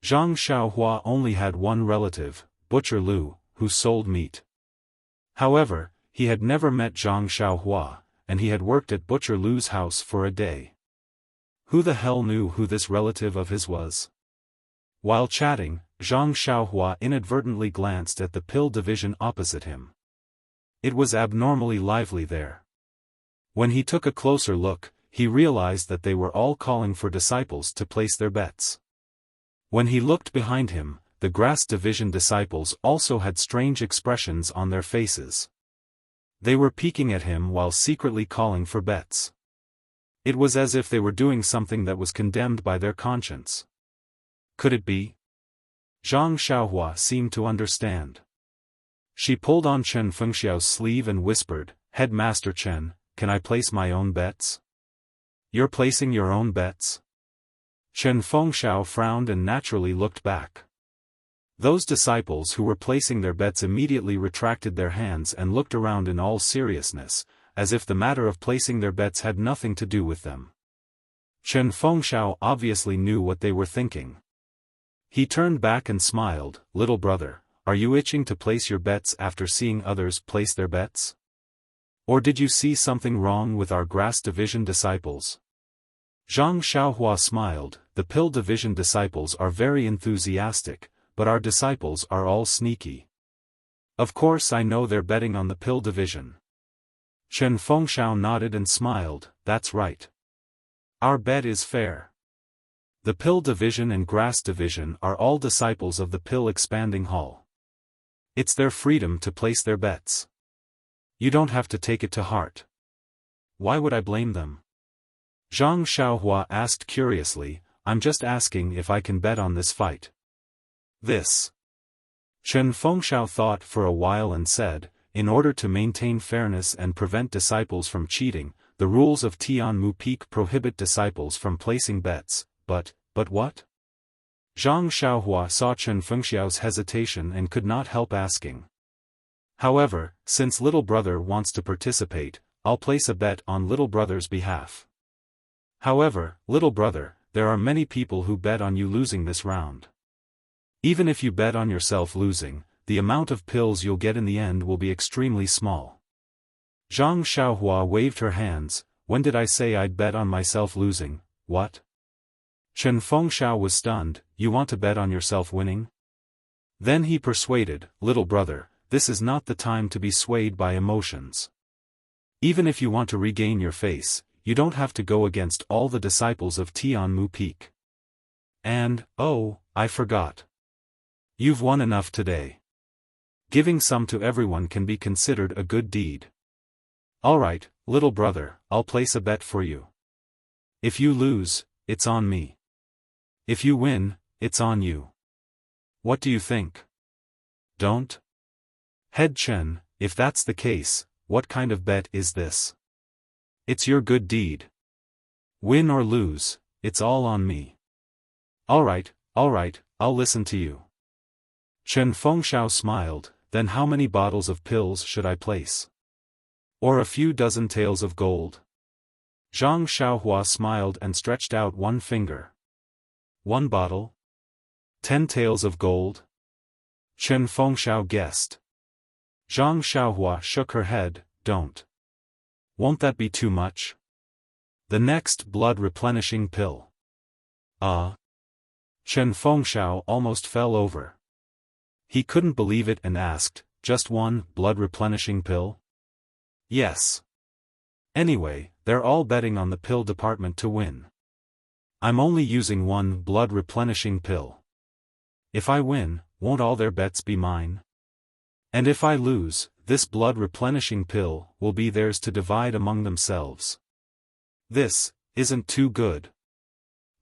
Zhang Xiaohua only had one relative, Butcher Lu, who sold meat. However, he had never met Zhang Xiaohua, and he had worked at Butcher Lu's house for a day. Who the hell knew who this relative of his was? While chatting, Zhang Xiaohua inadvertently glanced at the pill division opposite him. It was abnormally lively there. When he took a closer look, he realized that they were all calling for disciples to place their bets. When he looked behind him, the grass division disciples also had strange expressions on their faces. They were peeking at him while secretly calling for bets. It was as if they were doing something that was condemned by their conscience. Could it be? Zhang Xiaohua seemed to understand. She pulled on Chen Fengxiao's sleeve and whispered, Headmaster Chen, can I place my own bets? You're placing your own bets? Chen Fengxiao frowned and naturally looked back. Those disciples who were placing their bets immediately retracted their hands and looked around in all seriousness, as if the matter of placing their bets had nothing to do with them. Chen Fengxiao obviously knew what they were thinking. He turned back and smiled, Little brother, are you itching to place your bets after seeing others place their bets? Or did you see something wrong with our grass division disciples? Zhang Xiaohua smiled, the pill division disciples are very enthusiastic, but our disciples are all sneaky. Of course I know they're betting on the pill division. Chen Fengxiao nodded and smiled, that's right. Our bet is fair. The pill division and grass division are all disciples of the pill expanding hall. It's their freedom to place their bets. You don't have to take it to heart. Why would I blame them? Zhang Xiaohua asked curiously, I'm just asking if I can bet on this fight. This. Chen Fengxiao thought for a while and said, in order to maintain fairness and prevent disciples from cheating, the rules of Tianmu Peak prohibit disciples from placing bets, but what? Zhang Xiaohua saw Chen Fengxiao's hesitation and could not help asking. However, since little brother wants to participate, I'll place a bet on little brother's behalf. However, little brother, there are many people who bet on you losing this round. Even if you bet on yourself losing, the amount of pills you'll get in the end will be extremely small. Zhang Xiaohua waved her hands, when did I say I'd bet on myself losing, what? Chen Fengxiao was stunned, you want to bet on yourself winning? Then he persuaded, little brother, this is not the time to be swayed by emotions. Even if you want to regain your face, you don't have to go against all the disciples of Tianmu Peak. And, oh, I forgot. You've won enough today. Giving some to everyone can be considered a good deed. Alright, little brother, I'll place a bet for you. If you lose, it's on me. If you win, it's on you. What do you think? Don't? Head Chen, if that's the case, what kind of bet is this? It's your good deed. Win or lose, it's all on me. Alright, I'll listen to you. Chen Fengshao smiled, then how many bottles of pills should I place? Or a few dozen taels of gold? Zhang Xiaohua smiled and stretched out one finger. 1 bottle? 10 taels of gold? Chen Fengshao guessed. Zhang Xiaohua shook her head, don't. Won't that be too much? The next blood-replenishing pill. Chen Fengshao almost fell over. He couldn't believe it and asked, just one blood-replenishing pill? Yes. Anyway, they're all betting on the pill department to win. I'm only using one blood-replenishing pill. If I win, won't all their bets be mine? And if I lose, this blood-replenishing pill will be theirs to divide among themselves. This isn't too good.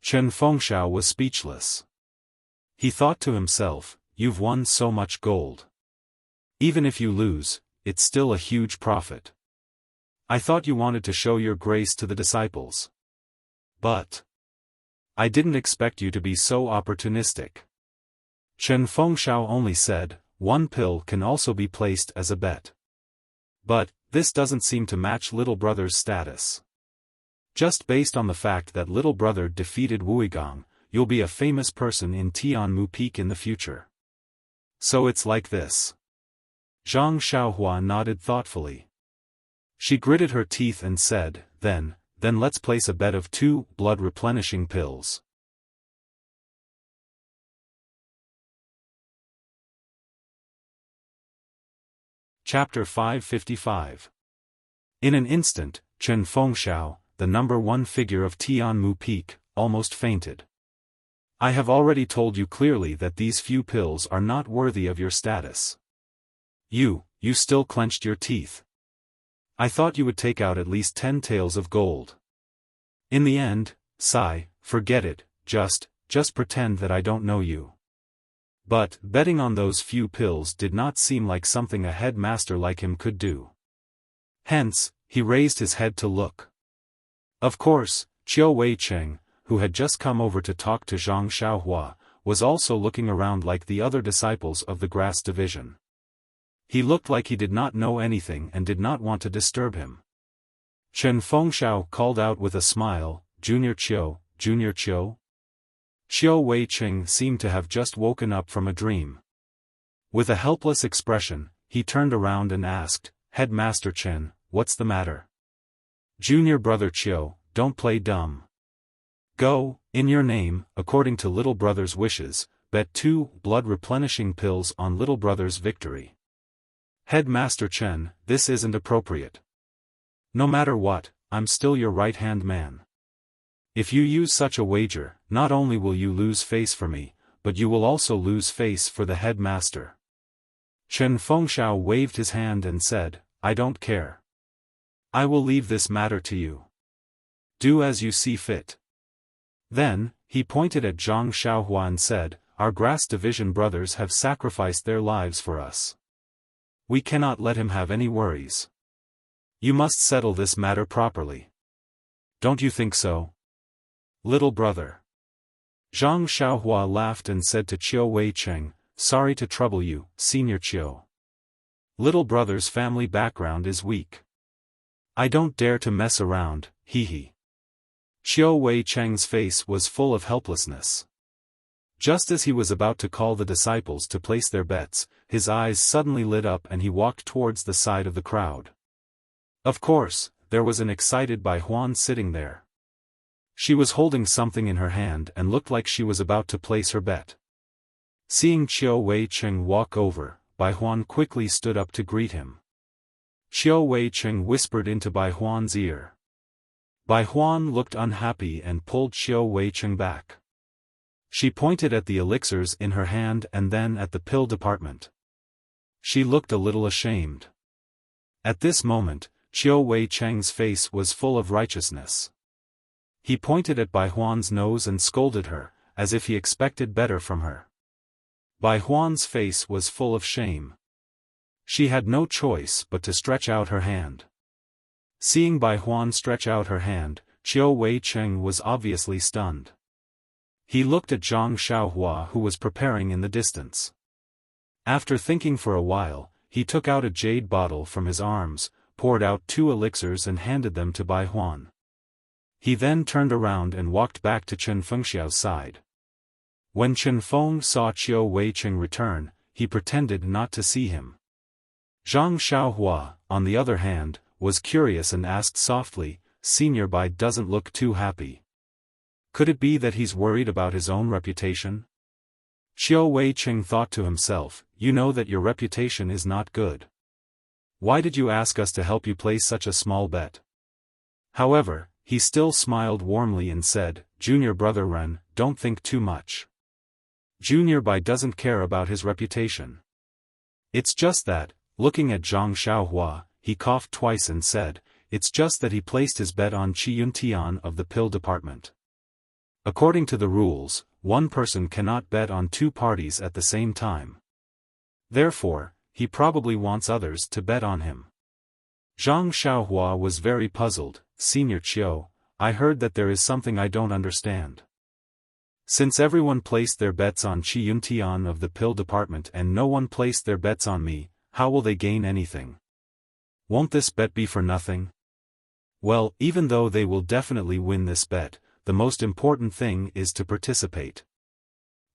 Chen Fengshao was speechless. He thought to himself, you've won so much gold. Even if you lose, it's still a huge profit. I thought you wanted to show your grace to the disciples. But I didn't expect you to be so opportunistic. Chen Fengshao only said, one pill can also be placed as a bet. But this doesn't seem to match little brother's status. Just based on the fact that little brother defeated Wuigang, you'll be a famous person in Tianmu Peak in the future. So it's like this. Zhang Xiaohua nodded thoughtfully. She gritted her teeth and said, then let's place a bet of 2 blood-replenishing pills. Chapter 555. In an instant, Chen Fengshao, the number 1 figure of Tianmu Peak, almost fainted. I have already told you clearly that these few pills are not worthy of your status. You still clenched your teeth. I thought you would take out at least 10 taels of gold. In the end, forget it, just pretend that I don't know you. But betting on those few pills did not seem like something a headmaster like him could do. Hence, he raised his head to look. Of course, Qiu Weicheng, who had just come over to talk to Zhang Xiaohua, was also looking around like the other disciples of the grass division. He looked like he did not know anything and did not want to disturb him. Chen Fengshao called out with a smile, Junior Qiu, Junior Qiu? Qiu Weicheng seemed to have just woken up from a dream. With a helpless expression, he turned around and asked, Headmaster Chen, what's the matter? Junior brother Qiu, don't play dumb. Go, in your name, according to little brother's wishes, bet 2 blood-replenishing pills on little brother's victory. Headmaster Chen, this isn't appropriate. No matter what, I'm still your right-hand man. If you use such a wager, not only will you lose face for me, but you will also lose face for the headmaster. Chen Fengshao waved his hand and said, I don't care. I will leave this matter to you. Do as you see fit. Then, he pointed at Zhang Xiaohua and said, our grass division brothers have sacrificed their lives for us. We cannot let him have any worries. You must settle this matter properly. Don't you think so? Little brother. Zhang Xiaohua laughed and said to Qiu Weicheng, sorry to trouble you, Senior Qiu. Little brother's family background is weak. I don't dare to mess around, hee. Qiu Weicheng's face was full of helplessness. Just as he was about to call the disciples to place their bets, his eyes suddenly lit up and he walked towards the side of the crowd. Of course, there was an excited Bai Huan sitting there. She was holding something in her hand and looked like she was about to place her bet. Seeing Qiu Weicheng walk over, Bai Huan quickly stood up to greet him. Xiao Wei-cheng whispered into Bai Huan's ear. Bai Huan looked unhappy and pulled Xiao Wei-cheng back. She pointed at the elixirs in her hand and then at the pill department. She looked a little ashamed. At this moment, Xiao Wei-cheng's face was full of righteousness. He pointed at Bai Huan's nose and scolded her, as if he expected better from her. Bai Huan's face was full of shame. She had no choice but to stretch out her hand. Seeing Bai Huan stretch out her hand, Xiao Wei-cheng was obviously stunned. He looked at Zhang Xiaohua who was preparing in the distance. After thinking for a while, he took out a jade bottle from his arms, poured out 2 elixirs and handed them to Bai Huan. He then turned around and walked back to Chen Fengxiao's side. When Chen Feng saw Xiao Wei-cheng return, he pretended not to see him. Zhang Xiaohua, on the other hand, was curious and asked softly, "Senior Bai doesn't look too happy. Could it be that he's worried about his own reputation?" Xiao Wei-cheng thought to himself, "You know that your reputation is not good. Why did you ask us to help you place such a small bet?" However, he still smiled warmly and said, "Junior brother Ren, don't think too much. Junior Bai doesn't care about his reputation. It's just that," looking at Zhang Xiaohua, he coughed twice and said, "It's just that he placed his bet on Qi Yuntian of the pill department. According to the rules, one person cannot bet on 2 parties at the same time. Therefore, he probably wants others to bet on him." Zhang Xiaohua was very puzzled. "Senior Qiu, I heard that there is something I don't understand. Since everyone placed their bets on Qi Yuntian of the pill department and no one placed their bets on me, how will they gain anything? Won't this bet be for nothing?" "Well, even though they will definitely win this bet, the most important thing is to participate.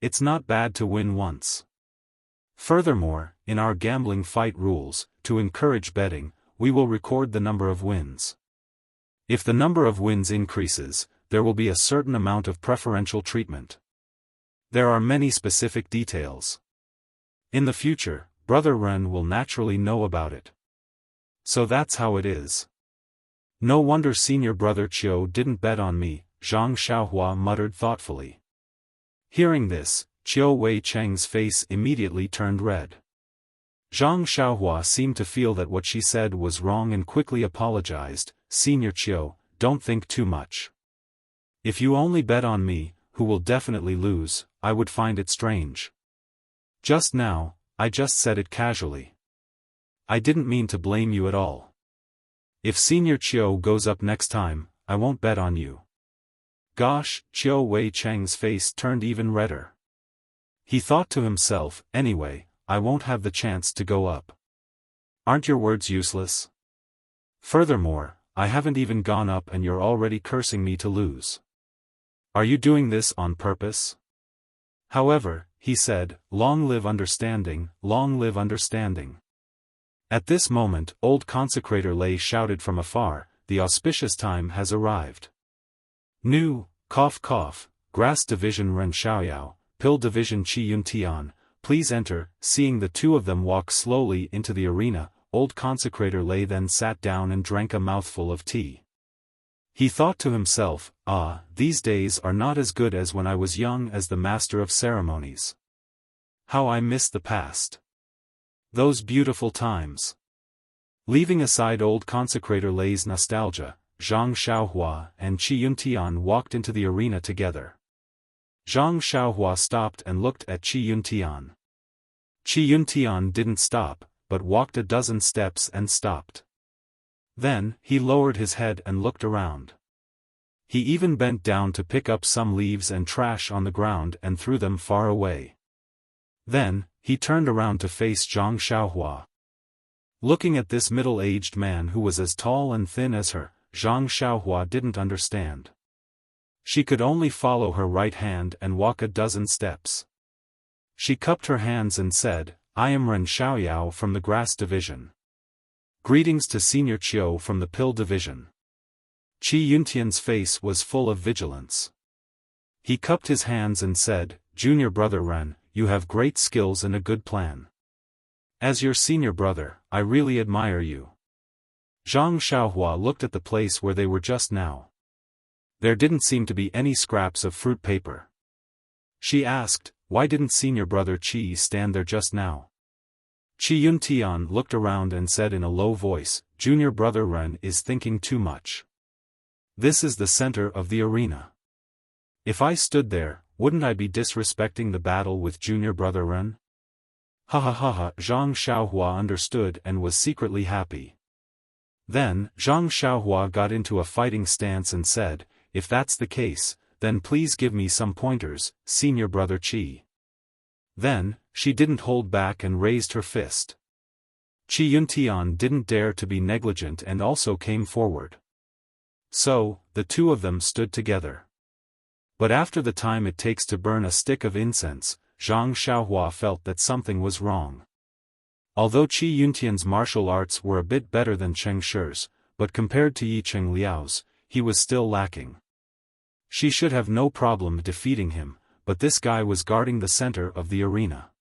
It's not bad to win once. Furthermore, in our gambling fight rules, to encourage betting, we will record the number of wins. If the number of wins increases, there will be a certain amount of preferential treatment. There are many specific details. In the future, Brother Ren will naturally know about it. So that's how it is. No wonder Senior Brother Qiu didn't bet on me," Zhang Xiaohua muttered thoughtfully. Hearing this, Xiao Wei-cheng's face immediately turned red. Zhang Xiaohua seemed to feel that what she said was wrong and quickly apologized. "Senior Qiu, don't think too much. If you only bet on me, who will definitely lose, I would find it strange. Just now, I just said it casually. I didn't mean to blame you at all. If Senior Qiu goes up next time, I won't bet on you." Gosh, Xiao Wei-cheng's face turned even redder. He thought to himself, "Anyway, I won't have the chance to go up. Aren't your words useless? Furthermore, I haven't even gone up and you're already cursing me to lose. Are you doing this on purpose?" However, he said, "Long live understanding, long live understanding." At this moment, old consecrator Lei shouted from afar, "The auspicious time has arrived. New, cough cough, grass division Ren Xiaoyao, pill division Qi Yuntian, please enter." Seeing the 2 of them walk slowly into the arena, old consecrator Lei then sat down and drank a mouthful of tea. He thought to himself, "Ah, these days are not as good as when I was young as the master of ceremonies. How I miss the past. Those beautiful times." Leaving aside old consecrator Lei's nostalgia, Zhang Xiaohua and Qi Yuntian walked into the arena together. Zhang Xiaohua stopped and looked at Qi Yuntian. Qi Yuntian didn't stop, but walked a dozen steps and stopped. Then, he lowered his head and looked around. He even bent down to pick up some leaves and trash on the ground and threw them far away. Then, he turned around to face Zhang Xiaohua. Looking at this middle-aged man who was as tall and thin as her, Zhang Xiaohua didn't understand. She could only follow her right hand and walk a dozen steps. She cupped her hands and said, "I am Ren Xiaoyao from the grass division. Greetings to Senior Qiu from the pill division." Qi Yuntian's face was full of vigilance. He cupped his hands and said, "Junior brother Ren, you have great skills and a good plan. As your senior brother, I really admire you. Zhang Xiaohua looked at the place where they were just now. There didn't seem to be any scraps of fruit paper. She asked, "Why didn't senior brother Qi stand there just now?" Qi Yuntian looked around and said in a low voice, "Junior brother Ren is thinking too much. This is the center of the arena. If I stood there, wouldn't I be disrespecting the battle with junior brother Ren?" Ha ha ha ha. Zhang Xiaohua understood and was secretly happy. Then, Zhang Xiaohua got into a fighting stance and said, "If that's the case, then please give me some pointers, senior brother Qi." Then, she didn't hold back and raised her fist. Qi Yuntian didn't dare to be negligent and also came forward. So, the two of them stood together. But after the time it takes to burn a stick of incense, Zhang Xiaohua felt that something was wrong. Although Qi Yuntian's martial arts were a bit better than Cheng Shi's, but compared to Yi Cheng Liao's, he was still lacking. She should have no problem defeating him, but this guy was guarding the center of the arena.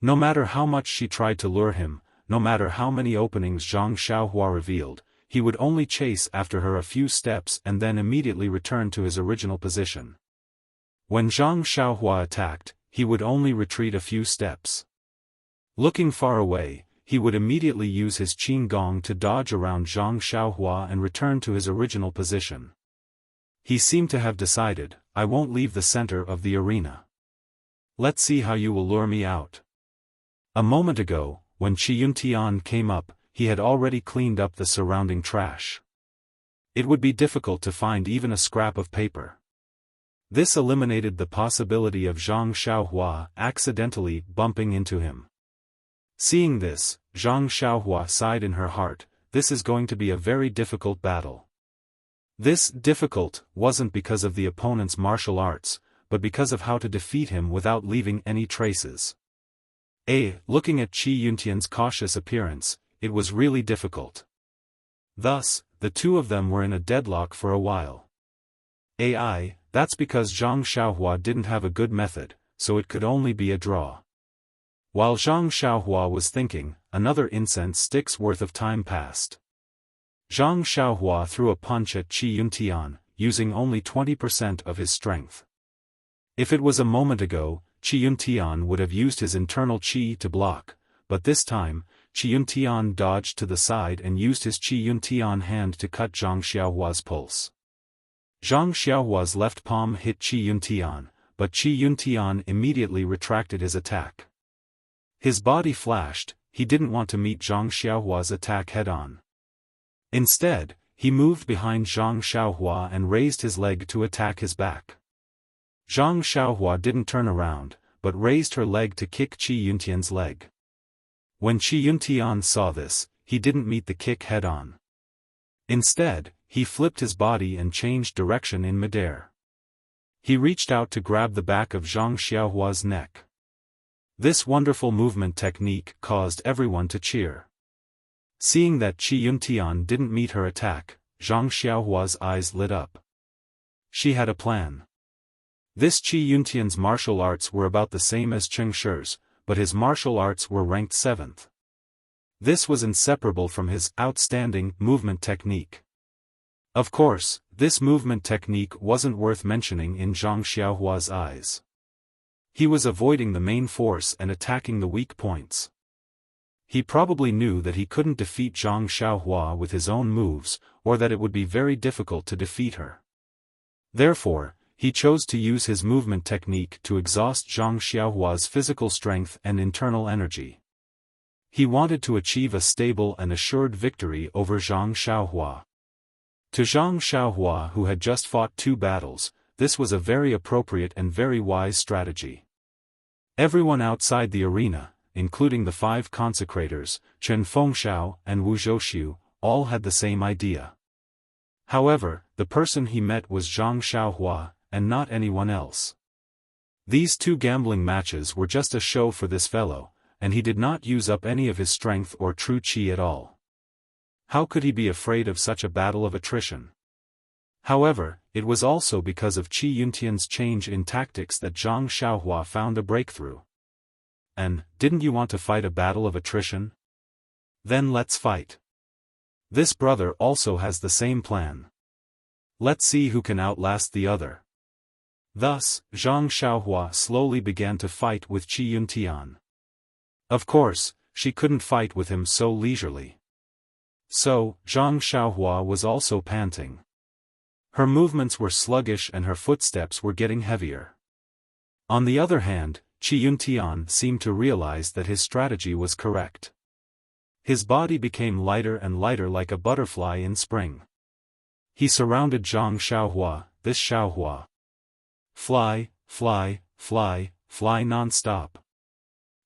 No matter how much she tried to lure him, no matter how many openings Zhang Xiaohua revealed, he would only chase after her a few steps and then immediately return to his original position. When Zhang Xiaohua attacked, he would only retreat a few steps. Looking far away, he would immediately use his qin gong to dodge around Zhang Xiaohua and return to his original position. He seemed to have decided, "I won't leave the center of the arena. Let's see how you will lure me out." A moment ago, when Qi Yuntian came up, he had already cleaned up the surrounding trash. It would be difficult to find even a scrap of paper. This eliminated the possibility of Zhang Xiaohua accidentally bumping into him. Seeing this, Zhang Xiaohua sighed in her heart, "This is going to be a very difficult battle." This difficult wasn't because of the opponent's martial arts, but because of how to defeat him without leaving any traces. Looking at Qi Yuntian's cautious appearance, it was really difficult. Thus, the two of them were in a deadlock for a while. That's because Zhang Xiaohua didn't have a good method, so it could only be a draw. While Zhang Xiaohua was thinking, another incense stick's worth of time passed. Zhang Xiaohua threw a punch at Qi Yuntian, using only 20% of his strength. If it was a moment ago, Qi Yuntian would have used his internal qi to block, but this time, Qi Yuntian dodged to the side and used his Qi Yuntian hand to cut Zhang Xiaohua's pulse. Zhang Xiaohua's left palm hit Qi Yuntian, but Qi Yuntian immediately retracted his attack. His body flashed, he didn't want to meet Zhang Xiaohua's attack head-on. Instead, he moved behind Zhang Xiaohua and raised his leg to attack his back. Zhang Xiaohua didn't turn around, but raised her leg to kick Qi Yuntian's leg. When Qi Yuntian saw this, he didn't meet the kick head-on. Instead, he flipped his body and changed direction in midair. He reached out to grab the back of Zhang Xiaohua's neck. This wonderful movement technique caused everyone to cheer. Seeing that Qi Yuntian didn't meet her attack, Zhang Xiaohua's eyes lit up. She had a plan. This Qi Yuntian's martial arts were about the same as Cheng Shi's, but his martial arts were ranked 7th. This was inseparable from his outstanding movement technique. Of course, this movement technique wasn't worth mentioning in Zhang Xiaohua's eyes. He was avoiding the main force and attacking the weak points. He probably knew that he couldn't defeat Zhang Xiaohua with his own moves, or that it would be very difficult to defeat her. Therefore, he chose to use his movement technique to exhaust Zhang Xiaohua's physical strength and internal energy. He wanted to achieve a stable and assured victory over Zhang Xiaohua. To Zhang Xiaohua, who had just fought 2 battles, this was a very appropriate and very wise strategy. Everyone outside the arena, including the 5 consecrators, Chen Fengxiao and Wu Zhouxiu, all had the same idea. However, the person he met was Zhang Xiaohua, and not anyone else. These 2 gambling matches were just a show for this fellow, and he did not use up any of his strength or true qi at all. How could he be afraid of such a battle of attrition? However, it was also because of Qi Yuntian's change in tactics that Zhang Xiaohua found a breakthrough. "And, didn't you want to fight a battle of attrition? Then let's fight." This brother also has the same plan. Let's see who can outlast the other. Thus, Zhang Xiaohua slowly began to fight with Qi Yuntian. Of course, she couldn't fight with him so leisurely. So, Zhang Xiaohua was also panting. Her movements were sluggish and her footsteps were getting heavier. On the other hand, Qi Yuntian seemed to realize that his strategy was correct. His body became lighter and lighter like a butterfly in spring. He surrounded Zhang Xiaohua, this Xiaohua. Fly, fly, fly, fly non-stop.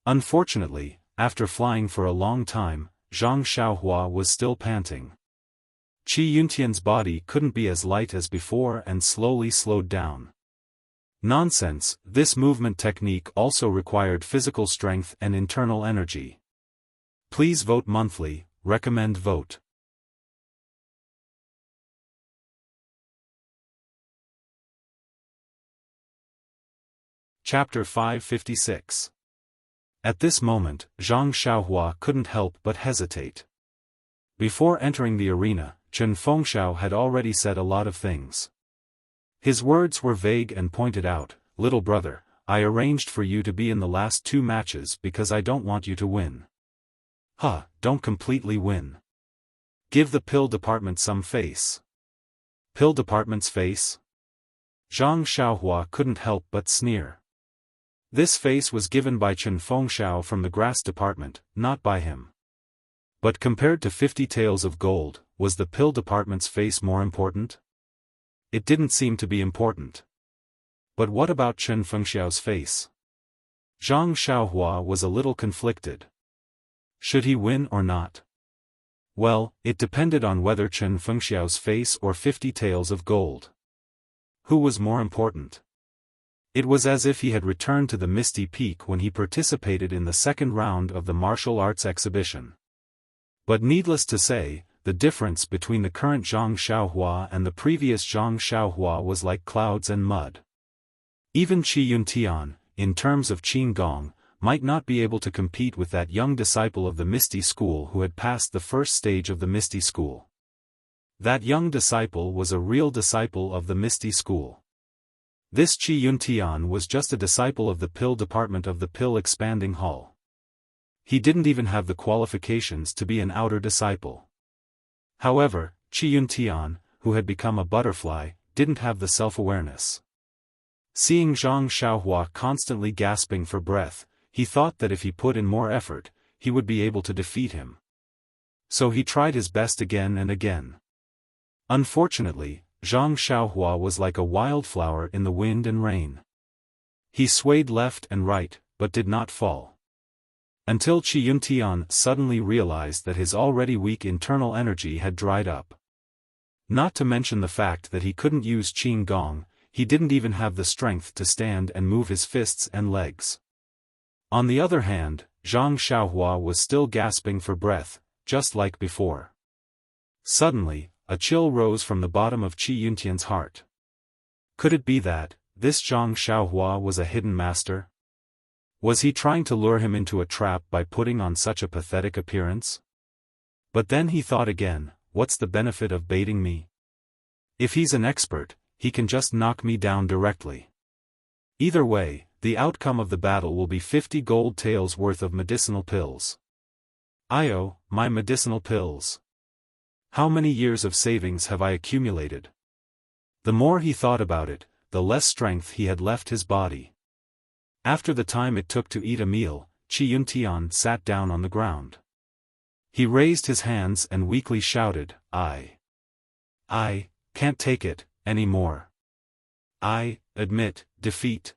Unfortunately, after flying for a long time, Zhang Xiaohua was still panting. Qi Yuntian's body couldn't be as light as before and slowly slowed down. Nonsense, this movement technique also required physical strength and internal energy. Please vote monthly, recommend vote. Chapter 556. At this moment, Zhang Xiaohua couldn't help but hesitate. Before entering the arena, Chen Fengxiao had already said a lot of things. His words were vague and pointed out, "Little brother, I arranged for you to be in the last 2 matches because I don't want you to win." Don't completely win. Give the pill department some face. Pill department's face? Zhang Xiaohua couldn't help but sneer. This face was given by Chen Fengxiao from the grass department, not by him. But compared to 50 taels of gold, was the pill department's face more important? It didn't seem to be important. But what about Chen Fengxiao's face? Zhang Xiaohua was a little conflicted. Should he win or not? Well, it depended on whether Chen Fengxiao's face or 50 taels of gold. Who was more important? It was as if he had returned to the Misty Peak when he participated in the second round of the martial arts exhibition. But needless to say, the difference between the current Zhang Xiaohua and the previous Zhang Xiaohua was like clouds and mud. Even Qi Yuntian, in terms of Qin Gong, might not be able to compete with that young disciple of the Misty School who had passed the first stage of the Misty School. That young disciple was a real disciple of the Misty School. This Qi Yuntian was just a disciple of the pill department of the pill expanding hall. He didn't even have the qualifications to be an outer disciple. However, Qi Yuntian, who had become a butterfly, didn't have the self-awareness. Seeing Zhang Xiaohua constantly gasping for breath, he thought that if he put in more effort, he would be able to defeat him. So he tried his best again and again. Unfortunately, Zhang Xiaohua was like a wildflower in the wind and rain. He swayed left and right, but did not fall. Until Qi Yuntian suddenly realized that his already weak internal energy had dried up. Not to mention the fact that he couldn't use Qin Gong, he didn't even have the strength to stand and move his fists and legs. On the other hand, Zhang Xiaohua was still gasping for breath, just like before. Suddenly, a chill rose from the bottom of Qi Yuntian's heart. Could it be that this Zhang Xiaohua was a hidden master? Was he trying to lure him into a trap by putting on such a pathetic appearance? But then he thought again, what's the benefit of baiting me? If he's an expert, he can just knock me down directly. Either way, the outcome of the battle will be 50 gold taels worth of medicinal pills. My medicinal pills. How many years of savings have I accumulated? The more he thought about it, the less strength he had left his body. After the time it took to eat a meal, Qi Yuntian sat down on the ground. He raised his hands and weakly shouted, I can't take it anymore. I admit defeat.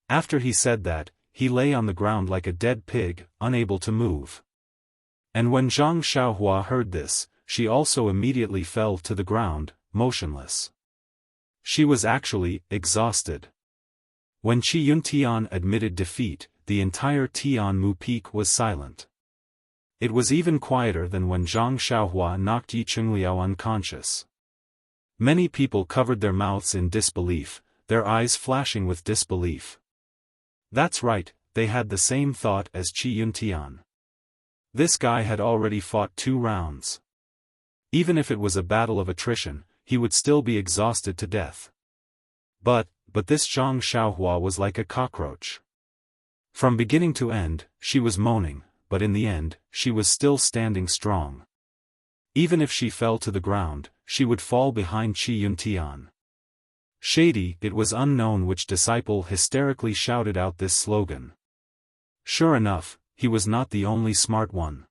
After he said that, he lay on the ground like a dead pig, unable to move. And when Zhang Xiaohua heard this, she also immediately fell to the ground, motionless. She was actually exhausted. When Qi Yuntian admitted defeat, the entire Tianmu Peak was silent. It was even quieter than when Zhang Xiaohua knocked Yi Chengliao unconscious. Many people covered their mouths in disbelief, their eyes flashing with disbelief. That's right, they had the same thought as Qi Yuntian. This guy had already fought 2 rounds. Even if it was a battle of attrition, he would still be exhausted to death. But this Zhang Xiaohua was like a cockroach. From beginning to end, she was moaning, but in the end, she was still standing strong. Even if she fell to the ground, she would fall behind Qi Yuntian. Shady, it was unknown which disciple hysterically shouted out this slogan. Sure enough, he was not the only smart one.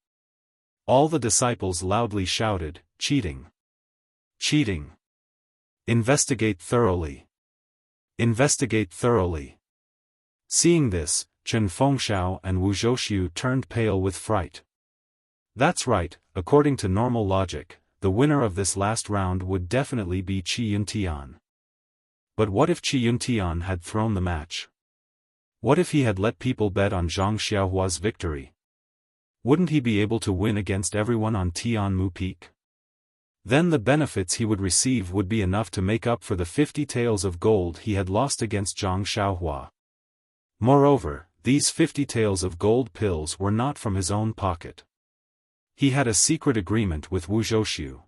All the disciples loudly shouted, "Cheating! Cheating! Investigate thoroughly! Investigate thoroughly!" Seeing this, Chen Fengxiao and Wu Zhouxiu turned pale with fright. That's right, according to normal logic, the winner of this last round would definitely be Qi Yuntian. But what if Qi Yuntian had thrown the match? What if he had let people bet on Zhang Xiaohua's victory? Wouldn't he be able to win against everyone on Tianmu Peak? Then the benefits he would receive would be enough to make up for the 50 taels of gold he had lost against Zhang Xiaohua. Moreover, these 50 taels of gold pills were not from his own pocket. He had a secret agreement with Wu Zhouxiu.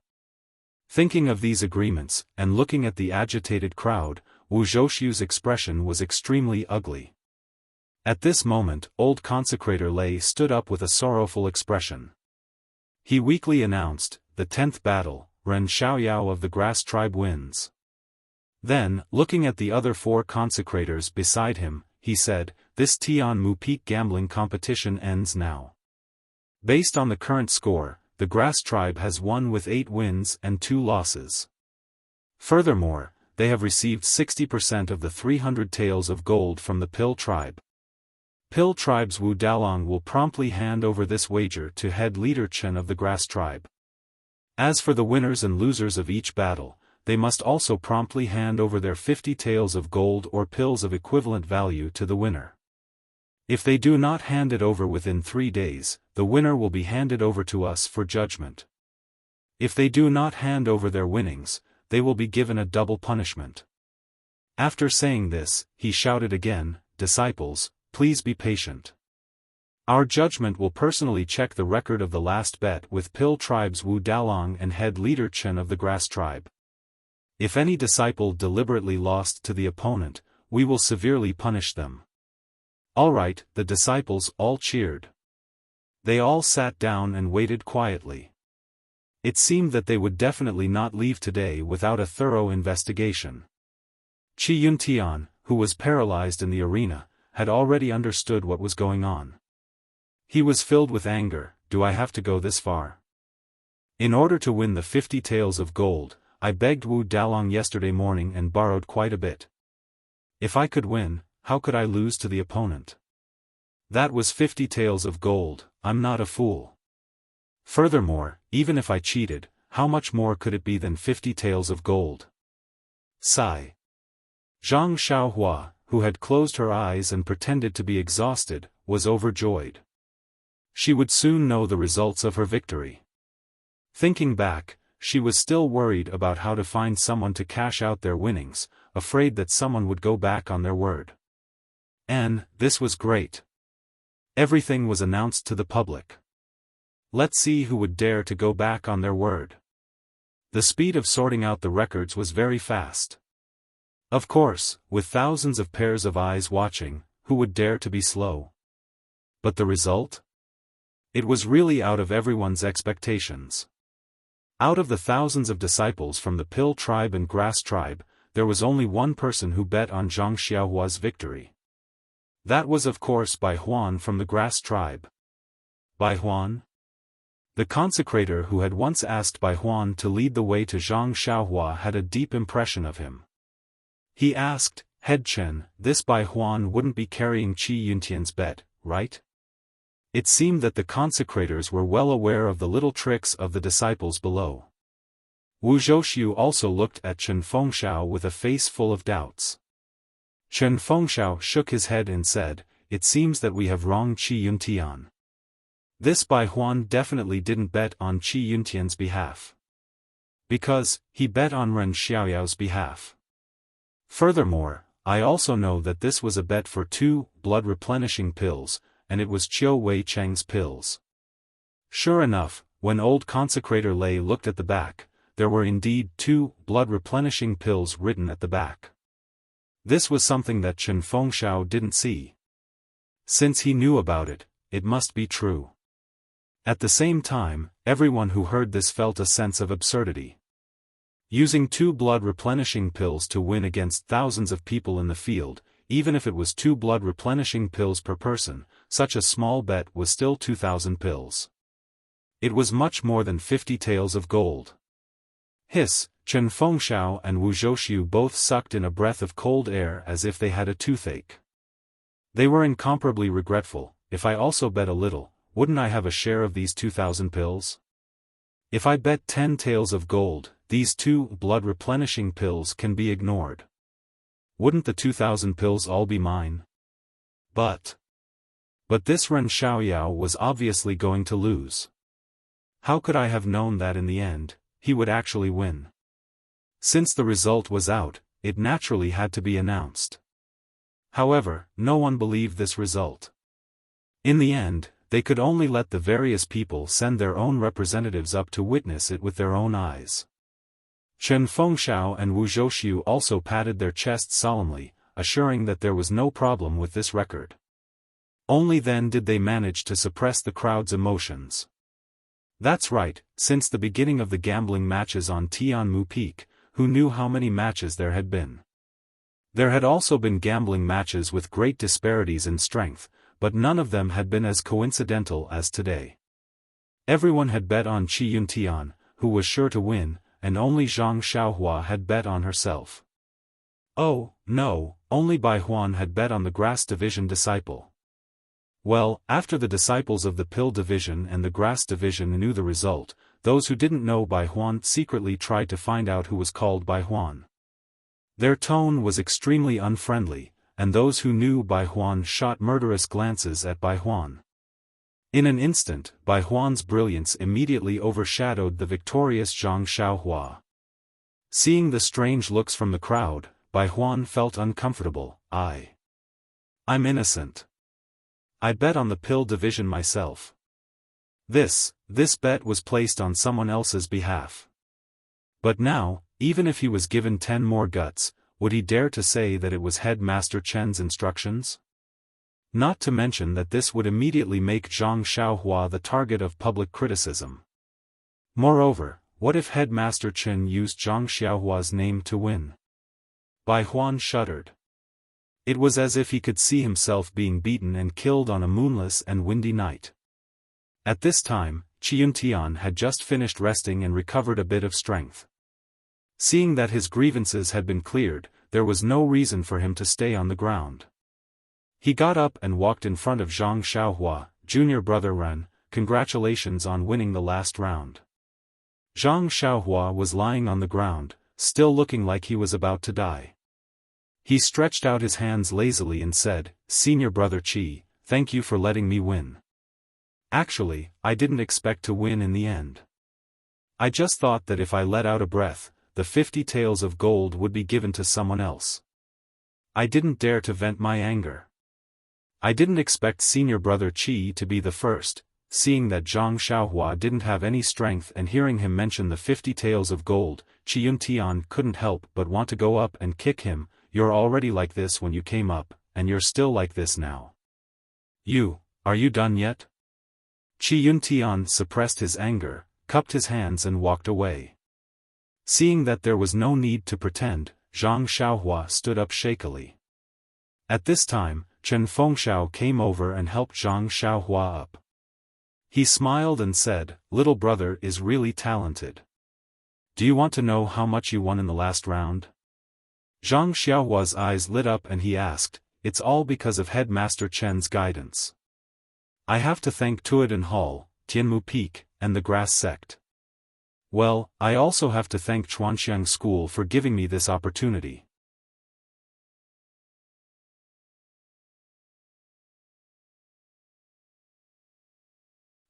Thinking of these agreements, and looking at the agitated crowd, Wu Zhouxiu's expression was extremely ugly. At this moment, old consecrator Lei stood up with a sorrowful expression. He weakly announced, "The 10th battle, Ren Xiaoyao of the Grass Tribe wins." Then, looking at the other 4 consecrators beside him, he said, "This Tianmu Peak gambling competition ends now. Based on the current score, the Grass Tribe has won with 8 wins and 2 losses. Furthermore, they have received 60% of the 300 taels of gold from the Pill Tribe. Pill Tribe's Wu Dalong will promptly hand over this wager to head leader Chen of the Grass Tribe. As for the winners and losers of each battle, they must also promptly hand over their 50 taels of gold or pills of equivalent value to the winner. If they do not hand it over within 3 days, the winner will be handed over to us for judgment. If they do not hand over their winnings, they will be given a double punishment." After saying this, he shouted again, "Disciples, please be patient. Our judgment will personally check the record of the last bet with Pill Tribe's Wu Dalong and head leader Chen of the Grass Tribe. If any disciple deliberately lost to the opponent, we will severely punish them." All right, the disciples all cheered. They all sat down and waited quietly. It seemed that they would definitely not leave today without a thorough investigation. Qi Yuntian, who was paralyzed in the arena, had already understood what was going on. He was filled with anger. "Do I have to go this far? In order to win the 50 taels of gold, I begged Wu Dalong yesterday morning and borrowed quite a bit. If I could win, how could I lose to the opponent? That was 50 taels of gold, I'm not a fool. Furthermore, even if I cheated, how much more could it be than 50 taels of gold?" Sigh. Zhang Xiaohua, who had closed her eyes and pretended to be exhausted, was overjoyed. She would soon know the results of her victory. Thinking back, she was still worried about how to find someone to cash out their winnings, afraid that someone would go back on their word. And this was great. Everything was announced to the public. Let's see who would dare to go back on their word. The speed of sorting out the records was very fast. Of course, with thousands of pairs of eyes watching, who would dare to be slow? But the result? It was really out of everyone's expectations. Out of the thousands of disciples from the Pill Tribe and Grass Tribe, there was only one person who bet on Zhang Xiaohua's victory. That was of course Bai Huan from the Grass Tribe. Bai Huan? The consecrator who had once asked Bai Huan to lead the way to Zhang Xiaohua had a deep impression of him. He asked, "Head Chen, this Bai Huan wouldn't be carrying Qi Yuntian's bet, right?" It seemed that the consecrators were well aware of the little tricks of the disciples below. Wu Zhouxiu also looked at Chen Fengxiao with a face full of doubts. Chen Fengxiao shook his head and said, "It seems that we have wronged Qi Yuntian. This Bai Huan definitely didn't bet on Qi Yuntian's behalf. Because, he bet on Ren Xiaoyao's behalf. Furthermore, I also know that this was a bet for 2 blood-replenishing pills, and it was Qiu Wei Cheng's pills." Sure enough, when old consecrator Lei looked at the back, there were indeed 2 blood-replenishing pills written at the back. This was something that Chen Fengxiao didn't see. Since he knew about it, it must be true. At the same time, everyone who heard this felt a sense of absurdity. Using 2 blood-replenishing pills to win against thousands of people in the field, even if it was 2 blood-replenishing pills per person, such a small bet was still 2,000 pills. It was much more than 50 taels of gold. Hiss, Chen Fengxiao and Wu Zhouxiu both sucked in a breath of cold air as if they had a toothache. They were incomparably regretful. If I also bet a little, wouldn't I have a share of these 2,000 pills? If I bet 10 taels of gold, these 2 blood-replenishing pills can be ignored. Wouldn't the 2,000 pills all be mine? But this Ren Xiaoyao was obviously going to lose. How could I have known that in the end, he would actually win? Since the result was out, it naturally had to be announced. However, no one believed this result. In the end, they could only let the various people send their own representatives up to witness it with their own eyes. Chen Fengxiao and Wu Zhouxiu also patted their chests solemnly, assuring that there was no problem with this record. Only then did they manage to suppress the crowd's emotions. That's right, since the beginning of the gambling matches on Tianmu Peak, who knew how many matches there had been? There had also been gambling matches with great disparities in strength, but none of them had been as coincidental as today. Everyone had bet on Qi Yuntian, who was sure to win, and only Zhang Xiaohua had bet on herself. Oh, no, only Bai Huan had bet on the Grass Division disciple. Well, after the disciples of the Pill Division and the Grass Division knew the result, those who didn't know Bai Huan secretly tried to find out who was called Bai Huan. Their tone was extremely unfriendly, and those who knew Bai Huan shot murderous glances at Bai Huan. In an instant, Bai Huan's brilliance immediately overshadowed the victorious Zhang Xiaohua. Seeing the strange looks from the crowd, Bai Huan felt uncomfortable. I'm innocent. I bet on the Pill Division myself. This bet was placed on someone else's behalf. But now, even if he was given 10 more guts, would he dare to say that it was Headmaster Chen's instructions? Not to mention that this would immediately make Zhang Xiaohua the target of public criticism. Moreover, what if Headmaster Chen used Zhang Xiaohua's name to win? Bai Huan shuddered. It was as if he could see himself being beaten and killed on a moonless and windy night. At this time, Qi Yuntian had just finished resting and recovered a bit of strength. Seeing that his grievances had been cleared, there was no reason for him to stay on the ground. He got up and walked in front of Zhang Xiaohua. Junior brother Ren, congratulations on winning the last round. Zhang Xiaohua was lying on the ground, still looking like he was about to die. He stretched out his hands lazily and said, Senior brother Qi, thank you for letting me win. Actually, I didn't expect to win in the end. I just thought that if I let out a breath, the 50 taels of gold would be given to someone else. I didn't dare to vent my anger. I didn't expect senior brother Qi to be the first. Seeing that Zhang Xiaohua didn't have any strength and hearing him mention the 50 taels of gold, Qi Yuntian couldn't help but want to go up and kick him. You're already like this when you came up, and you're still like this now. Are you done yet? Qi Yuntian suppressed his anger, cupped his hands and walked away. Seeing that there was no need to pretend, Zhang Xiaohua stood up shakily. At this time, Chen Fengxiao came over and helped Zhang Xiaohua up. He smiled and said, Little brother is really talented. Do you want to know how much you won in the last round? Zhang Xiaohua's eyes lit up and he asked, It's all because of Headmaster Chen's guidance. I have to thank Tuoden Hall, Tianmu Peak, and the Grass Sect. Well, I also have to thank Chuanxiang School for giving me this opportunity.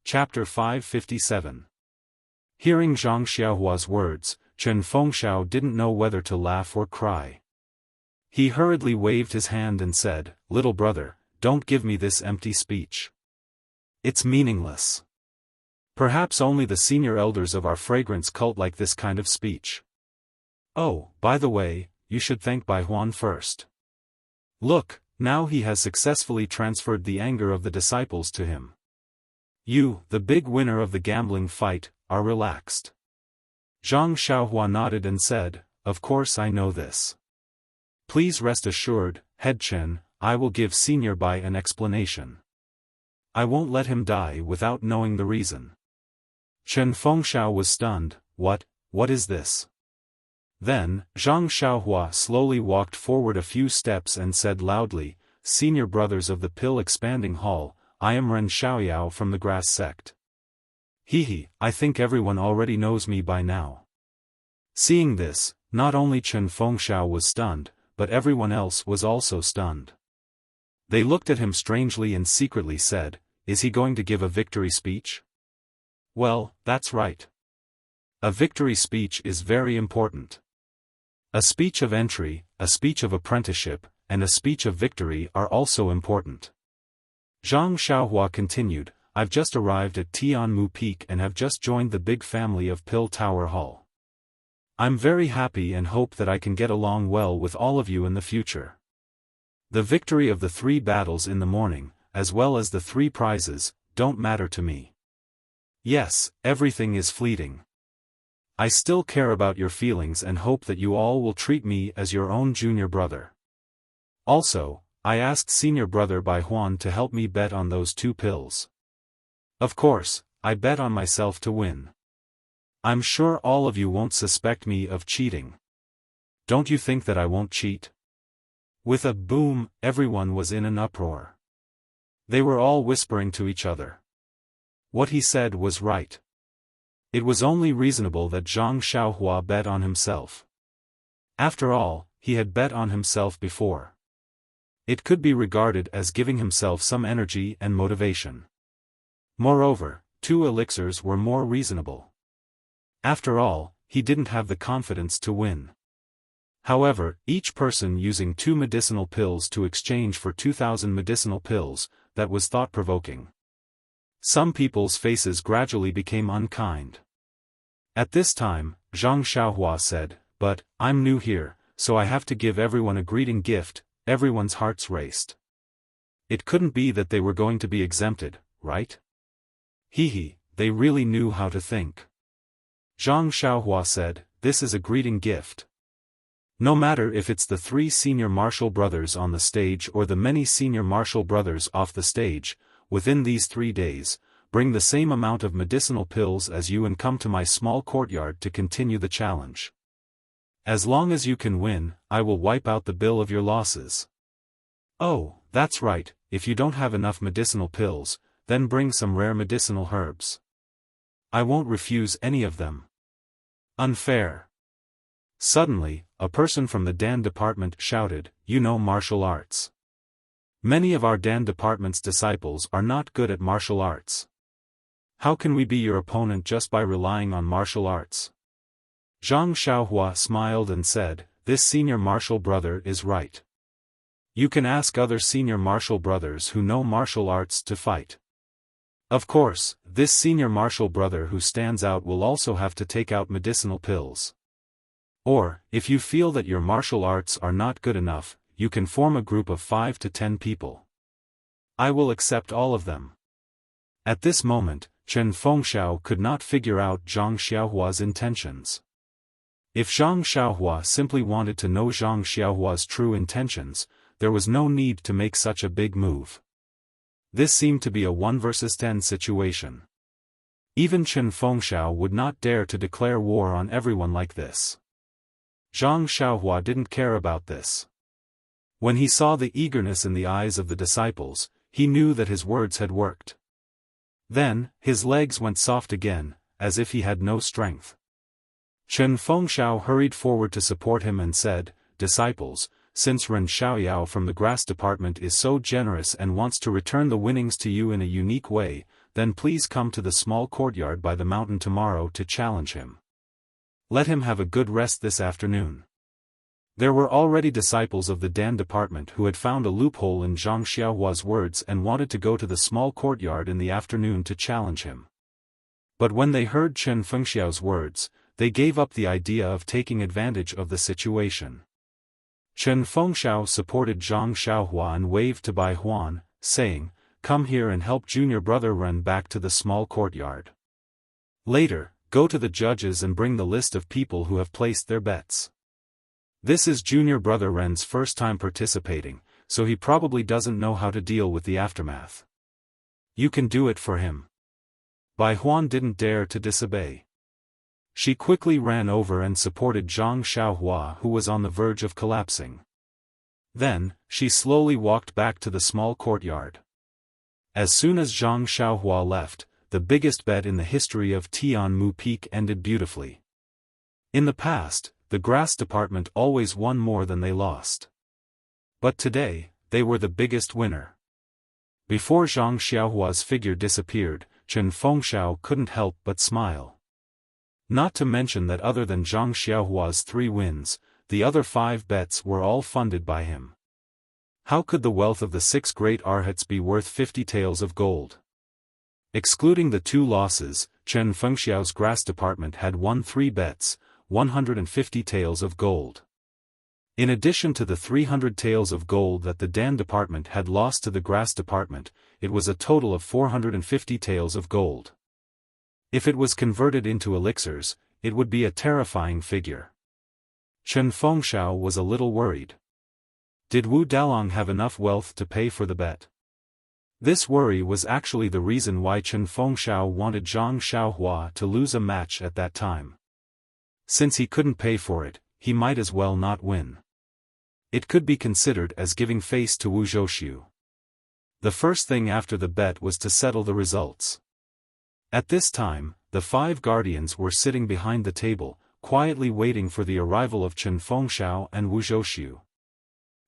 Chapter 557. Hearing Zhang Xiaohua's words, Chen Fengxiao didn't know whether to laugh or cry. He hurriedly waved his hand and said, Little brother, don't give me this empty speech. It's meaningless. Perhaps only the senior elders of our fragrance cult like this kind of speech. Oh, by the way, you should thank Bai Huan first. Look, now he has successfully transferred the anger of the disciples to him. You, the big winner of the gambling fight, are relaxed. Zhang Xiaohua nodded and said, of course I know this. Please rest assured, Head Chen, I will give Senior Bai an explanation. I won't let him die without knowing the reason. Chen Fengxiao was stunned. What is this? Then, Zhang Xiaohua slowly walked forward a few steps and said loudly, Senior brothers of the Pill Expanding Hall, I am Ren Xiaoyao from the Grass Sect. I think everyone already knows me by now. Seeing this, not only Chen Fengxiao was stunned, but everyone else was also stunned. They looked at him strangely and secretly said, is he going to give a victory speech? Well, that's right. A victory speech is very important. A speech of entry, a speech of apprenticeship, and a speech of victory are also important. Zhang Xiaohua continued, I've just arrived at Tianmu Peak and have just joined the big family of Pill Tower Hall. I'm very happy and hope that I can get along well with all of you in the future. The victory of the 3 battles in the morning, as well as the 3 prizes, don't matter to me. Yes, everything is fleeting. I still care about your feelings and hope that you all will treat me as your own junior brother. Also, I asked senior brother Bai Huan to help me bet on those 2 pills. Of course, I bet on myself to win. I'm sure all of you won't suspect me of cheating. Don't you think that I won't cheat? With a boom, everyone was in an uproar. They were all whispering to each other. What he said was right. It was only reasonable that Zhang Xiaohua bet on himself. After all, he had bet on himself before. It could be regarded as giving himself some energy and motivation. Moreover, 2 elixirs were more reasonable. After all, he didn't have the confidence to win. However, each person using 2 medicinal pills to exchange for 2,000 medicinal pills, that was thought-provoking. Some people's faces gradually became unkind. At this time, Zhang Xiaohua said, but, I'm new here, so I have to give everyone a greeting gift. Everyone's hearts raced. It couldn't be that they were going to be exempted, right? They really knew how to think. Zhang Xiaohua said, this is a greeting gift. No matter if it's the 3 senior martial brothers on the stage or the many senior martial brothers off the stage, within these 3 days, bring the same amount of medicinal pills as you and come to my small courtyard to continue the challenge. As long as you can win, I will wipe out the bill of your losses. Oh, that's right, if you don't have enough medicinal pills, then bring some rare medicinal herbs. I won't refuse any of them. Unfair. Suddenly, a person from the Dan department shouted, you know martial arts. Many of our Dan department's disciples are not good at martial arts. How can we be your opponent just by relying on martial arts? Zhang Xiaohua smiled and said, this senior martial brother is right. You can ask other senior martial brothers who know martial arts to fight. Of course, this senior martial brother who stands out will also have to take out medicinal pills. Or, if you feel that your martial arts are not good enough, you can form a group of 5 to 10 people. I will accept all of them. At this moment, Chen Fengxiao could not figure out Zhang Xiaohua's intentions. If Zhang Xiaohua simply wanted to know Zhang Xiaohua's true intentions, there was no need to make such a big move. This seemed to be a 1 versus 10 situation. Even Chen Fengxiao would not dare to declare war on everyone like this. Zhang Xiaohua didn't care about this. When he saw the eagerness in the eyes of the disciples, he knew that his words had worked. Then, his legs went soft again, as if he had no strength. Chen Fengxiao hurried forward to support him and said, disciples, since Ren Xiaoyao from the Grass Department is so generous and wants to return the winnings to you in a unique way, then please come to the small courtyard by the mountain tomorrow to challenge him. Let him have a good rest this afternoon. There were already disciples of the Dan department who had found a loophole in Zhang Xiaohua's words and wanted to go to the small courtyard in the afternoon to challenge him. But when they heard Chen Fengxiao's words, they gave up the idea of taking advantage of the situation. Chen Fengxiao supported Zhang Xiaohua and waved to Bai Huan, saying, "Come here and help junior brother Ren back to the small courtyard. Later, go to the judges and bring the list of people who have placed their bets. This is junior brother Ren's first time participating, so he probably doesn't know how to deal with the aftermath. You can do it for him." Bai Huan didn't dare to disobey. She quickly ran over and supported Zhang Xiaohua, who was on the verge of collapsing. Then, she slowly walked back to the small courtyard. As soon as Zhang Xiaohua left, the biggest bet in the history of Tianmu Peak ended beautifully. In the past, the grass department always won more than they lost. But today, they were the biggest winner. Before Zhang Xiaohua's figure disappeared, Chen Fengxiao couldn't help but smile. Not to mention that other than Zhang Xiaohua's 3 wins, the other 5 bets were all funded by him. How could the wealth of the 6 great arhats be worth 50 taels of gold? Excluding the 2 losses, Chen Fengxiao's grass department had won 3 bets, 150 taels of gold. In addition to the 300 taels of gold that the Dan department had lost to the grass department, it was a total of 450 taels of gold. If it was converted into elixirs, it would be a terrifying figure. Chen Fengxiao was a little worried. Did Wu Dalong have enough wealth to pay for the bet? This worry was actually the reason why Chen Fengxiao wanted Zhang Xiaohua to lose a match at that time. Since he couldn't pay for it, he might as well not win. It could be considered as giving face to Wu Zhouxiu. The first thing after the bet was to settle the results. At this time, the 5 guardians were sitting behind the table, quietly waiting for the arrival of Chen Fengxiao and Wu Zhouxiu.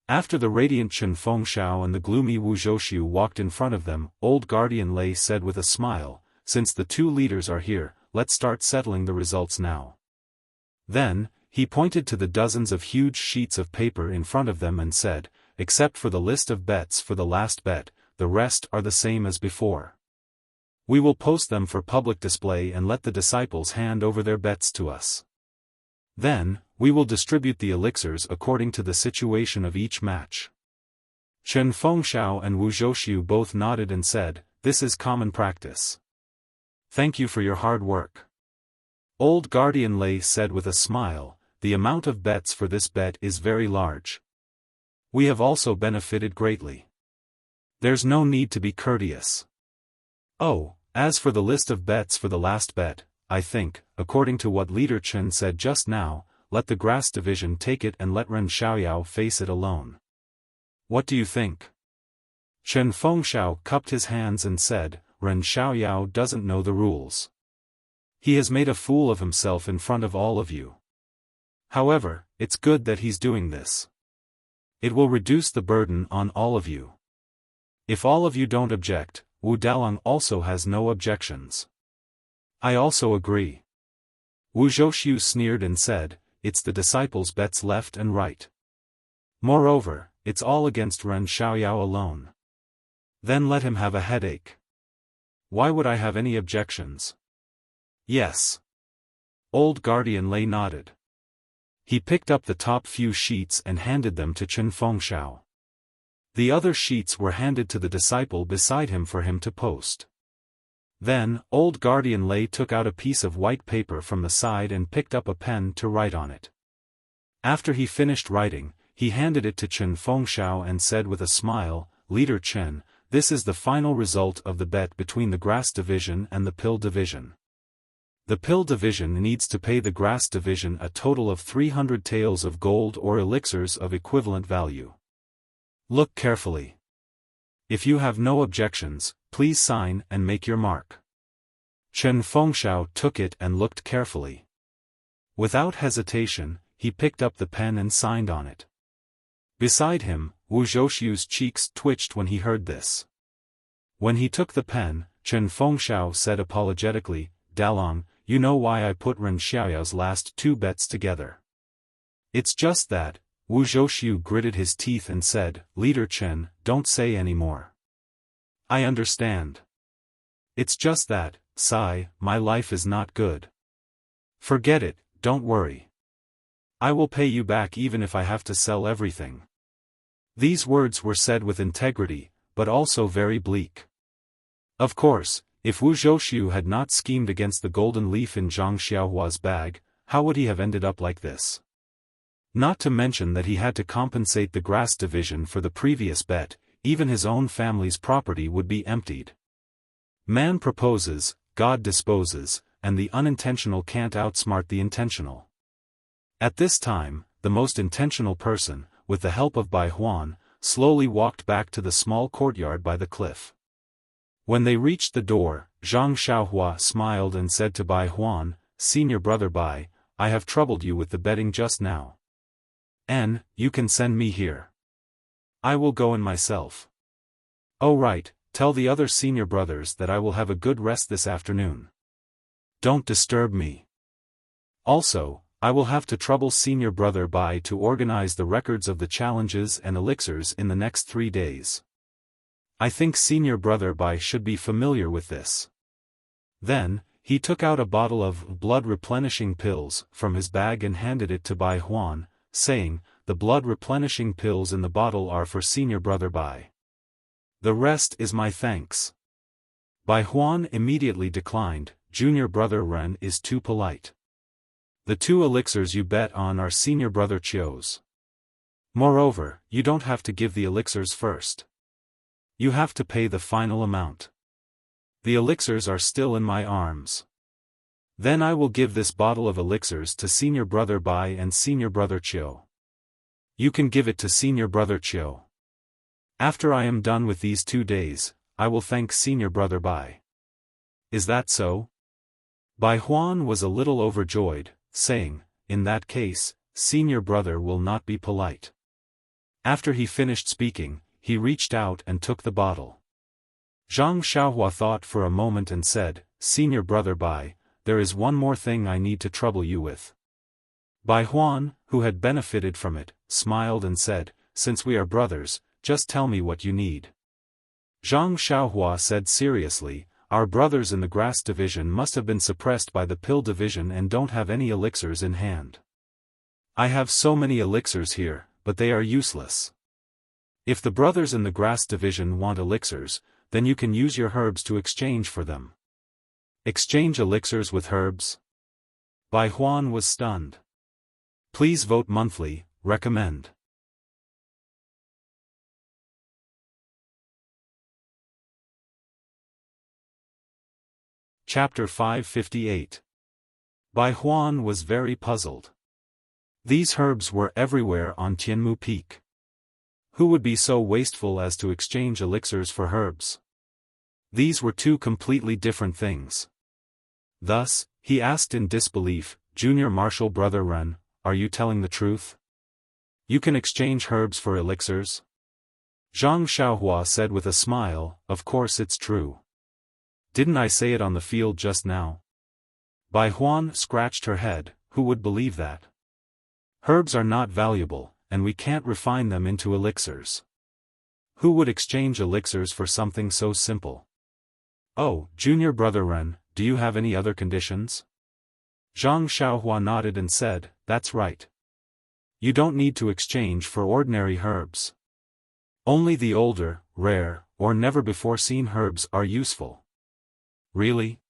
After the radiant Chen Fengxiao and the gloomy Wu Zhouxiu walked in front of them, old guardian Lei said with a smile, "Since the 2 leaders are here, let's start settling the results now." Then, he pointed to the dozens of huge sheets of paper in front of them and said, "Except for the list of bets for the last bet, the rest are the same as before. We will post them for public display and let the disciples hand over their bets to us. Then, we will distribute the elixirs according to the situation of each match." Chen Fengxiao and Wu Zhouxiu both nodded and said, "This is common practice. Thank you for your hard work." Old Guardian Lei said with a smile, "The amount of bets for this bet is very large. We have also benefited greatly. There's no need to be courteous. Oh, as for the list of bets for the last bet, I think, according to what Leader Chen said just now, let the grass division take it and let Ren Xiaoyao face it alone. What do you think?" Chen Fengxiao cupped his hands and said, "Ren Xiaoyao doesn't know the rules. He has made a fool of himself in front of all of you. However, it's good that he's doing this. It will reduce the burden on all of you. If all of you don't object, Wu Dalong also has no objections." "I also agree." Wu Zhouxiu sneered and said, "It's the disciples' bets left and right. Moreover, it's all against Ren Xiaoyao alone. Then let him have a headache. Why would I have any objections?" "Yes." Old Guardian Lei nodded. He picked up the top few sheets and handed them to Chen Fengxiao. The other sheets were handed to the disciple beside him for him to post. Then, old Guardian Lei took out a piece of white paper from the side and picked up a pen to write on it. After he finished writing, he handed it to Chen Fengxiao and said with a smile, "Leader Chen, this is the final result of the bet between the grass division and the pill division. The pill division needs to pay the grass division a total of 300 taels of gold or elixirs of equivalent value. Look carefully. If you have no objections, please sign and make your mark." Chen Fengxiao took it and looked carefully. Without hesitation, he picked up the pen and signed on it. Beside him, Wu Zhouxiu's cheeks twitched when he heard this. When he took the pen, Chen Fengxiao said apologetically, "Dalong, you know why I put Ren Xiaoyao's last 2 bets together. It's just that." Wu Zhouxiu gritted his teeth and said, "Leader Chen, don't say any more. I understand. It's just that, sigh, my life is not good. Forget it, don't worry. I will pay you back even if I have to sell everything. These words were said with integrity, but also very bleak. Of course, if Wu Zhouxiu had not schemed against the golden leaf in Zhang Xiaohua's bag, how would he have ended up like this? Not to mention that he had to compensate the grass division for the previous bet, even his own family's property would be emptied. Man proposes, God disposes, and the unintentional can't outsmart the intentional. At this time, the most intentional person, with the help of Bai Huan, slowly walked back to the small courtyard by the cliff. When they reached the door, Zhang Xiaohua smiled and said to Bai Huan, "Senior brother Bai, I have troubled you with the betting just now. You can send me here. I will go in myself. Oh right, tell the other senior brothers that I will have a good rest this afternoon. Don't disturb me. Also, I will have to trouble senior brother Bai to organize the records of the challenges and elixirs in the next 3 days. I think senior brother Bai should be familiar with this." Then, he took out a bottle of blood-replenishing pills from his bag and handed it to Bai Huan, saying, "The blood-replenishing pills in the bottle are for senior brother Bai. The rest is my thanks." Bai Huan immediately declined, "Junior brother Ren is too polite. The 2 elixirs you bet on are senior brother Qiu's. Moreover, you don't have to give the elixirs first. You have to pay the final amount. The elixirs are still in my arms. Then I will give this bottle of elixirs to senior brother Bai and senior brother Qiu. You can give it to senior brother Qiu. After I am done with these 2 days, I will thank senior brother Bai. Is that so?" Bai Huan was a little overjoyed, saying, "In that case, senior brother will not be polite." After he finished speaking, he reached out and took the bottle. Zhang Xiaohua thought for a moment and said, "Senior brother Bai, there is one more thing I need to trouble you with." Bai Huan, who had benefited from it, smiled and said, "Since we are brothers, just tell me what you need." Zhang Xiaohua said seriously, "Our brothers in the grass division must have been suppressed by the pill division and don't have any elixirs in hand. I have so many elixirs here, but they are useless. If the brothers in the grass division want elixirs, then you can use your herbs to exchange for them." Exchange elixirs with herbs? Bai Huan was stunned. Please vote monthly, recommend. Chapter 558. Bai Huan was very puzzled. These herbs were everywhere on Tianmu Peak. Who would be so wasteful as to exchange elixirs for herbs? These were 2 completely different things. Thus, he asked in disbelief, "Junior Marshal brother Ren, are you telling the truth? You can exchange herbs for elixirs?" Zhang Xiaohua said with a smile, "Of course it's true. Didn't I say it on the field just now?" Bai Huan scratched her head, "Who would believe that? Herbs are not valuable, and we can't refine them into elixirs. Who would exchange elixirs for something so simple?" "Oh, junior brother Ren, do you have any other conditions?" Zhang Xiaohua nodded and said, "That's right. You don't need to exchange for ordinary herbs. Only the older, rare, or never-before-seen herbs are useful." "Really?"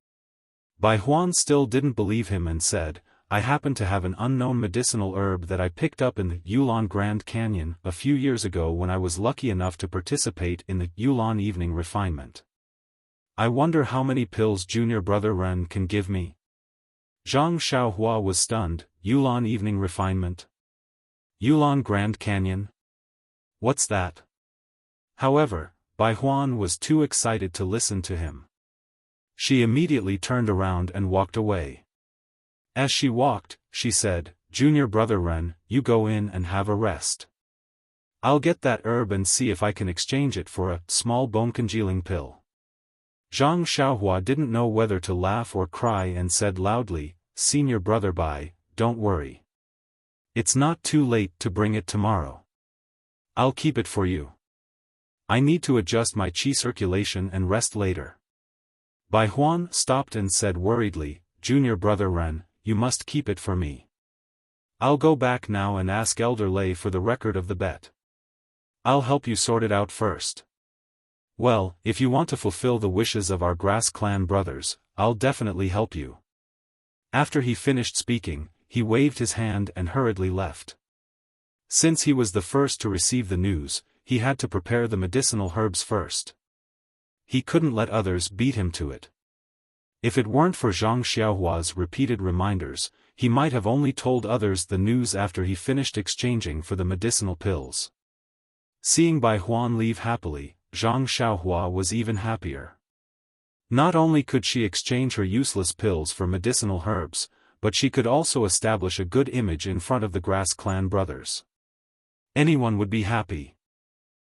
Bai Huan still didn't believe him and said, "I happen to have an unknown medicinal herb that I picked up in the Yulon Grand Canyon a few years ago when I was lucky enough to participate in the Yulon Evening Refinement. I wonder how many pills junior brother Ren can give me." Zhang Xiaohua was stunned. Yulon Evening Refinement? Yulon Grand Canyon? What's that? However, Bai Huan was too excited to listen to him. She immediately turned around and walked away. As she walked, she said, "Junior brother Ren, you go in and have a rest. I'll get that herb and see if I can exchange it for a small bone-congealing pill." Zhang Xiaohua didn't know whether to laugh or cry and said loudly, "Senior brother Bai, don't worry. It's not too late to bring it tomorrow. I'll keep it for you. I need to adjust my qi circulation and rest later." Bai Huan stopped and said worriedly, "Junior brother Ren, you must keep it for me. I'll go back now and ask Elder Lei for the record of the bet. I'll help you sort it out first." "Well, if you want to fulfill the wishes of our Grass Clan brothers, I'll definitely help you." After he finished speaking, he waved his hand and hurriedly left. Since he was the first to receive the news, he had to prepare the medicinal herbs first. He couldn't let others beat him to it. If it weren't for Zhang Xiaohua's repeated reminders, he might have only told others the news after he finished exchanging for the medicinal pills. Seeing Bai Huan leave happily, Zhang Xiaohua was even happier. Not only could she exchange her useless pills for medicinal herbs, but she could also establish a good image in front of the Grass Clan brothers. Anyone would be happy.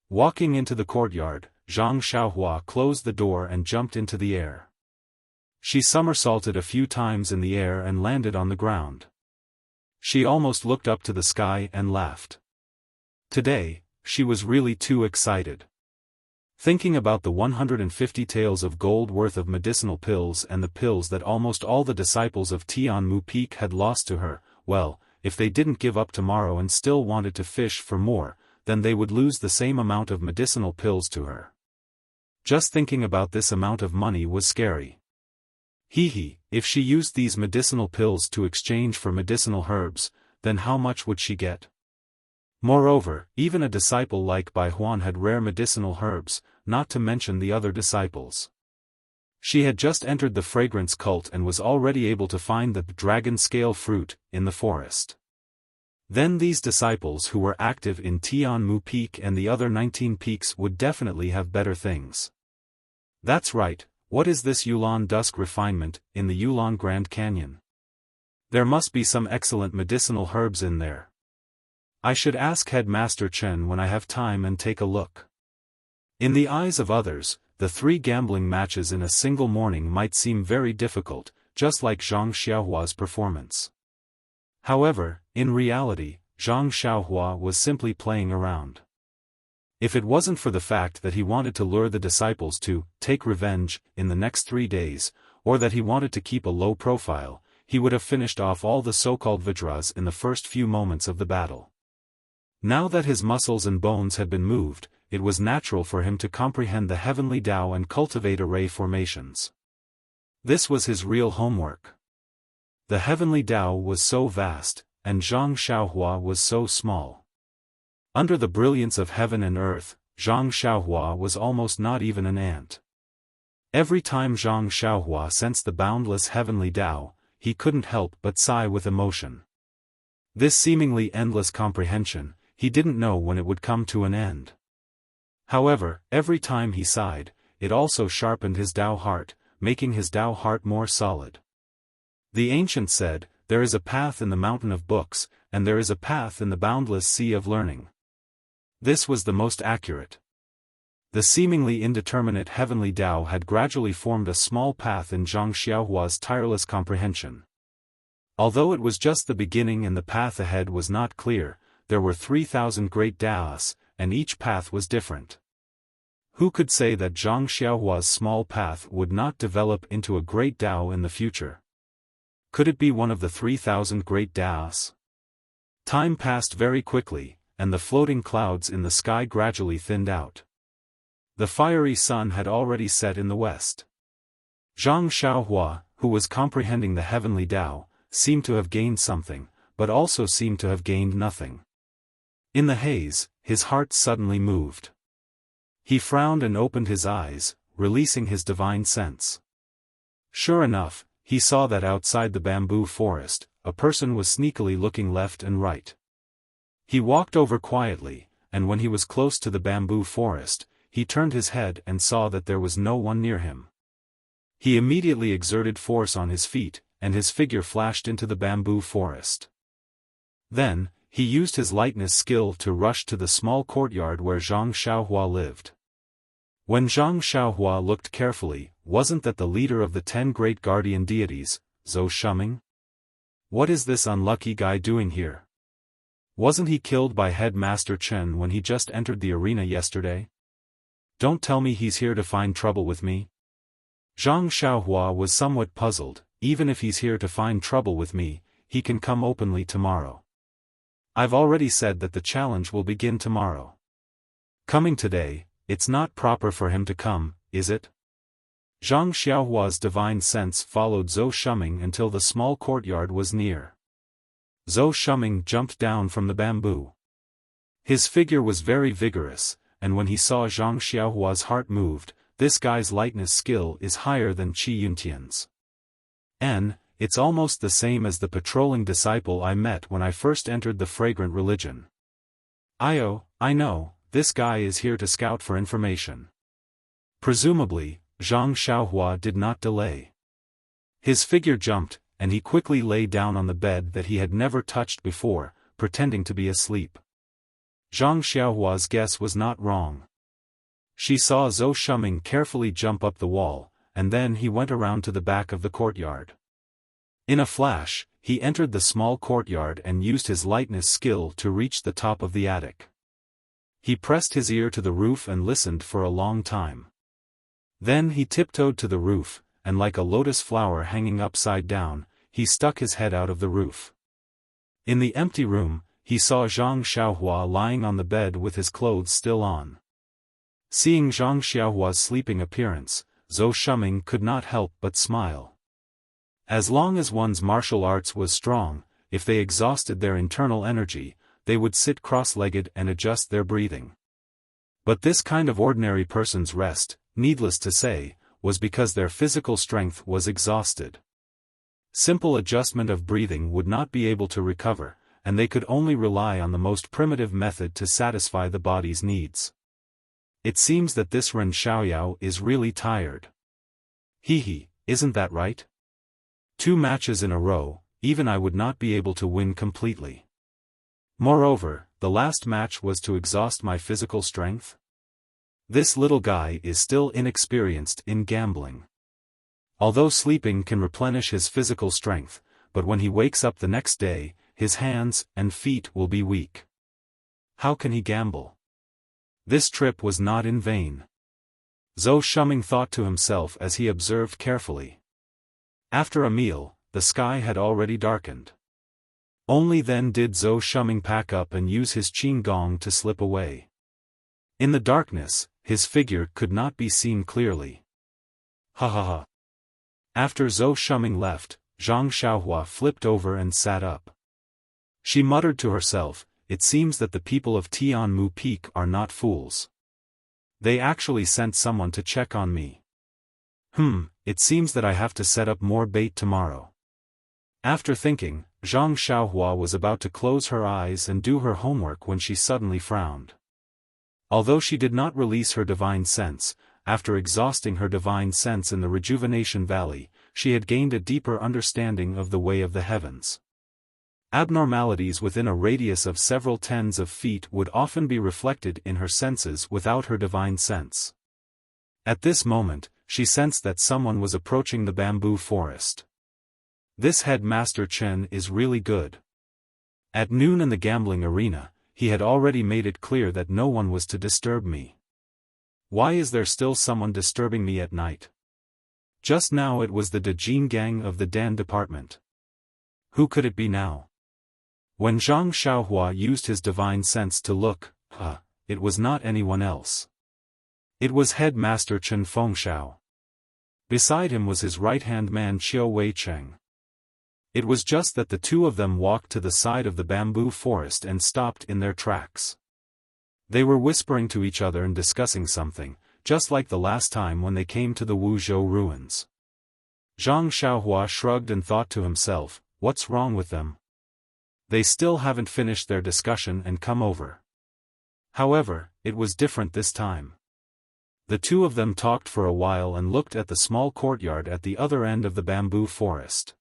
Walking into the courtyard, Zhang Xiaohua closed the door and jumped into the air. She somersaulted a few times in the air and landed on the ground. She almost looked up to the sky and laughed. Today, she was really too excited. Thinking about the 150 taels of gold worth of medicinal pills and the pills that almost all the disciples of Tianmu Peak had lost to her, well, if they didn't give up tomorrow and still wanted to fish for more, then they would lose the same amount of medicinal pills to her. Just thinking about this amount of money was scary. If she used these medicinal pills to exchange for medicinal herbs, then how much would she get? Moreover, even a disciple like Bai Huan had rare medicinal herbs, not to mention the other disciples. She had just entered the fragrance cult and was already able to find the dragon scale fruit in the forest. Then these disciples who were active in Tianmu Peak and the other 19 peaks would definitely have better things. That's right, what is this Yulon Dusk refinement in the Yulon Grand Canyon? There must be some excellent medicinal herbs in there. I should ask Headmaster Chen when I have time and take a look. In the eyes of others, the 3 gambling matches in a single morning might seem very difficult, just like Zhang Xiaohua's performance. However, in reality, Zhang Xiaohua was simply playing around. If it wasn't for the fact that he wanted to lure the disciples to take revenge in the next 3 days, or that he wanted to keep a low profile, he would have finished off all the so-called Vajras in the first few moments of the battle. Now that his muscles and bones had been moved, it was natural for him to comprehend the heavenly Tao and cultivate array formations. This was his real homework. The heavenly Tao was so vast, and Zhang Xiaohua was so small. Under the brilliance of heaven and earth, Zhang Xiaohua was almost not even an ant. Every time Zhang Xiaohua sensed the boundless heavenly Tao, he couldn't help but sigh with emotion. This seemingly endless comprehension, he didn't know when it would come to an end. However, every time he sighed, it also sharpened his Tao heart, making his Tao heart more solid. The ancient said, "There is a path in the mountain of books, and there is a path in the boundless sea of learning." This was the most accurate. The seemingly indeterminate heavenly Tao had gradually formed a small path in Zhang Xiaohua's tireless comprehension. Although it was just the beginning and the path ahead was not clear, there were 3,000 great Taos, and each path was different. Who could say that Zhang Xiaohua's small path would not develop into a great Tao in the future? Could it be one of the 3,000 great Taos? Time passed very quickly, and the floating clouds in the sky gradually thinned out. The fiery sun had already set in the west. Zhang Xiaohua, who was comprehending the heavenly Tao, seemed to have gained something, but also seemed to have gained nothing. In the haze, his heart suddenly moved. He frowned and opened his eyes, releasing his divine sense. Sure enough, he saw that outside the bamboo forest, a person was sneakily looking left and right. He walked over quietly, and when he was close to the bamboo forest, he turned his head and saw that there was no one near him. He immediately exerted force on his feet, and his figure flashed into the bamboo forest. Then, he used his lightness skill to rush to the small courtyard where Zhang Xiaohua lived. When Zhang Xiaohua looked carefully, wasn't that the leader of the 10 great guardian deities, Zhou Shuming? What is this unlucky guy doing here? Wasn't he killed by Headmaster Chen when he just entered the arena yesterday? Don't tell me he's here to find trouble with me. Zhang Xiaohua was somewhat puzzled. Even if he's here to find trouble with me, he can come openly tomorrow. I've already said that the challenge will begin tomorrow. Coming today, it's not proper for him to come, is it? Zhang Xiaohua's divine sense followed Zhou Shuming until the small courtyard was near. Zhou Shuming jumped down from the bamboo. His figure was very vigorous, and when he saw Zhang Xiaohua's heart moved. This guy's lightness skill is higher than Qi Yuntian's. It's almost the same as the patrolling disciple I met when I first entered the fragrant religion. I know, this guy is here to scout for information. Presumably, Zhang Xiaohua did not delay. His figure jumped, and he quickly lay down on the bed that he had never touched before, pretending to be asleep. Zhang Xiaohua's guess was not wrong. She saw Zhou Shuming carefully jump up the wall, and then he went around to the back of the courtyard. In a flash, he entered the small courtyard and used his lightness skill to reach the top of the attic. He pressed his ear to the roof and listened for a long time. Then he tiptoed to the roof, and like a lotus flower hanging upside down, he stuck his head out of the roof. In the empty room, he saw Zhang Xiaohua lying on the bed with his clothes still on. Seeing Zhang Xiaohua's sleeping appearance, Zhou Shuming could not help but smile. As long as one's martial arts was strong, if they exhausted their internal energy, they would sit cross-legged and adjust their breathing. But this kind of ordinary person's rest, needless to say, was because their physical strength was exhausted. Simple adjustment of breathing would not be able to recover, and they could only rely on the most primitive method to satisfy the body's needs. It seems that this Ren Xiaoyao is really tired. Hee, isn't that right? 2 matches in a row, even I would not be able to win completely. Moreover, the last match was to exhaust my physical strength. This little guy is still inexperienced in gambling. Although sleeping can replenish his physical strength, but when he wakes up the next day, his hands and feet will be weak. How can he gamble? This trip was not in vain. Zhou Shuming thought to himself as he observed carefully. After a meal, the sky had already darkened. Only then did Zhou Shuming pack up and use his qin gong to slip away. In the darkness, his figure could not be seen clearly. Ha. After Zhou Shuming left, Zhang Xiaohua flipped over and sat up. She muttered to herself, it seems that the people of Tianmu Peak are not fools. They actually sent someone to check on me. It seems that I have to set up more bait tomorrow. After thinking, Zhang Xiaohua was about to close her eyes and do her homework when she suddenly frowned. Although she did not release her divine sense, after exhausting her divine sense in the Rejuvenation Valley, she had gained a deeper understanding of the way of the heavens. Abnormalities within a radius of several tens of feet would often be reflected in her senses without her divine sense. At this moment, she sensed that someone was approaching the bamboo forest. This headmaster Chen is really good. At noon in the gambling arena, he had already made it clear that no one was to disturb me. Why is there still someone disturbing me at night? Just now it was the Dejin gang of the Dan department. Who could it be now? When Zhang Xiaohua used his divine sense to look, it was not anyone else. It was headmaster Chen Fengshao. Beside him was his right-hand man Qiu Weicheng. It was just that the two of them walked to the side of the bamboo forest and stopped in their tracks. They were whispering to each other and discussing something, just like the last time when they came to the Wuzhou ruins. Zhang Xiaohua shrugged and thought to himself, what's wrong with them? They still haven't finished their discussion and come over. However, it was different this time. The two of them talked for a while and looked at the small courtyard at the other end of the bamboo forest.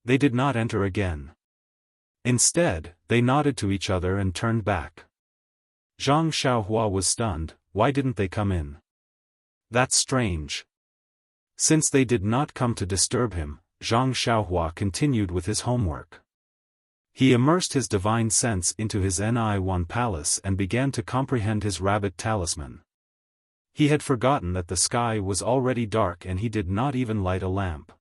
They did not enter again. Instead, they nodded to each other and turned back. Zhang Xiaohua was stunned. Why didn't they come in? That's strange. Since they did not come to disturb him, Zhang Xiaohua continued with his homework. He immersed his divine sense into his Ni-1 palace and began to comprehend his rabbit talisman. He had forgotten that the sky was already dark and he did not even light a lamp.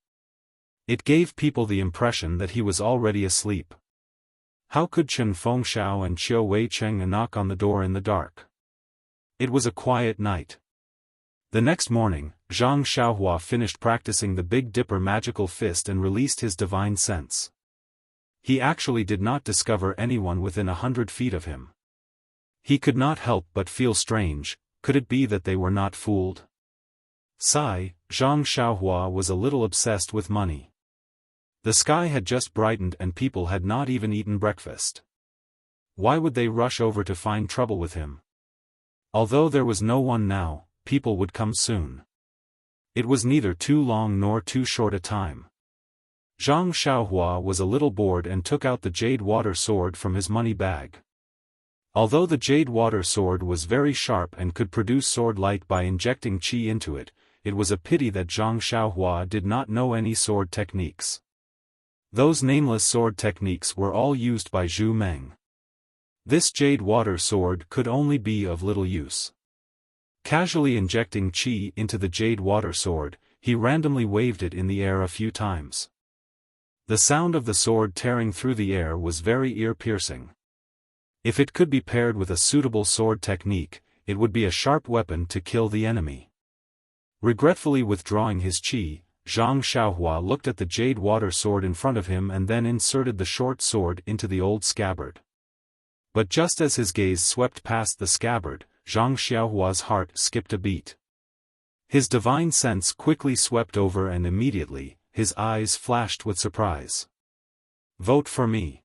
It gave people the impression that he was already asleep. How could Chen Fengxiao and Qiu Weicheng knock on the door in the dark? It was a quiet night. The next morning, Zhang Xiaohua finished practicing the Big Dipper magical fist and released his divine sense. He actually did not discover anyone within 100 feet of him. He could not help but feel strange. Could it be that they were not fooled? Sigh, Zhang Xiaohua was a little obsessed with money. The sky had just brightened and people had not even eaten breakfast. Why would they rush over to find trouble with him? Although there was no one now, people would come soon. It was neither too long nor too short a time. Zhang Xiaohua was a little bored and took out the jade water sword from his money bag. Although the jade water sword was very sharp and could produce sword light by injecting qi into it, it was a pity that Zhang Xiaohua did not know any sword techniques. Those nameless sword techniques were all used by Zhu Meng. This jade water sword could only be of little use. Casually injecting qi into the jade water sword, he randomly waved it in the air a few times. The sound of the sword tearing through the air was very ear-piercing. If it could be paired with a suitable sword technique, it would be a sharp weapon to kill the enemy. Regretfully withdrawing his qi, Zhang Xiaohua looked at the jade water sword in front of him and then inserted the short sword into the old scabbard. But just as his gaze swept past the scabbard, Zhang Xiaohua's heart skipped a beat. His divine sense quickly swept over and immediately, his eyes flashed with surprise. Vote for me.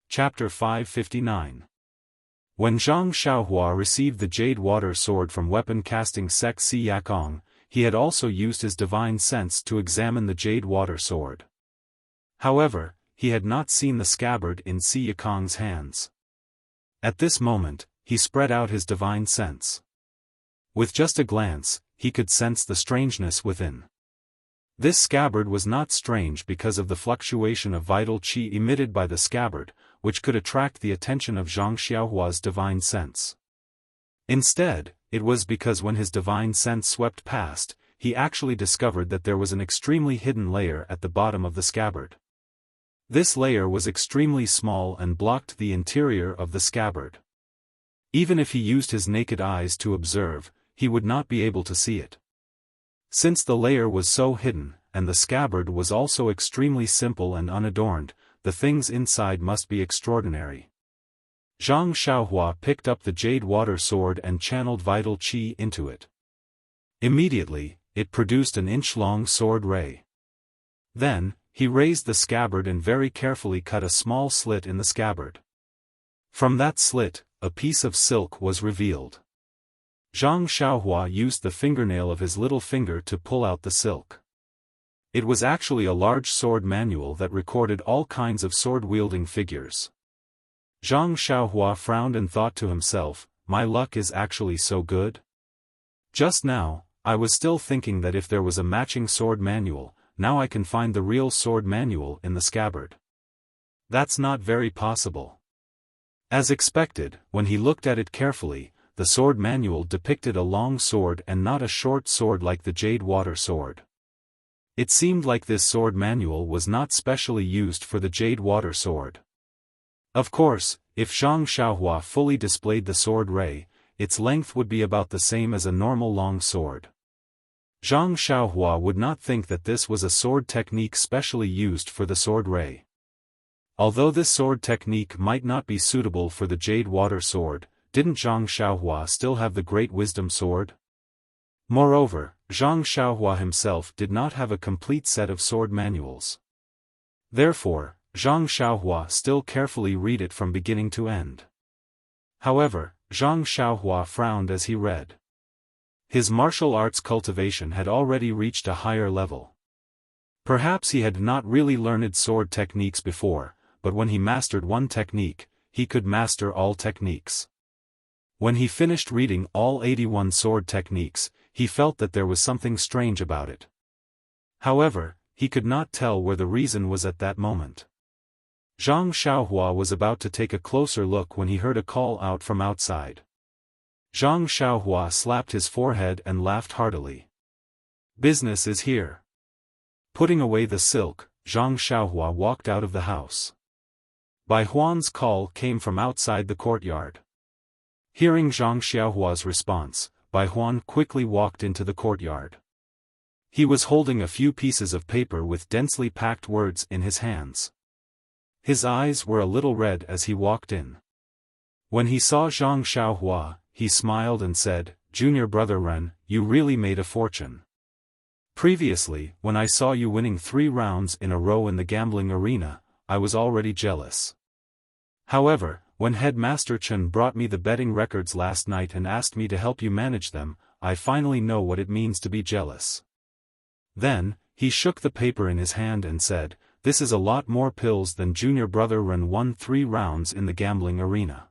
Chapter 559. When Zhang Xiaohua received the jade water sword from weapon-casting Sek Si Yakong, he had also used his divine sense to examine the jade water sword. However, he had not seen the scabbard in Si Yakong's hands. At this moment, he spread out his divine sense. With just a glance, he could sense the strangeness within. This scabbard was not strange because of the fluctuation of vital qi emitted by the scabbard, which could attract the attention of Zhang Xiaohua's divine sense. Instead, it was because when his divine sense swept past, he actually discovered that there was an extremely hidden layer at the bottom of the scabbard. This layer was extremely small and blocked the interior of the scabbard. Even if he used his naked eyes to observe, he would not be able to see it. Since the layer was so hidden, and the scabbard was also extremely simple and unadorned, the things inside must be extraordinary. Zhang Xiaohua picked up the jade water sword and channeled vital qi into it. Immediately, it produced an inch-long sword ray. Then, he raised the scabbard and very carefully cut a small slit in the scabbard. From that slit, a piece of silk was revealed. Zhang Xiaohua used the fingernail of his little finger to pull out the silk. It was actually a large sword manual that recorded all kinds of sword-wielding figures. Zhang Xiaohua frowned and thought to himself, my luck is actually so good? Just now, I was still thinking that if there was a matching sword manual, now I can find the real sword manual in the scabbard. That's not very possible. As expected, when he looked at it carefully, the sword manual depicted a long sword and not a short sword like the jade water sword. It seemed like this sword manual was not specially used for the jade water sword. Of course, if Zhang Xiaohua fully displayed the sword ray, its length would be about the same as a normal long sword. Zhang Xiaohua would not think that this was a sword technique specially used for the sword ray. Although this sword technique might not be suitable for the jade water sword, didn't Zhang Xiaohua still have the great wisdom sword? Moreover, Zhang Xiaohua himself did not have a complete set of sword manuals. Therefore, Zhang Xiaohua still carefully read it from beginning to end. However, Zhang Xiaohua frowned as he read. His martial arts cultivation had already reached a higher level. Perhaps he had not really learned sword techniques before, but when he mastered one technique, he could master all techniques. When he finished reading all 81 sword techniques, he felt that there was something strange about it. However, he could not tell where the reason was at that moment. Zhang Xiaohua was about to take a closer look when he heard a call out from outside. Zhang Xiaohua slapped his forehead and laughed heartily. Business is here. Putting away the silk, Zhang Xiaohua walked out of the house. Bai Huan's call came from outside the courtyard. Hearing Zhang Xiaohua's response, Bai Huan quickly walked into the courtyard. He was holding a few pieces of paper with densely packed words in his hands. His eyes were a little red as he walked in. When he saw Zhang Xiaohua, he smiled and said, "Junior brother Ren, you really made a fortune. Previously, when I saw you winning 3 rounds in a row in the gambling arena, I was already jealous. However, when Headmaster Chen brought me the betting records last night and asked me to help you manage them, I finally know what it means to be jealous." Then, he shook the paper in his hand and said, "This is a lot more pills than Junior brother Ren won 3 rounds in the gambling arena.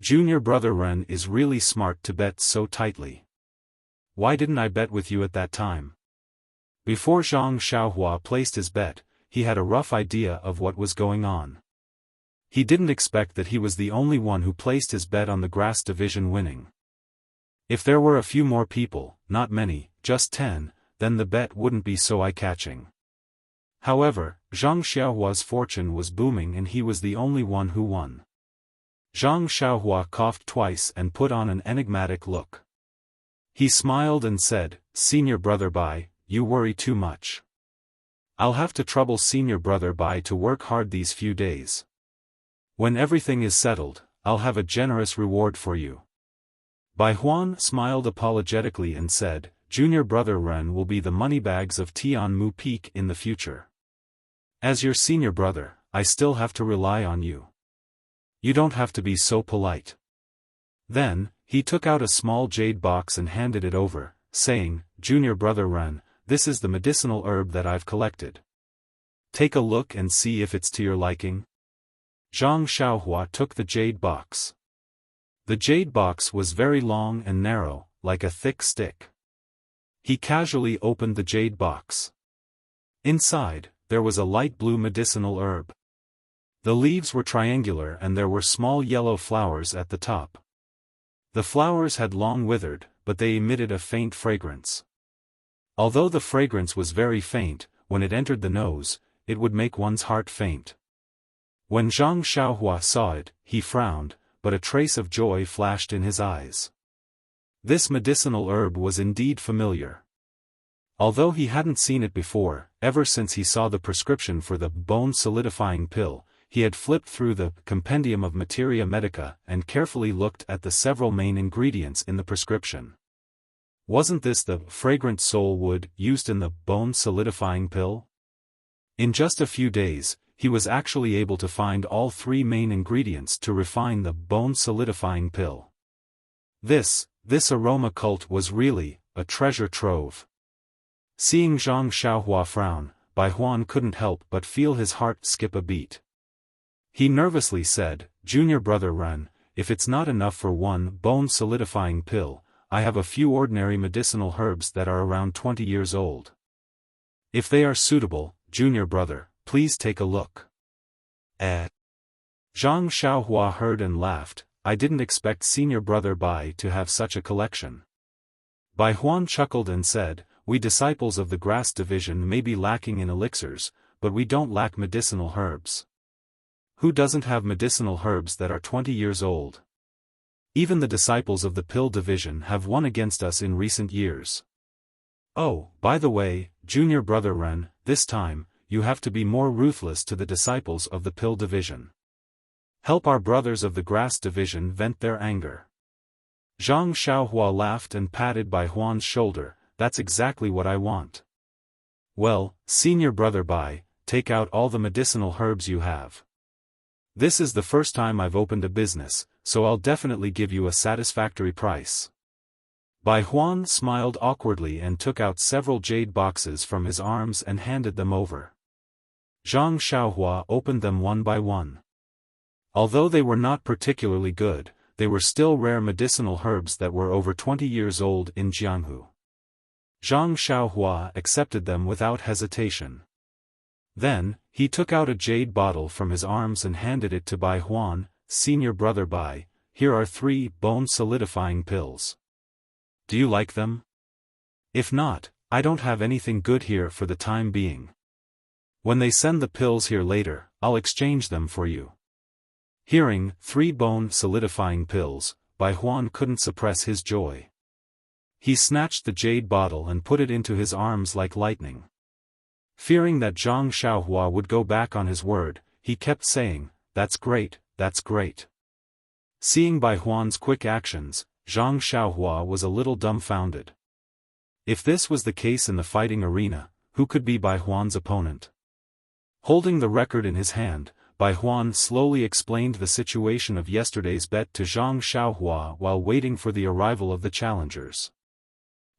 Junior brother Ren is really smart to bet so tightly. Why didn't I bet with you at that time?" Before Zhang Xiaohua placed his bet, he had a rough idea of what was going on. He didn't expect that he was the only one who placed his bet on the grass division winning. If there were a few more people, not many, just 10, then the bet wouldn't be so eye-catching. However, Zhang Xiaohua's fortune was booming and he was the only one who won. Zhang Xiaohua coughed twice and put on an enigmatic look. He smiled and said, "Senior brother Bai, you worry too much. I'll have to trouble senior brother Bai to work hard these few days. When everything is settled, I'll have a generous reward for you." Bai Huan smiled apologetically and said, "Junior brother Ren will be the moneybags of Tianmu Peak in the future. As your senior brother, I still have to rely on you. You don't have to be so polite." Then, he took out a small jade box and handed it over, saying, "Junior brother Ren, this is the medicinal herb that I've collected. Take a look and see if it's to your liking." Zhang Xiaohua took the jade box. The jade box was very long and narrow, like a thick stick. He casually opened the jade box. Inside, there was a light blue medicinal herb. The leaves were triangular and there were small yellow flowers at the top. The flowers had long withered, but they emitted a faint fragrance. Although the fragrance was very faint, when it entered the nose, it would make one's heart faint. When Zhang Xiaohua saw it, he frowned, but a trace of joy flashed in his eyes. This medicinal herb was indeed familiar. Although he hadn't seen it before, ever since he saw the prescription for the bone-solidifying pill, he had flipped through the compendium of materia medica and carefully looked at the several main ingredients in the prescription. Wasn't this the fragrant soul wood used in the bone-solidifying pill? In just a few days, he was actually able to find all 3 main ingredients to refine the bone-solidifying pill. This aroma cult was really a treasure trove. Seeing Zhang Xiaohua frown, Bai Huan couldn't help but feel his heart skip a beat. He nervously said, "Junior brother Ren, if it's not enough for one bone-solidifying pill, I have a few ordinary medicinal herbs that are around 20 years old. If they are suitable, junior brother, please take a look." Zhang Xiaohua heard and laughed, "I didn't expect senior brother Bai to have such a collection." Bai Huan chuckled and said, "We disciples of the grass division may be lacking in elixirs, but we don't lack medicinal herbs. Who doesn't have medicinal herbs that are 20 years old? Even the disciples of the pill division have won against us in recent years. Oh, by the way, junior brother Ren, this time, you have to be more ruthless to the disciples of the pill division. Help our brothers of the grass division vent their anger." Zhang Xiaohua laughed and patted Bai Huan's shoulder, "That's exactly what I want. Well, senior brother Bai, take out all the medicinal herbs you have. This is the first time I've opened a business, so I'll definitely give you a satisfactory price." Bai Huan smiled awkwardly and took out several jade boxes from his arms and handed them over. Zhang Xiaohua opened them one by one. Although they were not particularly good, they were still rare medicinal herbs that were over 20 years old in Jianghu. Zhang Xiaohua accepted them without hesitation. Then, he took out a jade bottle from his arms and handed it to Bai Huan. Senior brother Bai, here are 3 bone-solidifying pills. Do you like them? If not, I don't have anything good here for the time being. When they send the pills here later, I'll exchange them for you. Hearing 3 bone-solidifying pills, Bai Huan couldn't suppress his joy. He snatched the jade bottle and put it into his arms like lightning. Fearing that Zhang Xiaohua would go back on his word, he kept saying, "That's great, that's great." Seeing Bai Huan's quick actions, Zhang Xiaohua was a little dumbfounded. If this was the case in the fighting arena, who could be Bai Huan's opponent? Holding the record in his hand, Bai Huan slowly explained the situation of yesterday's bet to Zhang Xiaohua while waiting for the arrival of the challengers.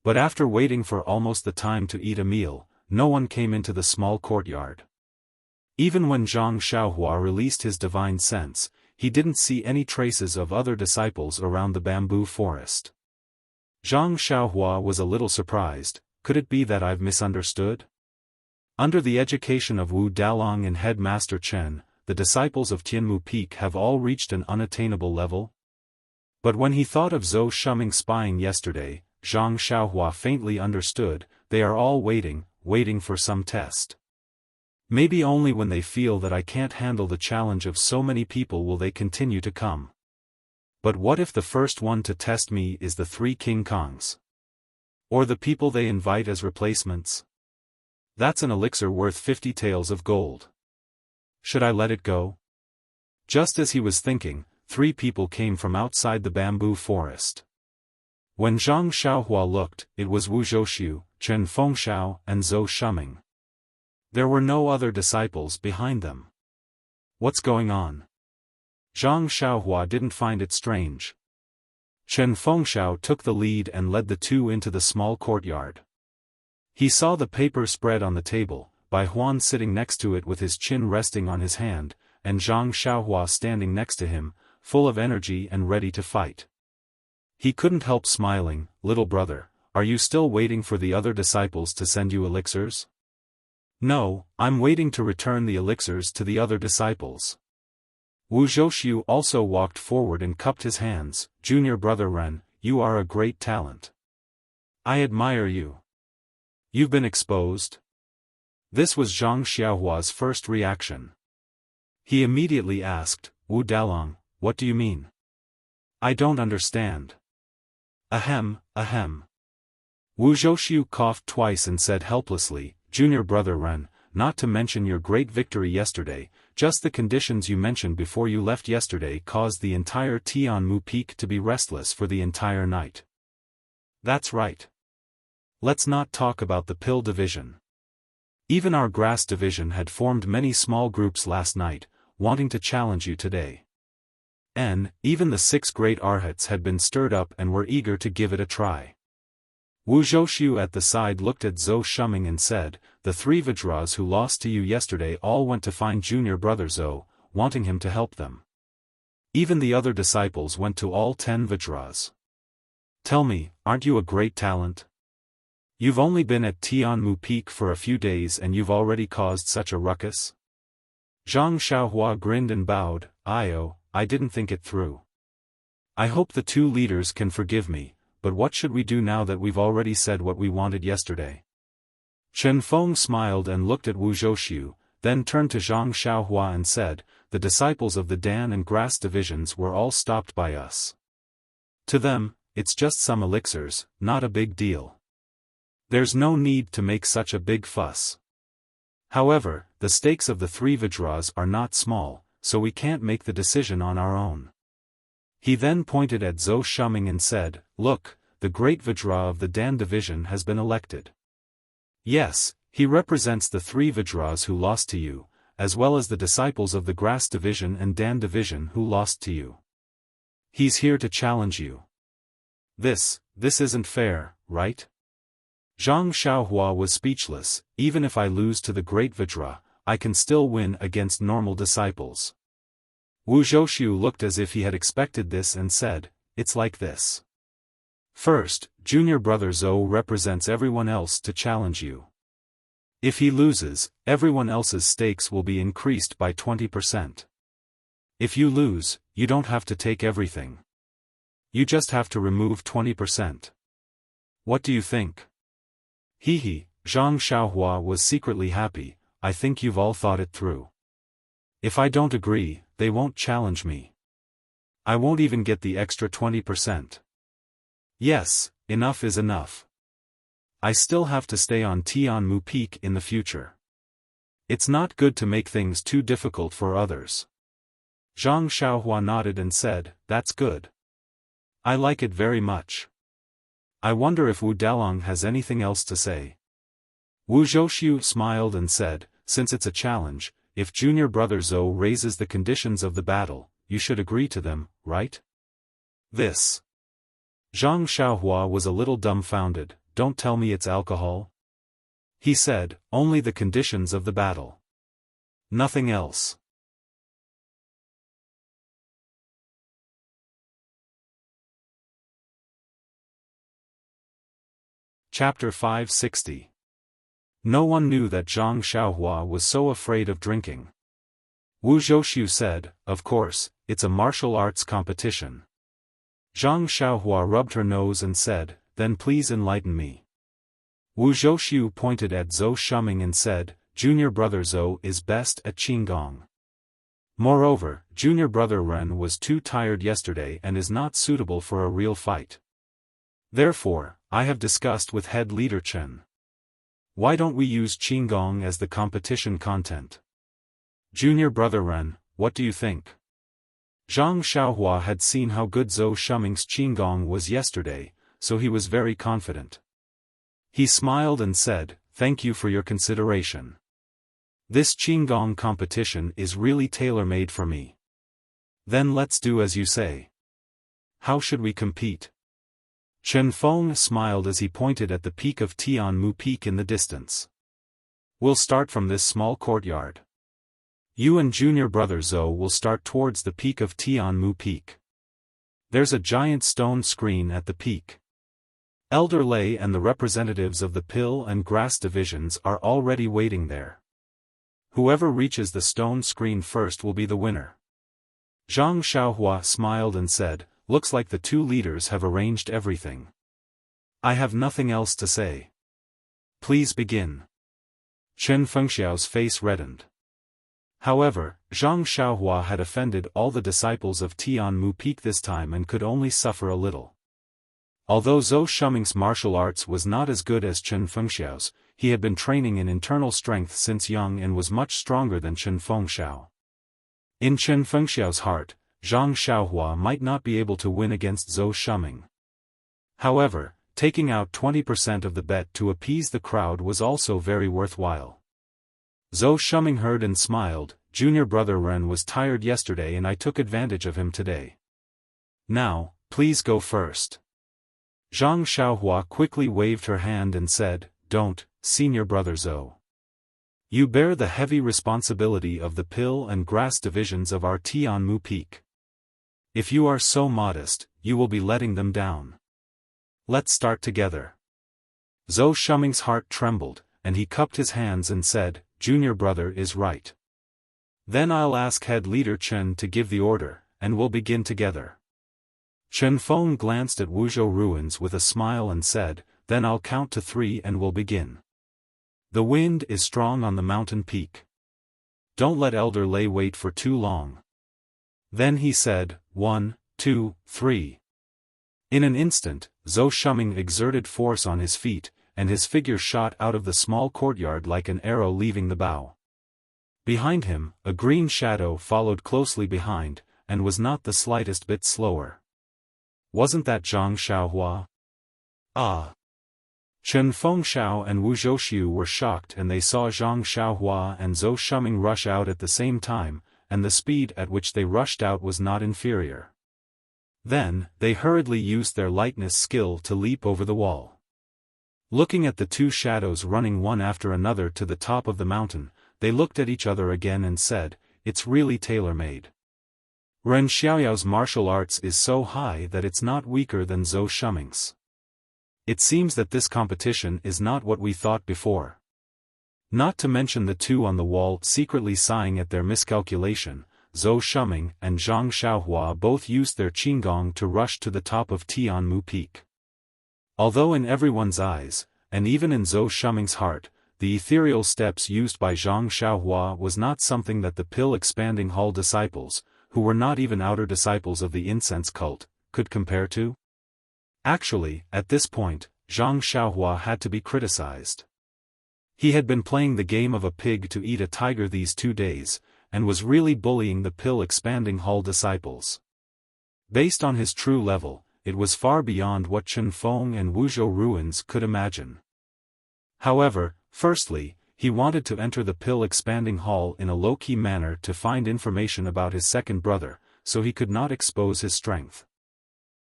But after waiting for almost the time to eat a meal, no one came into the small courtyard. Even when Zhang Xiaohua released his divine sense, he didn't see any traces of other disciples around the bamboo forest. Zhang Xiaohua was a little surprised. Could it be that I've misunderstood? Under the education of Wu Dalong and Headmaster Chen, the disciples of Tianmu Peak have all reached an unattainable level? But when he thought of Zhou Shuming spying yesterday, Zhang Xiaohua faintly understood. They are all waiting for some test. Maybe only when they feel that I can't handle the challenge of so many people will they continue to come. But what if the first one to test me is the 3 King Kongs? Or the people they invite as replacements? That's an elixir worth 50 taels of gold. Should I let it go? Just as he was thinking, 3 people came from outside the bamboo forest. When Zhang Xiaohua looked, it was Wu Zhouxiu, Chen Fengxiao, and Zhou Shuming. There were no other disciples behind them. What's going on? Zhang Xiaohua didn't find it strange. Chen Fengxiao took the lead and led the 2 into the small courtyard. He saw the paper spread on the table, Bai Huan sitting next to it with his chin resting on his hand, and Zhang Xiaohua standing next to him, full of energy and ready to fight. He couldn't help smiling. "Little brother, are you still waiting for the other disciples to send you elixirs?" "No, I'm waiting to return the elixirs to the other disciples." Wu Zhouxiu also walked forward and cupped his hands. "Junior brother Ren, you are a great talent. I admire you. You've been exposed?" This was Zhang Xiaohua's first reaction. He immediately asked, "Wu Dalong, what do you mean? I don't understand." Ahem, ahem. Wu Zhouxiu coughed twice and said helplessly, "Junior brother Ren, not to mention your great victory yesterday, just the conditions you mentioned before you left yesterday caused the entire Tianmu Peak to be restless for the entire night." "That's right. Let's not talk about the pill division. Even our grass division had formed many small groups last night, wanting to challenge you today. And even the 6 great arhats had been stirred up and were eager to give it a try." Wu Zhouxiu at the side looked at Zhou Shuming and said, "The 3 Vajras who lost to you yesterday all went to find junior brother Zhou, wanting him to help them. Even the other disciples went to all 10 Vajras. Tell me, aren't you a great talent? You've only been at Tianmu Peak for a few days and you've already caused such a ruckus?" Zhang Xiaohua grinned and bowed. I didn't think it through. I hope the 2 leaders can forgive me, but what should we do now that we've already said what we wanted yesterday?" Chen Feng smiled and looked at Wu Zhouxiu, then turned to Zhang Xiaohua and said, "The disciples of the Dan and Grass divisions were all stopped by us. To them, it's just some elixirs, not a big deal. There's no need to make such a big fuss. However, the stakes of the 3 Vajras are not small, so we can't make the decision on our own." He then pointed at Zhou Shuming and said, "Look, the great Vajra of the Dan division has been elected. Yes, he represents the 3 Vajras who lost to you, as well as the disciples of the Grass division and Dan division who lost to you. He's here to challenge you. This isn't fair, right?" Zhang Xiaohua was speechless. "Even if I lose to the great Vajra, I can still win against normal disciples." Wu Zhouxiu looked as if he had expected this and said, "It's like this. First, junior brother Zhou represents everyone else to challenge you. If he loses, everyone else's stakes will be increased by 20%. If you lose, you don't have to take everything. You just have to remove 20%. What do you think? Hee. Zhang Xiaohua was secretly happy. I think you've all thought it through. If I don't agree, they won't challenge me. I won't even get the extra 20%. Yes, enough is enough. I still have to stay on Tianmu Peak in the future. It's not good to make things too difficult for others. Zhang Xiaohua nodded and said, that's good. I like it very much. I wonder if Wu Dalong has anything else to say. Wu Zhouxiu smiled and said, since it's a challenge, if junior brother Zhou raises the conditions of the battle, you should agree to them, right? This. Zhang Xiaohua was a little dumbfounded. Don't tell me it's alcohol? He said, only the conditions of the battle. Nothing else. Chapter 560. No one knew that Zhang Xiaohua was so afraid of drinking. Wu Zhouxiu said, of course, it's a martial arts competition. Zhang Xiaohua rubbed her nose and said, then please enlighten me. Wu Zhouxiu pointed at Zhou Shuming and said, junior brother Zhou is best at Qinggong. Moreover, junior brother Ren was too tired yesterday and is not suitable for a real fight. Therefore, I have discussed with head leader Chen. Why don't we use Qinggong as the competition content? Junior brother Ren, what do you think? Zhang Xiaohua had seen how good Zhou Shuming's Qinggong was yesterday, so he was very confident. He smiled and said, thank you for your consideration. This Qinggong competition is really tailor-made for me. Then let's do as you say. How should we compete? Chen Feng smiled as he pointed at the peak of Tianmu Peak in the distance. We'll start from this small courtyard. You and junior brother Zhou will start towards the peak of Tianmu Peak. There's a giant stone screen at the peak. Elder Lei and the representatives of the pill and grass divisions are already waiting there. Whoever reaches the stone screen first will be the winner. Zhang Xiaohua smiled and said, looks like the two leaders have arranged everything. I have nothing else to say. Please begin. Chen Fengxiao's face reddened. However, Zhang Xiaohua had offended all the disciples of Tianmu Peak this time and could only suffer a little. Although Zhou Shuming's martial arts was not as good as Chen Fengxiao's, he had been training in internal strength since young and was much stronger than Chen Fengxiao. In Chen Fengxiao's heart, Zhang Xiaohua might not be able to win against Zhou Shuming. However, taking out 20% of the bet to appease the crowd was also very worthwhile. Zhou Shuming heard and smiled, junior brother Ren was tired yesterday and I took advantage of him today. Now, please go first. Zhang Xiaohua quickly waved her hand and said, don't, senior brother Zhou. You bear the heavy responsibility of the pill and grass divisions of our Tianmu Peak. If you are so modest, you will be letting them down. Let's start together. Zhou Shuming's heart trembled, and he cupped his hands and said, junior brother is right. Then I'll ask head leader Chen to give the order, and we'll begin together. Chen Feng glanced at Wuzhou ruins with a smile and said, then I'll count to 3 and we'll begin. The wind is strong on the mountain peak. Don't let Elder Lei wait for too long. Then he said, 1, 2, 3. In an instant, Zhou Shuming exerted force on his feet, and his figure shot out of the small courtyard like an arrow leaving the bow. Behind him, a green shadow followed closely behind, and was not the slightest bit slower. Wasn't that Zhang Xiaohua? Ah! Chen Fengxiao and Wu Zhouxiu were shocked and they saw Zhang Xiaohua and Zhou Shuming rush out at the same time, and the speed at which they rushed out was not inferior. Then, they hurriedly used their lightness skill to leap over the wall. Looking at the two shadows running one after another to the top of the mountain, they looked at each other again and said, it's really tailor-made. Ren Xiaoyao's martial arts is so high that it's not weaker than Zhou Shuming's. It seems that this competition is not what we thought before. Not to mention the two on the wall secretly sighing at their miscalculation. Zhou Shuming and Zhang Xiaohua both used their qinggong to rush to the top of Tianmu Peak. Although in everyone's eyes, and even in Zhou Shuming's heart, the ethereal steps used by Zhang Xiaohua was not something that the pill-expanding hall disciples, who were not even outer disciples of the incense cult, could compare to. Actually, at this point, Zhang Xiaohua had to be criticized. He had been playing the game of a pig to eat a tiger these 2 days, and was really bullying the pill-expanding hall disciples. Based on his true level, it was far beyond what Chenfeng and Wuzhou ruins could imagine. However, firstly, he wanted to enter the pill-expanding hall in a low-key manner to find information about his second brother, so he could not expose his strength.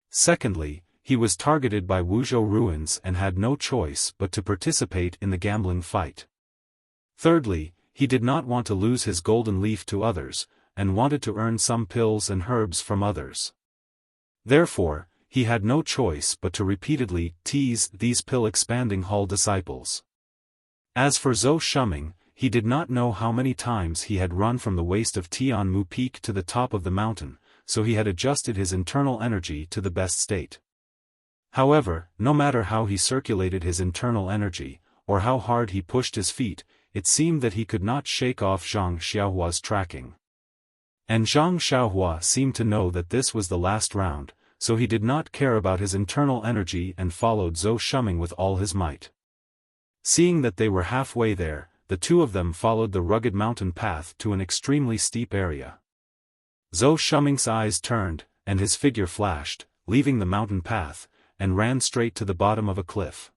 Secondly, he was targeted by Wuzhou ruins and had no choice but to participate in the gambling fight. Thirdly, he did not want to lose his golden leaf to others, and wanted to earn some pills and herbs from others. Therefore, he had no choice but to repeatedly tease these pill-expanding hall disciples. As for Zhou Shuming, he did not know how many times he had run from the waist of Tianmu Peak to the top of the mountain, so he had adjusted his internal energy to the best state. However, no matter how he circulated his internal energy, or how hard he pushed his feet, it seemed that he could not shake off Zhang Xiaohua's tracking. And Zhang Xiaohua seemed to know that this was the last round, so he did not care about his internal energy and followed Zhou Shuming with all his might. Seeing that they were halfway there, the two of them followed the rugged mountain path to an extremely steep area. Zhou Shuming's eyes turned, and his figure flashed, leaving the mountain path, and ran straight to the bottom of a cliff.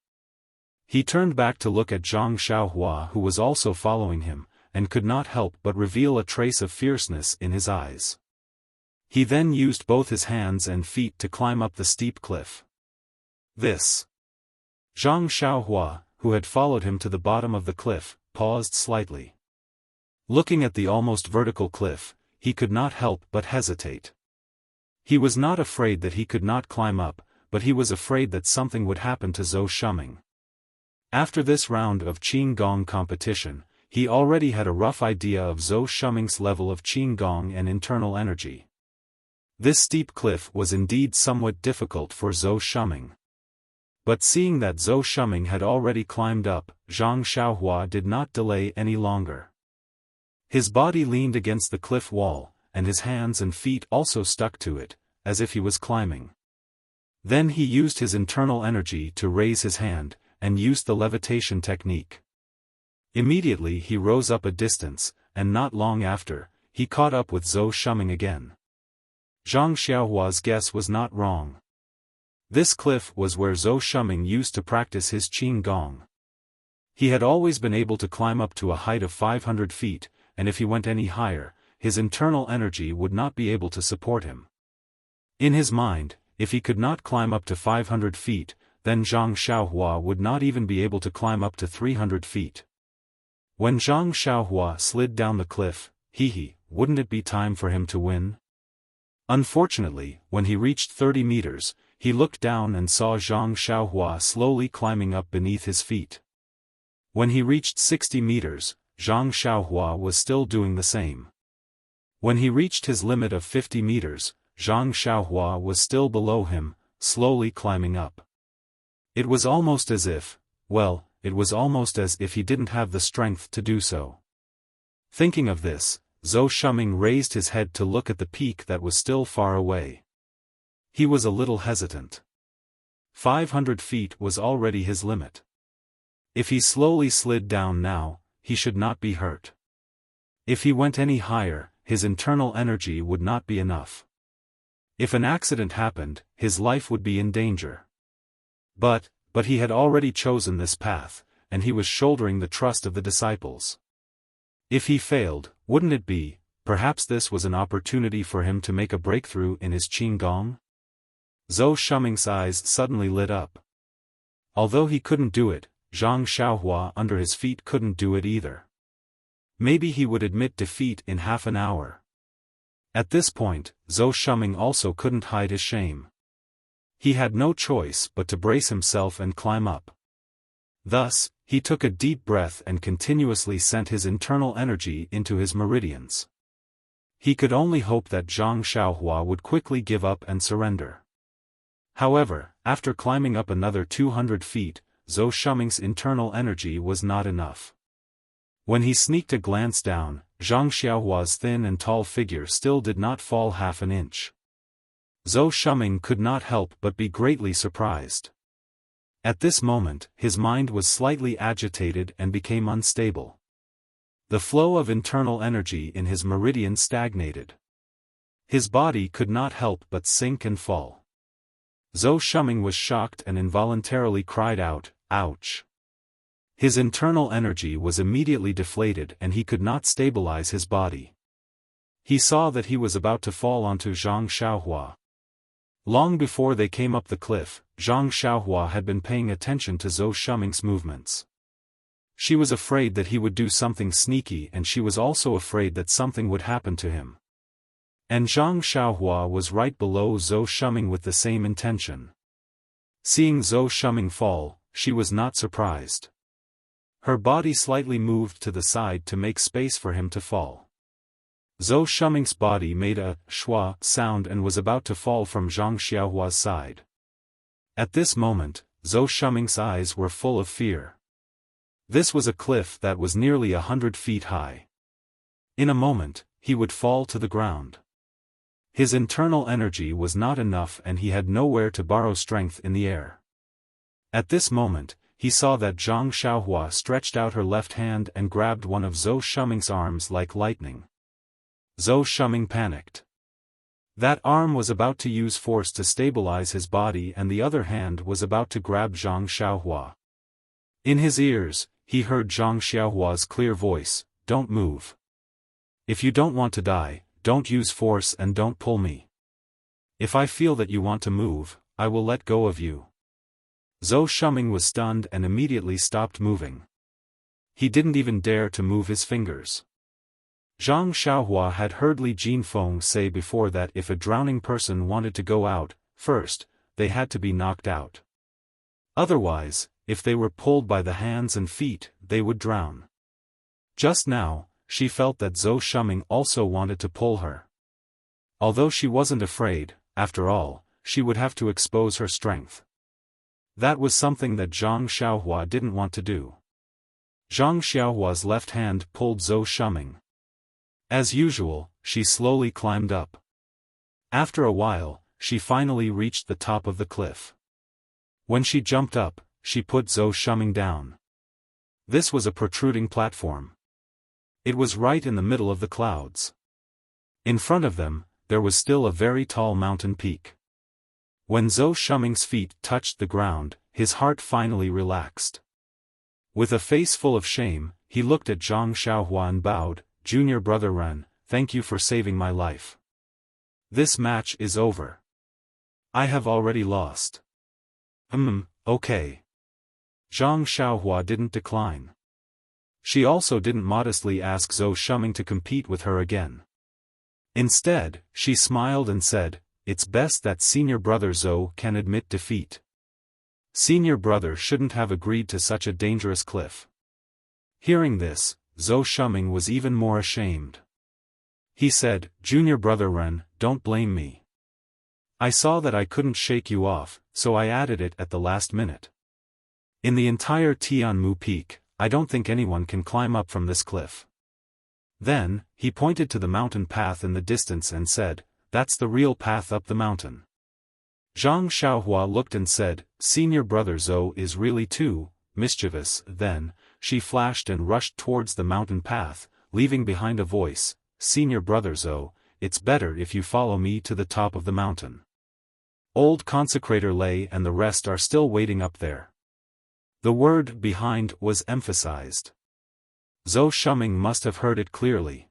He turned back to look at Zhang Xiaohua, who was also following him, and could not help but reveal a trace of fierceness in his eyes. He then used both his hands and feet to climb up the steep cliff. Zhang Xiaohua, who had followed him to the bottom of the cliff, paused slightly. Looking at the almost vertical cliff, he could not help but hesitate. He was not afraid that he could not climb up, but he was afraid that something would happen to Zhou Shuming. After this round of qinggong competition, he already had a rough idea of Zhou Shuming's level of qinggong and internal energy. This steep cliff was indeed somewhat difficult for Zhou Shuming. But seeing that Zhou Shuming had already climbed up, Zhang Xiaohua did not delay any longer. His body leaned against the cliff wall, and his hands and feet also stuck to it, as if he was climbing. Then he used his internal energy to raise his hand, and used the levitation technique. Immediately he rose up a distance, and not long after, he caught up with Zhou Shuming again. Zhang Xiaohua's guess was not wrong. This cliff was where Zhou Shuming used to practice his qinggong. He had always been able to climb up to a height of 500 feet, and if he went any higher, his internal energy would not be able to support him. In his mind, if he could not climb up to 500 feet, then Zhang Xiaohua would not even be able to climb up to 300 feet. When Zhang Xiaohua slid down the cliff, wouldn't it be time for him to win? Unfortunately, when he reached 30 meters, he looked down and saw Zhang Xiaohua slowly climbing up beneath his feet. When he reached 60 meters, Zhang Xiaohua was still doing the same. When he reached his limit of 50 meters, Zhang Xiaohua was still below him, slowly climbing up. It was almost as if he didn't have the strength to do so. Thinking of this, Zhou Shuming raised his head to look at the peak that was still far away. He was a little hesitant. 500 feet was already his limit. If he slowly slid down now, he should not be hurt. If he went any higher, his internal energy would not be enough. If an accident happened, his life would be in danger. But he had already chosen this path, and he was shouldering the trust of the disciples. If he failed, wouldn't it be, perhaps this was an opportunity for him to make a breakthrough in his qinggong? Zhou Shuming's eyes suddenly lit up. Although he couldn't do it, Zhang Xiaohua under his feet couldn't do it either. Maybe he would admit defeat in half an hour. At this point, Zhou Shuming also couldn't hide his shame. He had no choice but to brace himself and climb up. Thus, He took a deep breath and continuously sent his internal energy into his meridians. He could only hope that Zhang Xiaohua would quickly give up and surrender. However, after climbing up another 200 feet, Zhou Shuming's internal energy was not enough. When he sneaked a glance down, Zhang Xiaohua's thin and tall figure still did not fall half an inch. Zhou Shuming could not help but be greatly surprised. At this moment, his mind was slightly agitated and became unstable. The flow of internal energy in his meridian stagnated. His body could not help but sink and fall. Zhou Shuming was shocked and involuntarily cried out, "Ouch!" His internal energy was immediately deflated and he could not stabilize his body. He saw that he was about to fall onto Zhang Xiaohua. Long before they came up the cliff, Zhang Xiaohua had been paying attention to Zhou Shuming's movements. She was afraid that he would do something sneaky, and she was also afraid that something would happen to him. And Zhang Xiaohua was right below Zhou Shuming with the same intention. Seeing Zhou Shuming fall, she was not surprised. Her body slightly moved to the side to make space for him to fall. Zhou Shuming's body made a schwa sound and was about to fall from Zhang Xiaohua's side. At this moment, Zhou Shuming's eyes were full of fear. This was a cliff that was nearly 100 feet high. In a moment, he would fall to the ground. His internal energy was not enough and he had nowhere to borrow strength in the air. At this moment, he saw that Zhang Xiaohua stretched out her left hand and grabbed one of Zhou Shuming's arms like lightning. Zhou Shuming panicked. That arm was about to use force to stabilize his body and the other hand was about to grab Zhang Xiaohua. In his ears, he heard Zhang Xiaohua's clear voice, "Don't move. If you don't want to die, don't use force and don't pull me. If I feel that you want to move, I will let go of you." Zhou Shuming was stunned and immediately stopped moving. He didn't even dare to move his fingers. Zhang Xiaohua had heard Li Jinfeng say before that if a drowning person wanted to go out, first, they had to be knocked out. Otherwise, if they were pulled by the hands and feet, they would drown. Just now, she felt that Zhou Shuming also wanted to pull her. Although she wasn't afraid, after all, she would have to expose her strength. That was something that Zhang Xiaohua didn't want to do. Zhang Xiaohua's left hand pulled Zhou Shuming. As usual, she slowly climbed up. After a while, she finally reached the top of the cliff. When she jumped up, she put Zhou Shuming down. This was a protruding platform. It was right in the middle of the clouds. In front of them, there was still a very tall mountain peak. When Zhou Shuming's feet touched the ground, his heart finally relaxed. With a face full of shame, he looked at Zhang Xiaohua and bowed, "Junior brother Ren, thank you for saving my life. This match is over. I have already lost." Okay. Zhang Xiaohua didn't decline. She also didn't modestly ask Zhou Shuming to compete with her again. Instead, she smiled and said, "It's best that senior brother Zhou can admit defeat. Senior brother shouldn't have agreed to such a dangerous cliff." Hearing this, Zhou Shuming was even more ashamed. He said, "Junior brother Ren, don't blame me. I saw that I couldn't shake you off, so I added it at the last minute. In the entire Tianmu Peak, I don't think anyone can climb up from this cliff." Then, he pointed to the mountain path in the distance and said, "That's the real path up the mountain." Zhang Xiaohua looked and said, "Senior brother Zhou is really too mischievous." Then, she flashed and rushed towards the mountain path, leaving behind a voice, "Senior brother Zhou, it's better if you follow me to the top of the mountain. Old Consecrator Lei and the rest are still waiting up there." The word "behind" was emphasized. Zhou Shuming must have heard it clearly.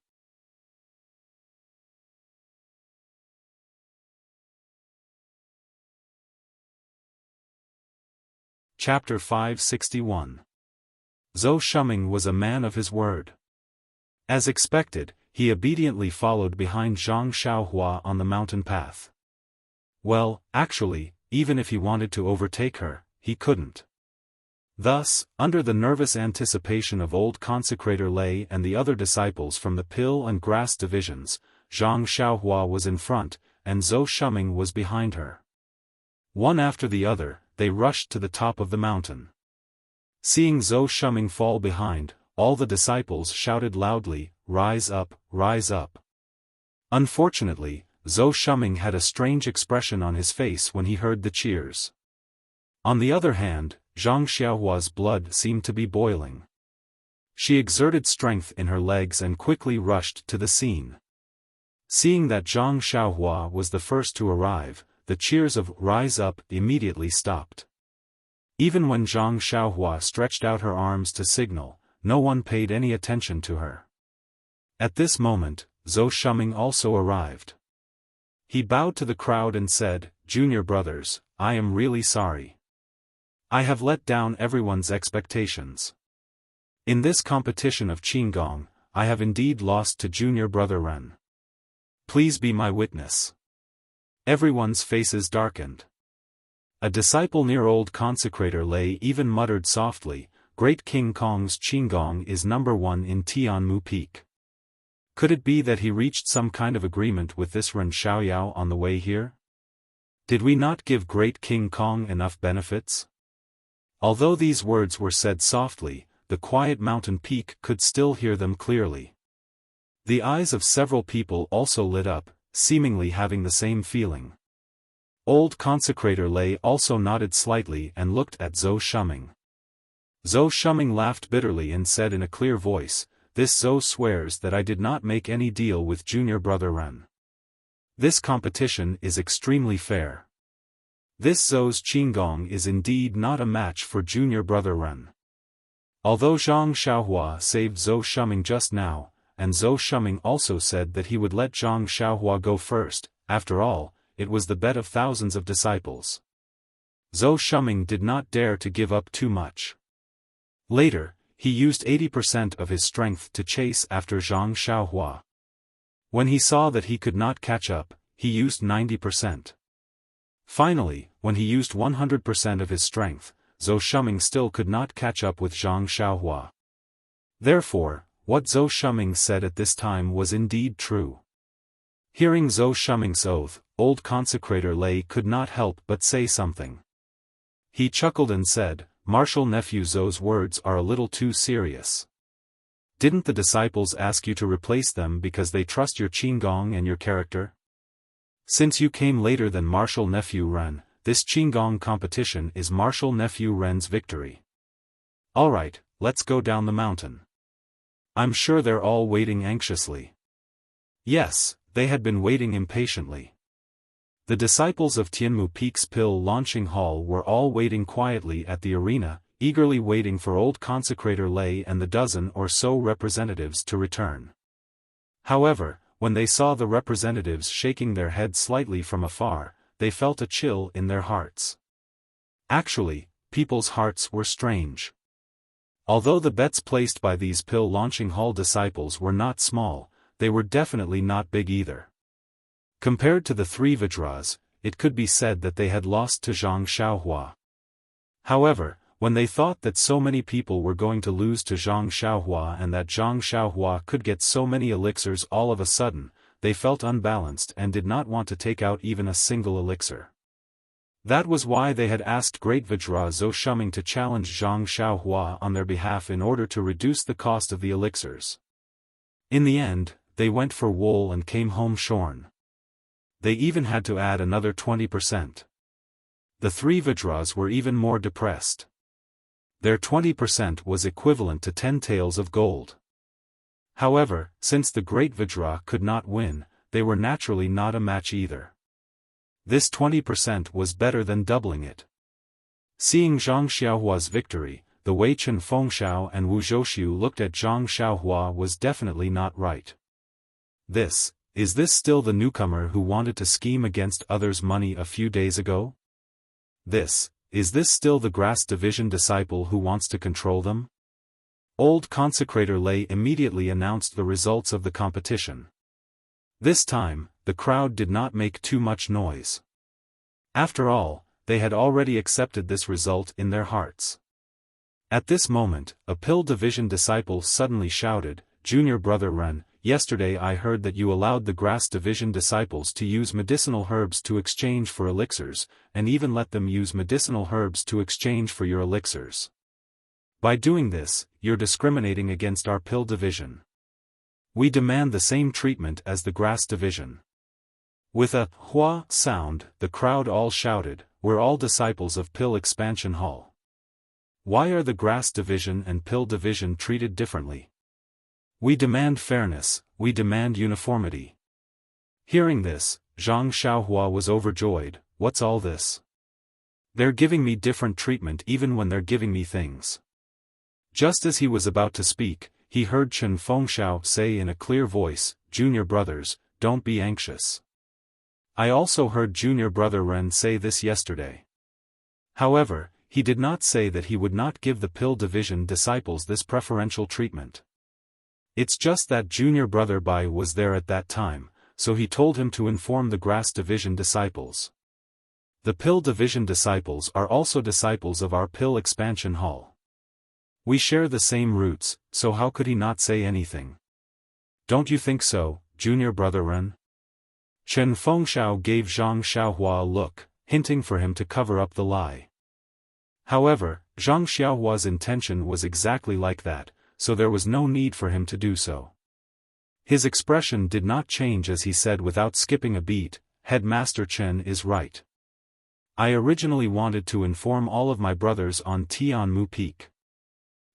Chapter 561. Zhou Shuming was a man of his word. As expected, he obediently followed behind Zhang Xiaohua on the mountain path. Well, actually, even if he wanted to overtake her, he couldn't. Thus, under the nervous anticipation of old consecrator Lei and the other disciples from the pill and grass divisions, Zhang Xiaohua was in front, and Zhou Shuming was behind her. One after the other, they rushed to the top of the mountain. Seeing Zhou Shuming fall behind, all the disciples shouted loudly, "Rise up, rise up." Unfortunately, Zhou Shuming had a strange expression on his face when he heard the cheers. On the other hand, Zhang Xiaohua's blood seemed to be boiling. She exerted strength in her legs and quickly rushed to the scene. Seeing that Zhang Xiaohua was the first to arrive, the cheers of "Rise up" immediately stopped. Even when Zhang Xiaohua stretched out her arms to signal, no one paid any attention to her. At this moment, Zhou Shuming also arrived. He bowed to the crowd and said, "Junior brothers, I am really sorry. I have let down everyone's expectations. In this competition of Qinggong, I have indeed lost to junior brother Ren. Please be my witness." Everyone's faces darkened. A disciple near old consecrator Lei even muttered softly, "Great King Kong's Qinggong is #1 in Tianmu Peak. Could it be that he reached some kind of agreement with this Ren Xiaoyao on the way here? Did we not give Great King Kong enough benefits?" Although these words were said softly, the quiet mountain peak could still hear them clearly. The eyes of several people also lit up, seemingly having the same feeling. Old consecrator Lei also nodded slightly and looked at Zhou Shuming. Zhou Shuming laughed bitterly and said in a clear voice, "This Zhou swears that I did not make any deal with junior brother Ren. This competition is extremely fair. This Zhou's Qinggong is indeed not a match for junior brother Ren." Although Zhang Xiaohua saved Zhou Shuming just now, and Zhou Shuming also said that he would let Zhang Xiaohua go first, after all, it was the bet of thousands of disciples. Zhou Shuming did not dare to give up too much. Later, he used 80% of his strength to chase after Zhang Xiaohua. When he saw that he could not catch up, he used 90%. Finally, when he used 100% of his strength, Zhou Shuming still could not catch up with Zhang Xiaohua. Therefore, what Zhou Shuming said at this time was indeed true. Hearing Zhou Shuming's oath, old consecrator Lei could not help but say something. He chuckled and said, "Martial nephew Zhou's words are a little too serious. Didn't the disciples ask you to replace them because they trust your Qinggong and your character? Since you came later than martial nephew Ren, this Qinggong competition is martial nephew Ren's victory. Alright, let's go down the mountain. I'm sure they're all waiting anxiously." Yes, they had been waiting impatiently. The disciples of Tianmu Peak's Pill Launching Hall were all waiting quietly at the arena, eagerly waiting for old consecrator Lei and the dozen or so representatives to return. However, when they saw the representatives shaking their heads slightly from afar, they felt a chill in their hearts. Actually, people's hearts were strange. Although the bets placed by these Pill Launching Hall disciples were not small, they were definitely not big either. Compared to the three Vajras, it could be said that they had lost to Zhang Xiaohua. However, when they thought that so many people were going to lose to Zhang Xiaohua and that Zhang Xiaohua could get so many elixirs all of a sudden, they felt unbalanced and did not want to take out even a single elixir. That was why they had asked Great Vajra Zhou Shuming to challenge Zhang Xiaohua on their behalf in order to reduce the cost of the elixirs. In the end, they went for wool and came home shorn. They even had to add another 20%. The three Vajras were even more depressed. Their 20% was equivalent to 10 taels of gold. However, since the Great Vajra could not win, they were naturally not a match either. This 20% was better than doubling it. Seeing Zhang Xiaohua's victory, the Wei Chen Fengxiao and Wu Zhouxiu looked at Zhang Xiaohua was definitely not right. Is this still the newcomer who wanted to scheme against others' money a few days ago? Is this still the grass division disciple who wants to control them? Old consecrator Lei immediately announced the results of the competition. This time, the crowd did not make too much noise. After all, they had already accepted this result in their hearts. At this moment, a Pill Division disciple suddenly shouted, "Junior Brother Ren, yesterday I heard that you allowed the Grass Division disciples to use medicinal herbs to exchange for elixirs, and even let them use medicinal herbs to exchange for your elixirs. By doing this, you're discriminating against our Pill Division. We demand the same treatment as the Grass Division." With a "hua" sound, the crowd all shouted, "We're all disciples of Pill Expansion Hall. Why are the Grass Division and Pill Division treated differently? We demand fairness, we demand uniformity." Hearing this, Zhang Xiaohua was overjoyed. "What's all this? They're giving me different treatment even when they're giving me things." Just as he was about to speak, he heard Chen Fengxiao say in a clear voice, "Junior brothers, don't be anxious. I also heard Junior Brother Ren say this yesterday." However, he did not say that he would not give the Pill Division disciples this preferential treatment. It's just that Junior Brother Bai was there at that time, so he told him to inform the Grass Division disciples. The Pill Division disciples are also disciples of our Pill Expansion Hall. We share the same roots, so how could he not say anything? Don't you think so, Junior Brother Ren? Chen Fengxiao gave Zhang Xiaohua a look, hinting for him to cover up the lie. However, Zhang Xiaohua's intention was exactly like that, so there was no need for him to do so. His expression did not change as he said without skipping a beat, "Headmaster Chen is right. I originally wanted to inform all of my brothers on Tianmu Peak.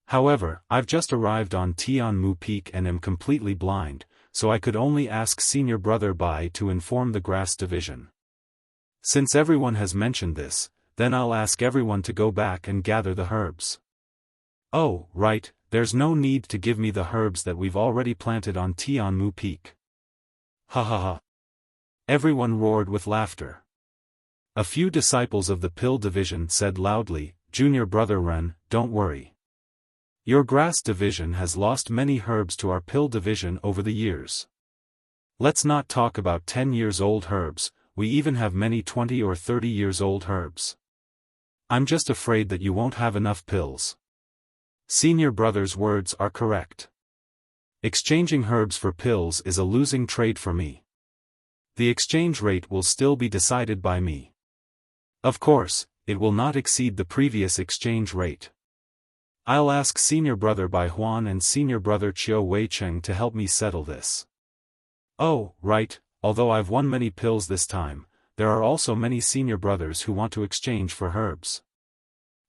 However, I've just arrived on Tianmu Peak and am completely blind, so I could only ask Senior Brother Bai to inform the Grass Division. Since everyone has mentioned this, then I'll ask everyone to go back and gather the herbs." "Oh, right, there's no need to give me the herbs that we've already planted on Tianmu Peak." Ha ha ha. Everyone roared with laughter. A few disciples of the Pill Division said loudly, "Junior Brother Ren, don't worry. Your Grass Division has lost many herbs to our Pill Division over the years. Let's not talk about 10 years old herbs, we even have many 20 or 30 years old herbs. I'm just afraid that you won't have enough pills." Senior Brother's words are correct. Exchanging herbs for pills is a losing trade for me. The exchange rate will still be decided by me. Of course, it will not exceed the previous exchange rate. I'll ask Senior Brother Bai Huan and Senior Brother Chiu Wei Cheng to help me settle this. Oh, right, although I've won many pills this time, there are also many senior brothers who want to exchange for herbs.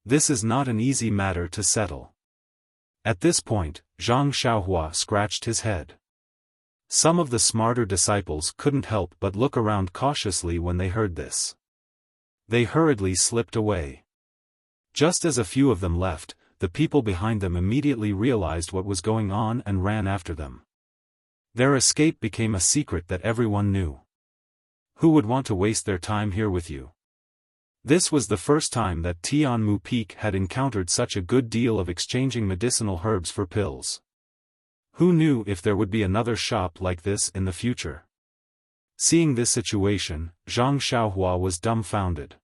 This is not an easy matter to settle." At this point, Zhang Xiaohua scratched his head. Some of the smarter disciples couldn't help but look around cautiously when they heard this. They hurriedly slipped away. Just as a few of them left, the people behind them immediately realized what was going on and ran after them. Their escape became a secret that everyone knew. Who would want to waste their time here with you? This was the first time that Tianmu Peak had encountered such a good deal of exchanging medicinal herbs for pills. Who knew if there would be another shop like this in the future? Seeing this situation, Zhang Xiaohua was dumbfounded.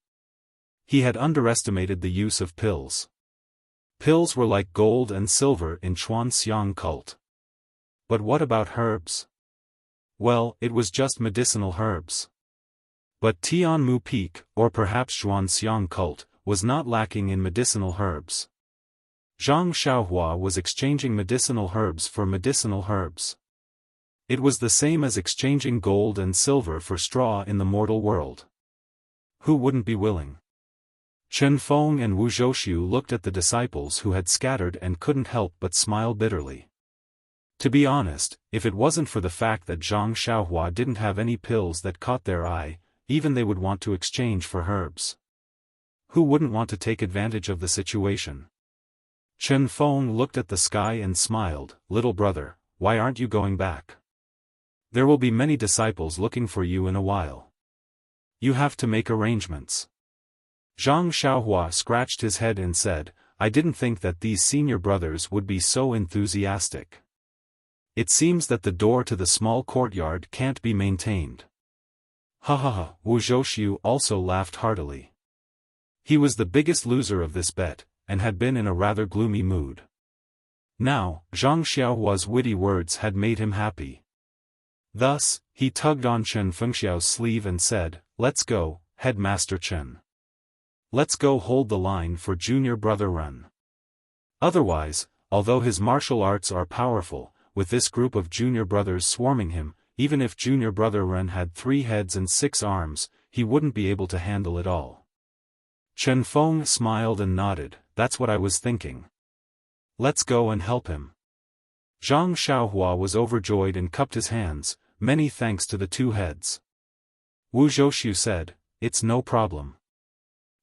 He had underestimated the use of pills. Pills were like gold and silver in Xuanxiang cult. But what about herbs? Well, it was just medicinal herbs. But Tianmu Peak, or perhaps Xuanxiang cult, was not lacking in medicinal herbs. Zhang Xiaohua was exchanging medicinal herbs for medicinal herbs. It was the same as exchanging gold and silver for straw in the mortal world. Who wouldn't be willing? Chen Feng and Wu Zhouxiu looked at the disciples who had scattered and couldn't help but smile bitterly. To be honest, if it wasn't for the fact that Zhang Xiaohua didn't have any pills that caught their eye, even they would want to exchange for herbs. Who wouldn't want to take advantage of the situation? Chen Feng looked at the sky and smiled, "Little brother, why aren't you going back? There will be many disciples looking for you in a while. You have to make arrangements." Zhang Xiaohua scratched his head and said, "I didn't think that these senior brothers would be so enthusiastic. It seems that the door to the small courtyard can't be maintained." Ha ha ha, Wu Zhouxiu also laughed heartily. He was the biggest loser of this bet, and had been in a rather gloomy mood. Now, Zhang Xiaohua's witty words had made him happy. Thus, he tugged on Chen Fengxiao's sleeve and said, "Let's go, Headmaster Chen. Let's go hold the line for junior brother Ren." Otherwise, although his martial arts are powerful, with this group of junior brothers swarming him, even if junior brother Ren had 3 heads and 6 arms, he wouldn't be able to handle it all. Chen Feng smiled and nodded, "That's what I was thinking. Let's go and help him." Zhang Xiaohua was overjoyed and cupped his hands, "Many thanks to the 2 heads." Wu Zhouxiu said, "It's no problem.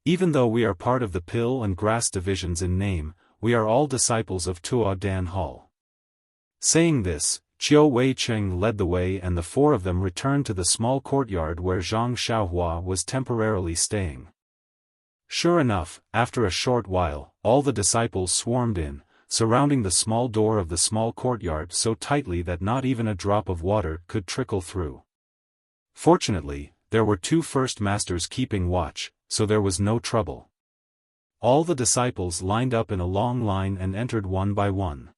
Even though we are part of the pill and grass divisions in name, we are all disciples of Tuo Dan Hall." Saying this, Qiu Wei Cheng led the way and the 4 of them returned to the small courtyard where Zhang Xiaohua was temporarily staying. Sure enough, after a short while, all the disciples swarmed in, surrounding the small door of the small courtyard so tightly that not even a drop of water could trickle through. Fortunately, there were 2 first masters keeping watch, so there was no trouble. All the disciples lined up in a long line and entered one by one.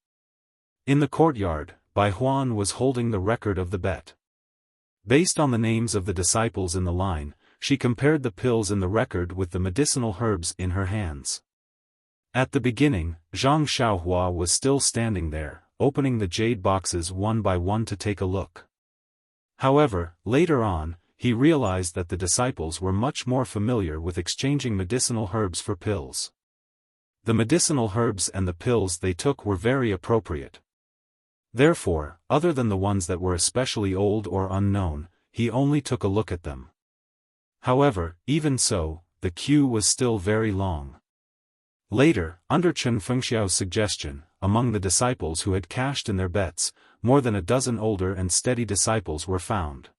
In the courtyard, Bai Huan was holding the record of the bet. Based on the names of the disciples in the line, she compared the pills in the record with the medicinal herbs in her hands. At the beginning, Zhang Xiaohua was still standing there, opening the jade boxes one by one to take a look. However, later on, he realized that the disciples were much more familiar with exchanging medicinal herbs for pills. The medicinal herbs and the pills they took were very appropriate. Therefore, other than the ones that were especially old or unknown, he only took a look at them. However, even so, the queue was still very long. Later, under Chen Fengxiao's suggestion, among the disciples who had cashed in their bets, more than a dozen older and steady disciples were found.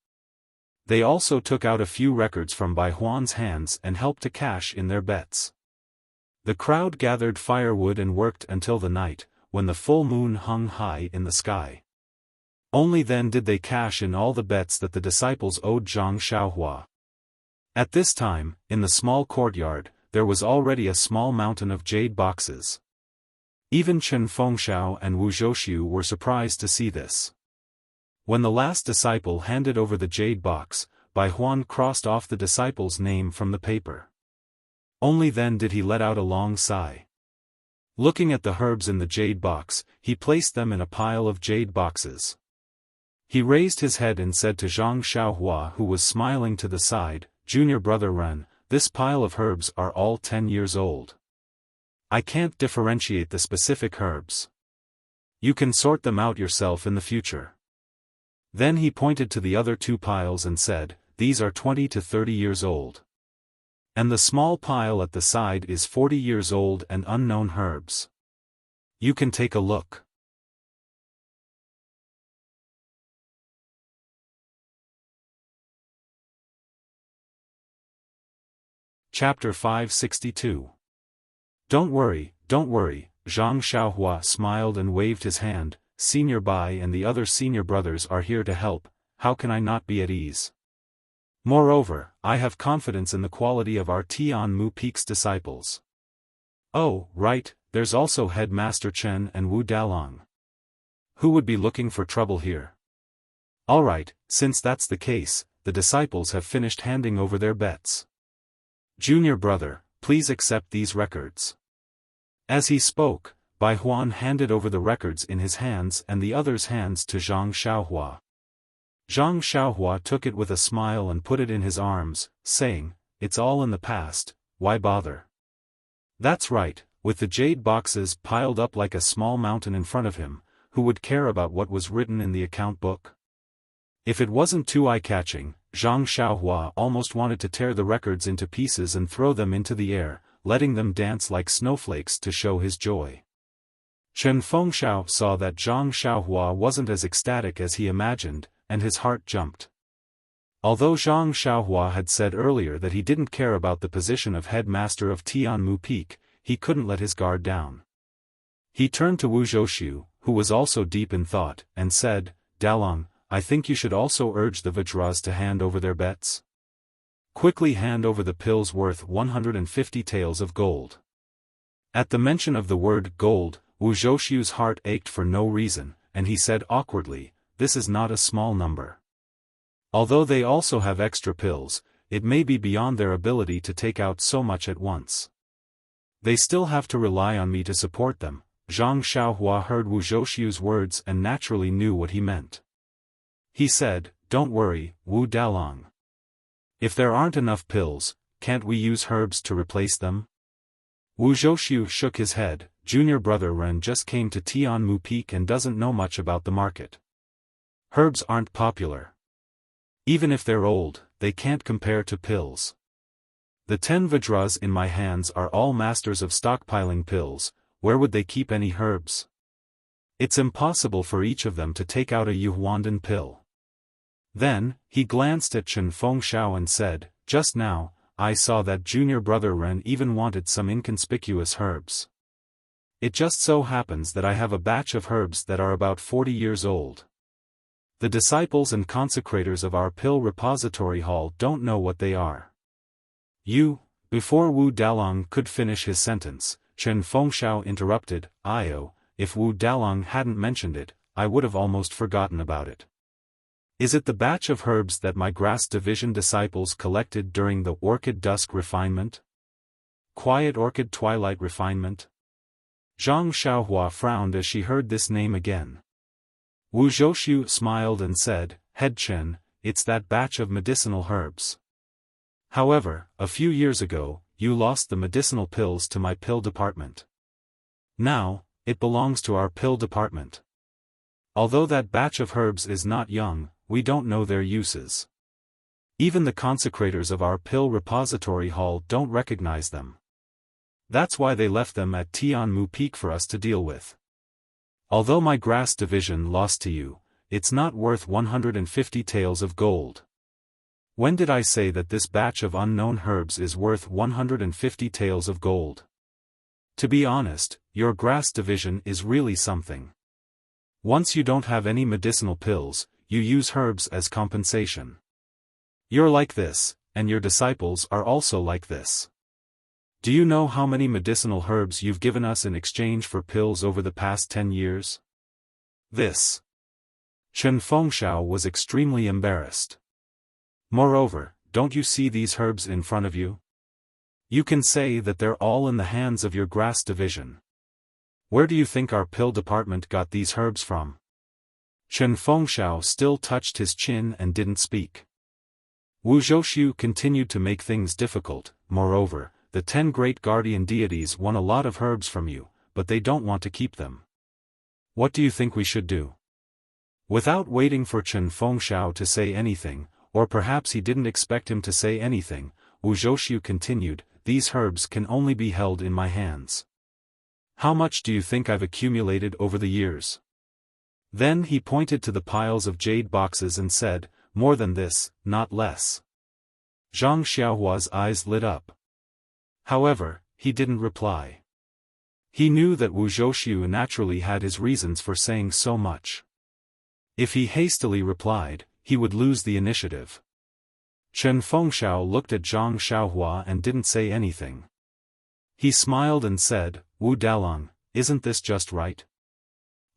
They also took out a few records from Bai Huan's hands and helped to cash in their bets. The crowd gathered firewood and worked until the night, when the full moon hung high in the sky. Only then did they cash in all the bets that the disciples owed Zhang Xiaohua. At this time, in the small courtyard, there was already a small mountain of jade boxes. Even Chen Fengxiao and Wu Zhouxiu were surprised to see this. When the last disciple handed over the jade box, Bai Huan crossed off the disciple's name from the paper. Only then did he let out a long sigh. Looking at the herbs in the jade box, he placed them in a pile of jade boxes. He raised his head and said to Zhang Xiaohua, who was smiling to the side, "Junior brother Ren, this pile of herbs are all 10 years old. I can't differentiate the specific herbs. You can sort them out yourself in the future." Then he pointed to the other 2 piles and said, "These are 20 to 30 years old. And the small pile at the side is 40 years old and unknown herbs. You can take a look." Chapter 562. Don't worry, Zhang Xiaohua smiled and waved his hand, "Senior Bai and the other senior brothers are here to help, how can I not be at ease? Moreover, I have confidence in the quality of our Tian Mu Peak's disciples. Oh, right, there's also Headmaster Chen and Wu Dalong. Who would be looking for trouble here? Alright, since that's the case, the disciples have finished handing over their bets. Junior brother, please accept these records." As he spoke, Bai Huan handed over the records in his hands and the others' hands to Zhang Xiaohua. Zhang Xiaohua took it with a smile and put it in his arms, saying, "It's all in the past, why bother?" That's right, with the jade boxes piled up like a small mountain in front of him, who would care about what was written in the account book? If it wasn't too eye-catching, Zhang Xiaohua almost wanted to tear the records into pieces and throw them into the air, letting them dance like snowflakes to show his joy. Chen Fengxiao saw that Zhang Xiaohua wasn't as ecstatic as he imagined, and his heart jumped. Although Zhang Xiaohua had said earlier that he didn't care about the position of headmaster of Tianmu Peak, he couldn't let his guard down. He turned to Wu Zhouxiu, who was also deep in thought, and said, "Dalong, I think you should also urge the Vajras to hand over their bets. Quickly hand over the pills worth 150 taels of gold. At the mention of the word gold, Wu Zhouxiu's heart ached for no reason, and he said awkwardly, "This is not a small number. Although they also have extra pills, it may be beyond their ability to take out so much at once. They still have to rely on me to support them." Zhang Xiaohua heard Wu Zhouxiu's words and naturally knew what he meant. He said, "Don't worry, Wu Dalong. If there aren't enough pills, can't we use herbs to replace them?" Wu Zhouxiu shook his head. Junior brother Ren just came to Tianmu Peak and doesn't know much about the market. Herbs aren't popular. Even if they're old, they can't compare to pills. The 10 Vajras in my hands are all masters of stockpiling pills. Where would they keep any herbs? It's impossible for each of them to take out a Yuhuandan pill. Then, he glanced at Chen Fengxiao and said, "Just now, I saw that junior brother Ren even wanted some inconspicuous herbs. It just so happens that I have a batch of herbs that are about 40 years old. The disciples and consecrators of our pill repository hall don't know what they are." Before Wu Dalong could finish his sentence, Chen Fengxiao interrupted, "If Wu Dalong hadn't mentioned it, I would have almost forgotten about it. Is it the batch of herbs that my grass division disciples collected during the Orchid Dusk refinement? Quiet Orchid Twilight refinement?" Zhang Xiaohua frowned as she heard this name again. Wu Zhouxiu smiled and said, "Head Chen, it's that batch of medicinal herbs. However, a few years ago, you lost the medicinal pills to my pill department. Now, it belongs to our pill department. Although that batch of herbs is not young, we don't know their uses. Even the consecrators of our pill repository hall don't recognize them. That's why they left them at Tianmu Peak for us to deal with. Although my grass division lost to you, it's not worth 150 taels of gold. When did I say that this batch of unknown herbs is worth 150 taels of gold? To be honest, your grass division is really something. Once you don't have any medicinal pills, you use herbs as compensation. You're like this, and your disciples are also like this. Do you know how many medicinal herbs you've given us in exchange for pills over the past 10 years? This. Chen Fengxiao was extremely embarrassed. Moreover, don't you see these herbs in front of you? You can say that they're all in the hands of your grass division. Where do you think our pill department got these herbs from? Chen Fengxiao still touched his chin and didn't speak. Wu Zhouxiu continued to make things difficult. Moreover, the 10 great guardian deities won a lot of herbs from you, but they don't want to keep them. What do you think we should do? Without waiting for Chen Fengxiao to say anything, or perhaps he didn't expect him to say anything, Wu Zhouxiu continued, "These herbs can only be held in my hands. How much do you think I've accumulated over the years?" Then he pointed to the piles of jade boxes and said, "More than this, not less." Zhang Xiaohua's eyes lit up. However, he didn't reply. He knew that Wu Zhouxiu naturally had his reasons for saying so much. If he hastily replied, he would lose the initiative. Chen Fengxiao looked at Zhang Xiaohua and didn't say anything. He smiled and said, "Wu Dalong, isn't this just right?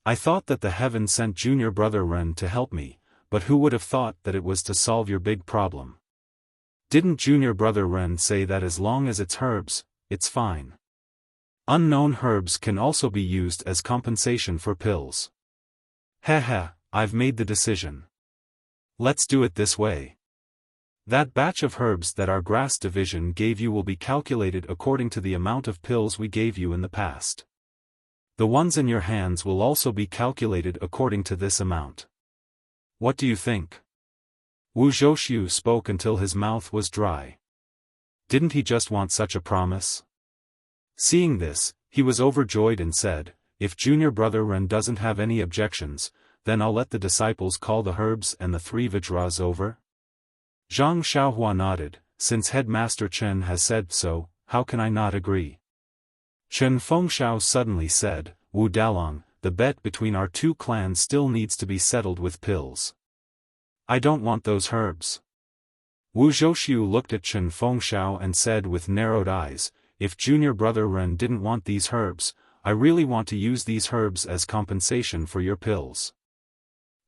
I thought that the heaven sent junior brother Ren to help me, but who would have thought that it was to solve your big problem? Didn't junior brother Ren say that as long as it's herbs, it's fine? Unknown herbs can also be used as compensation for pills. Heh, I've made the decision. Let's do it this way. That batch of herbs that our grass division gave you will be calculated according to the amount of pills we gave you in the past. The ones in your hands will also be calculated according to this amount. What do you think?" Wu Zhouxiu spoke until his mouth was dry. Didn't he just want such a promise? Seeing this, he was overjoyed and said, "If junior brother Ren doesn't have any objections, then I'll let the disciples call the herbs and the 3 Vajras over." Zhang Xiaohua nodded, "Since Headmaster Chen has said so, how can I not agree?" Chen Fengxiao suddenly said, "Wu Dalong, the bet between our two clans still needs to be settled with pills. I don't want those herbs." Wu Zhouxiu looked at Chen Fengxiao and said with narrowed eyes, if junior brother Ren didn't want these herbs, I really want to use these herbs as compensation for your pills.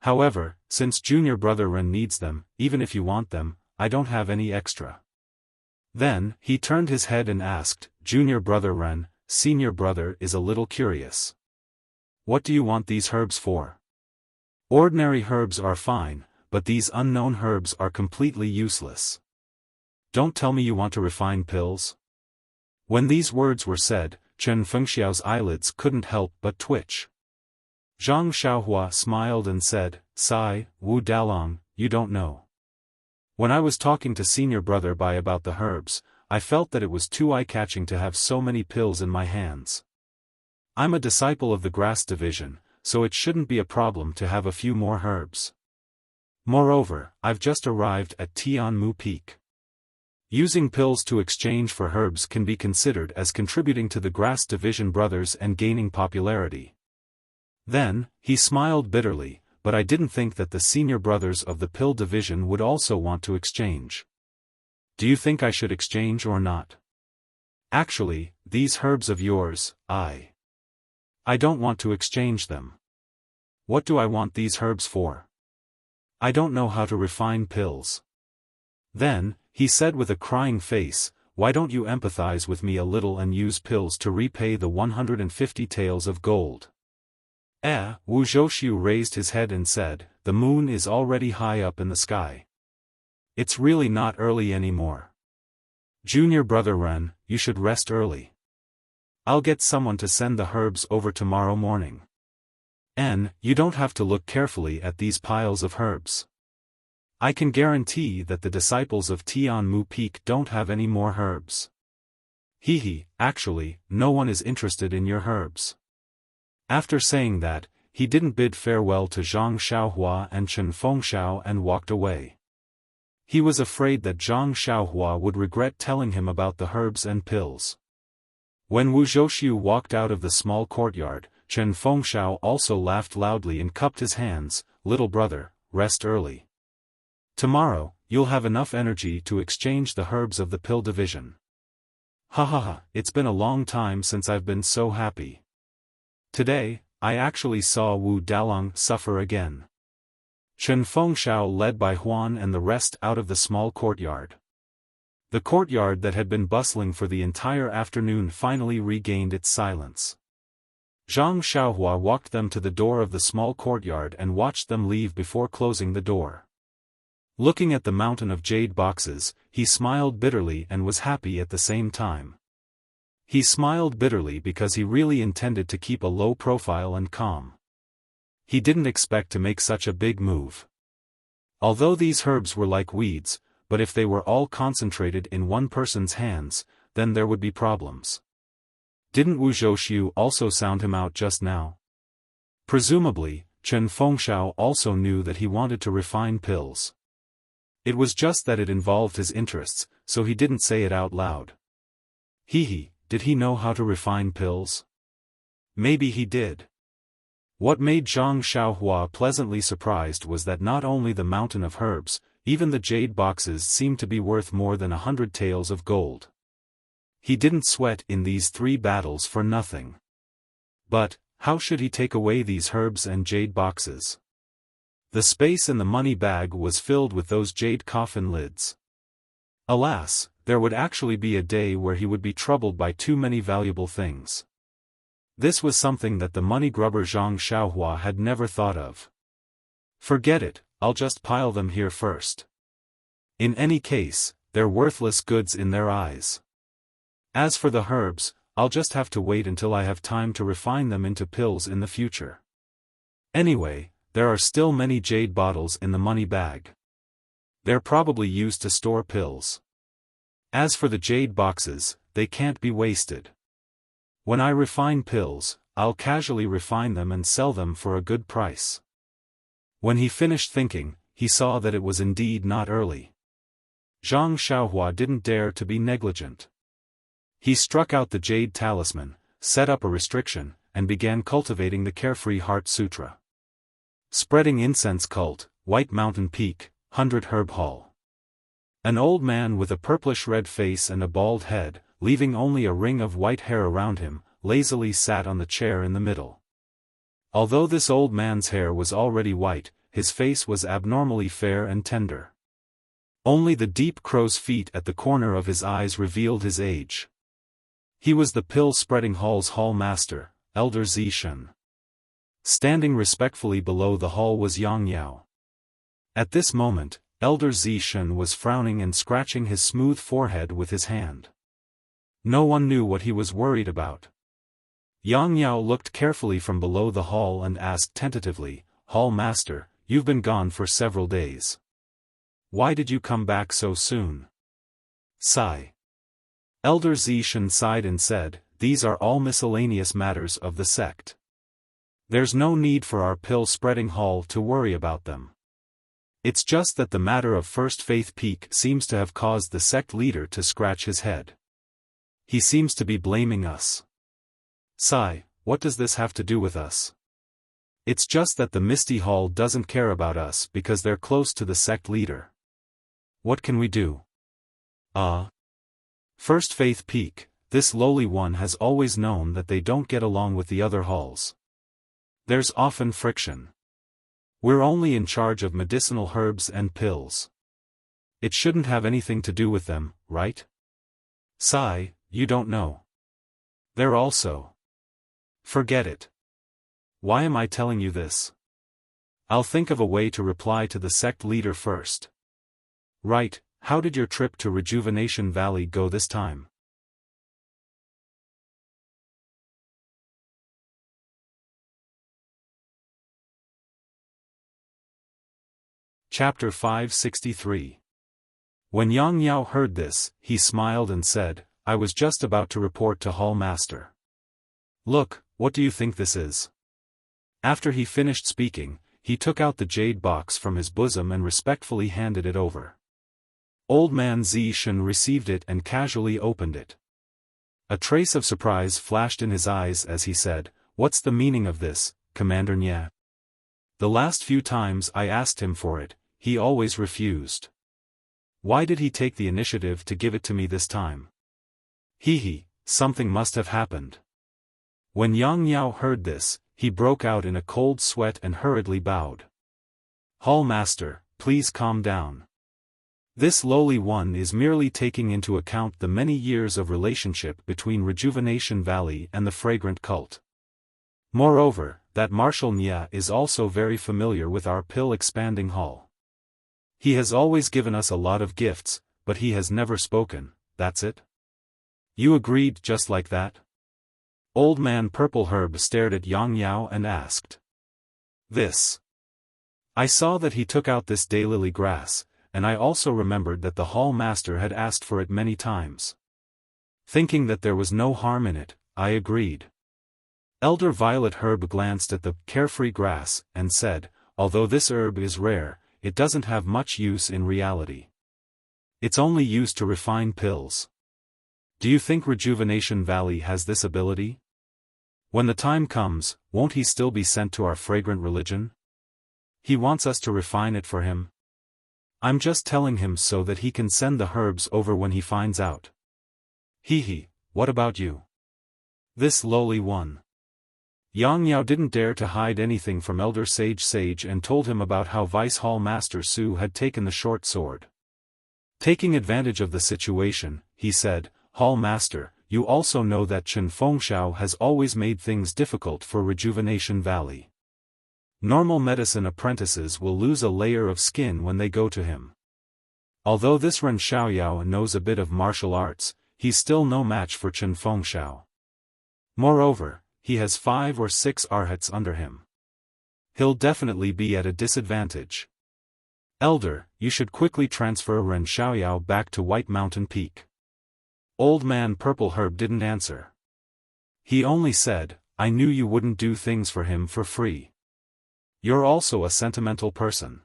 However, since junior brother Ren needs them, even if you want them, I don't have any extra. Then, he turned his head and asked, Junior brother Ren, senior brother is a little curious. What do you want these herbs for? Ordinary herbs are fine, but these unknown herbs are completely useless. Don't tell me you want to refine pills? When these words were said, Chen Fengxiao's eyelids couldn't help but twitch. Zhang Xiaohua smiled and said, Sigh, Wu Dalong, you don't know. When I was talking to senior brother Bai about the herbs, I felt that it was too eye-catching to have so many pills in my hands. I'm a disciple of the grass division, so it shouldn't be a problem to have a few more herbs. Moreover, I've just arrived at Tianmu Peak. Using pills to exchange for herbs can be considered as contributing to the grass division brothers and gaining popularity. Then, he smiled bitterly, but I didn't think that the senior brothers of the pill division would also want to exchange. Do you think I should exchange or not? Actually, these herbs of yours, I don't want to exchange them. What do I want these herbs for? I don't know how to refine pills. Then, he said with a crying face, why don't you empathize with me a little and use pills to repay the 150 taels of gold? Wu Zhouxiu raised his head and said, the moon is already high up in the sky. It's really not early anymore. Junior brother Ren, you should rest early. I'll get someone to send the herbs over tomorrow morning. You don't have to look carefully at these piles of herbs. I can guarantee that the disciples of Tianmu Peak don't have any more herbs. Actually, no one is interested in your herbs. After saying that, he didn't bid farewell to Zhang Xiaohua and Chen Fengxiao and walked away. He was afraid that Zhang Xiaohua would regret telling him about the herbs and pills. When Wu Zhouxiu walked out of the small courtyard, Chen Fengxiao also laughed loudly and cupped his hands, little brother, rest early. Tomorrow, you'll have enough energy to exchange the herbs of the pill division. It's been a long time since I've been so happy. Today, I actually saw Wu Dalong suffer again. Chen Fengxiao led by Huan and the rest out of the small courtyard. The courtyard that had been bustling for the entire afternoon finally regained its silence. Zhang Xiaohua walked them to the door of the small courtyard and watched them leave before closing the door. Looking at the mountain of jade boxes, he smiled bitterly and was happy at the same time. He smiled bitterly because he really intended to keep a low profile and calm. He didn't expect to make such a big move. Although these herbs were like weeds, but if they were all concentrated in one person's hands, then there would be problems. Didn't Wu Zhouxiu also sound him out just now? Presumably, Chen Fengxiao also knew that he wanted to refine pills. It was just that it involved his interests, so he didn't say it out loud. Did he know how to refine pills? Maybe he did. What made Zhang Xiaohua pleasantly surprised was that not only the mountain of herbs, even the jade boxes seemed to be worth more than 100 taels of gold. He didn't sweat in these 3 battles for nothing. But, how should he take away these herbs and jade boxes? The space in the money bag was filled with those jade coffin lids. Alas, there would actually be a day where he would be troubled by too many valuable things. This was something that the money grubber Zhang Xiaohua had never thought of. Forget it, I'll just pile them here first. In any case, they're worthless goods in their eyes. As for the herbs, I'll just have to wait until I have time to refine them into pills in the future. Anyway, there are still many jade bottles in the money bag. They're probably used to store pills. As for the jade boxes, they can't be wasted. When I refine pills, I'll casually refine them and sell them for a good price. When he finished thinking, he saw that it was indeed not early. Zhang Xiaohua didn't dare to be negligent. He struck out the jade talisman, set up a restriction, and began cultivating the Carefree Heart Sutra. Spreading Incense Cult, White Mountain Peak, 100 Herb Hall. An old man with a purplish-red face and a bald head, leaving only a ring of white hair around him, lazily sat on the chair in the middle. Although this old man's hair was already white, his face was abnormally fair and tender. Only the deep crow's feet at the corner of his eyes revealed his age. He was the pill-spreading hall's hall master, Elder Zishan. Standing respectfully below the hall was Yang Yao. At this moment, Elder Zishan was frowning and scratching his smooth forehead with his hand. No one knew what he was worried about. Yang Yao looked carefully from below the hall and asked tentatively, "Hall master, you've been gone for several days. Why did you come back so soon?" Sigh. Elder Zishan sighed and said, "These are all miscellaneous matters of the sect. There's no need for our pill-spreading hall to worry about them. It's just that the matter of First Faith Peak seems to have caused the sect leader to scratch his head. He seems to be blaming us." Sigh. What does this have to do with us? It's just that the Misty Hall doesn't care about us because they're close to the sect leader. What can we do? First Faith Peak, this lowly one has always known that they don't get along with the other halls. There's often friction. We're only in charge of medicinal herbs and pills. It shouldn't have anything to do with them, right? Sigh, you don't know. They're also. Forget it. Why am I telling you this? I'll think of a way to reply to the sect leader first. Right, how did your trip to Rejuvenation Valley go this time? Chapter 563. When Yang Yao heard this, he smiled and said, "I was just about to report to Hall Master. Look, what do you think this is?" After he finished speaking, he took out the jade box from his bosom and respectfully handed it over. Old man Zishan received it and casually opened it. A trace of surprise flashed in his eyes as he said, "What's the meaning of this, Commander Nya? The last few times I asked him for it, he always refused. Why did he take the initiative to give it to me this time? Something must have happened." When Yang Yao heard this, he broke out in a cold sweat and hurriedly bowed. "Hall Master, please calm down. This lowly one is merely taking into account the many years of relationship between Rejuvenation Valley and the Fragrant Cult. Moreover, that Marshal Nya is also very familiar with our pill-expanding hall. He has always given us a lot of gifts, but he has never spoken, that's it? You agreed just like that?" Old man Purple Herb stared at Yang Yao and asked. "This. I saw that he took out this daylily grass, and I also remembered that the hall master had asked for it many times. Thinking that there was no harm in it, I agreed." Elder Violet Herb glanced at the carefree grass and said, "Although this herb is rare, it doesn't have much use in reality. It's only used to refine pills. Do you think Rejuvenation Valley has this ability? When the time comes, won't he still be sent to our fragrant religion? He wants us to refine it for him. I'm just telling him so that he can send the herbs over when he finds out. What about you? This lowly one." Yang Yao didn't dare to hide anything from Elder Sage and told him about how Vice Hall Master Su had taken the short sword. Taking advantage of the situation, he said, "Hall Master, you also know that Chen Fengxiao has always made things difficult for Rejuvenation Valley. Normal medicine apprentices will lose a layer of skin when they go to him. Although this Ren Xiaoyao knows a bit of martial arts, he's still no match for Chen Fengxiao. Moreover, he has 5 or 6 arhats under him. He'll definitely be at a disadvantage. Elder, you should quickly transfer Ren Xiaoyao back to White Mountain Peak." Old man Purple Herb didn't answer. He only said, "I knew you wouldn't do things for him for free. You're also a sentimental person.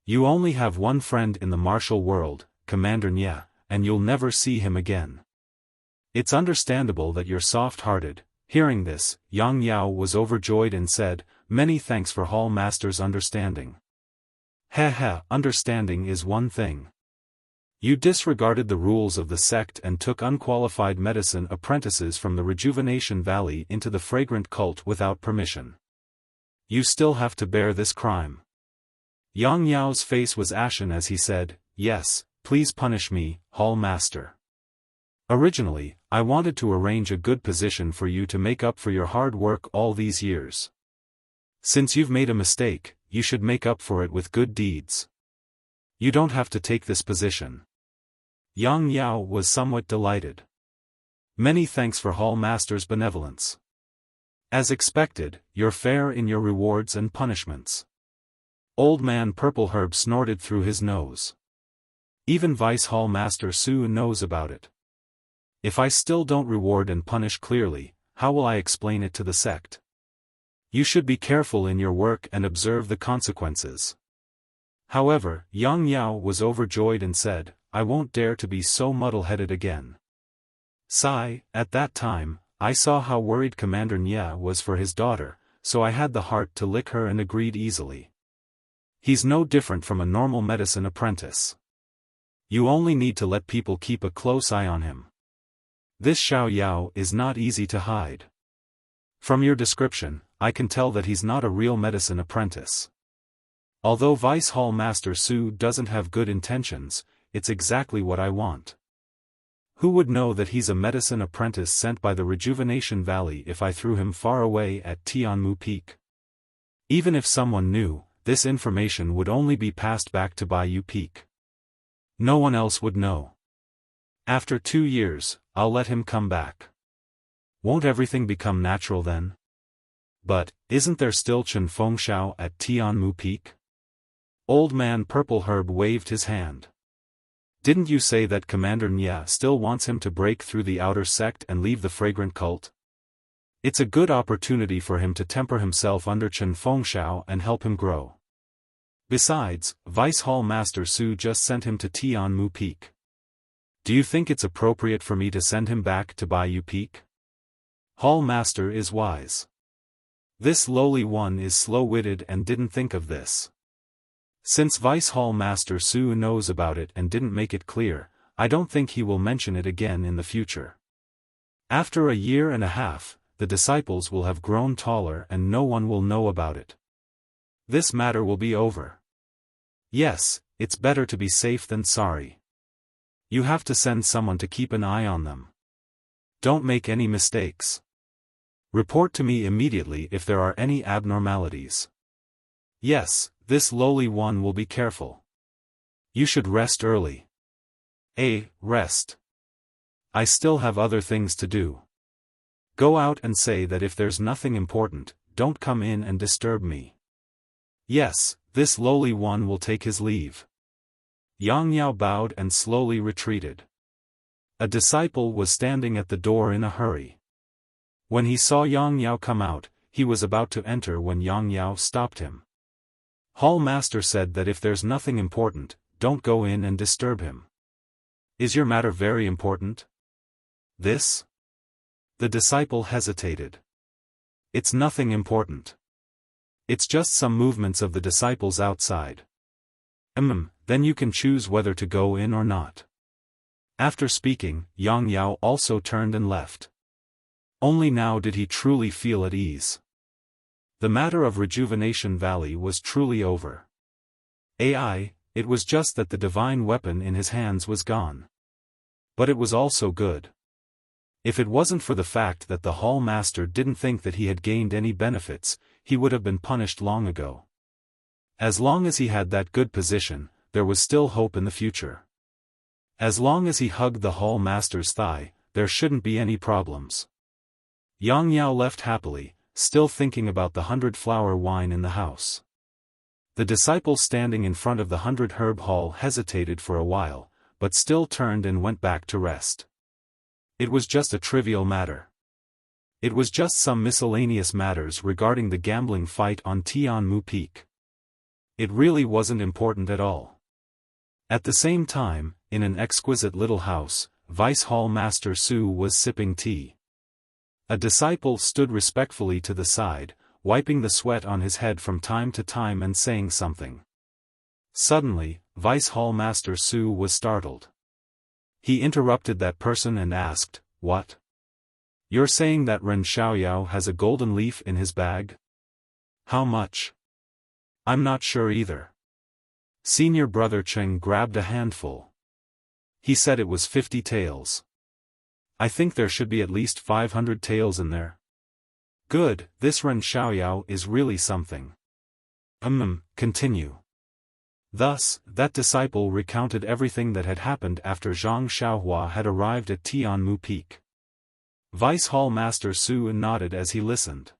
You only have one friend in the martial world, Commander Nya, and you'll never see him again. It's understandable that you're soft-hearted." Hearing this, Yang Yao was overjoyed and said, "Many thanks for Hall Master's understanding." Understanding is one thing. You disregarded the rules of the sect and took unqualified medicine apprentices from the Rejuvenation Valley into the fragrant cult without permission. You still have to bear this crime. Yang Yao's face was ashen as he said, "Yes, please punish me, Hall Master. Originally, I wanted to arrange a good position for you to make up for your hard work all these years. Since you've made a mistake, you should make up for it with good deeds. You don't have to take this position." Yang Yao was somewhat delighted. "Many thanks for Hall Master's benevolence. As expected, you're fair in your rewards and punishments." Old Man Purple Herb snorted through his nose. "Even Vice Hall Master Su knows about it. If I still don't reward and punish clearly, how will I explain it to the sect? You should be careful in your work and observe the consequences." However, Yang Yao was overjoyed and said, "I won't dare to be so muddle-headed again." Sigh, at that time, I saw how worried Commander Nya was for his daughter, so I had the heart to lick her and agreed easily. He's no different from a normal medicine apprentice. You only need to let people keep a close eye on him. This Xiao Yao is not easy to hide. From your description, I can tell that he's not a real medicine apprentice. Although Vice Hall Master Su doesn't have good intentions, it's exactly what I want. Who would know that he's a medicine apprentice sent by the Rejuvenation Valley if I threw him far away at Tianmu Peak? Even if someone knew, this information would only be passed back to Baiyu Peak. No one else would know. After 2 years, I'll let him come back. Won't everything become natural then? But, isn't there still Chen Fengshao at Tianmu Peak? Old Man Purple Herb waved his hand. Didn't you say that Commander Nya still wants him to break through the outer sect and leave the fragrant cult? It's a good opportunity for him to temper himself under Chen Fengshao and help him grow. Besides, Vice Hall Master Su just sent him to Tianmu Peak. Do you think it's appropriate for me to send him back to Baiyu Peak? Hall Master is wise. This lowly one is slow-witted and didn't think of this. Since Vice Hall Master Su knows about it and didn't make it clear, I don't think he will mention it again in the future. After a year and a half, the disciples will have grown taller and no one will know about it. This matter will be over. Yes, it's better to be safe than sorry. You have to send someone to keep an eye on them. Don't make any mistakes. Report to me immediately if there are any abnormalities. Yes, this lowly one will be careful. You should rest early. Rest. I still have other things to do. Go out and say that if there's nothing important, don't come in and disturb me. Yes, this lowly one will take his leave. Yang Yao bowed and slowly retreated. A disciple was standing at the door in a hurry. When he saw Yang Yao come out, he was about to enter when Yang Yao stopped him. Hall Master said that if there's nothing important, don't go in and disturb him. Is your matter very important? This? The disciple hesitated. It's nothing important. It's just some movements of the disciples outside. Then you can choose whether to go in or not. After speaking, Yang Yao also turned and left. Only now did he truly feel at ease. The matter of Rejuvenation Valley was truly over. It was just that the divine weapon in his hands was gone. But it was also good. If it wasn't for the fact that the Hall Master didn't think that he had gained any benefits, he would have been punished long ago. As long as he had that good position, there was still hope in the future. As long as he hugged the Hall Master's thigh, there shouldn't be any problems. Yang Yao left happily, still thinking about the 100-flower wine in the house. The disciple standing in front of the 100-herb hall hesitated for a while, but still turned and went back to rest. It was just a trivial matter. It was just some miscellaneous matters regarding the gambling fight on Tianmu Peak. It really wasn't important at all. At the same time, in an exquisite little house, Vice Hall Master Su was sipping tea. A disciple stood respectfully to the side, wiping the sweat on his head from time to time and saying something. Suddenly, Vice Hall Master Su was startled. He interrupted that person and asked, "What? You're saying that Ren Xiaoyao has a golden leaf in his bag? How much?" "I'm not sure either." Senior brother Cheng grabbed a handful. He said it was 50 taels. "I think there should be at least 500 taels in there." "Good, this Ren Xiaoyao is really something." Continue. Thus, that disciple recounted everything that had happened after Zhang Xiaohua had arrived at Tianmu Peak. Vice Hall Master Su nodded as he listened.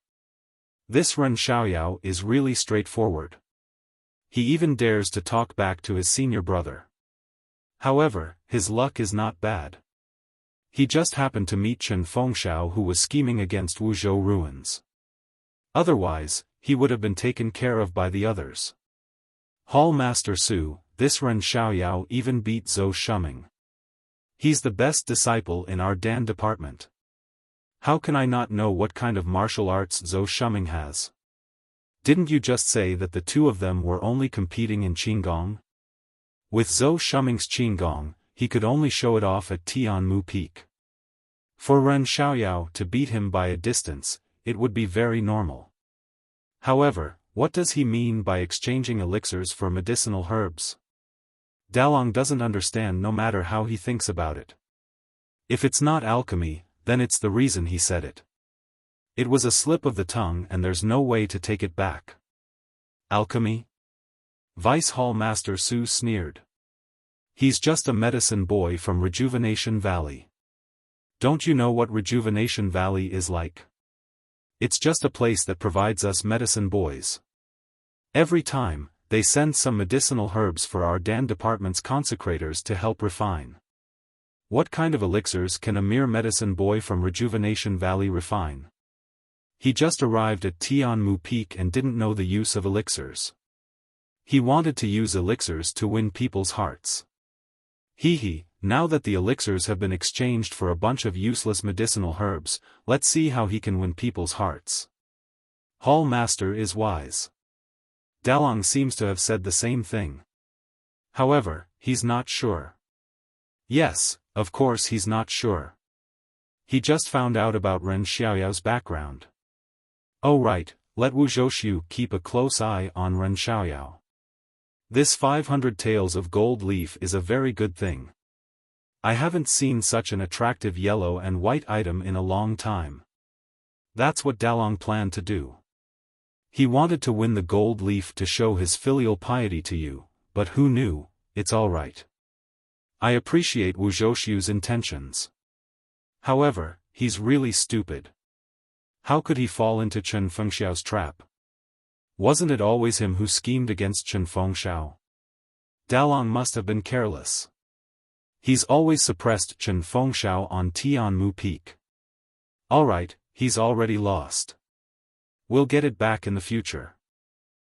This Ren Xiaoyao is really straightforward. He even dares to talk back to his senior brother. However, his luck is not bad. He just happened to meet Chen Fengxiao, who was scheming against Wuzhou ruins. Otherwise, he would have been taken care of by the others. Hall Master Su, this Ren Xiaoyao even beat Zhou Shuming. He's the best disciple in our Dan department. How can I not know what kind of martial arts Zhou Shuming has? Didn't you just say that the two of them were only competing in Qinggong? With Zhou Shuming's Qinggong, he could only show it off at Tianmu Peak. For Ren Xiaoyao to beat him by a distance, it would be very normal. However, what does he mean by exchanging elixirs for medicinal herbs? Dalong doesn't understand no matter how he thinks about it. If it's not alchemy, then it's the reason he said it. It was a slip of the tongue and there's no way to take it back. Alchemy? Vice Hall Master Su sneered. He's just a medicine boy from Rejuvenation Valley. Don't you know what Rejuvenation Valley is like? It's just a place that provides us medicine boys. Every time, they send some medicinal herbs for our Dan department's consecrators to help refine. What kind of elixirs can a mere medicine boy from Rejuvenation Valley refine? He just arrived at Tianmu Peak and didn't know the use of elixirs. He wanted to use elixirs to win people's hearts. Now that the elixirs have been exchanged for a bunch of useless medicinal herbs, let's see how he can win people's hearts. Hall Master is wise. Dalong seems to have said the same thing. However, he's not sure. Yes, of course he's not sure. He just found out about Ren Xiaoyao's background. Oh right, let Wu Zhouxiu keep a close eye on Ren Xiaoyao. This 500 taels of gold leaf is a very good thing. I haven't seen such an attractive yellow and white item in a long time. That's what Dalong planned to do. He wanted to win the gold leaf to show his filial piety to you, but who knew, it's alright. I appreciate Wu Zhouxiu's intentions. However, he's really stupid. How could he fall into Chen Fengxiao's trap? Wasn't it always him who schemed against Chen Fengxiao? Dalong must have been careless. He's always suppressed Chen Fengxiao on Tianmu Peak. Alright, he's already lost. We'll get it back in the future.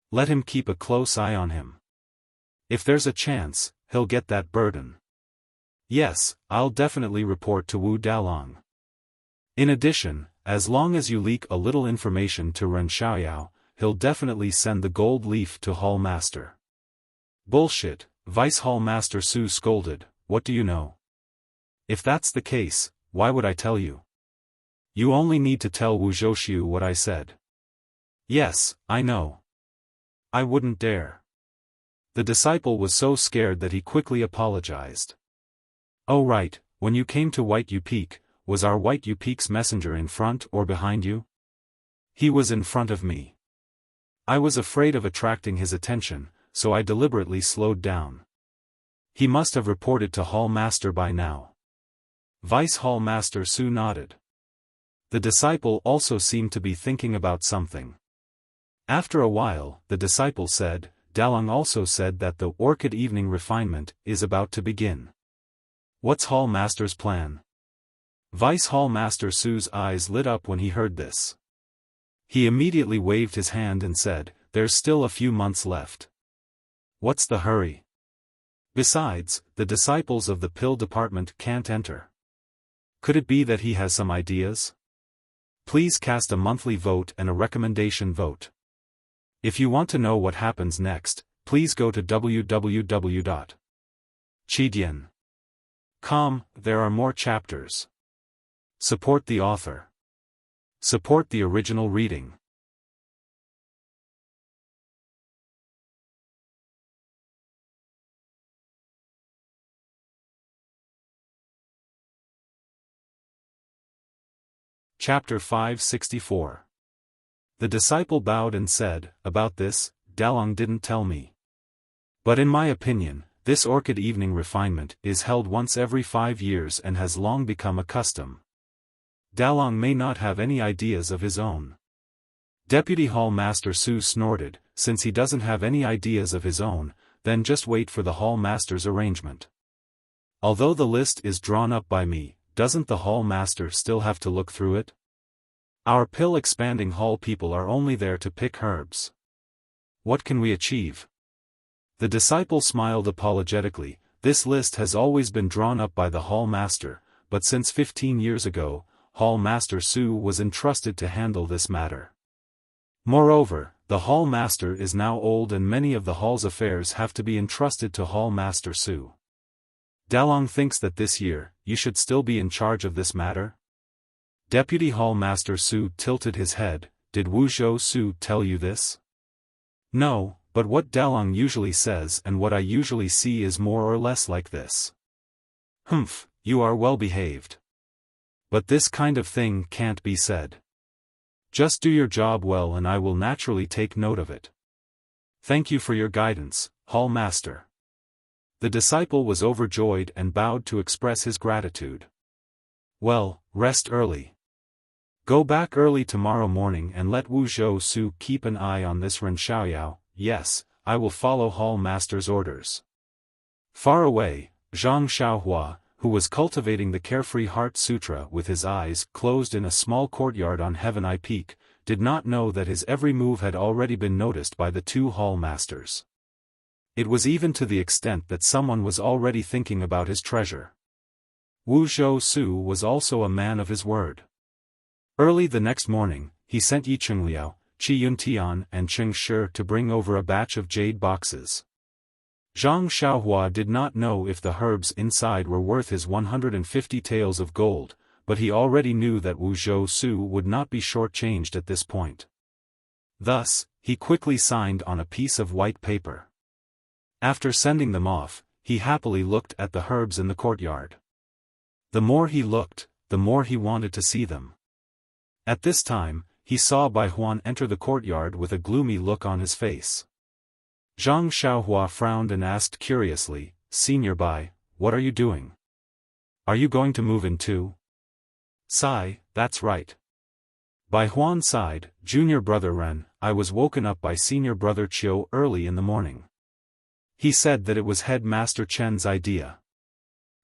Let him keep a close eye on him. If there's a chance, he'll get that burden. Yes, I'll definitely report to Wu Dalong. In addition, as long as you leak a little information to Ren Xiaoyao, he'll definitely send the gold leaf to Hall Master. Bullshit, Vice Hall Master Su scolded, what do you know? If that's the case, why would I tell you? You only need to tell Wu Zhouxiu what I said. Yes, I know. I wouldn't dare. The disciple was so scared that he quickly apologized. Oh right, when you came to White U Peak, was our White U Peak's messenger in front or behind you? He was in front of me. I was afraid of attracting his attention, so I deliberately slowed down. He must have reported to Hall Master by now. Vice Hall Master Su nodded. The disciple also seemed to be thinking about something. After a while, the disciple said, Dalong also said that the Orchid Evening Refinement is about to begin. What's Hall Master's plan? Vice Hall Master Su's eyes lit up when he heard this. He immediately waved his hand and said, there's still a few months left. What's the hurry? Besides, the disciples of the pill department can't enter. Could it be that he has some ideas? Please cast a monthly vote and a recommendation vote. If you want to know what happens next, please go to www.chidian.com. There are more chapters. Support the author. Support the original reading. Chapter 564. The disciple bowed and said, "About this, Dalong didn't tell me. But in my opinion, this orchid evening refinement is held once every 5 years and has long become a custom. Dalong may not have any ideas of his own." Deputy Hall Master Su snorted, "Since he doesn't have any ideas of his own, then just wait for the Hall Master's arrangement. Although the list is drawn up by me, doesn't the Hall Master still have to look through it? Our pill-expanding hall people are only there to pick herbs. What can we achieve?" The disciple smiled apologetically. "This list has always been drawn up by the Hall Master, but since 15 years ago, Hall Master Su was entrusted to handle this matter. Moreover, the Hall Master is now old and many of the Hall's affairs have to be entrusted to Hall Master Su. Dalong thinks that this year, you should still be in charge of this matter?" Deputy Hall Master Su tilted his head. "Did Wuzhou Su tell you this?" "No, but what Dalong usually says and what I usually see is more or less like this." "Humph, you are well behaved. But this kind of thing can't be said. Just do your job well and I will naturally take note of it. Thank you for your guidance, Hall Master." The disciple was overjoyed and bowed to express his gratitude. "Well, rest early. Go back early tomorrow morning and let Wuzhou Su keep an eye on this Ren Xiaoyao." "Yes, I will follow Hall Master's orders." Far away, Zhang Xiaohua, who was cultivating the Carefree Heart Sutra with his eyes closed in a small courtyard on Heaven Eye Peak, did not know that his every move had already been noticed by the 2 Hall Masters. It was even to the extent that someone was already thinking about his treasure. Wuzhou Su was also a man of his word. Early the next morning, he sent Yi Chengliao, Qi Yuntian and Cheng Shi to bring over a batch of jade boxes. Zhang Xiaohua did not know if the herbs inside were worth his 150 taels of gold, but he already knew that Wuzhou Su would not be shortchanged at this point. Thus, he quickly signed on a piece of white paper. After sending them off, he happily looked at the herbs in the courtyard. The more he looked, the more he wanted to see them. At this time, he saw Bai Huan enter the courtyard with a gloomy look on his face. Zhang Xiaohua frowned and asked curiously, "Senior Bai, what are you doing? Are you going to move in too?" "Sigh, that's right." Bai Huan sighed. "Junior brother Ren, I was woken up by senior brother Chiu early in the morning. He said that it was Headmaster Chen's idea.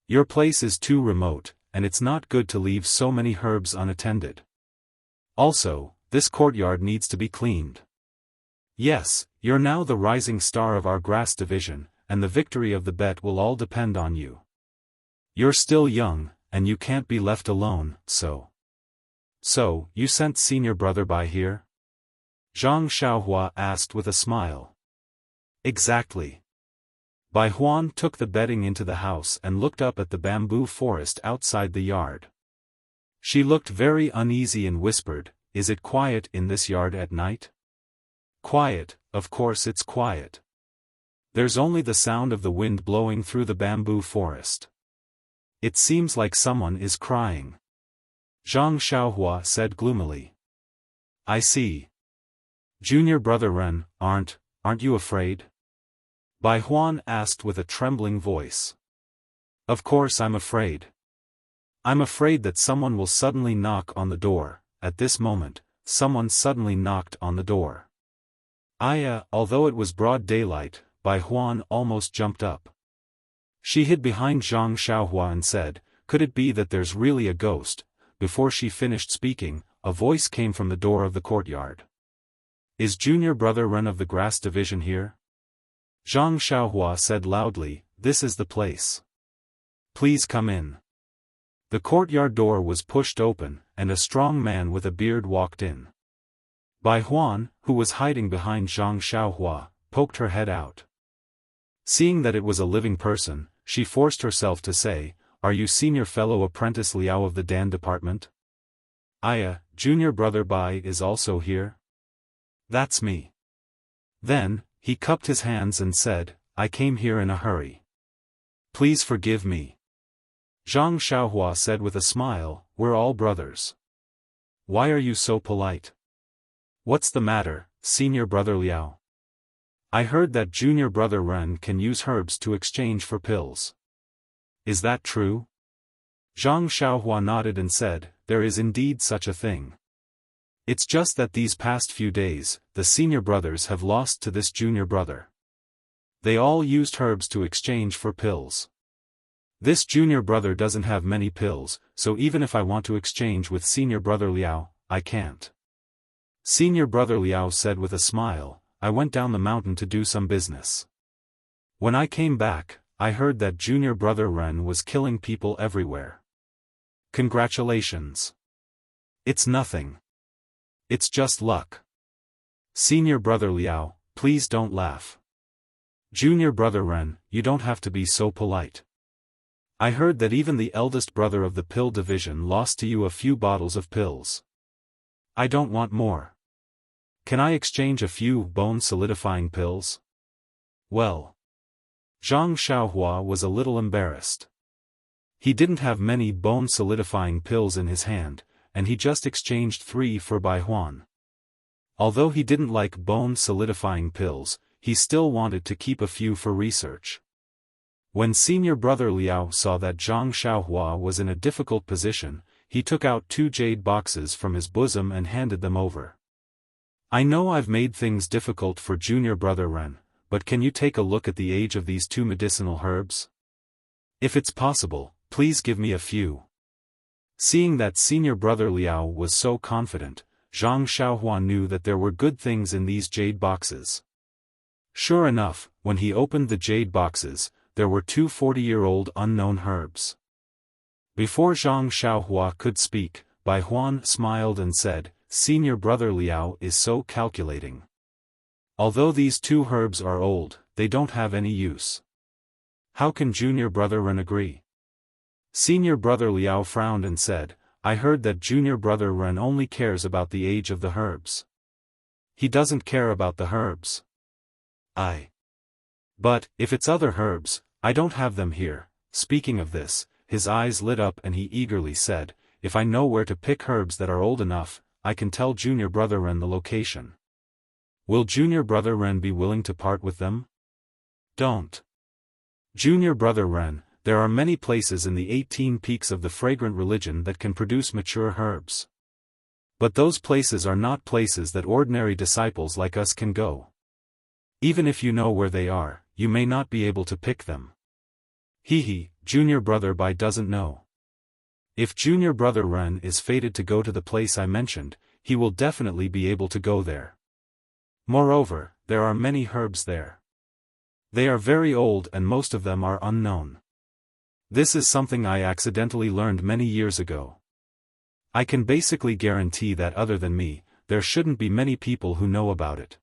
Your place is too remote, and it's not good to leave so many herbs unattended. Also, this courtyard needs to be cleaned. Yes, you're now the rising star of our grass division, and the victory of the bet will all depend on you. You're still young, and you can't be left alone, so. So, you sent senior brother Bai here?" Zhang Xiaohua asked with a smile. "Exactly." Bai Huan took the bedding into the house and looked up at the bamboo forest outside the yard. She looked very uneasy and whispered, "Is it quiet in this yard at night?" "Quiet, of course it's quiet. There's only the sound of the wind blowing through the bamboo forest. It seems like someone is crying." Zhang Xiaohua said gloomily. "I see. Junior brother Ren, aren't you afraid?" Bai Huan asked with a trembling voice. "Of course I'm afraid. I'm afraid that someone will suddenly knock on the door." At this moment, someone suddenly knocked on the door. Although it was broad daylight, Bai Huan almost jumped up. She hid behind Zhang Xiaohua and said, "Could it be that there's really a ghost?" Before she finished speaking, a voice came from the door of the courtyard. "Is junior brother Ren of the grass division here?" Zhang Xiaohua said loudly, "This is the place. Please come in." The courtyard door was pushed open, and a strong man with a beard walked in. Bai Huan, who was hiding behind Zhang Xiaohua, poked her head out. Seeing that it was a living person, she forced herself to say, "Are you senior fellow apprentice Liao of the Dan department? Junior brother Bai is also here?" "That's me." Then, he cupped his hands and said, "I came here in a hurry. Please forgive me." Zhang Xiaohua said with a smile, "We're all brothers. Why are you so polite? What's the matter, senior brother Liao? I heard that junior brother Ren can use herbs to exchange for pills. Is that true?" Zhang Xiaohua nodded and said, "There is indeed such a thing. It's just that these past few days, the senior brothers have lost to this junior brother. They all used herbs to exchange for pills. This junior brother doesn't have many pills, so even if I want to exchange with senior brother Liao, I can't." Senior brother Liao said with a smile, "I went down the mountain to do some business. When I came back, I heard that junior brother Ren was killing people everywhere. Congratulations. It's nothing. It's just luck. Senior brother Liao, please don't laugh. Junior brother Ren, you don't have to be so polite. I heard that even the eldest brother of the pill division lost to you a few bottles of pills. I don't want more. Can I exchange a few bone-solidifying pills?" Well. Zhang Xiaohua was a little embarrassed. He didn't have many bone-solidifying pills in his hand, and he just exchanged 3 for Bai Huan. Although he didn't like bone-solidifying pills, he still wanted to keep a few for research. When senior brother Liao saw that Zhang Xiaohua was in a difficult position, he took out 2 jade boxes from his bosom and handed them over. "I know I've made things difficult for junior brother Ren, but can you take a look at the age of these 2 medicinal herbs? If it's possible, please give me a few." Seeing that senior brother Liao was so confident, Zhang Xiaohua knew that there were good things in these jade boxes. Sure enough, when he opened the jade boxes, there were 2 40-year-old unknown herbs. Before Zhang Xiaohua could speak, Bai Huan smiled and said, "Senior brother Liao is so calculating. Although these 2 herbs are old, they don't have any use. How can junior brother Ren agree?" Senior brother Liao frowned and said, "I heard that junior brother Ren only cares about the age of the herbs. He doesn't care about the herbs. But, if it's other herbs, I don't have them here." Speaking of this, his eyes lit up and he eagerly said, "If I know where to pick herbs that are old enough, I can tell junior brother Ren the location. Will junior brother Ren be willing to part with them?" "Don't. Junior brother Ren, there are many places in the 18 peaks of the fragrant religion that can produce mature herbs. But those places are not places that ordinary disciples like us can go. Even if you know where they are, you may not be able to pick them. Junior brother Bai doesn't know. If junior brother Ren is fated to go to the place I mentioned, he will definitely be able to go there. Moreover, there are many herbs there. They are very old and most of them are unknown. This is something I accidentally learned many years ago. I can basically guarantee that other than me, there shouldn't be many people who know about it."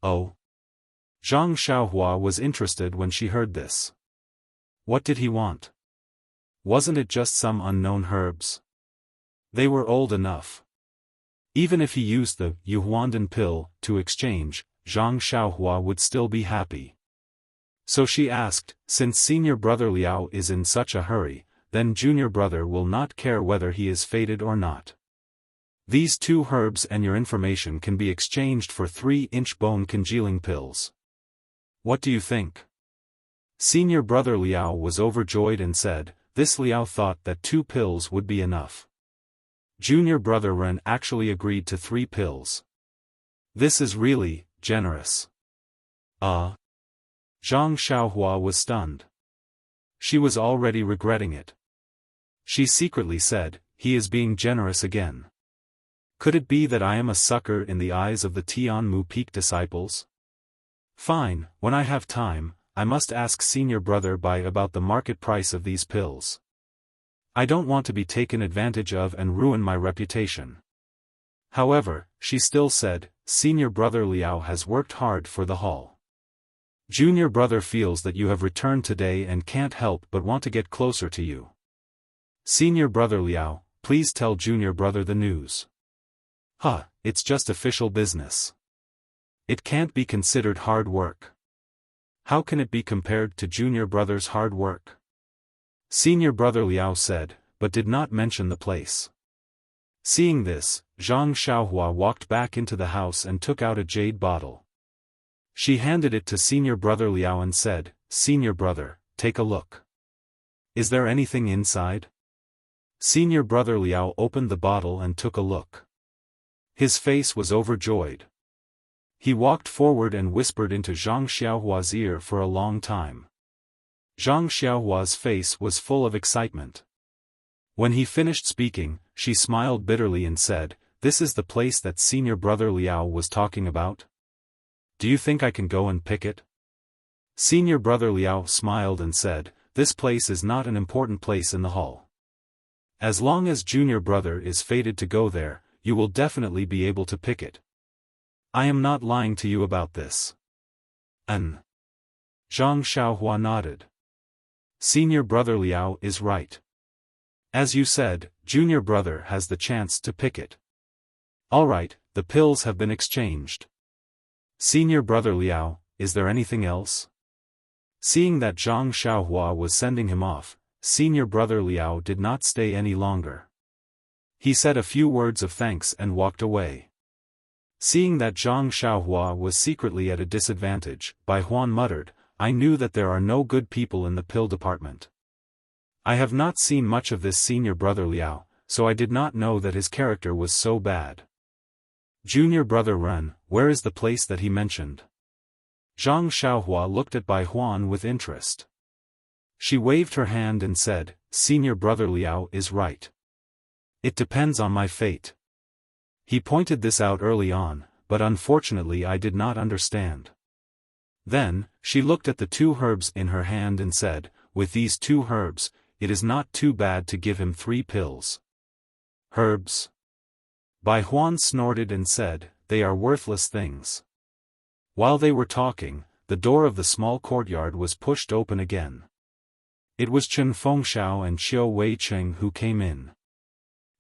"Oh?" Zhang Xiaohua was interested when she heard this. What did he want? Wasn't it just some unknown herbs? They were old enough. Even if he used the Yuhuandan pill to exchange, Zhang Xiaohua would still be happy. So she asked, "Since senior brother Liao is in such a hurry, then junior brother will not care whether he is fated or not. These 2 herbs and your information can be exchanged for 3-inch bone congealing pills. What do you think?" Senior brother Liao was overjoyed and said, "This Liao thought that 2 pills would be enough. Junior brother Ren actually agreed to 3 pills. This is really generous." Zhang Xiaohua was stunned. She was already regretting it. She secretly said, "He is being generous again. Could it be that I am a sucker in the eyes of the Tianmu Peak disciples? Fine, when I have time, I must ask senior brother Bai about the market price of these pills. I don't want to be taken advantage of and ruin my reputation." However, she still said, "Senior brother Liao has worked hard for the haul. Junior brother feels that you have returned today and can't help but want to get closer to you. Senior brother Liao, please tell junior brother the news. Huh, it's just official business. It can't be considered hard work. How can it be compared to junior brother's hard work? Senior brother Liao said, but did not mention the place. Seeing this, Zhang Xiaohua walked back into the house and took out a jade bottle. She handed it to senior brother Liao and said, "Senior brother, take a look. Is there anything inside?" Senior brother Liao opened the bottle and took a look. His face was overjoyed. He walked forward and whispered into Zhang Xiaohua's ear for a long time. Zhang Xiaohua's face was full of excitement. When he finished speaking, she smiled bitterly and said, "This is the place that senior brother Liao was talking about? Do you think I can go and pick it?" Senior brother Liao smiled and said, "This place is not an important place in the hall. As long as junior brother is fated to go there, you will definitely be able to pick it. I am not lying to you about this." Zhang Xiaohua nodded. Senior brother Liao is right. As you said, junior brother has the chance to pick it. Alright, the pills have been exchanged. Senior brother Liao, is there anything else? Seeing that Zhang Xiaohua was sending him off, senior brother Liao did not stay any longer. He said a few words of thanks and walked away. Seeing that Zhang Xiaohua was secretly at a disadvantage, Bai Huan muttered, "I knew that there are no good people in the pill department. I have not seen much of this senior brother Liao, so I did not know that his character was so bad." Junior brother Ren, where is the place that he mentioned? Zhang Xiaohua looked at Bai Huan with interest. She waved her hand and said, "Senior brother Liao is right. It depends on my fate." He pointed this out early on, but unfortunately I did not understand. Then, she looked at the 2 herbs in her hand and said, "With these 2 herbs, it is not too bad to give him 3 pills." Herbs? Bai Huan snorted and said, "They are worthless things." While they were talking, the door of the small courtyard was pushed open again. It was Chen Fengxiao and Qiu Weicheng who came in.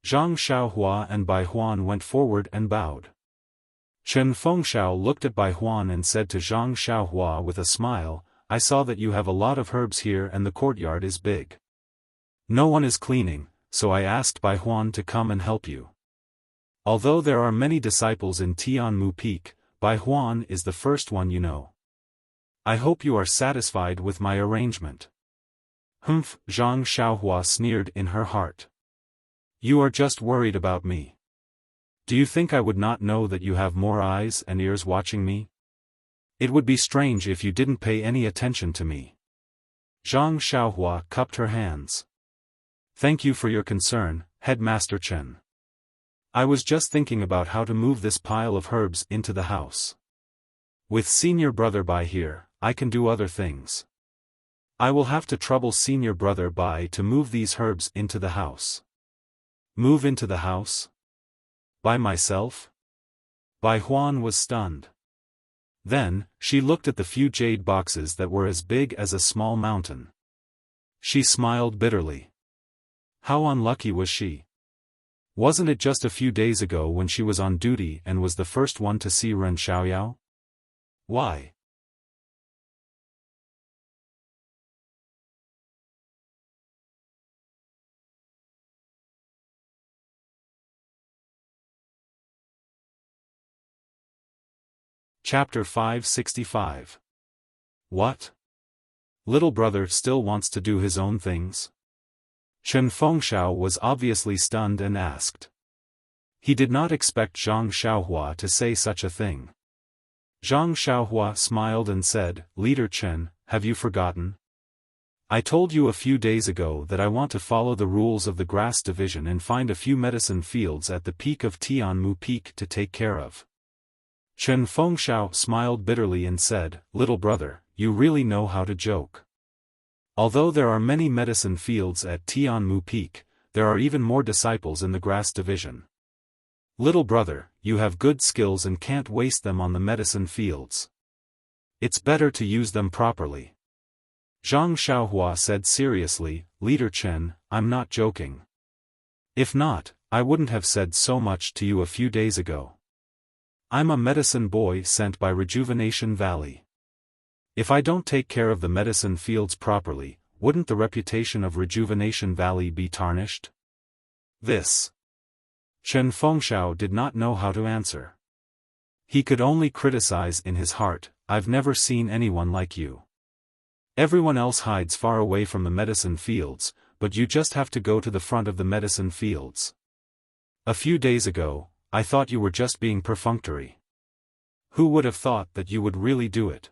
Zhang Xiaohua and Bai Huan went forward and bowed. Chen Fengxiao looked at Bai Huan and said to Zhang Xiaohua with a smile, "I saw that you have a lot of herbs here and the courtyard is big. No one is cleaning, so I asked Bai Huan to come and help you. Although there are many disciples in Tianmu Peak, Bai Huan is the first one you know. I hope you are satisfied with my arrangement." "Humph," Zhang Xiaohua sneered in her heart. "You are just worried about me. Do you think I would not know that you have more eyes and ears watching me? It would be strange if you didn't pay any attention to me." Zhang Xiaohua cupped her hands. "Thank you for your concern, Headmaster Chen. I was just thinking about how to move this pile of herbs into the house. With senior brother Bai here, I can do other things. I will have to trouble senior brother Bai to move these herbs into the house." "Move into the house? By myself?" Bai Huan was stunned. Then, she looked at the few jade boxes that were as big as a small mountain. She smiled bitterly. How unlucky was she? Wasn't it just a few days ago when she was on duty and was the first one to see Ren Xiaoyao? Why? Chapter 565. What? Little brother still wants to do his own things? Chen Fengxiao was obviously stunned and asked. He did not expect Zhang Xiaohua to say such a thing. Zhang Xiaohua smiled and said, "Leader Chen, have you forgotten? I told you a few days ago that I want to follow the rules of the grass division and find a few medicine fields at the peak of Tianmu Peak to take care of." Chen Fengxiao smiled bitterly and said, "Little brother, you really know how to joke. Although there are many medicine fields at Tianmu Peak, there are even more disciples in the grass division. Little brother, you have good skills and can't waste them on the medicine fields. It's better to use them properly. Zhang Xiaohua said seriously, Leader Chen, I'm not joking. If not, I wouldn't have said so much to you a few days ago. I'm a medicine boy sent by Rejuvenation Valley. If I don't take care of the medicine fields properly, wouldn't the reputation of Rejuvenation Valley be tarnished? This. Chen Fengxiao did not know how to answer. He could only criticize in his heart, I've never seen anyone like you. Everyone else hides far away from the medicine fields, but you just have to go to the front of the medicine fields. A few days ago, I thought you were just being perfunctory. Who would have thought that you would really do it?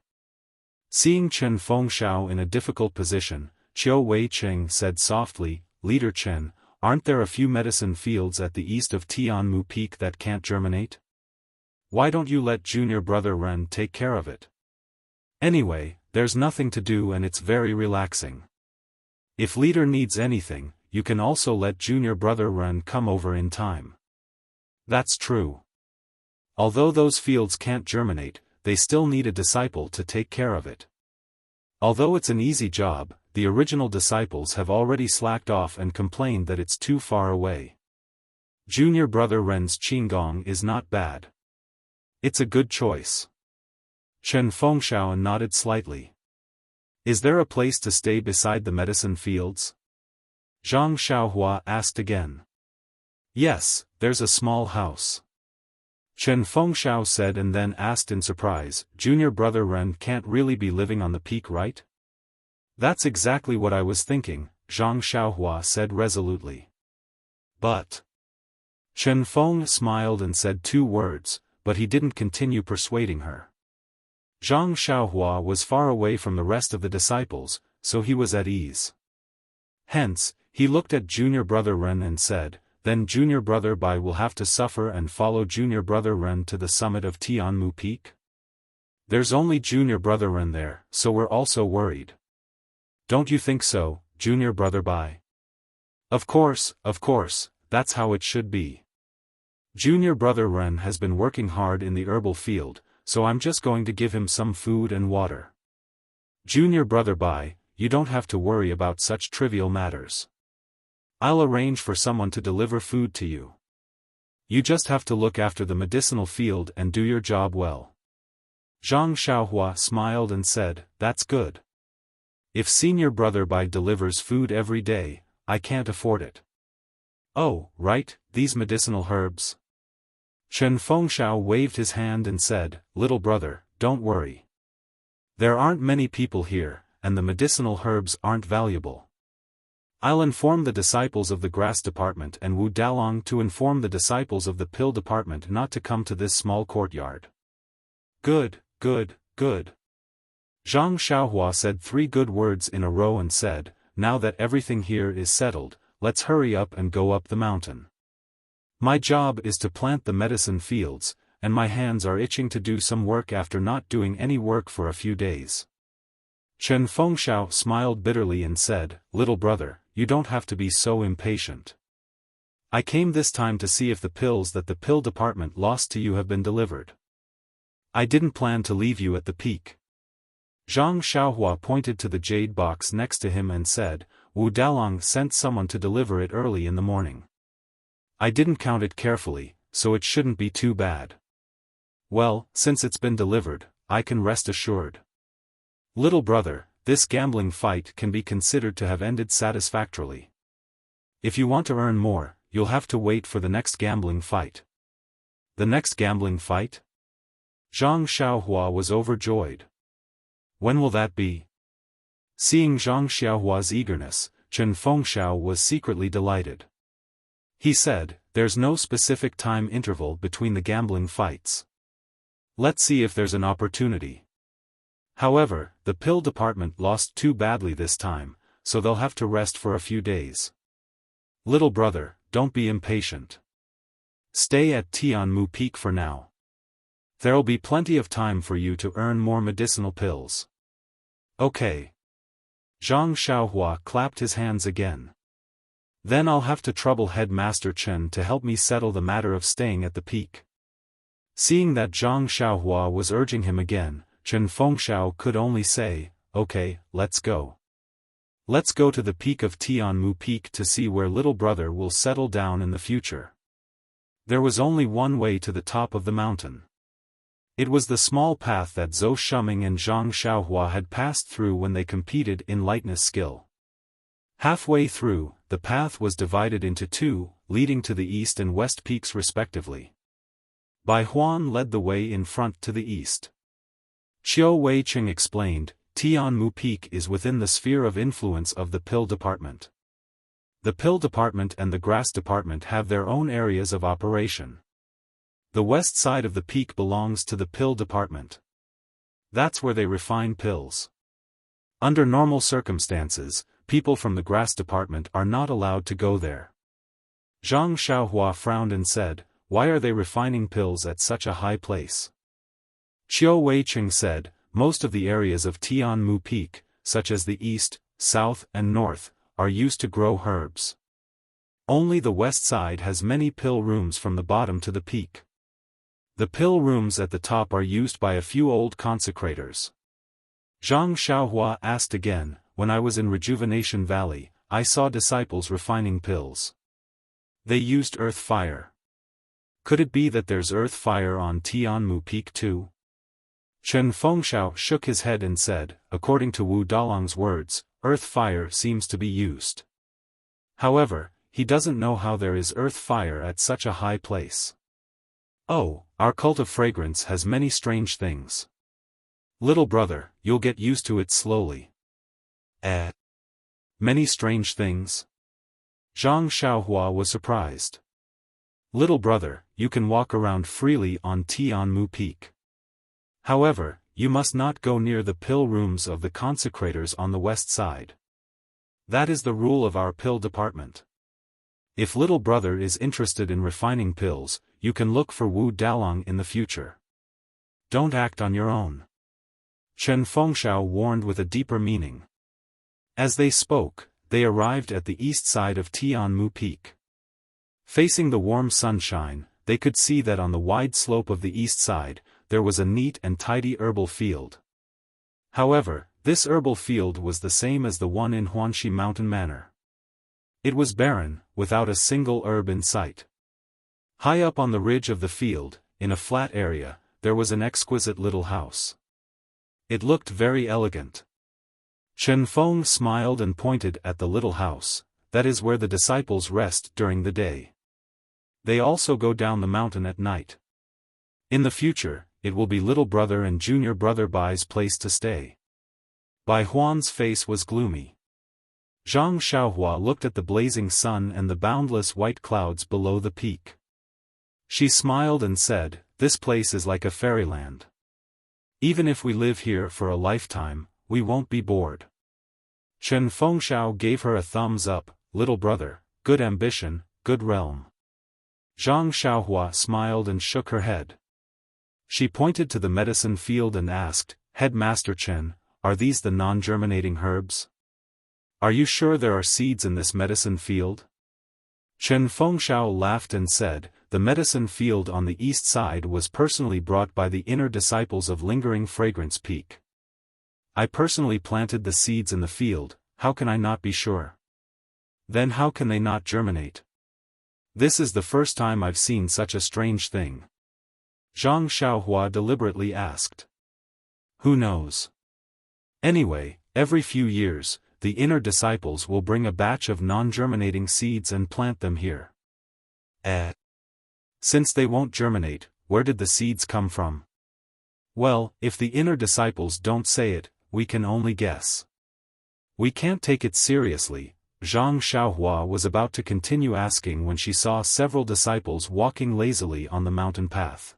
Seeing Chen Fengxiao in a difficult position, Qiu Weiqing said softly, Leader Chen, aren't there a few medicine fields at the east of Tianmu Peak that can't germinate? Why don't you let junior brother Ren take care of it? Anyway, there's nothing to do and it's very relaxing. If leader needs anything, you can also let junior brother Ren come over in time. That's true. Although those fields can't germinate, they still need a disciple to take care of it. Although it's an easy job, the original disciples have already slacked off and complained that it's too far away. Junior brother Ren's Qinggong is not bad. It's a good choice. Chen Fengxiao nodded slightly. Is there a place to stay beside the medicine fields? Zhang Xiaohua asked again. Yes, there's a small house. Chen Fengxiao said and then asked in surprise, Junior brother Ren can't really be living on the peak, right? That's exactly what I was thinking, Zhang Xiaohua said resolutely. But. Chen Feng smiled and said 2 words, but he didn't continue persuading her. Zhang Xiaohua was far away from the rest of the disciples, so he was at ease. Hence, he looked at junior brother Ren and said, then junior brother Bai will have to suffer and follow junior brother Ren to the summit of Tianmu Peak? There's only junior brother Ren there, so we're also worried. Don't you think so, junior brother Bai? Of course, that's how it should be. Junior brother Ren has been working hard in the herbal field, so I'm just going to give him some food and water. Junior brother Bai, you don't have to worry about such trivial matters. I'll arrange for someone to deliver food to you. You just have to look after the medicinal field and do your job well. Zhang Xiaohua smiled and said, that's good. If senior brother Bai delivers food every day, I can't afford it. Oh, right, these medicinal herbs. Chen Fengxiao waved his hand and said, little brother, don't worry. There aren't many people here, and the medicinal herbs aren't valuable. I'll inform the disciples of the grass department and Wu Dalong to inform the disciples of the pill department not to come to this small courtyard. Good. Zhang Xiaohua said 3 good words in a row and said, now that everything here is settled, let's hurry up and go up the mountain. My job is to plant the medicine fields, and my hands are itching to do some work after not doing any work for a few days. Chen Fengxiao smiled bitterly and said, little brother, you don't have to be so impatient. I came this time to see if the pills that the pill department lost to you have been delivered. I didn't plan to leave you at the peak. Zhang Xiaohua pointed to the jade box next to him and said, Wu Dalong sent someone to deliver it early in the morning. I didn't count it carefully, so it shouldn't be too bad. Well, since it's been delivered, I can rest assured. Little brother, this gambling fight can be considered to have ended satisfactorily. If you want to earn more, you'll have to wait for the next gambling fight. The next gambling fight? Zhang Xiaohua was overjoyed. When will that be? Seeing Zhang Xiaohua's eagerness, Chen Fengxiao was secretly delighted. He said, there's no specific time interval between the gambling fights. Let's see if there's an opportunity. However, the pill department lost too badly this time, so they'll have to rest for a few days. Little brother, don't be impatient. Stay at Tianmu Peak for now. There'll be plenty of time for you to earn more medicinal pills. Okay. Zhang Xiaohua clapped his hands again. Then I'll have to trouble Headmaster Chen to help me settle the matter of staying at the peak. Seeing that Zhang Xiaohua was urging him again, Chen Fengxiao could only say, "Okay, let's go. Let's go to the peak of Tianmu Peak to see where little brother will settle down in the future." There was only one way to the top of the mountain. It was the small path that Zhou Shuming and Zhang Xiaohua had passed through when they competed in lightness skill. Halfway through, the path was divided into two, leading to the east and west peaks respectively. Bai Huan led the way in front to the east. Qiu Weiqing explained, Tianmu Peak is within the sphere of influence of the pill department. The pill department and the grass department have their own areas of operation. The west side of the peak belongs to the pill department. That's where they refine pills. Under normal circumstances, people from the grass department are not allowed to go there. Zhang Xiaohua frowned and said, "Why are they refining pills at such a high place?" Qiu Weiqing said, "Most of the areas of Tianmu Peak, such as the east, south and north, are used to grow herbs. Only the west side has many pill rooms from the bottom to the peak. The pill rooms at the top are used by a few old consecrators." Zhang Xiaohua asked again, "When I was in Rejuvenation Valley, I saw disciples refining pills. They used earth fire. Could it be that there's earth fire on Tianmu Peak too?" Chen Fengxiao shook his head and said, "According to Wu Dalong's words, earth fire seems to be used. However, he doesn't know how there is earth fire at such a high place. Oh, our cult of fragrance has many strange things. Little brother, you'll get used to it slowly." Many strange things? Zhang Xiaohua was surprised. "Little brother, you can walk around freely on Tianmu Peak. However, you must not go near the pill rooms of the consecrators on the west side. That is the rule of our pill department. If little brother is interested in refining pills, you can look for Wu Dalong in the future. Don't act on your own." Chen Fengxiao warned with a deeper meaning. As they spoke, they arrived at the east side of Tianmu Peak. Facing the warm sunshine, they could see that on the wide slope of the east side, there was a neat and tidy herbal field. However, this herbal field was the same as the one in Huanxi Mountain Manor. It was barren, without a single herb in sight. High up on the ridge of the field, in a flat area, there was an exquisite little house. It looked very elegant. Chen Feng smiled and pointed at the little house. That is where the disciples rest during the day. They also go down the mountain at night. In the future, it will be little brother and junior brother Bai's place to stay." Bai Huan's face was gloomy. Zhang Xiaohua looked at the blazing sun and the boundless white clouds below the peak. She smiled and said, "This place is like a fairyland. Even if we live here for a lifetime, we won't be bored." Chen Fengxiao gave her a thumbs up, "Little brother, good ambition, good realm." Zhang Xiaohua smiled and shook her head. She pointed to the medicine field and asked, "Headmaster Chen, are these the non-germinating herbs? Are you sure there are seeds in this medicine field?" Chen Fengxiao laughed and said, "The medicine field on the east side was personally brought by the inner disciples of Lingering Fragrance Peak. I personally planted the seeds in the field, how can I not be sure? Then how can they not germinate? This is the first time I've seen such a strange thing." Zhang Xiaohua deliberately asked. "Who knows? Anyway, every few years, the inner disciples will bring a batch of non-germinating seeds and plant them here. Since they won't germinate, where did the seeds come from? Well, if the inner disciples don't say it, we can only guess. We can't take it seriously." Zhang Xiaohua was about to continue asking when she saw several disciples walking lazily on the mountain path.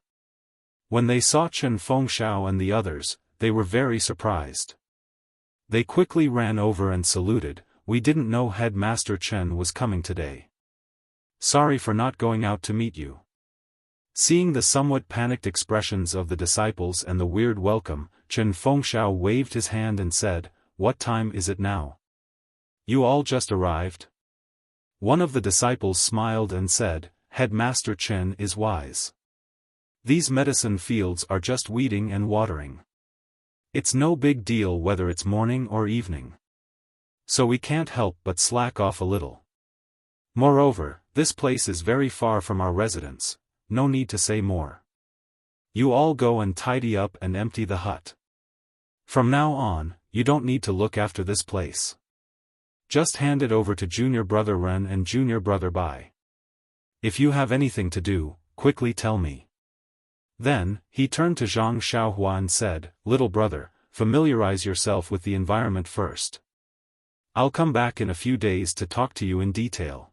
When they saw Chen Fengxiao and the others, they were very surprised. They quickly ran over and saluted, "We didn't know Headmaster Chen was coming today. Sorry for not going out to meet you." Seeing the somewhat panicked expressions of the disciples and the weird welcome, Chen Fengxiao waved his hand and said, "What time is it now? You all just arrived?" One of the disciples smiled and said, "Headmaster Chen is wise. These medicine fields are just weeding and watering. It's no big deal whether it's morning or evening. So we can't help but slack off a little. Moreover, this place is very far from our residence, no need to say more. You all go and tidy up and empty the hut. From now on, you don't need to look after this place. Just hand it over to Junior Brother Ren and Junior Brother Bai. If you have anything to do, quickly tell me. Then, he turned to Zhang Xiaohua and said, Little brother, familiarize yourself with the environment first. I'll come back in a few days to talk to you in detail.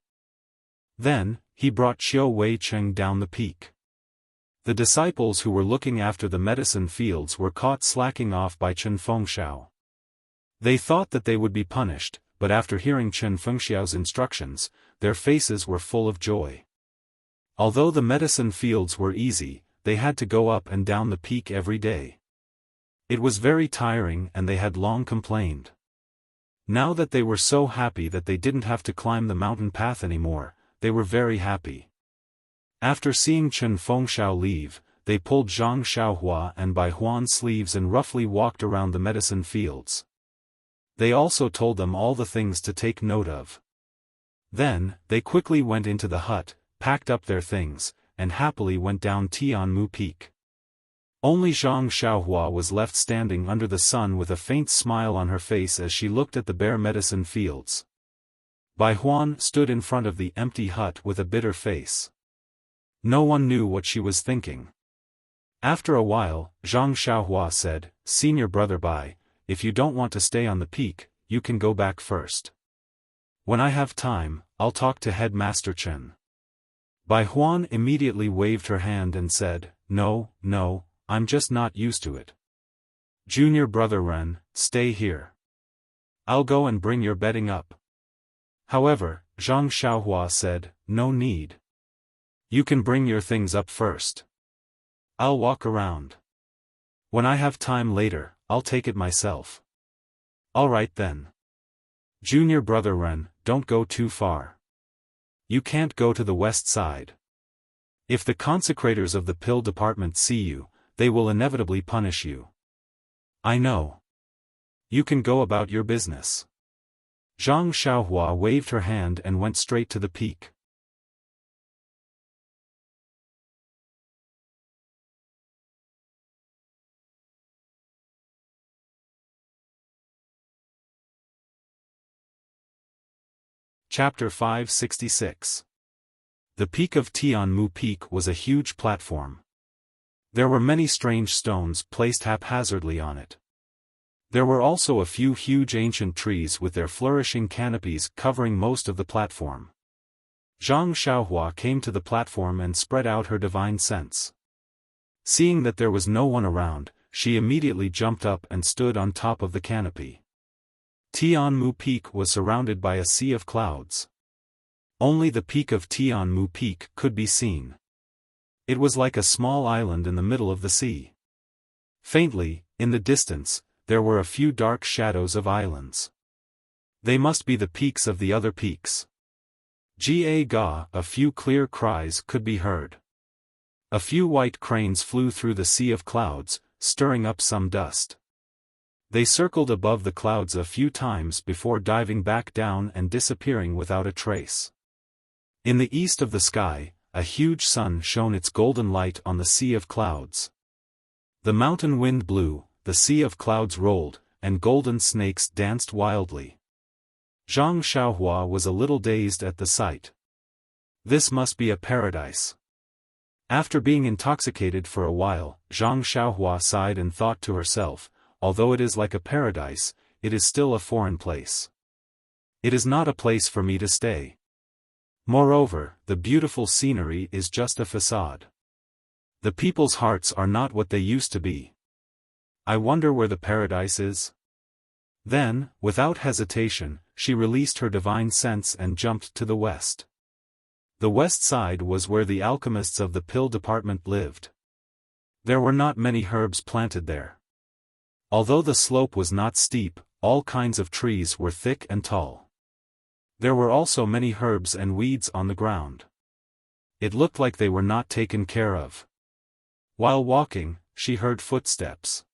Then, he brought Qiu Weicheng down the peak. The disciples who were looking after the medicine fields were caught slacking off by Chen Fengxiao. They thought that they would be punished, but after hearing Chen Fengxiao's instructions, their faces were full of joy. Although the medicine fields were easy, they had to go up and down the peak every day. It was very tiring and they had long complained. Now that they were so happy that they didn't have to climb the mountain path anymore, they were very happy. After seeing Chen Fengxiao leave, they pulled Zhang Xiaohua and Bai Huan's sleeves and roughly walked around the medicine fields. They also told them all the things to take note of. Then, they quickly went into the hut, packed up their things, and happily went down Tianmu Peak. Only Zhang Xiaohua was left standing under the sun with a faint smile on her face as she looked at the bare medicine fields. Bai Huan stood in front of the empty hut with a bitter face. No one knew what she was thinking. After a while, Zhang Xiaohua said, Senior Brother Bai, if you don't want to stay on the peak, you can go back first. When I have time, I'll talk to Headmaster Chen. Bai Huan immediately waved her hand and said, No, I'm just not used to it. Junior Brother Ren, stay here. I'll go and bring your bedding up. However, Zhang Xiaohua said, No need. You can bring your things up first. I'll walk around. When I have time later, I'll take it myself. Alright then. Junior Brother Ren, don't go too far. You can't go to the west side. If the consecrators of the pill department see you, they will inevitably punish you. I know. You can go about your business. Zhang Xiaohua waved her hand and went straight to the peak. Chapter 566. The peak of Tianmu Peak was a huge platform. There were many strange stones placed haphazardly on it. There were also a few huge ancient trees with their flourishing canopies covering most of the platform. Zhang Xiaohua came to the platform and spread out her divine sense. Seeing that there was no one around, she immediately jumped up and stood on top of the canopy. Tianmu Peak was surrounded by a sea of clouds. Only the peak of Tianmu Peak could be seen. It was like a small island in the middle of the sea. Faintly, in the distance, there were a few dark shadows of islands. They must be the peaks of the other peaks. Ga, a few clear cries could be heard. A few white cranes flew through the sea of clouds, stirring up some dust. They circled above the clouds a few times before diving back down and disappearing without a trace. In the east of the sky, a huge sun shone its golden light on the sea of clouds. The mountain wind blew, the sea of clouds rolled, and golden snakes danced wildly. Zhang Xiaohua was a little dazed at the sight. This must be a paradise. After being intoxicated for a while, Zhang Xiaohua sighed and thought to herself, although it is like a paradise, it is still a foreign place. It is not a place for me to stay. Moreover, the beautiful scenery is just a facade. The people's hearts are not what they used to be. I wonder where the paradise is? Then, without hesitation, she released her divine sense and jumped to the west. The west side was where the alchemists of the pill department lived. There were not many herbs planted there. Although the slope was not steep, all kinds of trees were thick and tall. There were also many herbs and weeds on the ground. It looked like they were not taken care of. While walking, she heard footsteps.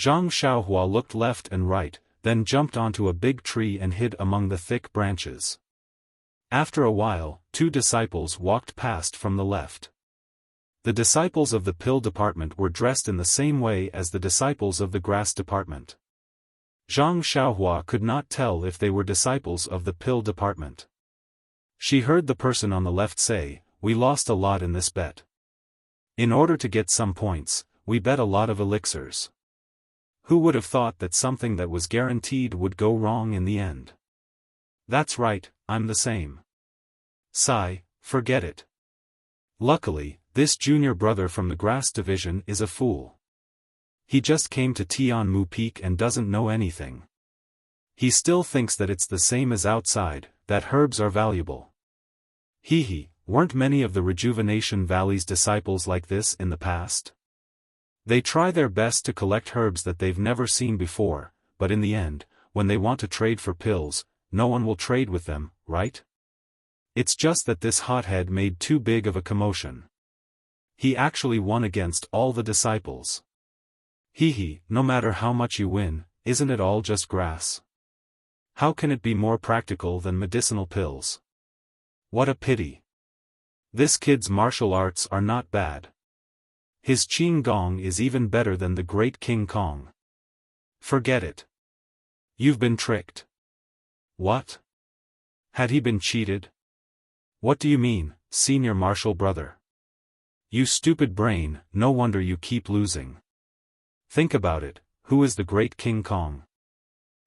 Zhang Xiaohua looked left and right, then jumped onto a big tree and hid among the thick branches. After a while, 2 disciples walked past from the left. The disciples of the pill department were dressed in the same way as the disciples of the grass department. Zhang Xiaohua could not tell if they were disciples of the pill department. She heard the person on the left say, "We lost a lot in this bet. In order to get some points, we bet a lot of elixirs. Who would have thought that something that was guaranteed would go wrong in the end?" "That's right, I'm the same." "Sigh, forget it. Luckily, this junior brother from the grass division is a fool. He just came to Tianmu Peak and doesn't know anything. He still thinks that it's the same as outside, that herbs are valuable. Hee, weren't many of the Rejuvenation Valley's disciples like this in the past? They try their best to collect herbs that they've never seen before, but in the end, when they want to trade for pills, no one will trade with them, right? It's just that this hothead made too big of a commotion. He actually won against all the disciples. Hee, no matter how much you win, isn't it all just grass? How can it be more practical than medicinal pills? What a pity. This kid's martial arts are not bad. His Qing Gong is even better than the great King Kong. Forget it. You've been tricked." "What? Had he been cheated?" "What do you mean, senior martial brother? You stupid brain, no wonder you keep losing. Think about it, who is the great King Kong?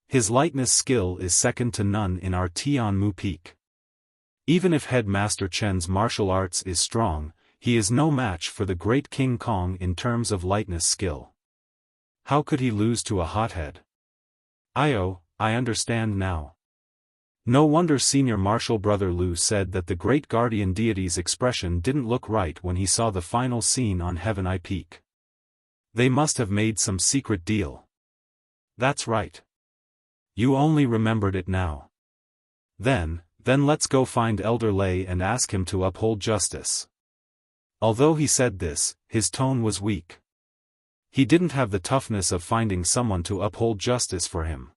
His lightness skill is second to none in our Tianmu Peak. Even if Headmaster Chen's martial arts is strong, he is no match for the great King Kong in terms of lightness skill. How could he lose to a hothead?" "I understand now. No wonder senior martial brother Lu said that the great guardian deity's expression didn't look right when he saw the final scene on Heaven Eye Peak. They must have made some secret deal." "That's right. You only remembered it now. Then let's go find Elder Lei and ask him to uphold justice." Although he said this, his tone was weak. He didn't have the toughness of finding someone to uphold justice for him.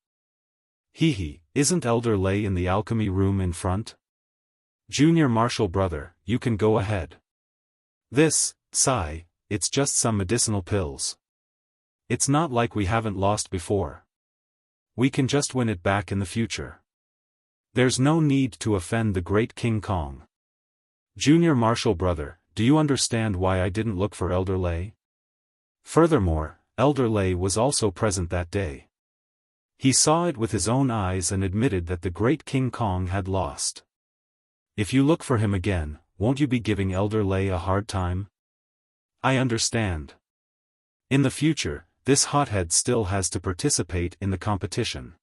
Hee, isn't Elder Lei in the alchemy room in front? "Junior martial brother, you can go ahead. Sigh, it's just some medicinal pills. It's not like we haven't lost before. We can just win it back in the future. There's no need to offend the great King Kong. Junior martial brother, do you understand why I didn't look for Elder Lei?" Furthermore, Elder Lei was also present that day. He saw it with his own eyes and admitted that the great King Kong had lost. "If you look for him again, won't you be giving Elder Lei a hard time?" "I understand. In the future, this hothead still has to participate in the competition.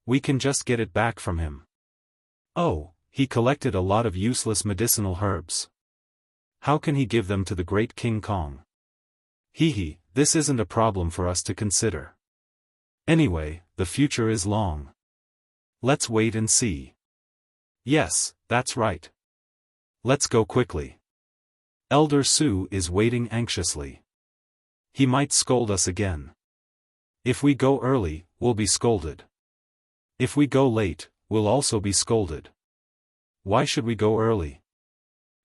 We can just get it back from him." "Oh, he collected a lot of useless medicinal herbs. How can he give them to the great King Kong?" Hee, this isn't a problem for us to consider. Anyway, the future is long. Let's wait and see." "Yes, that's right. Let's go quickly. Elder Su is waiting anxiously. He might scold us again. If we go early, we'll be scolded. If we go late, we'll also be scolded. Why should we go early?"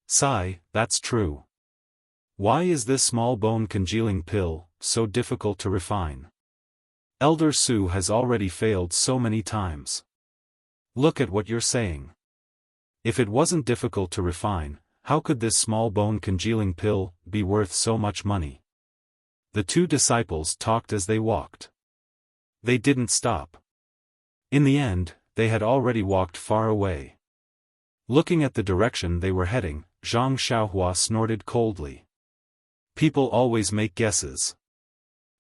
"Sigh, that's true. Why is this small bone congealing pill so difficult to refine? Elder Su has already failed so many times. Look at what you're saying. If it wasn't difficult to refine, how could this small bone congealing pill be worth so much money?" The 2 disciples talked as they walked. They didn't stop. In the end, they had already walked far away. Looking at the direction they were heading, Zhang Xiaohua snorted coldly. People always make guesses.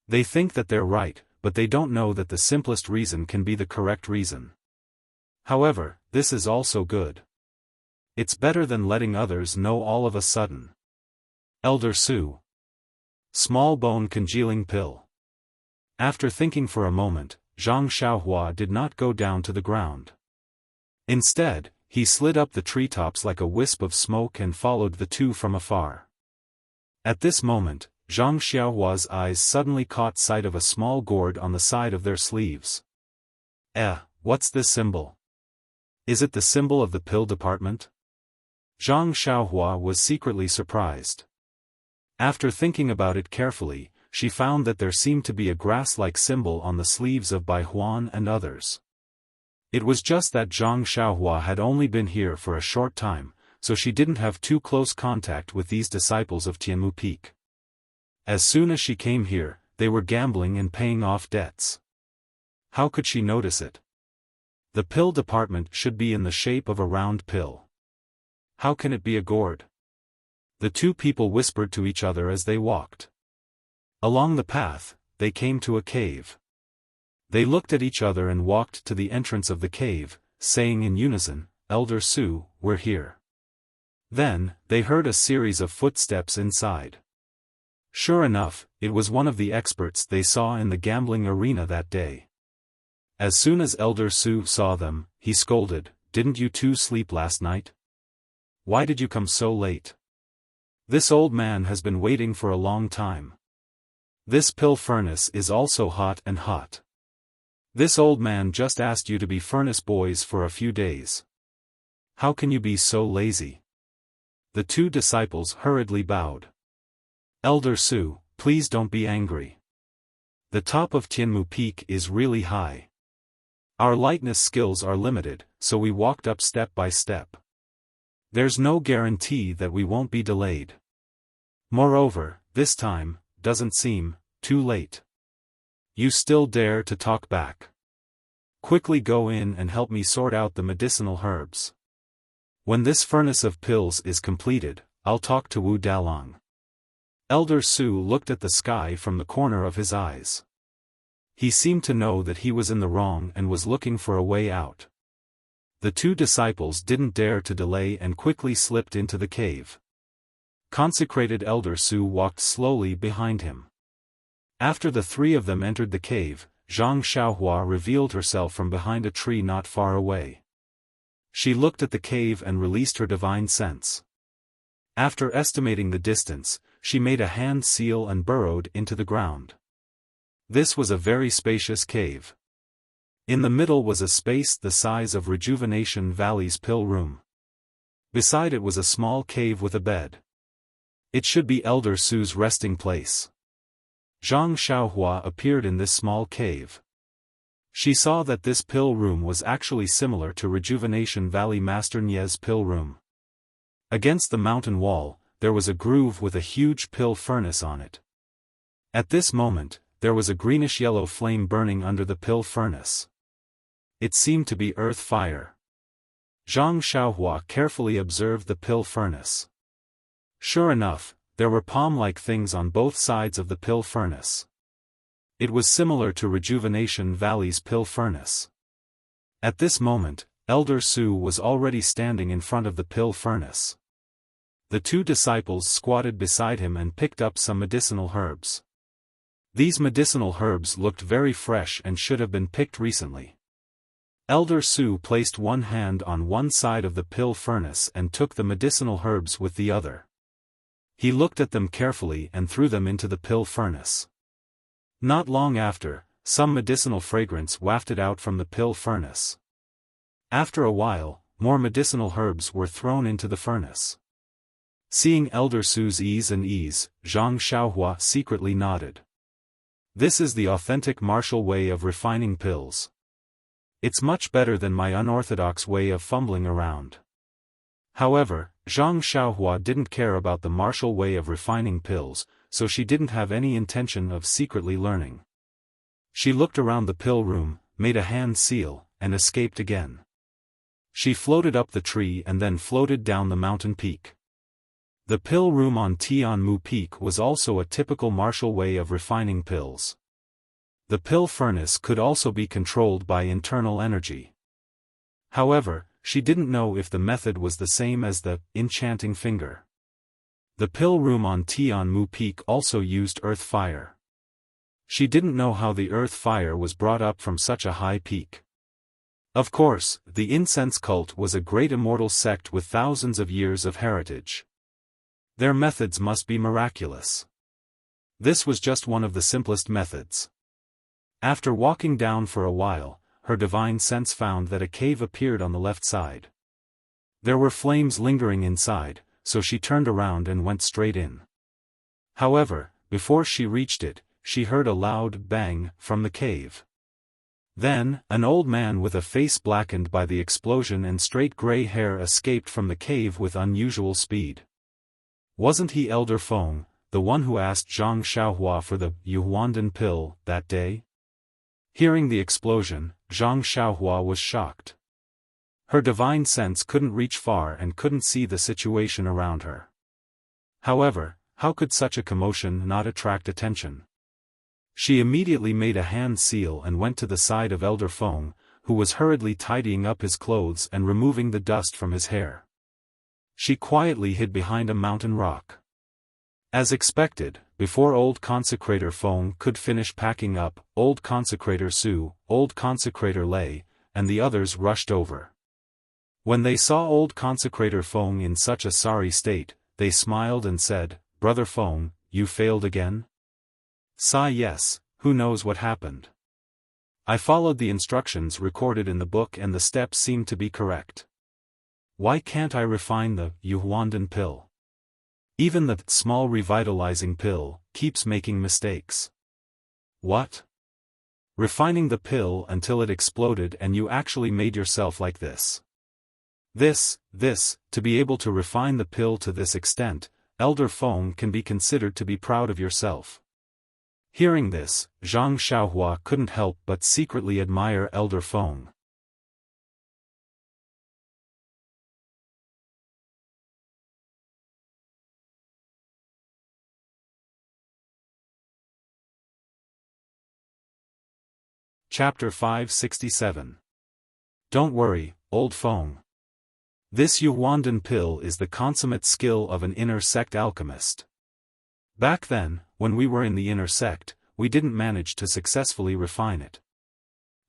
They think that they're right, but they don't know that the simplest reason can be the correct reason. However, this is also good. It's better than letting others know all of a sudden. Elder Su. Small bone congealing pill. After thinking for a moment, Zhang Xiaohua did not go down to the ground. Instead, he slid up the treetops like a wisp of smoke and followed the 2 from afar. At this moment, Zhang Xiaohua's eyes suddenly caught sight of a small gourd on the side of their sleeves. What's this symbol? Is it the symbol of the pill department? Zhang Xiaohua was secretly surprised. After thinking about it carefully, she found that there seemed to be a grass-like symbol on the sleeves of Bai Huan and others. It was just that Zhang Xiaohua had only been here for a short time, so she didn't have too close contact with these disciples of Tianmu Peak. As soon as she came here, they were gambling and paying off debts. How could she notice it? The pill department should be in the shape of a round pill. How can it be a gourd? The two people whispered to each other as they walked. Along the path, they came to a cave. They looked at each other and walked to the entrance of the cave, saying in unison, "Elder Su, we're here." Then, they heard a series of footsteps inside. Sure enough, it was one of the experts they saw in the gambling arena that day. As soon as Elder Su saw them, he scolded, "Didn't you two sleep last night? Why did you come so late? This old man has been waiting for a long time. This pill furnace is also hot and hot. This old man just asked you to be furnace boys for a few days. How can you be so lazy?" The two disciples hurriedly bowed. "Elder Su, please don't be angry. The top of Tianmu Peak is really high. Our lightness skills are limited, so we walked up step by step. There's no guarantee that we won't be delayed. Moreover, this time, doesn't seem too late. You still dare to talk back? Quickly go in and help me sort out the medicinal herbs. When this furnace of pills is completed, I'll talk to Wu Dalong." Elder Su looked at the sky from the corner of his eyes. He seemed to know that he was in the wrong and was looking for a way out. The two disciples didn't dare to delay and quickly slipped into the cave. Consecrated Elder Su walked slowly behind him. After the three of them entered the cave, Zhang Xiaohua revealed herself from behind a tree not far away. She looked at the cave and released her divine sense. After estimating the distance, she made a hand seal and burrowed into the ground. This was a very spacious cave. In the middle was a space the size of Rejuvenation Valley's pill room. Beside it was a small cave with a bed. It should be Elder Su's resting place. Zhang Xiaohua appeared in this small cave. She saw that this pill room was actually similar to Rejuvenation Valley Master Nie's pill room. Against the mountain wall, there was a groove with a huge pill furnace on it. At this moment, there was a greenish-yellow flame burning under the pill furnace. It seemed to be earth fire. Zhang Xiaohua carefully observed the pill furnace. Sure enough, there were palm-like things on both sides of the pill furnace. It was similar to Rejuvenation Valley's pill furnace. At this moment, Elder Su was already standing in front of the pill furnace. The two disciples squatted beside him and picked up some medicinal herbs. These medicinal herbs looked very fresh and should have been picked recently. Elder Su placed one hand on one side of the pill furnace and took the medicinal herbs with the other. He looked at them carefully and threw them into the pill furnace. Not long after, some medicinal fragrance wafted out from the pill furnace. After a while, more medicinal herbs were thrown into the furnace. Seeing Elder Su's ease, Zhang Xiaohua secretly nodded. This is the authentic martial way of refining pills. It's much better than my unorthodox way of fumbling around. However, Zhang Xiaohua didn't care about the martial way of refining pills, so she didn't have any intention of secretly learning. She looked around the pill room, made a hand seal, and escaped again. She floated up the tree and then floated down the mountain peak. The pill room on Tianmu Peak was also a typical martial way of refining pills. The pill furnace could also be controlled by internal energy. However, she didn't know if the method was the same as the enchanting finger. The pill room on Tianmu Peak also used earth fire. She didn't know how the earth fire was brought up from such a high peak. Of course, the incense cult was a great immortal sect with thousands of years of heritage. Their methods must be miraculous. This was just one of the simplest methods. After walking down for a while, her divine sense found that a cave appeared on the left side. There were flames lingering inside, so she turned around and went straight in. However, before she reached it, she heard a loud bang from the cave. Then, an old man with a face blackened by the explosion and straight gray hair escaped from the cave with unusual speed. Wasn't he Elder Feng, the one who asked Zhang Xiaohua for the Yuhuandan pill that day? Hearing the explosion, Zhang Xiaohua was shocked. Her divine sense couldn't reach far and couldn't see the situation around her. However, how could such a commotion not attract attention? She immediately made a hand seal and went to the side of Elder Feng, who was hurriedly tidying up his clothes and removing the dust from his hair. She quietly hid behind a mountain rock. As expected, before old Consecrator Feng could finish packing up, old Consecrator Su, old Consecrator Lei, and the others rushed over. When they saw old Consecrator Feng in such a sorry state, they smiled and said, "Brother Feng, you failed again?" "Sigh yes, who knows what happened. I followed the instructions recorded in the book and the steps seemed to be correct. Why can't I refine the Yuhuandan pill? Even the small revitalizing pill keeps making mistakes." "What? Refining the pill until it exploded and you actually made yourself like this? This, to be able to refine the pill to this extent, Elder Feng can be considered to be proud of yourself." Hearing this, Zhang Xiaohua couldn't help but secretly admire Elder Feng. Chapter 567. Don't worry, old Feng. This Yuhuandan pill is the consummate skill of an inner sect alchemist. Back then, when we were in the inner sect, we didn't manage to successfully refine it.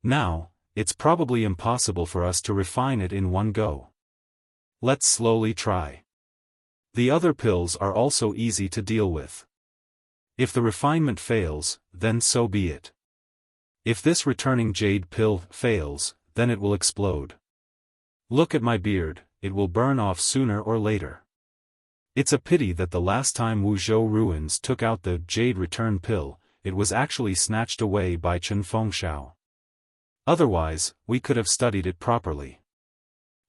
Now, it's probably impossible for us to refine it in one go. Let's slowly try. The other pills are also easy to deal with. If the refinement fails, then so be it. If this returning jade pill fails, then it will explode. Look at my beard, it will burn off sooner or later. It's a pity that the last time Wuzhou ruins took out the jade return pill, it was actually snatched away by Chen Fengshao. Otherwise, we could have studied it properly.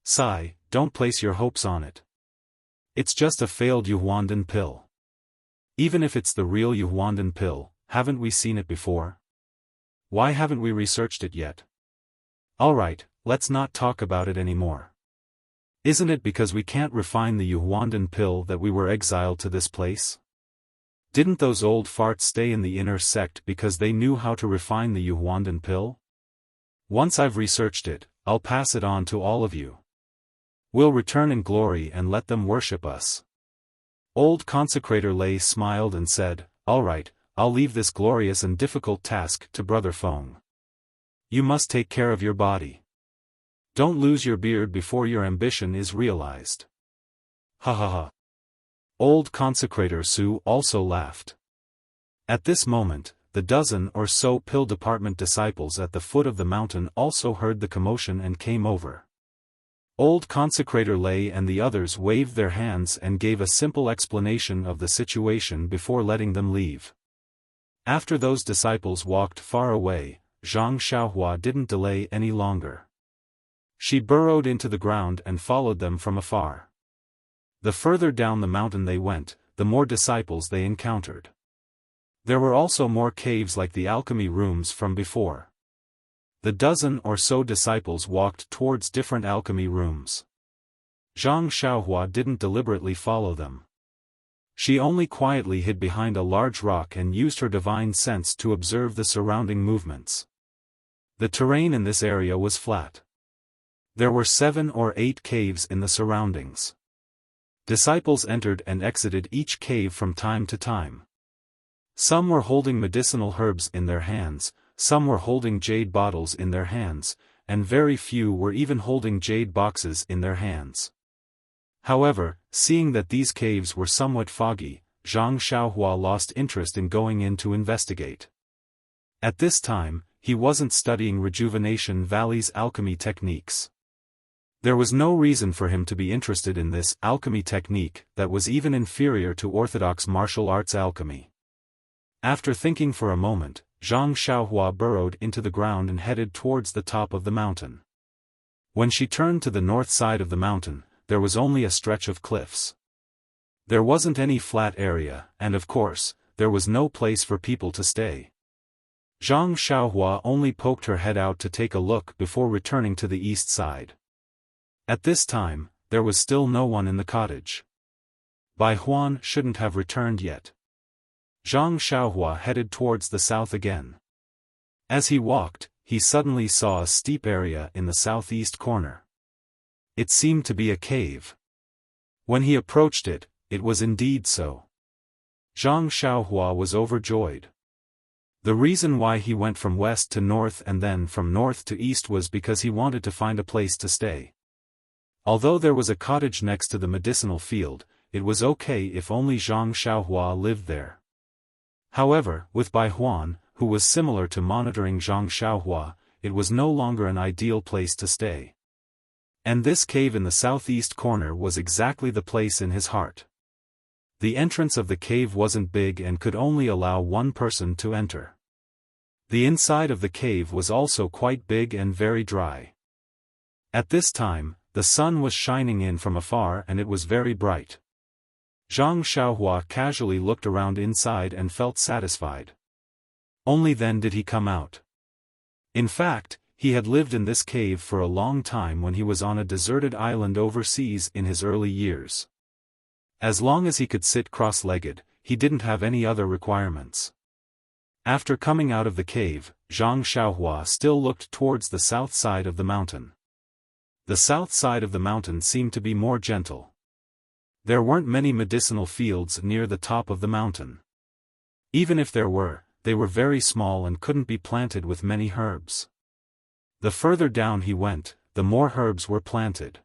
Sigh, don't place your hopes on it. It's just a failed Yuhuandan pill. Even if it's the real Yuhuandan pill, haven't we seen it before? Why haven't we researched it yet? Alright, let's not talk about it anymore. Isn't it because we can't refine the Yuhuandan pill that we were exiled to this place? Didn't those old farts stay in the inner sect because they knew how to refine the Yuhuandan pill? Once I've researched it, I'll pass it on to all of you. We'll return in glory and let them worship us. Old Consecrator Lei smiled and said, "Alright, I'll leave this glorious and difficult task to Brother Feng. You must take care of your body. Don't lose your beard before your ambition is realized." Ha ha ha. Old Consecrator Su also laughed. At this moment, the dozen or so pill department disciples at the foot of the mountain also heard the commotion and came over. Old Consecrator Lei and the others waved their hands and gave a simple explanation of the situation before letting them leave. After those disciples walked far away, Zhang Xiaohua didn't delay any longer. She burrowed into the ground and followed them from afar. The further down the mountain they went, the more disciples they encountered. There were also more caves like the alchemy rooms from before. The dozen or so disciples walked towards different alchemy rooms. Zhang Xiaohua didn't deliberately follow them. She only quietly hid behind a large rock and used her divine sense to observe the surrounding movements. The terrain in this area was flat. There were 7 or 8 caves in the surroundings. Disciples entered and exited each cave from time to time. Some were holding medicinal herbs in their hands, some were holding jade bottles in their hands, and very few were even holding jade boxes in their hands. However, seeing that these caves were somewhat foggy, Zhang Xiaohua lost interest in going in to investigate. At this time, he wasn't studying Rejuvenation Valley's alchemy techniques. There was no reason for him to be interested in this alchemy technique that was even inferior to orthodox martial arts alchemy. After thinking for a moment, Zhang Xiaohua burrowed into the ground and headed towards the top of the mountain. When she turned to the north side of the mountain, there was only a stretch of cliffs. There wasn't any flat area, and of course, there was no place for people to stay. Zhang Xiaohua only poked her head out to take a look before returning to the east side. At this time, there was still no one in the cottage. Bai Huan shouldn't have returned yet. Zhang Xiaohua headed towards the south again. As he walked, he suddenly saw a steep area in the southeast corner. It seemed to be a cave. When he approached it, it was indeed so. Zhang Xiaohua was overjoyed. The reason why he went from west to north and then from north to east was because he wanted to find a place to stay. Although there was a cottage next to the medicinal field, it was okay if only Zhang Xiaohua lived there. However, with Bai Huan, who was similar to monitoring Zhang Xiaohua, it was no longer an ideal place to stay. And this cave in the southeast corner was exactly the place in his heart. The entrance of the cave wasn't big and could only allow one person to enter. The inside of the cave was also quite big and very dry. At this time, the sun was shining in from afar and it was very bright. Zhang Xiaohua casually looked around inside and felt satisfied. Only then did he come out. In fact, he had lived in this cave for a long time when he was on a deserted island overseas in his early years. As long as he could sit cross-legged, he didn't have any other requirements. After coming out of the cave, Zhang Xiaohua still looked towards the south side of the mountain. The south side of the mountain seemed to be more gentle. There weren't many medicinal fields near the top of the mountain. Even if there were, they were very small and couldn't be planted with many herbs. The further down he went, the more herbs were planted.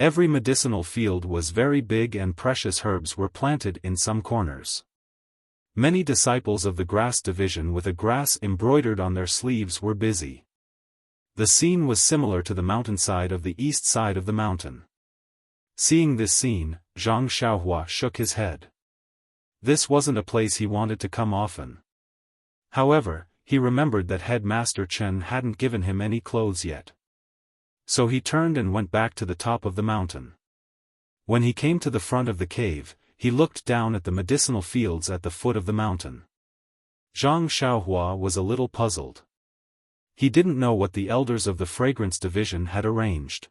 Every medicinal field was very big and precious herbs were planted in some corners. Many disciples of the grass division with a grass embroidered on their sleeves were busy. The scene was similar to the mountainside of the east side of the mountain. Seeing this scene, Zhang Xiaohua shook his head. This wasn't a place he wanted to come often. However, he remembered that Headmaster Chen hadn't given him any clothes yet. So he turned and went back to the top of the mountain. When he came to the front of the cave, he looked down at the medicinal fields at the foot of the mountain. Zhang Xiaohua was a little puzzled. He didn't know what the elders of the fragrance division had arranged.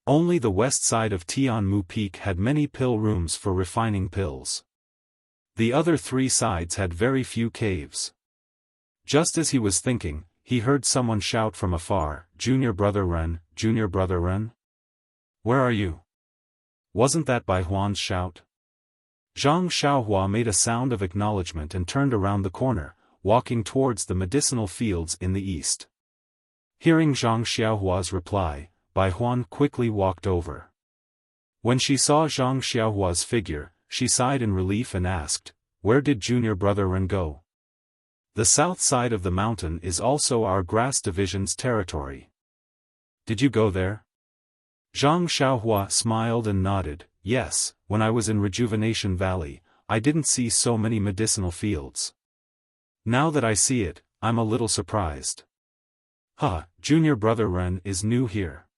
Only the west side of Tianmu Peak had many pill rooms for refining pills. The other three sides had very few caves. Just as he was thinking, he heard someone shout from afar, "Junior Brother Ren, Junior Brother Ren? Where are you?" Wasn't that Bai Huan's shout? Zhang Xiaohua made a sound of acknowledgement and turned around the corner, walking towards the medicinal fields in the east. Hearing Zhang Xiaohua's reply, Bai Huan quickly walked over. When she saw Zhang Xiaohua's figure, she sighed in relief and asked, "Where did Junior Brother Ren go?" "The south side of the mountain is also our grass division's territory. Did you go there?" Zhang Xiaohua smiled and nodded. "Yes, when I was in Rejuvenation Valley, I didn't see so many medicinal fields. Now that I see it, I'm a little surprised." Junior Brother Ren is new here.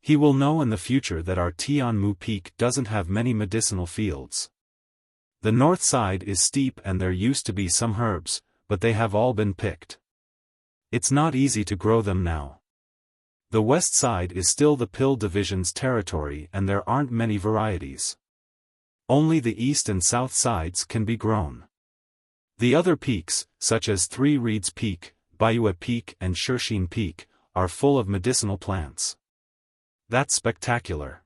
He will know in the future that our Tianmu Peak doesn't have many medicinal fields. The north side is steep and there used to be some herbs, but they have all been picked. It's not easy to grow them now. The west side is still the pill division's territory and there aren't many varieties. Only the east and south sides can be grown. The other peaks, such as Three Reeds Peak, Baiyue Peak and Shixin Peak, are full of medicinal plants. That's spectacular.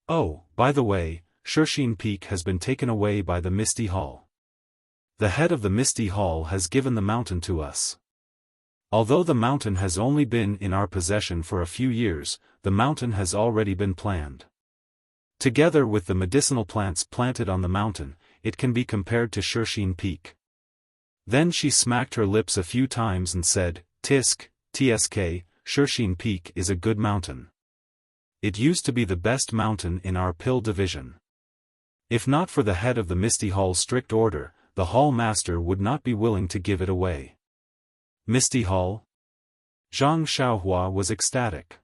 Oh, by the way, Shixin Peak has been taken away by the Misty Hall. The head of the Misty Hall has given the mountain to us. Although the mountain has only been in our possession for a few years, the mountain has already been planned. Together with the medicinal plants planted on the mountain, it can be compared to Shixin Peak. Then she smacked her lips a few times and said, Tisk, Tsk, Shixin Peak is a good mountain. It used to be the best mountain in our pill division. If not for the head of the Misty Hall's strict order, the hall master would not be willing to give it away. Misty Hall? Zhang Xiaohua was ecstatic.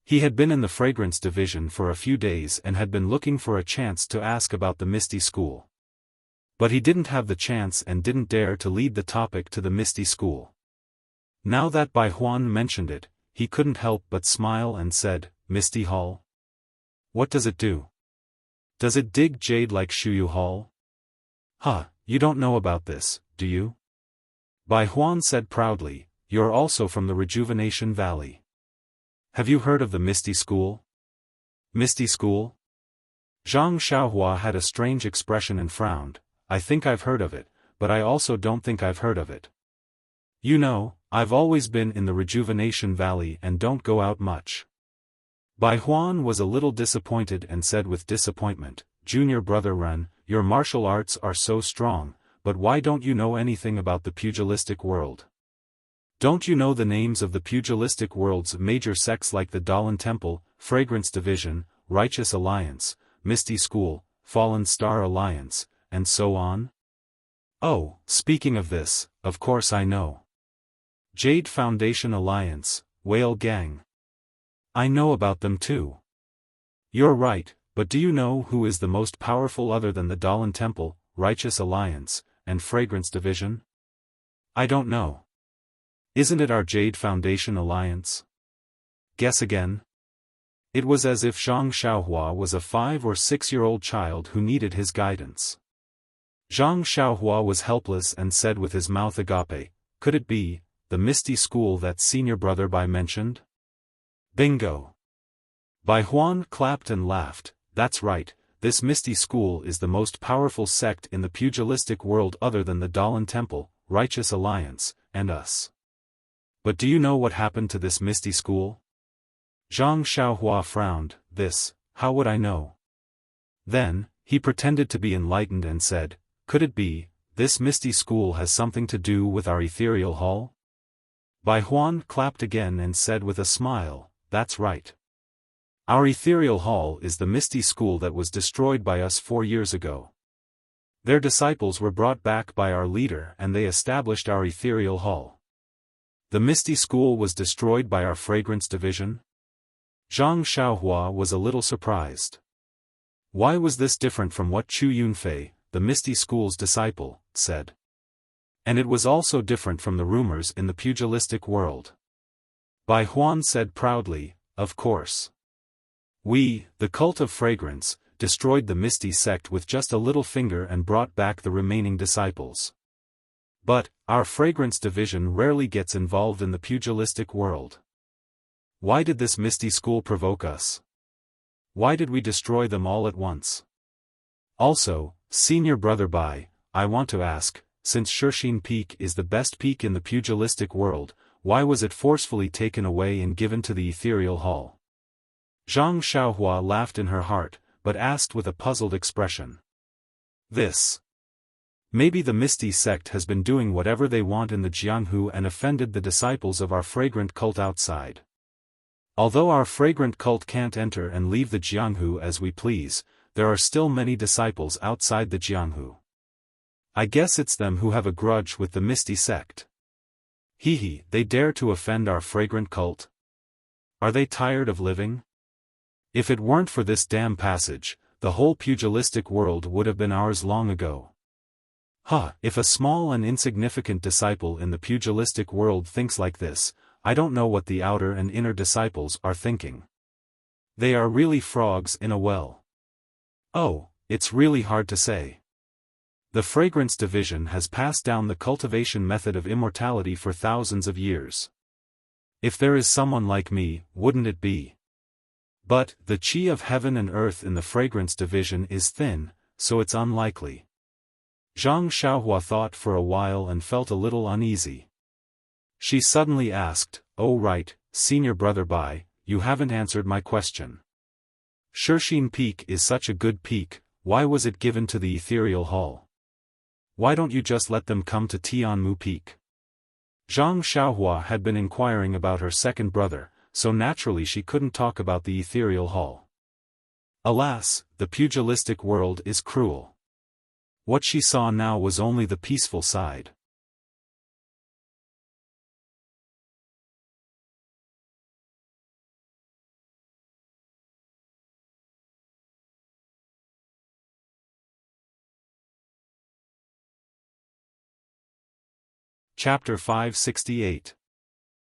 He had been in the fragrance division for a few days and had been looking for a chance to ask about the Misty School. But he didn't have the chance and didn't dare to lead the topic to the Misty School. Now that Bai Huan mentioned it, he couldn't help but smile and said, Misty Hall? What does it do? Does it dig jade like Shuyu Hall? Huh, you don't know about this, do you? Bai Huan said proudly, you're also from the Rejuvenation Valley. Have you heard of the Misty School? Misty School? Zhang Xiaohua had a strange expression and frowned. I think I've heard of it, but I also don't think I've heard of it. You know, I've always been in the Rejuvenation Valley and don't go out much. Bai Huan was a little disappointed and said with disappointment, Junior brother Ren, your martial arts are so strong, but why don't you know anything about the pugilistic world? Don't you know the names of the pugilistic world's major sects like the Dalan Temple, Fragrance Division, Righteous Alliance, Misty School, Fallen Star Alliance, and so on? Oh, speaking of this, of course I know. Jade Foundation Alliance, Whale Gang. I know about them too. You're right, but do you know who is the most powerful other than the Dalan Temple, Righteous Alliance, and Fragrance Division? I don't know. Isn't it our Jade Foundation Alliance? Guess again? It was as if Zhang Xiaohua was a 5 or 6-year-old child who needed his guidance. Zhang Xiaohua was helpless and said with his mouth agape, could it be the Misty School that senior brother Bai mentioned? Bingo! Bai Huan clapped and laughed, that's right, this Misty School is the most powerful sect in the pugilistic world other than the Dalan Temple, Righteous Alliance, and us. But do you know what happened to this Misty School? Zhang Xiaohua frowned, how would I know? Then, he pretended to be enlightened and said, could it be, this Misty School has something to do with our ethereal hall? Bai Huan clapped again and said with a smile, that's right. Our ethereal hall is the Misty School that was destroyed by us 4 years ago. Their disciples were brought back by our leader and they established our ethereal hall. The Misty School was destroyed by our fragrance division? Zhang Xiaohua was a little surprised. Why was this different from what Chu Yunfei, the Misty School's disciple, said? And it was also different from the rumors in the pugilistic world. Bai Huan said proudly, of course. We, the cult of fragrance, destroyed the Misty sect with just a little finger and brought back the remaining disciples. But, our fragrance division rarely gets involved in the pugilistic world. Why did this Misty School provoke us? Why did we destroy them all at once? Also, senior brother Bai, I want to ask, since Shixin Peak is the best peak in the pugilistic world, why was it forcefully taken away and given to the ethereal hall? Zhang Xiaohua laughed in her heart, but asked with a puzzled expression. Maybe the Misty sect has been doing whatever they want in the Jianghu and offended the disciples of our fragrant cult outside. Although our fragrant cult can't enter and leave the Jianghu as we please, there are still many disciples outside the Jianghu. I guess it's them who have a grudge with the Misty sect. They dare to offend our fragrant cult? Are they tired of living? If it weren't for this damn passage, the whole pugilistic world would have been ours long ago. If a small and insignificant disciple in the pugilistic world thinks like this, I don't know what the outer and inner disciples are thinking. They are really frogs in a well. Oh, it's really hard to say. The fragrance division has passed down the cultivation method of immortality for thousands of years. If there is someone like me, wouldn't it be? But, the chi of heaven and earth in the fragrance division is thin, so it's unlikely. Zhang Xiaohua thought for a while and felt a little uneasy. She suddenly asked, oh right, senior brother Bai, you haven't answered my question. Shixin Peak is such a good peak, why was it given to the ethereal hall? Why don't you just let them come to Tianmu Peak? Zhang Xiaohua had been inquiring about her second brother, so naturally she couldn't talk about the ethereal hall. Alas, the pugilistic world is cruel. What she saw now was only the peaceful side. Chapter 568.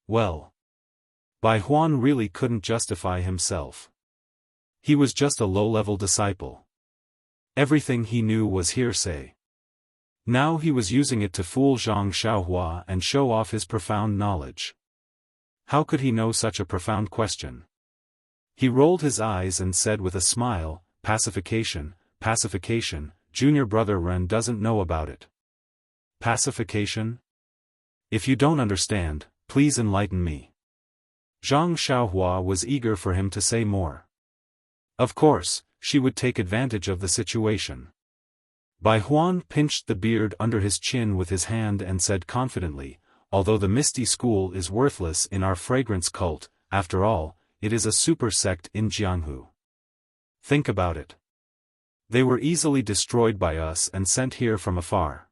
Well. Bai Huan really couldn't justify himself. He was just a low-level disciple. Everything he knew was hearsay. Now he was using it to fool Zhang Xiaohua and show off his profound knowledge. How could he know such a profound question? He rolled his eyes and said with a smile, "Pacification, pacification, junior brother Ren doesn't know about it." Pacification? If you don't understand, please enlighten me. Zhang Xiaohua was eager for him to say more. Of course, she would take advantage of the situation. Bai Huan pinched the beard under his chin with his hand and said confidently, "Although the Misty School is worthless in our fragrance cult, after all, it is a super sect in Jianghu. Think about it. They were easily destroyed by us and sent here from afar.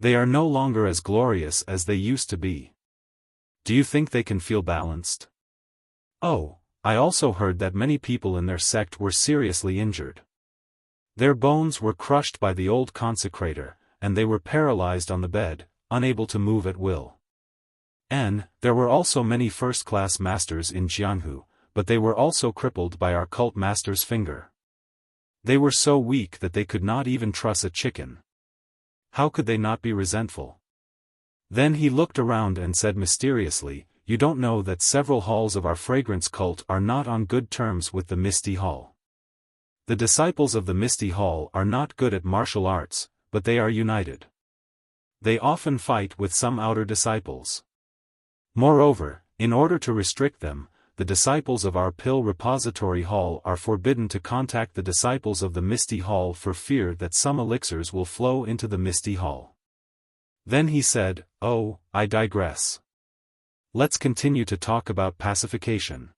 They are no longer as glorious as they used to be. Do you think they can feel balanced? Oh, I also heard that many people in their sect were seriously injured. Their bones were crushed by the old consecrator, and they were paralyzed on the bed, unable to move at will. And there were also many first-class masters in Jianghu, but they were also crippled by our cult master's finger. They were so weak that they could not even truss a chicken. How could they not be resentful?" Then he looked around and said mysteriously, "You don't know that several halls of our fragrance cult are not on good terms with the Misty Hall. The disciples of the Misty Hall are not good at martial arts, but they are united. They often fight with some outer disciples. Moreover, in order to restrict them, the disciples of our Pill Repository Hall are forbidden to contact the disciples of the Misty Hall for fear that some elixirs will flow into the Misty Hall." Then he said, "Oh, I digress. Let's continue to talk about pacification.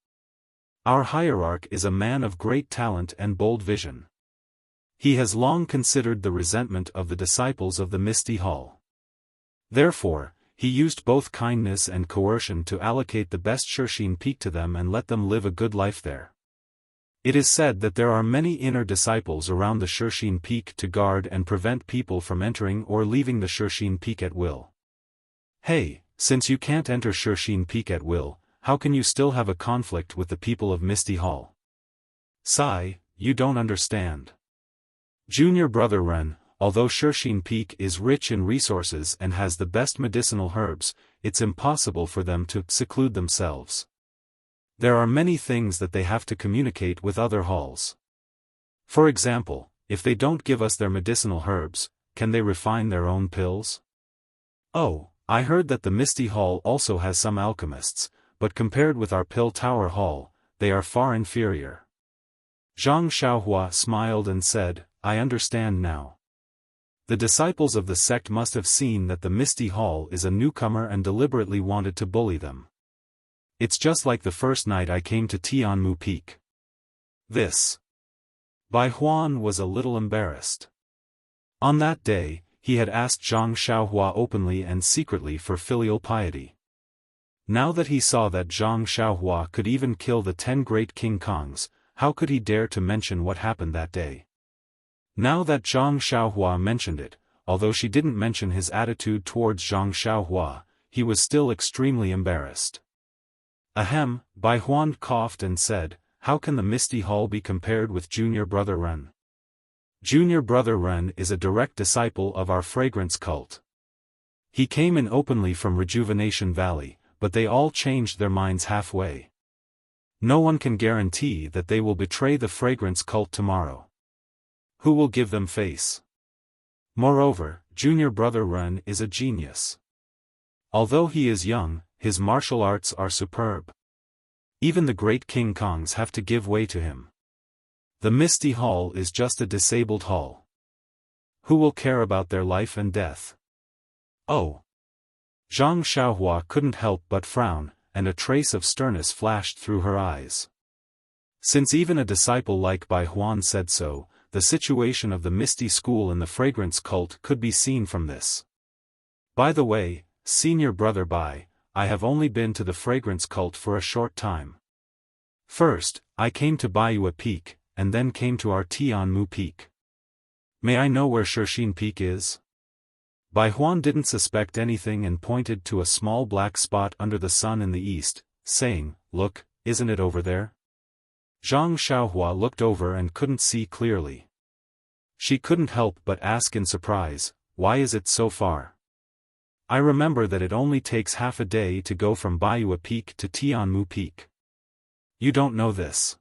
Our hierarch is a man of great talent and bold vision. He has long considered the resentment of the disciples of the Misty Hall. Therefore, he used both kindness and coercion to allocate the best Shirxin Peak to them and let them live a good life there. It is said that there are many inner disciples around the Shirxin Peak to guard and prevent people from entering or leaving the Shirxin Peak at will. Hey, since you can't enter Shirxin Peak at will, how can you still have a conflict with the people of Misty Hall? Sai, you don't understand. Junior brother Ren, although Shirxin Peak is rich in resources and has the best medicinal herbs, it's impossible for them to seclude themselves. There are many things that they have to communicate with other halls. For example, if they don't give us their medicinal herbs, can they refine their own pills? Oh, I heard that the Misty Hall also has some alchemists, but compared with our Pill Tower Hall, they are far inferior." Zhang Xiaohua smiled and said, "I understand now. The disciples of the sect must have seen that the Misty Hall is a newcomer and deliberately wanted to bully them. It's just like the first night I came to Tianmu Peak. This." Bai Huan was a little embarrassed. On that day, he had asked Zhang Xiaohua openly and secretly for filial piety. Now that he saw that Zhang Xiaohua could even kill the 10 great King Kongs, how could he dare to mention what happened that day? Now that Zhang Xiaohua mentioned it, although she didn't mention his attitude towards Zhang Xiaohua, he was still extremely embarrassed. Ahem, Bai Huan coughed and said, "How can the Misty Hall be compared with Junior Brother Ren? Junior Brother Ren is a direct disciple of our fragrance cult. He came in openly from Rejuvenation Valley, but they all changed their minds halfway. No one can guarantee that they will betray the fragrance cult tomorrow. Who will give them face? Moreover, Junior Brother Ren is a genius. Although he is young, his martial arts are superb. Even the great King Kongs have to give way to him. The Misty Hall is just a disabled hall. Who will care about their life and death? Oh! Zhang Xiaohua couldn't help but frown, and a trace of sternness flashed through her eyes. Since even a disciple like Bai Huan said so, the situation of the Misty School and the fragrance cult could be seen from this. By the way, senior brother Bai, I have only been to the fragrance cult for a short time. First, I came to Baiyue Peak, and then came to our Tianmu Peak. May I know where Shixin Peak is? Bai Huan didn't suspect anything and pointed to a small black spot under the sun in the east, saying, "Look, isn't it over there?" Zhang Xiaohua looked over and couldn't see clearly. She couldn't help but ask in surprise, "Why is it so far? I remember that it only takes half a day to go from Baiyue Peak to Tianmu Peak." You don't know this.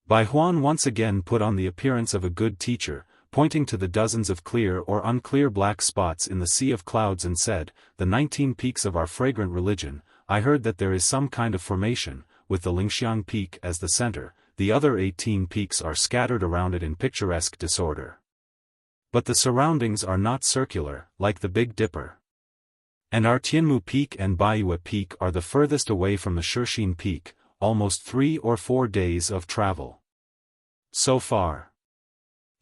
Bai Huan once again put on the appearance of a good teacher, pointing to the dozens of clear or unclear black spots in the sea of clouds and said, "The 19 peaks of our fragrant religion, I heard that there is some kind of formation, with the Lingxiang Peak as the center, the other 18 peaks are scattered around it in picturesque disorder. But the surroundings are not circular, like the Big Dipper. And our Tianmu Peak and Baiyue Peak are the furthest away from the Shixin Peak, almost 3 or 4 days of travel. So far."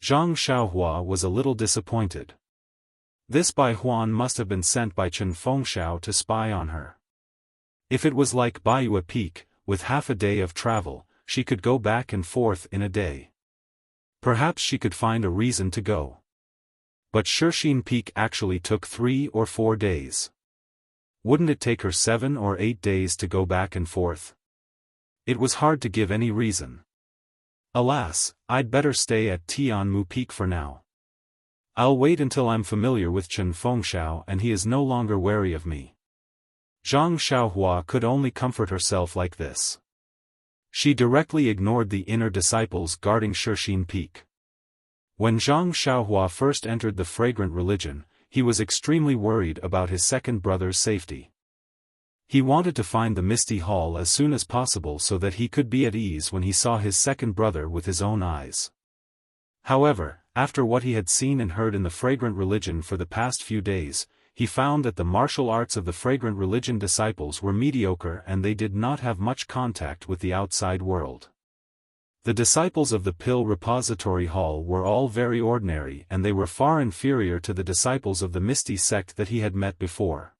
Zhang Xiaohua was a little disappointed. This Bai Huan must have been sent by Chen Fengxiao to spy on her. If it was like Baiyue Peak, with half a day of travel, she could go back and forth in a day. Perhaps she could find a reason to go. But Shixin Peak actually took 3 or 4 days. Wouldn't it take her 7 or 8 days to go back and forth? It was hard to give any reason. Alas, I'd better stay at Tianmu Peak for now. I'll wait until I'm familiar with Chen Fengxiao and he is no longer wary of me. Zhang Xiaohua could only comfort herself like this. She directly ignored the inner disciples guarding Shixin Peak. When Zhang Xiaohua first entered the fragrant religion, he was extremely worried about his second brother's safety. He wanted to find the Misty Hall as soon as possible so that he could be at ease when he saw his second brother with his own eyes. However, after what he had seen and heard in the fragrant religion for the past few days, he found that the martial arts of the fragrant religion disciples were mediocre and they did not have much contact with the outside world. The disciples of the Pill Repository Hall were all very ordinary and they were far inferior to the disciples of the Misty sect that he had met before.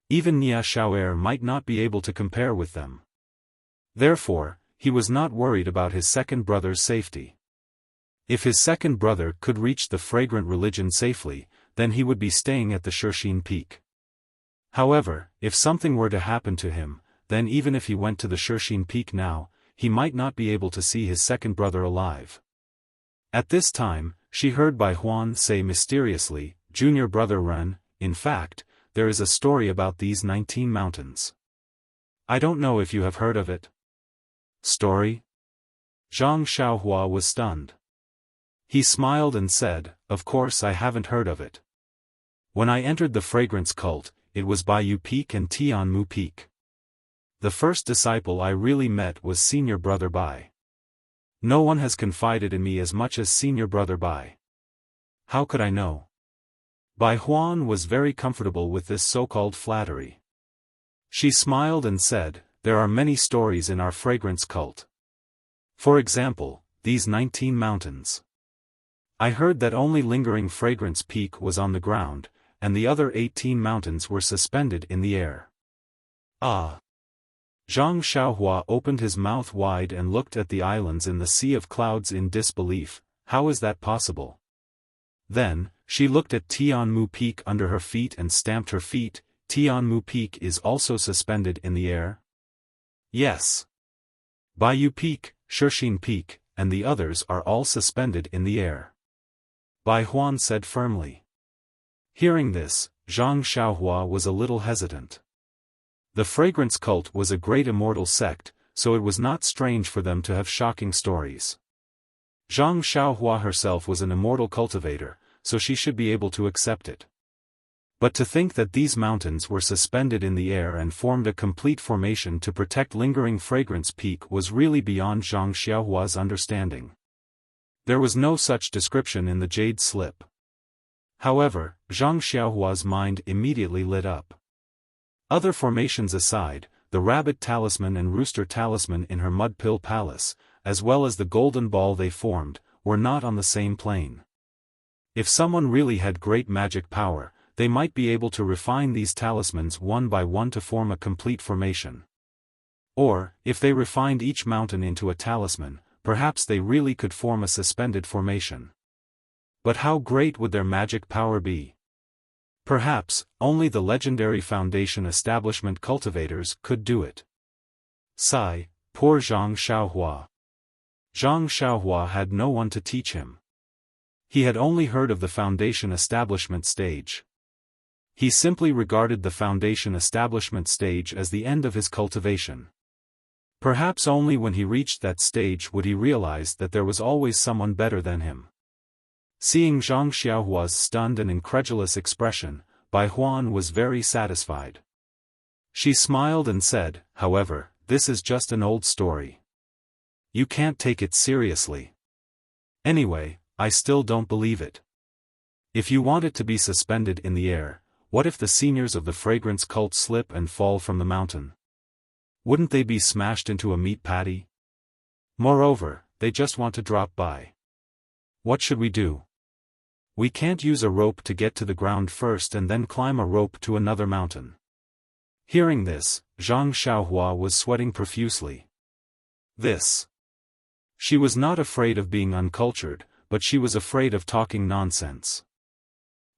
Even Nia Xiaoer might not be able to compare with them. Therefore, he was not worried about his second brother's safety. If his second brother could reach the fragrant religion safely, then he would be staying at the Shixin Peak. However, if something were to happen to him, then even if he went to the Shixin Peak now, he might not be able to see his second brother alive. At this time, she heard Bai Huan say mysteriously, "Junior brother Ren, in fact, there is a story about these 19 mountains. I don't know if you have heard of it." Story? Zhang Xiaohua was stunned. He smiled and said, "Of course I haven't heard of it. When I entered the fragrance cult, it was Baiyue Peak and Tianmu Peak. The first disciple I really met was senior brother Bai. No one has confided in me as much as senior brother Bai. How could I know?" Bai Huan was very comfortable with this so-called flattery. She smiled and said, "There are many stories in our fragrance cult. For example, these 19 mountains. I heard that only lingering fragrance peak was on the ground, and the other 18 mountains were suspended in the air." Ah! Zhang Xiaohua opened his mouth wide and looked at the islands in the sea of clouds in disbelief. How is that possible? Then, she looked at Tianmu Peak under her feet and stamped her feet. Tianmu Peak is also suspended in the air? Yes. Baiyue Peak, Shixin Peak, and the others are all suspended in the air. Bai Huan said firmly. Hearing this, Zhang Xiaohua was a little hesitant. The fragrance cult was a great immortal sect, so it was not strange for them to have shocking stories. Zhang Xiaohua herself was an immortal cultivator, so she should be able to accept it. But to think that these mountains were suspended in the air and formed a complete formation to protect lingering fragrance peak was really beyond Zhang Xiaohua's understanding. There was no such description in the jade slip. However, Zhang Xiaohua's mind immediately lit up. Other formations aside, the rabbit talisman and rooster talisman in her mud pill palace, as well as the golden ball they formed, were not on the same plane. If someone really had great magic power, they might be able to refine these talismans one by one to form a complete formation. Or, if they refined each mountain into a talisman, perhaps they really could form a suspended formation. But how great would their magic power be? Perhaps, only the legendary Foundation Establishment cultivators could do it. Sigh, poor Zhang Xiaohua. Zhang Xiaohua had no one to teach him. He had only heard of the Foundation Establishment stage. He simply regarded the Foundation Establishment stage as the end of his cultivation. Perhaps only when he reached that stage would he realize that there was always someone better than him. Seeing Zhang Xiaohua's stunned and incredulous expression, Bai Huan was very satisfied. She smiled and said, however, this is just an old story. You can't take it seriously. Anyway, I still don't believe it. If you want it to be suspended in the air, what if the seniors of the fragrance cult slip and fall from the mountain? Wouldn't they be smashed into a meat patty? Moreover, they just want to drop by. What should we do? We can't use a rope to get to the ground first and then climb a rope to another mountain. Hearing this, Zhang Xiaohua was sweating profusely. She was not afraid of being uncultured, but she was afraid of talking nonsense.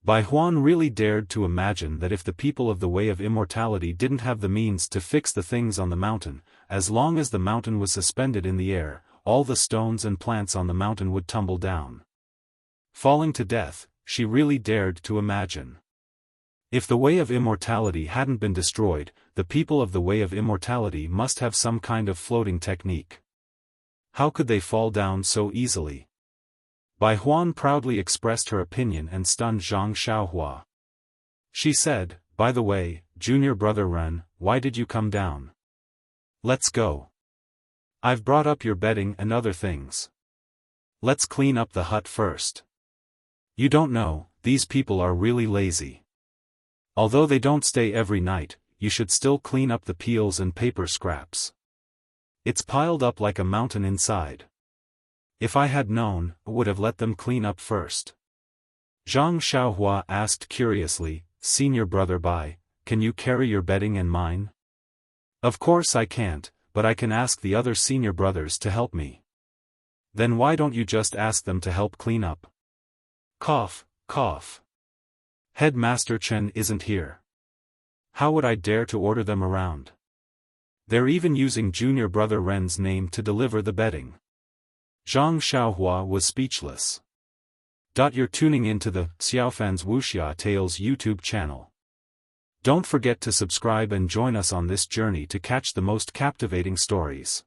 Bai Huan really dared to imagine that if the people of the Way of Immortality didn't have the means to fix the things on the mountain, as long as the mountain was suspended in the air, all the stones and plants on the mountain would tumble down. Falling to death, she really dared to imagine. If the Way of Immortality hadn't been destroyed, the people of the Way of Immortality must have some kind of floating technique. How could they fall down so easily? Bai Huan proudly expressed her opinion and stunned Zhang Xiaohua. She said, by the way, junior brother Ren, why did you come down? Let's go. I've brought up your bedding and other things. Let's clean up the hut first. You don't know, these people are really lazy. Although they don't stay every night, you should still clean up the peels and paper scraps. It's piled up like a mountain inside. If I had known, I would have let them clean up first. Zhang Xiaohua asked curiously, Senior brother Bai, can you carry your bedding and mine? Of course I can't, but I can ask the other senior brothers to help me. Then why don't you just ask them to help clean up? Cough, cough. Headmaster Chen isn't here. How would I dare to order them around? They're even using junior brother Ren's name to deliver the bedding. Zhang Xiaohua was speechless. You're tuning into the Xiaofan's Wuxia Tales YouTube channel. Don't forget to subscribe and join us on this journey to catch the most captivating stories.